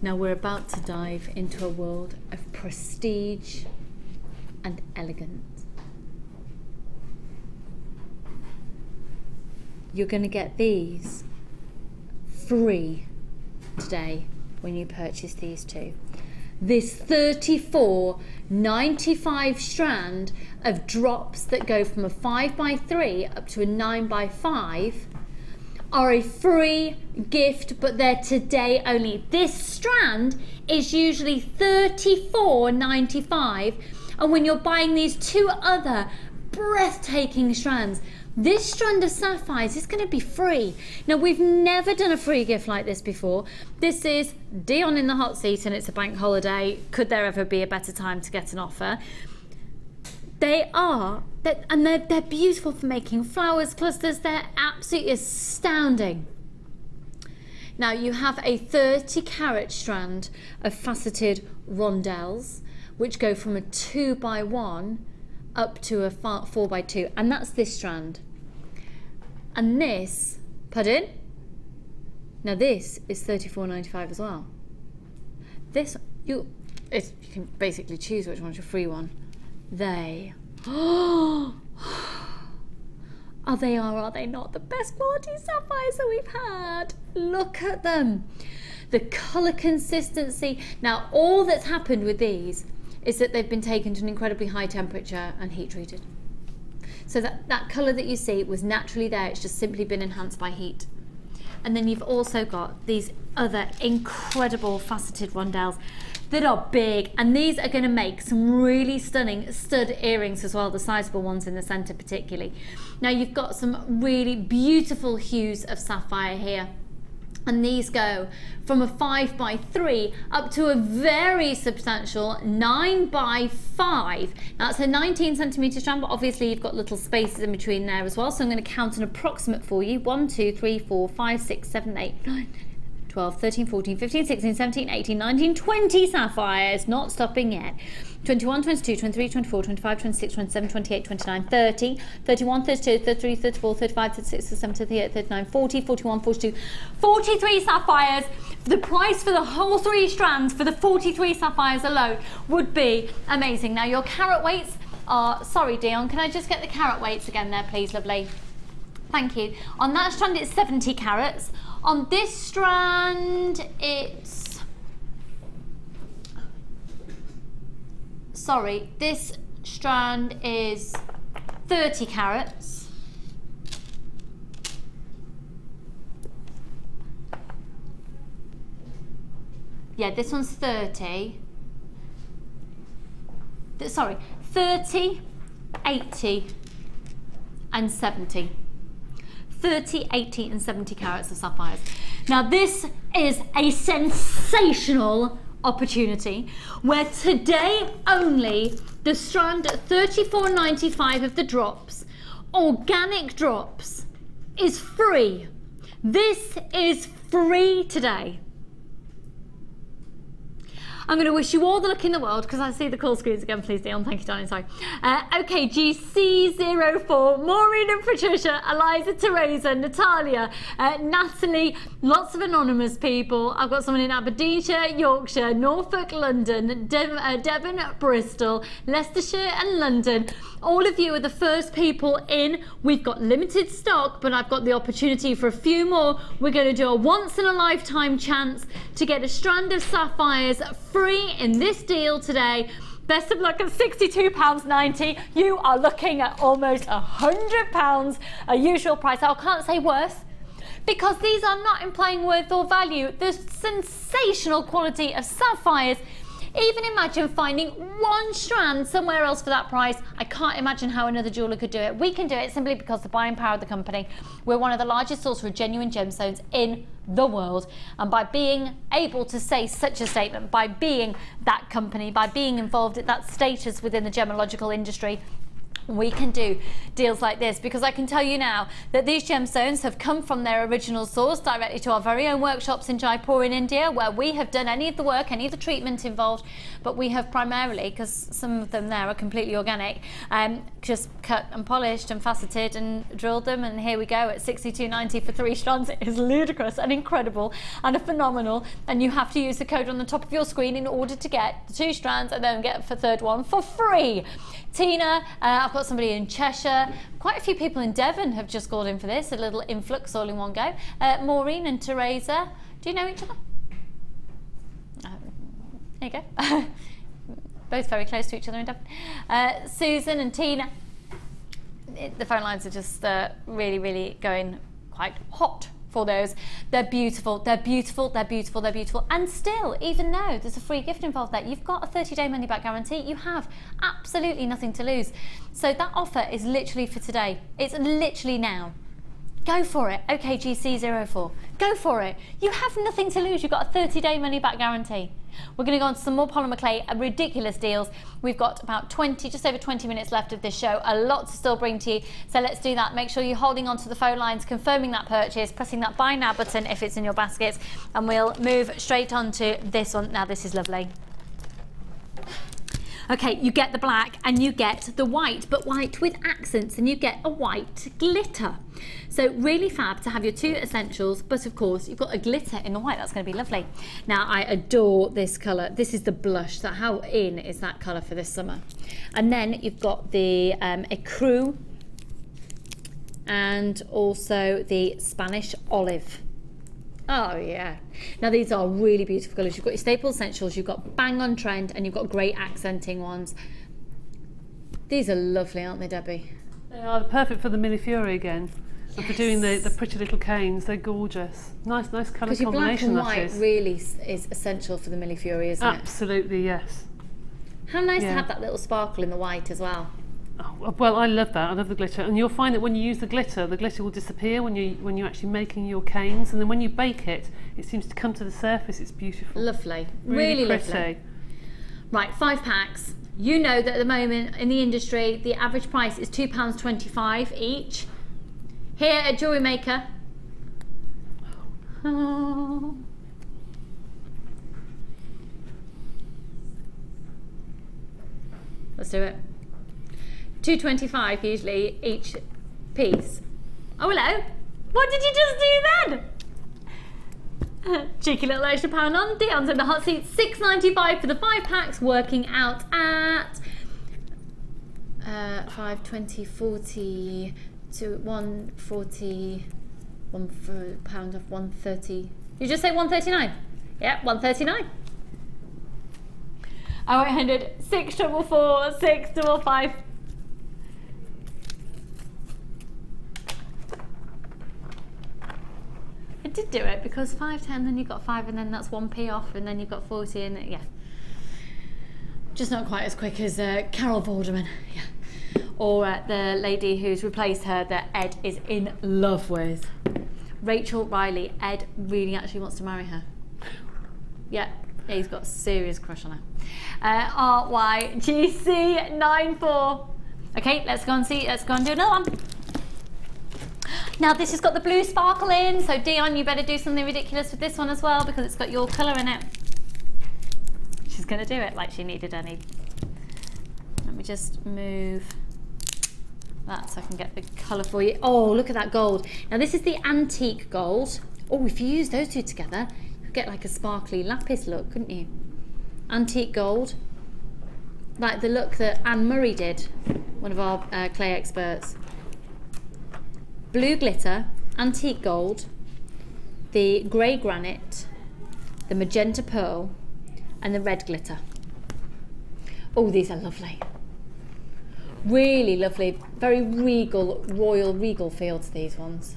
Speaker 1: Now we're about to dive into a world of prestige and elegance. You're going to get these free today when you purchase these two. This $34.95 strand of drops that go from a 5x3 up to a 9x5 are a free gift, but they're today only. This strand is usually $34.95, and when you're buying these 2 other breathtaking strands, this strand of sapphires is going to be free. Now, we've never done a free gift like this before. This is Dion in the hot seat and it's a bank holiday. Could there ever be a better time to get an offer? They're beautiful for making flowers clusters. They're absolutely astounding. Now, you have a 30 carat strand of faceted rondelles, which go from a 2x1 up to a 4x2, and that's this strand. And this, pardon? Now this is $34.95 as well. This, you can basically choose which one's your free one. They, are they not the best quality sapphires that we've had? Look at them. The colour consistency. Now all that's happened with these is that they've been taken to an incredibly high temperature and heat treated. So that colour that you see was naturally there, it's just simply been enhanced by heat. And then you've also got these other incredible faceted rondelles that are big, and these are going to make some really stunning stud earrings as well, the sizable ones in the centre particularly. Now you've got some really beautiful hues of sapphire here. And these go from a 5x3 up to a very substantial 9x5. That's a 19 centimetre strand, but obviously you've got little spaces in between there as well. So I'm going to count an approximate for you. 1, 2, 3, 4, 5, 6, 7, 8, 9, 12, 13, 14, 15, 16, 17, 18, 19, 20 sapphires. Not stopping yet. 21, 22, 23, 24, 25, 26, 27, 28, 29, 30, 31, 32, 33, 34, 35, 36, 37, 38, 39, 40, 41, 42, 43 sapphires. The price for the whole 3 strands for the 43 sapphires alone would be amazing. Now your carat weights are, sorry Dion, can I just get the carat weights again there please, lovely? Thank you. On that strand it's 70 carats. On this strand it's, sorry, this strand is 30 carats. Yeah, this one's 30. Sorry, 30, 80 and 70. 30, 80 and 70 carats of sapphires. Now this is a sensational opportunity where today only the strand at $34.95 of the drops, organic drops, is free. This is free today. I'm going to wish you all the luck in the world because I see the call screens again, please, Dion. Thank you, darling. Sorry. Okay, GC04, Maureen and Patricia, Eliza, Teresa, Natalia, Natalie, lots of anonymous people. I've got someone in Aberdeenshire, Yorkshire, Norfolk, London, Devon, Bristol, Leicestershire and London. All of you are the first people in. We've got limited stock, but I've got the opportunity for a few more. We're going to do a once in a lifetime chance to get a strand of sapphires free in this deal today. Best of luck at £62.90. You are looking at almost £100, a usual price. I can't say worth, because these are not implying worth or value. The sensational quality of sapphires. Even imagine finding one strand somewhere else for that price. I can't imagine how another jeweller could do it. We can do it simply because the buying power of the company. We're one of the largest sources of genuine gemstones in the world, and by being able to say such a statement, by being that company, by being involved at that status within the gemological industry, we can do deals like this, because I can tell you now that these gemstones have come from their original source directly to our very own workshops in Jaipur in India, where we have done any of the work, any of the treatment involved, but we have primarily, because some of them there are completely organic, just cut and polished and faceted and drilled them, and here we go at $62.90 for 3 strands. It is ludicrous and incredible and a phenomenal, and you have to use the code on the top of your screen in order to get the 2 strands and then get the 3rd one for free. Tina, I've got somebody in Cheshire, quite a few people in Devon have just called in for this, a little influx all in one go. Maureen and Teresa, do you know each other? There you go. Both very close to each other in Devon. Susan and Tina, the phone lines are just really, really going quite hot for those. They're beautiful, they're beautiful, they're beautiful, they're beautiful. And still, even though there's a free gift involved there, you've got a 30-day money-back guarantee. You have absolutely nothing to lose. So that offer is literally for today. It's literally now. Go for it. Okay, GC04. Go for it. You have nothing to lose. You've got a 30-day money-back guarantee. We're going to go on to some more polymer clay, ridiculous deals. We've got about just over 20 minutes left of this show. A lot to still bring to you. So let's do that. Make sure you're holding onto the phone lines, confirming that purchase, pressing that buy now button if it's in your basket, and we'll move straight on to this one. Now, this is lovely. Okay, you get the black and you get the white, but white with accents, and you get a white glitter. So really fab to have your 2 essentials, but of course you've got a glitter in the white. That's going to be lovely. Now, I adore this colour. This is the blush. So how in is that colour for this summer? And then you've got the ecru and also the Spanish olive. Oh yeah. Now these are really beautiful colours. You've got your staple essentials, you've got bang on trend, and you've got great accenting ones. These are lovely, aren't they, Debbie?
Speaker 3: They are perfect for the Millefiori again. And for doing the pretty little canes. They're gorgeous. Nice colour combination.
Speaker 1: Because your black and white really is essential for the Millefiori, isn't it?
Speaker 3: Absolutely, yes.
Speaker 1: How nice to have that little sparkle in the white as well.
Speaker 3: Oh, well, I love that. I love the glitter, and you'll find that when you use the glitter will disappear when you're actually making your canes, and then when you bake it, it seems to come to the surface. It's beautiful.
Speaker 1: Lovely, really
Speaker 3: pretty.
Speaker 1: Lovely. Right, 5 packs. You know that at the moment in the industry, the average price is £2.25 each. Here at Jewellery Maker, let's do it. £2.25 usually each piece. Oh, hello. What did you just do then? Cheeky little extra pound on. Dion's in the hot seat. £6.95 for the 5 packs, working out at 5, 20, 40 to 140, £1 of 130. You just say 139? Yeah, 139. 0800 644 655. I did do it because 5.10, then you've got 5, and then that's 1p off, and then you've got 40, and yeah. Just not quite as quick as Carol Vorderman, yeah. Or the lady who's replaced her that Ed is in love with. Rachel Riley. Ed really actually wants to marry her. Yeah, he's got a serious crush on her. RYGC94. Okay, let's go and see. Let's go and do another one. Now this has got the blue sparkle in, so Dion, you better do something ridiculous with this one as well because it's got your colour in it. She's going to do it like she needed any. Let me just move that so I can get the colour for you. Oh, look at that gold. Now this is the antique gold. Oh, if you use those two together, you'd get like a sparkly lapis look, couldn't you? Antique gold. Like the look that Anne Murray did, one of our clay experts. Blue glitter, antique gold, the grey granite, the magenta pearl, and the red glitter. Oh, these are lovely. Really lovely, very regal, royal regal feel to these ones.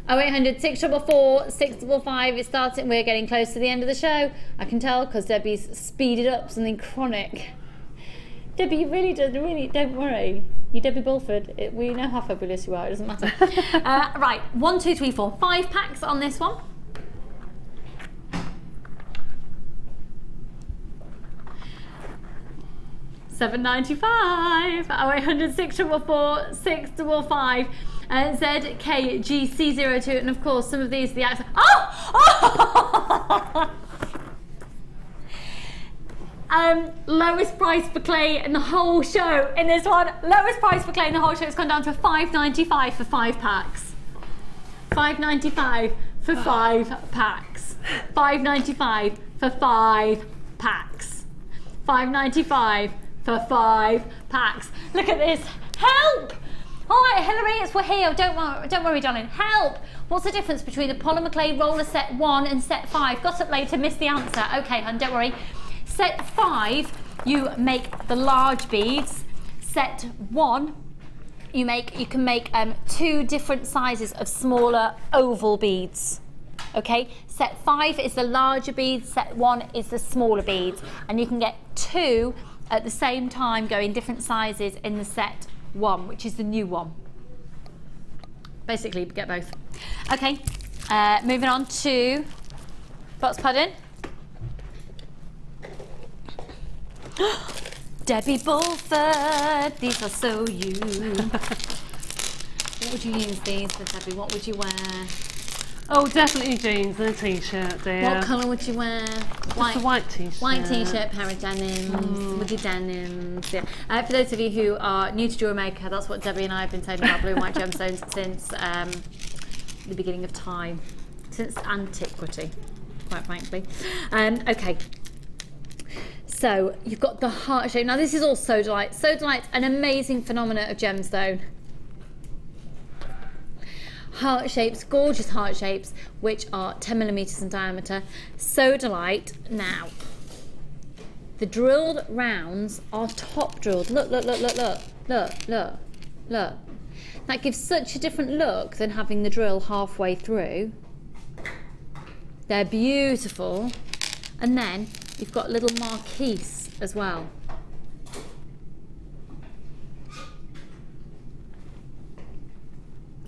Speaker 1: 0800 644 655. It's starting. We're getting close to the end of the show. I can tell because Debbie's speeded up something chronic. Debbie, you really don't worry. You Debbie Bulford, we know how fabulous you are, it doesn't matter. Right, 1, 2, 3, 4, 5 packs on this one. £7.95. 0800 644 655. ZKGC02, and of course some of these are the accent. Lowest price for clay in the whole show in this one. Lowest price for clay in the whole show. It's gone down to £5.95 for 5 packs. £5.95 for 5 packs. £5.95 for 5 packs. £5.95 for 5 packs. Look at this. Help! All right, Hilary, it's we're here. Don't worry, darling. Help! What's the difference between the polymer clay roller set 1 and set 5? Got up late to miss the answer. Okay, hun, don't worry. Set 5, you make the large beads. Set 1, you can make 2 different sizes of smaller oval beads. Okay, set 5 is the larger beads, set 1 is the smaller beads, and you can get 2 at the same time going different sizes in the set 1, which is the new one. Basically, get both. Okay, moving on to box pudding. Debbie Bulford, these are so you. What would you use these for, Debbie? What would you wear?
Speaker 3: Oh, definitely jeans and a t-shirt, dear.
Speaker 1: What colour would you wear?
Speaker 3: Just a white t-shirt.
Speaker 1: White t-shirt, pair of denims, with your denims. Yeah. For those of you who are new to Jewellery Maker, that's what Debbie and I have been saying about blue and white gemstones since the beginning of time, since antiquity, quite frankly. Okay. So you've got the heart shape. Now this is all sodalite. Sodalite's an amazing phenomenon of gemstone. Heart shapes, gorgeous heart shapes, which are 10mm in diameter. Sodalite. Now, the drilled rounds are top drilled. Look, look, look, look, look, look, look, look. That gives such a different look than having the drill halfway through. They're beautiful. And then you've got little marquise as well.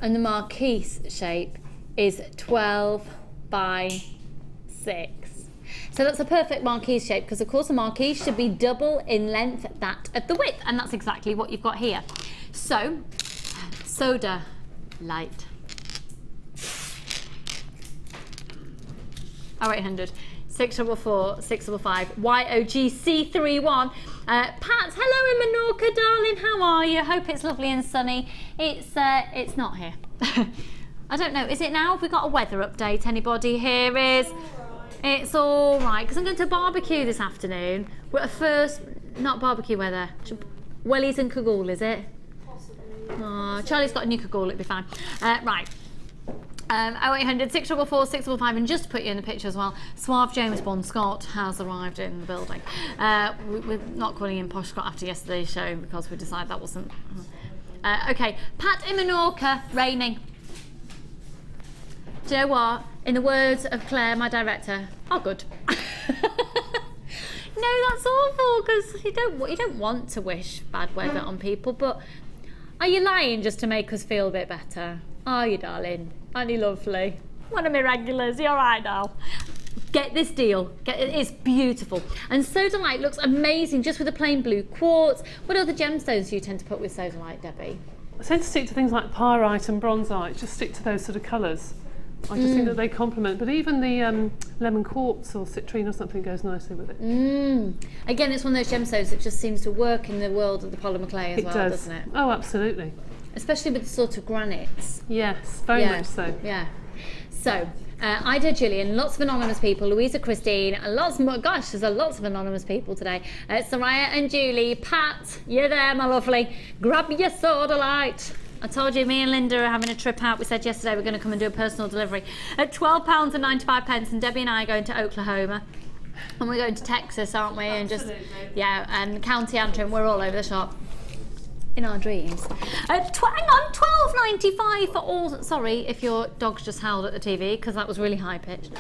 Speaker 1: and the marquise shape is 12 by 6. So that's a perfect marquise shape, because of course a marquise should be double in length that of the width, and that's exactly what you've got here. So, soda light. 0800 644 655 YOGC31. Pat, hello in Menorca, darling. How are you? Hope it's lovely and sunny. It's not here. I don't know. Is it now? Have we got a weather update? Anybody here is? It's all right, because I'm going to barbecue this afternoon. We're at first, not barbecue weather. Wellies and cagoule, is it? Possibly. Oh, Charlie's got a new cagoule, it'll be fine. Right. 0800 644 655, and just to put you in the picture as well, Suave James Bond Scott has arrived in the building. We're not calling him Posh Scott after yesterday's show because we decided that wasn't. Okay, Pat in Menorca, raining. Do you know what? In the words of Claire, my director, oh good. No, that's awful, because you don't want to wish bad weather on people, but are you lying just to make us feel a bit better? Are you, darling? Aren't you lovely? One of my regulars, you're right now. Get this deal. It's beautiful. And Sodalite looks amazing just with a plain blue quartz. What other gemstones do you tend to put with Sodalite, Debbie?
Speaker 3: I tend to stick to things like pyrite and bronzite, just stick to those sort of colours. I just think that they complement, but even the lemon quartz or citrine or something goes nicely with it.
Speaker 1: Again, it's one of those gemstones that just seems to work in the world of the polymer clay as well, doesn't it?
Speaker 3: Oh, absolutely.
Speaker 1: Especially with the sort of granites.
Speaker 3: Yes, very much so.
Speaker 1: Yeah. So, Ida, Gillian, lots of anonymous people, Louisa, Christine, lots more. Gosh, there's lots of anonymous people today. Soraya and Julie, Pat, you're there, my lovely. Grab your Sodalite. I told you, me and Linda are having a trip out. We said yesterday we're going to come and do a personal delivery at £12.95, and Debbie and I are going to Oklahoma. And we're going to Texas, aren't we?
Speaker 3: Absolutely.
Speaker 1: And just, yeah, and County Antrim, we're all over the shop. In our dreams. Hang on, £12.95 for all. Sorry if your dog's just howled at the TV, because that was really high pitched.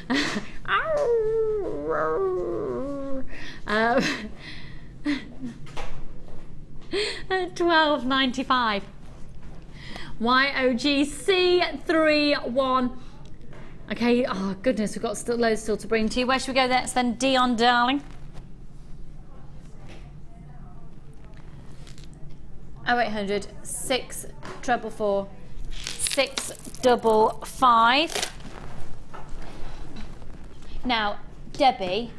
Speaker 1: £12.95. YOGC31. Okay, oh goodness, we've got loads still to bring to you. Where should we go next then, Dion, darling? 0800 644 655. Now, Debbie,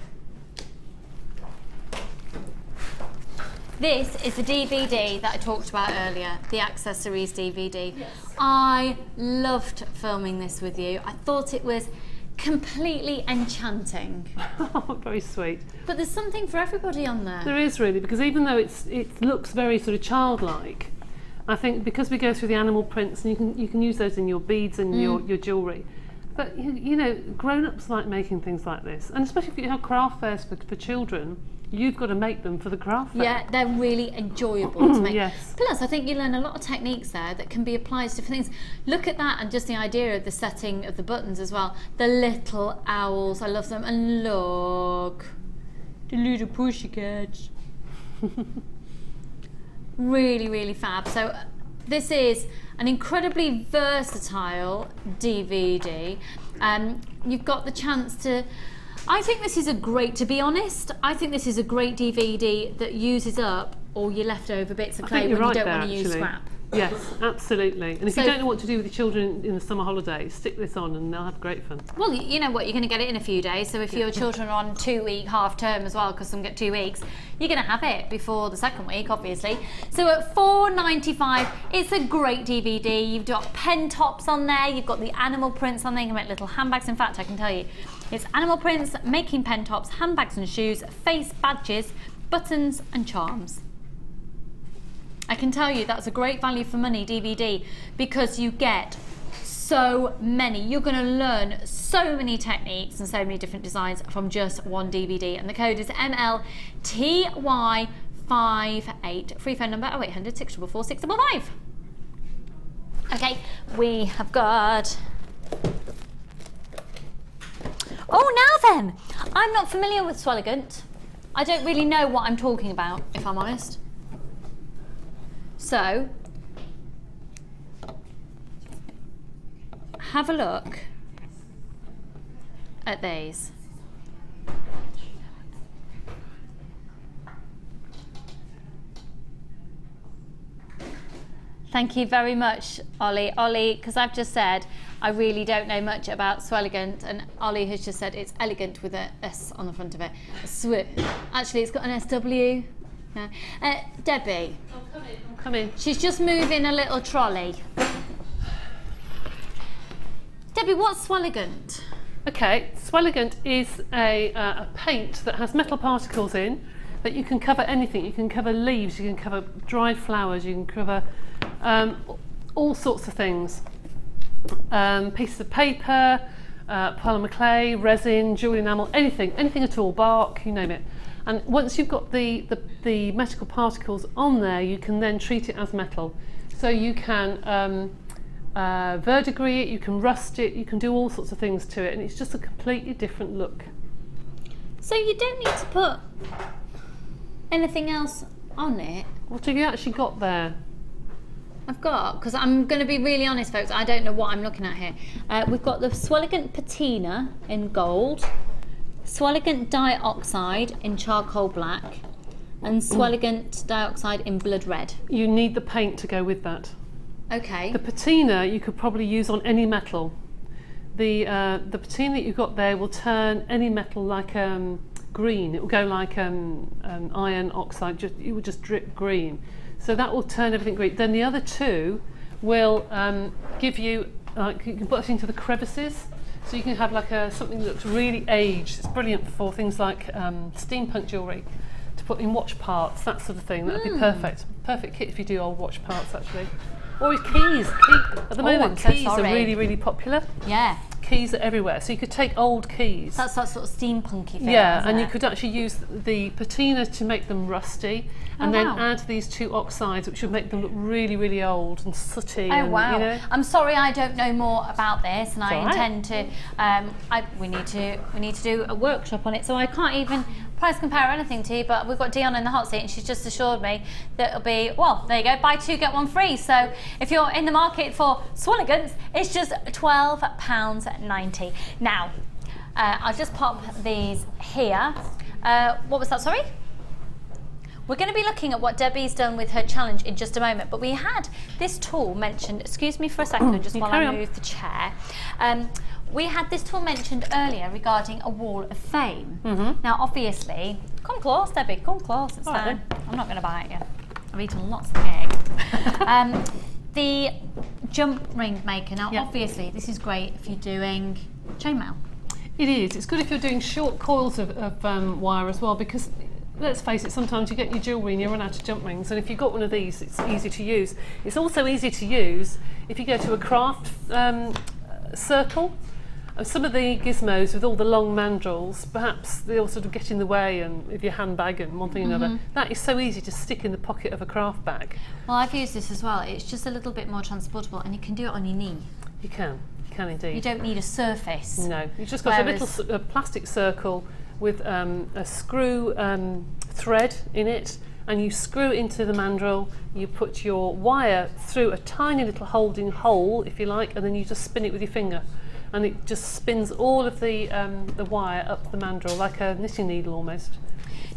Speaker 1: this is the DVD that I talked about earlier, the accessories DVD. Yes. I loved filming this with you. I thought it was completely enchanting.
Speaker 3: Oh, very sweet.
Speaker 1: But there's something for everybody on there.
Speaker 3: There is really, because even though it looks very sort of childlike, I think because we go through the animal prints, and you can use those in your beads and your jewellery. But you know, grown-ups like making things like this, and especially if you have craft fairs for children. You've got to make them for the craft fair.
Speaker 1: Yeah, they're really enjoyable to make.
Speaker 3: Yes.
Speaker 1: Plus, I think you learn a lot of techniques there that can be applied to different things. Look at that, and just the idea of the setting of the buttons as well. The little owls, I love them. And look, the little pussycats. Really, really fab. So this is an incredibly versatile DVD. You've got the chance to. I think this is to be honest, I think this is a great DVD that uses up all your leftover bits of clay when you don't want to use scrap.
Speaker 3: Yes, absolutely. And if you don't know what to do with your children in the summer holidays, stick this on and they'll have great fun.
Speaker 1: Well, you know what, you're going to get it in a few days, so if your children are on 2-week half term as well, because some get 2 weeks, you're going to have it before the second week, obviously. So at £4.95, it's a great DVD. You've got pen tops on there, you've got the animal prints on there, you can make little handbags. In fact, I can tell you, it's animal prints, making pen tops, handbags and shoes, face badges, buttons and charms. I can tell you that's a great value for money DVD, because you get so many. You're going to learn so many techniques and so many different designs from just one DVD. And the code is MLTY58. Free phone number 0800 644 655. Okay, we have got. Oh, now then, I'm not familiar with Swelligant. I don't really know what I'm talking about, if I'm honest. So, have a look at these. Thank you very much, Ollie. Ollie, because I've just said I really don't know much about Swelligant, and Ollie has just said it's elegant with a S on the front of it. Actually, it's got an SW. Yeah. Debbie.
Speaker 3: I'm coming.
Speaker 1: She's just moving a little trolley. Debbie, what's Swelligant?
Speaker 3: Okay, Swelligant is a paint that has metal particles in that you can cover anything. You can cover leaves, you can cover dried flowers, you can cover all sorts of things. Pieces of paper, polymer clay, resin, jewellery enamel, anything at all, bark, you name it. And once you've got the metal particles on there, you can then treat it as metal. So you can verdigris it, you can rust it, you can do all sorts of things to it, and it's just a completely different look.
Speaker 1: So you don't need to put anything else on it?
Speaker 3: What have you actually got there?
Speaker 1: I've got, because I'm going to be really honest folks, I don't know what I'm looking at here. We've got the Swelligant Patina in gold, Swelligant Dioxide in charcoal black, and Swelligant Dioxide in blood red. You
Speaker 3: need the paint to go with that.
Speaker 1: Okay.
Speaker 3: The patina you could probably use on any metal. The patina that you've got there will turn any metal like green. It will go like iron oxide, it will just drip green. So that will turn everything green. Then the other two will give you, you can put it into the crevices. So you can have like something that looks really aged. It's brilliant for things like steampunk jewellery, to put in watch parts, that sort of thing. That would be perfect. Perfect kit if you do old watch parts actually. Or with keys. At the moment, keys are really, really popular.
Speaker 1: Yeah.
Speaker 3: Keys are everywhere, so you could take old keys.
Speaker 1: That's that sort of steampunky thing.
Speaker 3: Yeah, and you could actually use the patina to make them rusty, and then add these two oxides, which would make them look really, really old and sooty.
Speaker 1: Oh wow!
Speaker 3: You know?
Speaker 1: I'm sorry, I don't know more about this, and I intend to. We need to do a workshop on it, so I can't even price compare anything to you. But we've got Dion in the hot seat, and she's just assured me that it'll be, well, there you go, buy two get one free. So if you're in the market for Swelligants, it's just £12.90. Now, I'll just pop these here. What was that? Sorry. We're going to be looking at what Debbie's done with her challenge in just a moment, but we had this tool mentioned, excuse me for a second, just while I move the chair. We had this tool mentioned earlier regarding a wall of fame. Now obviously, come close Debbie, come close, it's fine. I'm not going to bite you. I've eaten lots of cake. The jump ring maker, now obviously this is great if you're doing chainmail.
Speaker 3: It is, it's good if you're doing short coils of wire as well, because let's face it, sometimes you get your jewellery and you run out of jump rings, and if you've got one of these, it's easy to use. It's also easy to use if you go to a craft circle. Some of the gizmos with all the long mandrels, perhaps they all sort of get in the way and with your handbag and one thing or another. That is so easy to stick in the pocket of a craft bag.
Speaker 1: Well, I've used this as well. It's just a little bit more transportable, and you can do it on your knee.
Speaker 3: You can indeed.
Speaker 1: You don't need a surface.
Speaker 3: No, you've just got a little plastic circle with a screw thread in it, and you screw into the mandrel, you put your wire through a tiny little holding hole, if you like, and then you just spin it with your finger. And it just spins all of the wire up the mandrel, like a knitting needle almost.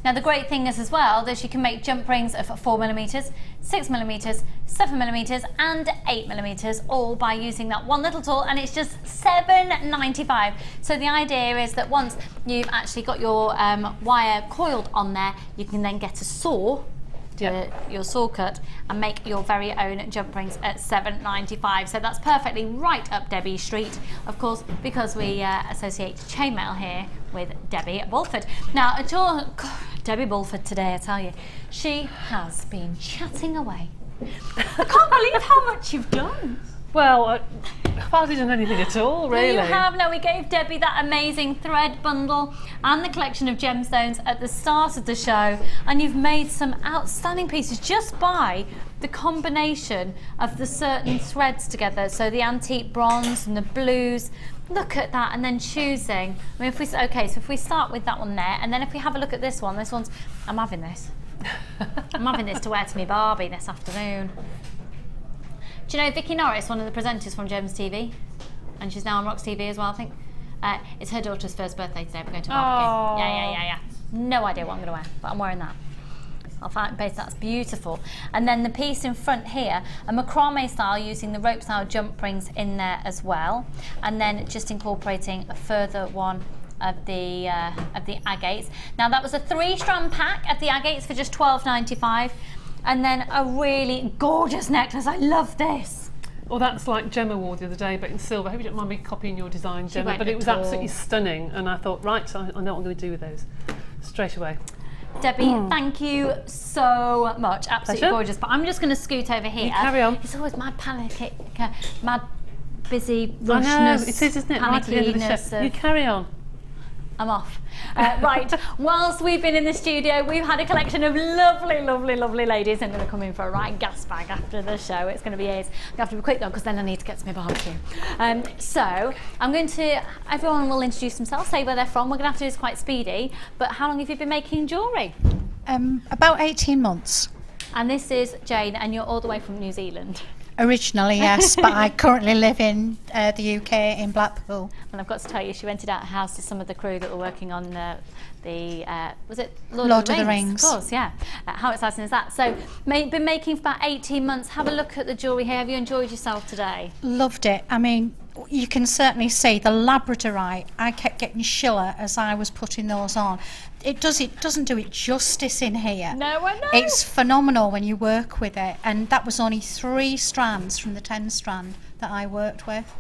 Speaker 1: Now the great thing is as well that you can make jump rings of 4mm, 6mm, 7mm and 8mm, all by using that one little tool, and it's just £7.95. So the idea is that once you've actually got your wire coiled on there, you can then get a saw, your saw cut, and make your very own jump rings at £7.95. So that's perfectly right up Debbie Street, of course, because we associate chainmail here with Debbie at Bulford. Now, Debbie Bulford today, I tell you, she has been chatting away. I can't believe how much you've done.
Speaker 3: Well, I've hardly done anything at all, really.
Speaker 1: No, you have. No, we gave Debbie that amazing thread bundle and the collection of gemstones at the start of the show, and you've made some outstanding pieces just by the combination of the certain threads together. So the antique bronze and the blues. Look at that, and then choosing. I mean, if we start with that one there, and then if we have a look at this one's, I'm having this. I'm having this to wear to me Barbie this afternoon. Do you know Vicky Norris, one of the presenters from Gems TV? and she's now on Rox TV as well, I think. It's her daughter's first birthday today. We're going to a barbecue. Yeah. No idea what I'm going to wear, but I'm wearing that. I'll find base. That's beautiful. And then the piece in front here, a macrame style using the rope style jump rings in there as well, and then just incorporating a further one of the agates. Now that was a 3-strand pack of the agates for just $12.95, and then a really gorgeous necklace. I love this.
Speaker 3: Well, that's like Gemma wore the other day, but in silver. I hope you don't mind me copying your design, Gemma, but it was absolutely stunning, and I thought, right, I know what I'm going to do with those straight away.
Speaker 1: Debbie, thank you so much. Absolutely gorgeous. But I'm just going to scoot over here.
Speaker 3: You carry on.
Speaker 1: It's always mad panic, mad busy rushness.
Speaker 3: I know, it is, isn't it? Right at the end of the show. You carry on.
Speaker 1: I'm off. Right, whilst we've been in the studio, we've had a collection of lovely ladies, and going to come in for a right gas bag after the show. It's going to be ace. I have to be quick though, because then I need to get to my barbecue. So I'm going to, everyone will introduce themselves, say where they're from. We're going to have to do this quite speedy, but how long have you been making jewellery?
Speaker 14: About 18 months.
Speaker 1: And this is Jane, and you're all the way from New Zealand.
Speaker 14: Originally, yes, but I currently live in the UK in Blackpool.
Speaker 1: And I've got to tell you, she rented out a house to some of the crew that were working on was it Lord of the Rings? Of course, yeah. How exciting is that? So, been making for about 18 months. Have a look at the jewellery here. Have you enjoyed yourself today?
Speaker 14: Loved it. I mean, you can certainly see the labradorite. I kept getting chiller as I was putting those on. It doesn't do it justice in here.
Speaker 1: No, I know.
Speaker 14: It's phenomenal when you work with it, and that was only 3 strands from the 10 strand that I worked with.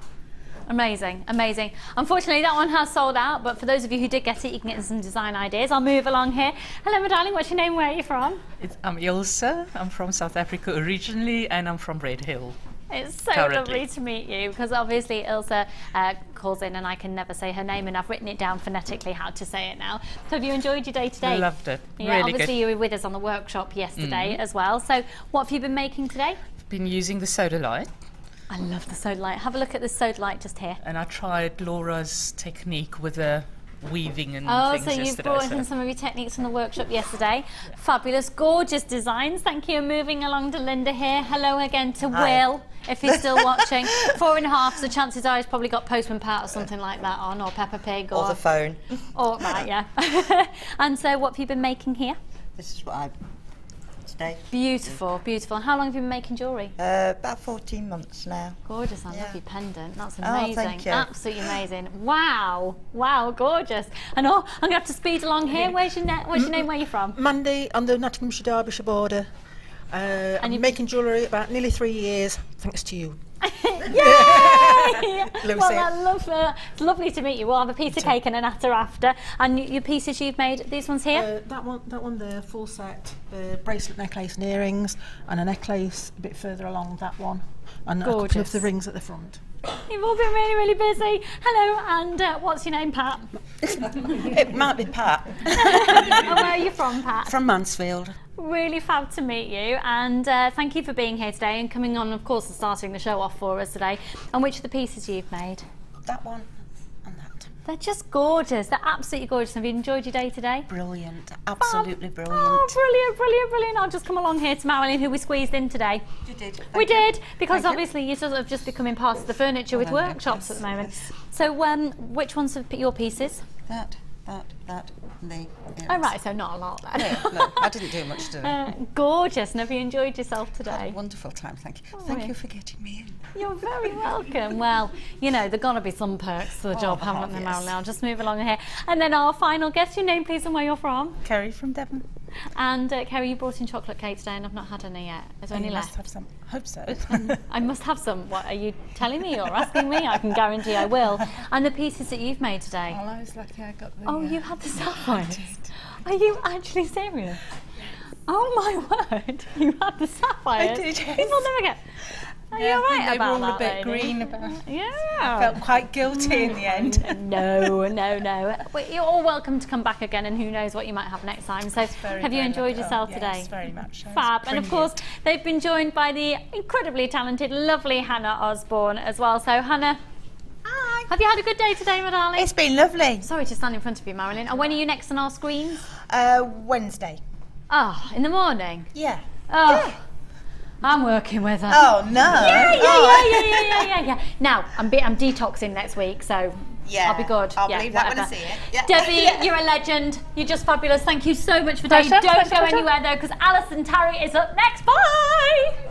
Speaker 1: Amazing, amazing. Unfortunately, that one has sold out, but for those of you who did get it, you can get some design ideas. I'll move along here. Hello, my darling. What's your name? Where are you from?
Speaker 15: I'm Ilse. I'm from South Africa originally, and I'm from Red Hill.
Speaker 1: It's so lovely to meet you, because obviously Ilse calls in and I can never say her name, and I've written it down phonetically how to say it now. So have you enjoyed your day today?
Speaker 15: Loved it.
Speaker 1: Yeah,
Speaker 15: really
Speaker 1: obviously
Speaker 15: good.
Speaker 1: You were with us on the workshop yesterday as well. So what have you been making today?
Speaker 15: I've been using the soda light.
Speaker 1: I love the soda light. Have a look at the soda light just here.
Speaker 15: And I tried Laura's technique with the weaving and things
Speaker 1: so you've
Speaker 15: yesterday.
Speaker 1: brought in some of your techniques from the workshop yesterday. Fabulous, gorgeous designs. Thank you. Moving along to Linda here. Hello again to Will, if he's still watching. 4.5, so chances are he's probably got Postman Pat or something like that on, or Peppa Pig.
Speaker 16: Or the phone.
Speaker 1: Or, right, yeah. And so what have you been making here?
Speaker 16: This is what I've today.
Speaker 1: Beautiful, beautiful. And how long have you been making jewellery?
Speaker 16: About 14 months now.
Speaker 1: Gorgeous, I love your pendant. That's amazing.
Speaker 16: Oh, thank you.
Speaker 1: Absolutely amazing. Wow, wow, gorgeous. And I'm going to have to speed along here. What's your name? Where are you from?
Speaker 17: Mandy, on the Nottinghamshire-Derbyshire border. I'm making jewellery about nearly 3 years, thanks to you.
Speaker 1: Yay!
Speaker 17: Lucy.
Speaker 1: Well, it's lovely to meet you. We'll have a piece of cake and a natter after. And your pieces you've made, these ones here?
Speaker 17: That one there, full set, the bracelet, necklace and earrings, and a necklace a bit further along that one, and a couple of the rings at the front.
Speaker 1: You've all been really busy. Hello, and what's your name, Pat?
Speaker 16: It might be Pat.
Speaker 1: And where are you from, Pat?
Speaker 17: From Mansfield.
Speaker 1: Really fab to meet you, and thank you for being here today and coming on, of course, and starting the show off for us today. And which of the pieces you've made?
Speaker 16: That one and that.
Speaker 1: They're just gorgeous. They're absolutely gorgeous. Have you enjoyed your day today?
Speaker 16: Brilliant. Absolutely brilliant.
Speaker 1: Oh, brilliant, brilliant, brilliant. I'll just come along here to Marilyn, who we squeezed in today.
Speaker 16: You did.
Speaker 1: We did, because obviously you're sort of just becoming part of the furniture with workshops at the moment. Yes. So which ones are your pieces?
Speaker 16: That, and the earrings.
Speaker 1: Oh right, so not a lot then.
Speaker 16: No, I didn't do much today.
Speaker 1: Gorgeous, and have you enjoyed yourself today?
Speaker 16: Had a wonderful time, thank you. Thank you for getting me in.
Speaker 1: You're very welcome. Well, you know, there's got to be some perks to the job, haven't there, Marilyn? I'll just move along here. And then our final guest, your name please and where you're from?
Speaker 15: Kerry from Devon.
Speaker 1: And Kerry, you brought in chocolate cake today and I've not had any yet. Is there any left?
Speaker 15: Must have some. I hope so.
Speaker 1: I must have some. What, are you telling me or asking me? I can guarantee I will. And the pieces that you've made today?
Speaker 15: Well, I was lucky I got the...
Speaker 1: Oh, you had the sapphires? Are you actually serious? Oh my word, you had the sapphires?
Speaker 15: I did, yes.
Speaker 1: People never get... Are you alright about that,
Speaker 15: they were all a bit
Speaker 1: lady?
Speaker 15: green about it.
Speaker 1: Yeah.
Speaker 15: I felt quite guilty in the end.
Speaker 1: No. But you're all welcome to come back again, and who knows what you might have next time. So have you enjoyed yourself today?
Speaker 15: Yes, very much.
Speaker 1: Fab. And of course, they've been joined by the incredibly talented, lovely Hannah Osborne as well. So Hannah, hi. Have you had a good day today, my darling?
Speaker 18: It's been lovely.
Speaker 1: Sorry to stand in front of you, Marilyn. And when are you next on our screens?
Speaker 18: Wednesday.
Speaker 1: Oh, in the morning?
Speaker 18: Yeah.
Speaker 1: Oh.
Speaker 18: Yeah.
Speaker 1: I'm working with her.
Speaker 16: Oh no!
Speaker 1: Yeah. Now I'm detoxing next week, so I'll be good.
Speaker 16: I'll believe that when I see it. Yeah.
Speaker 1: Debbie, you're a legend. You're just fabulous. Thank you so much for today. Don't go anywhere though, because Alison Tarry is up next. Bye.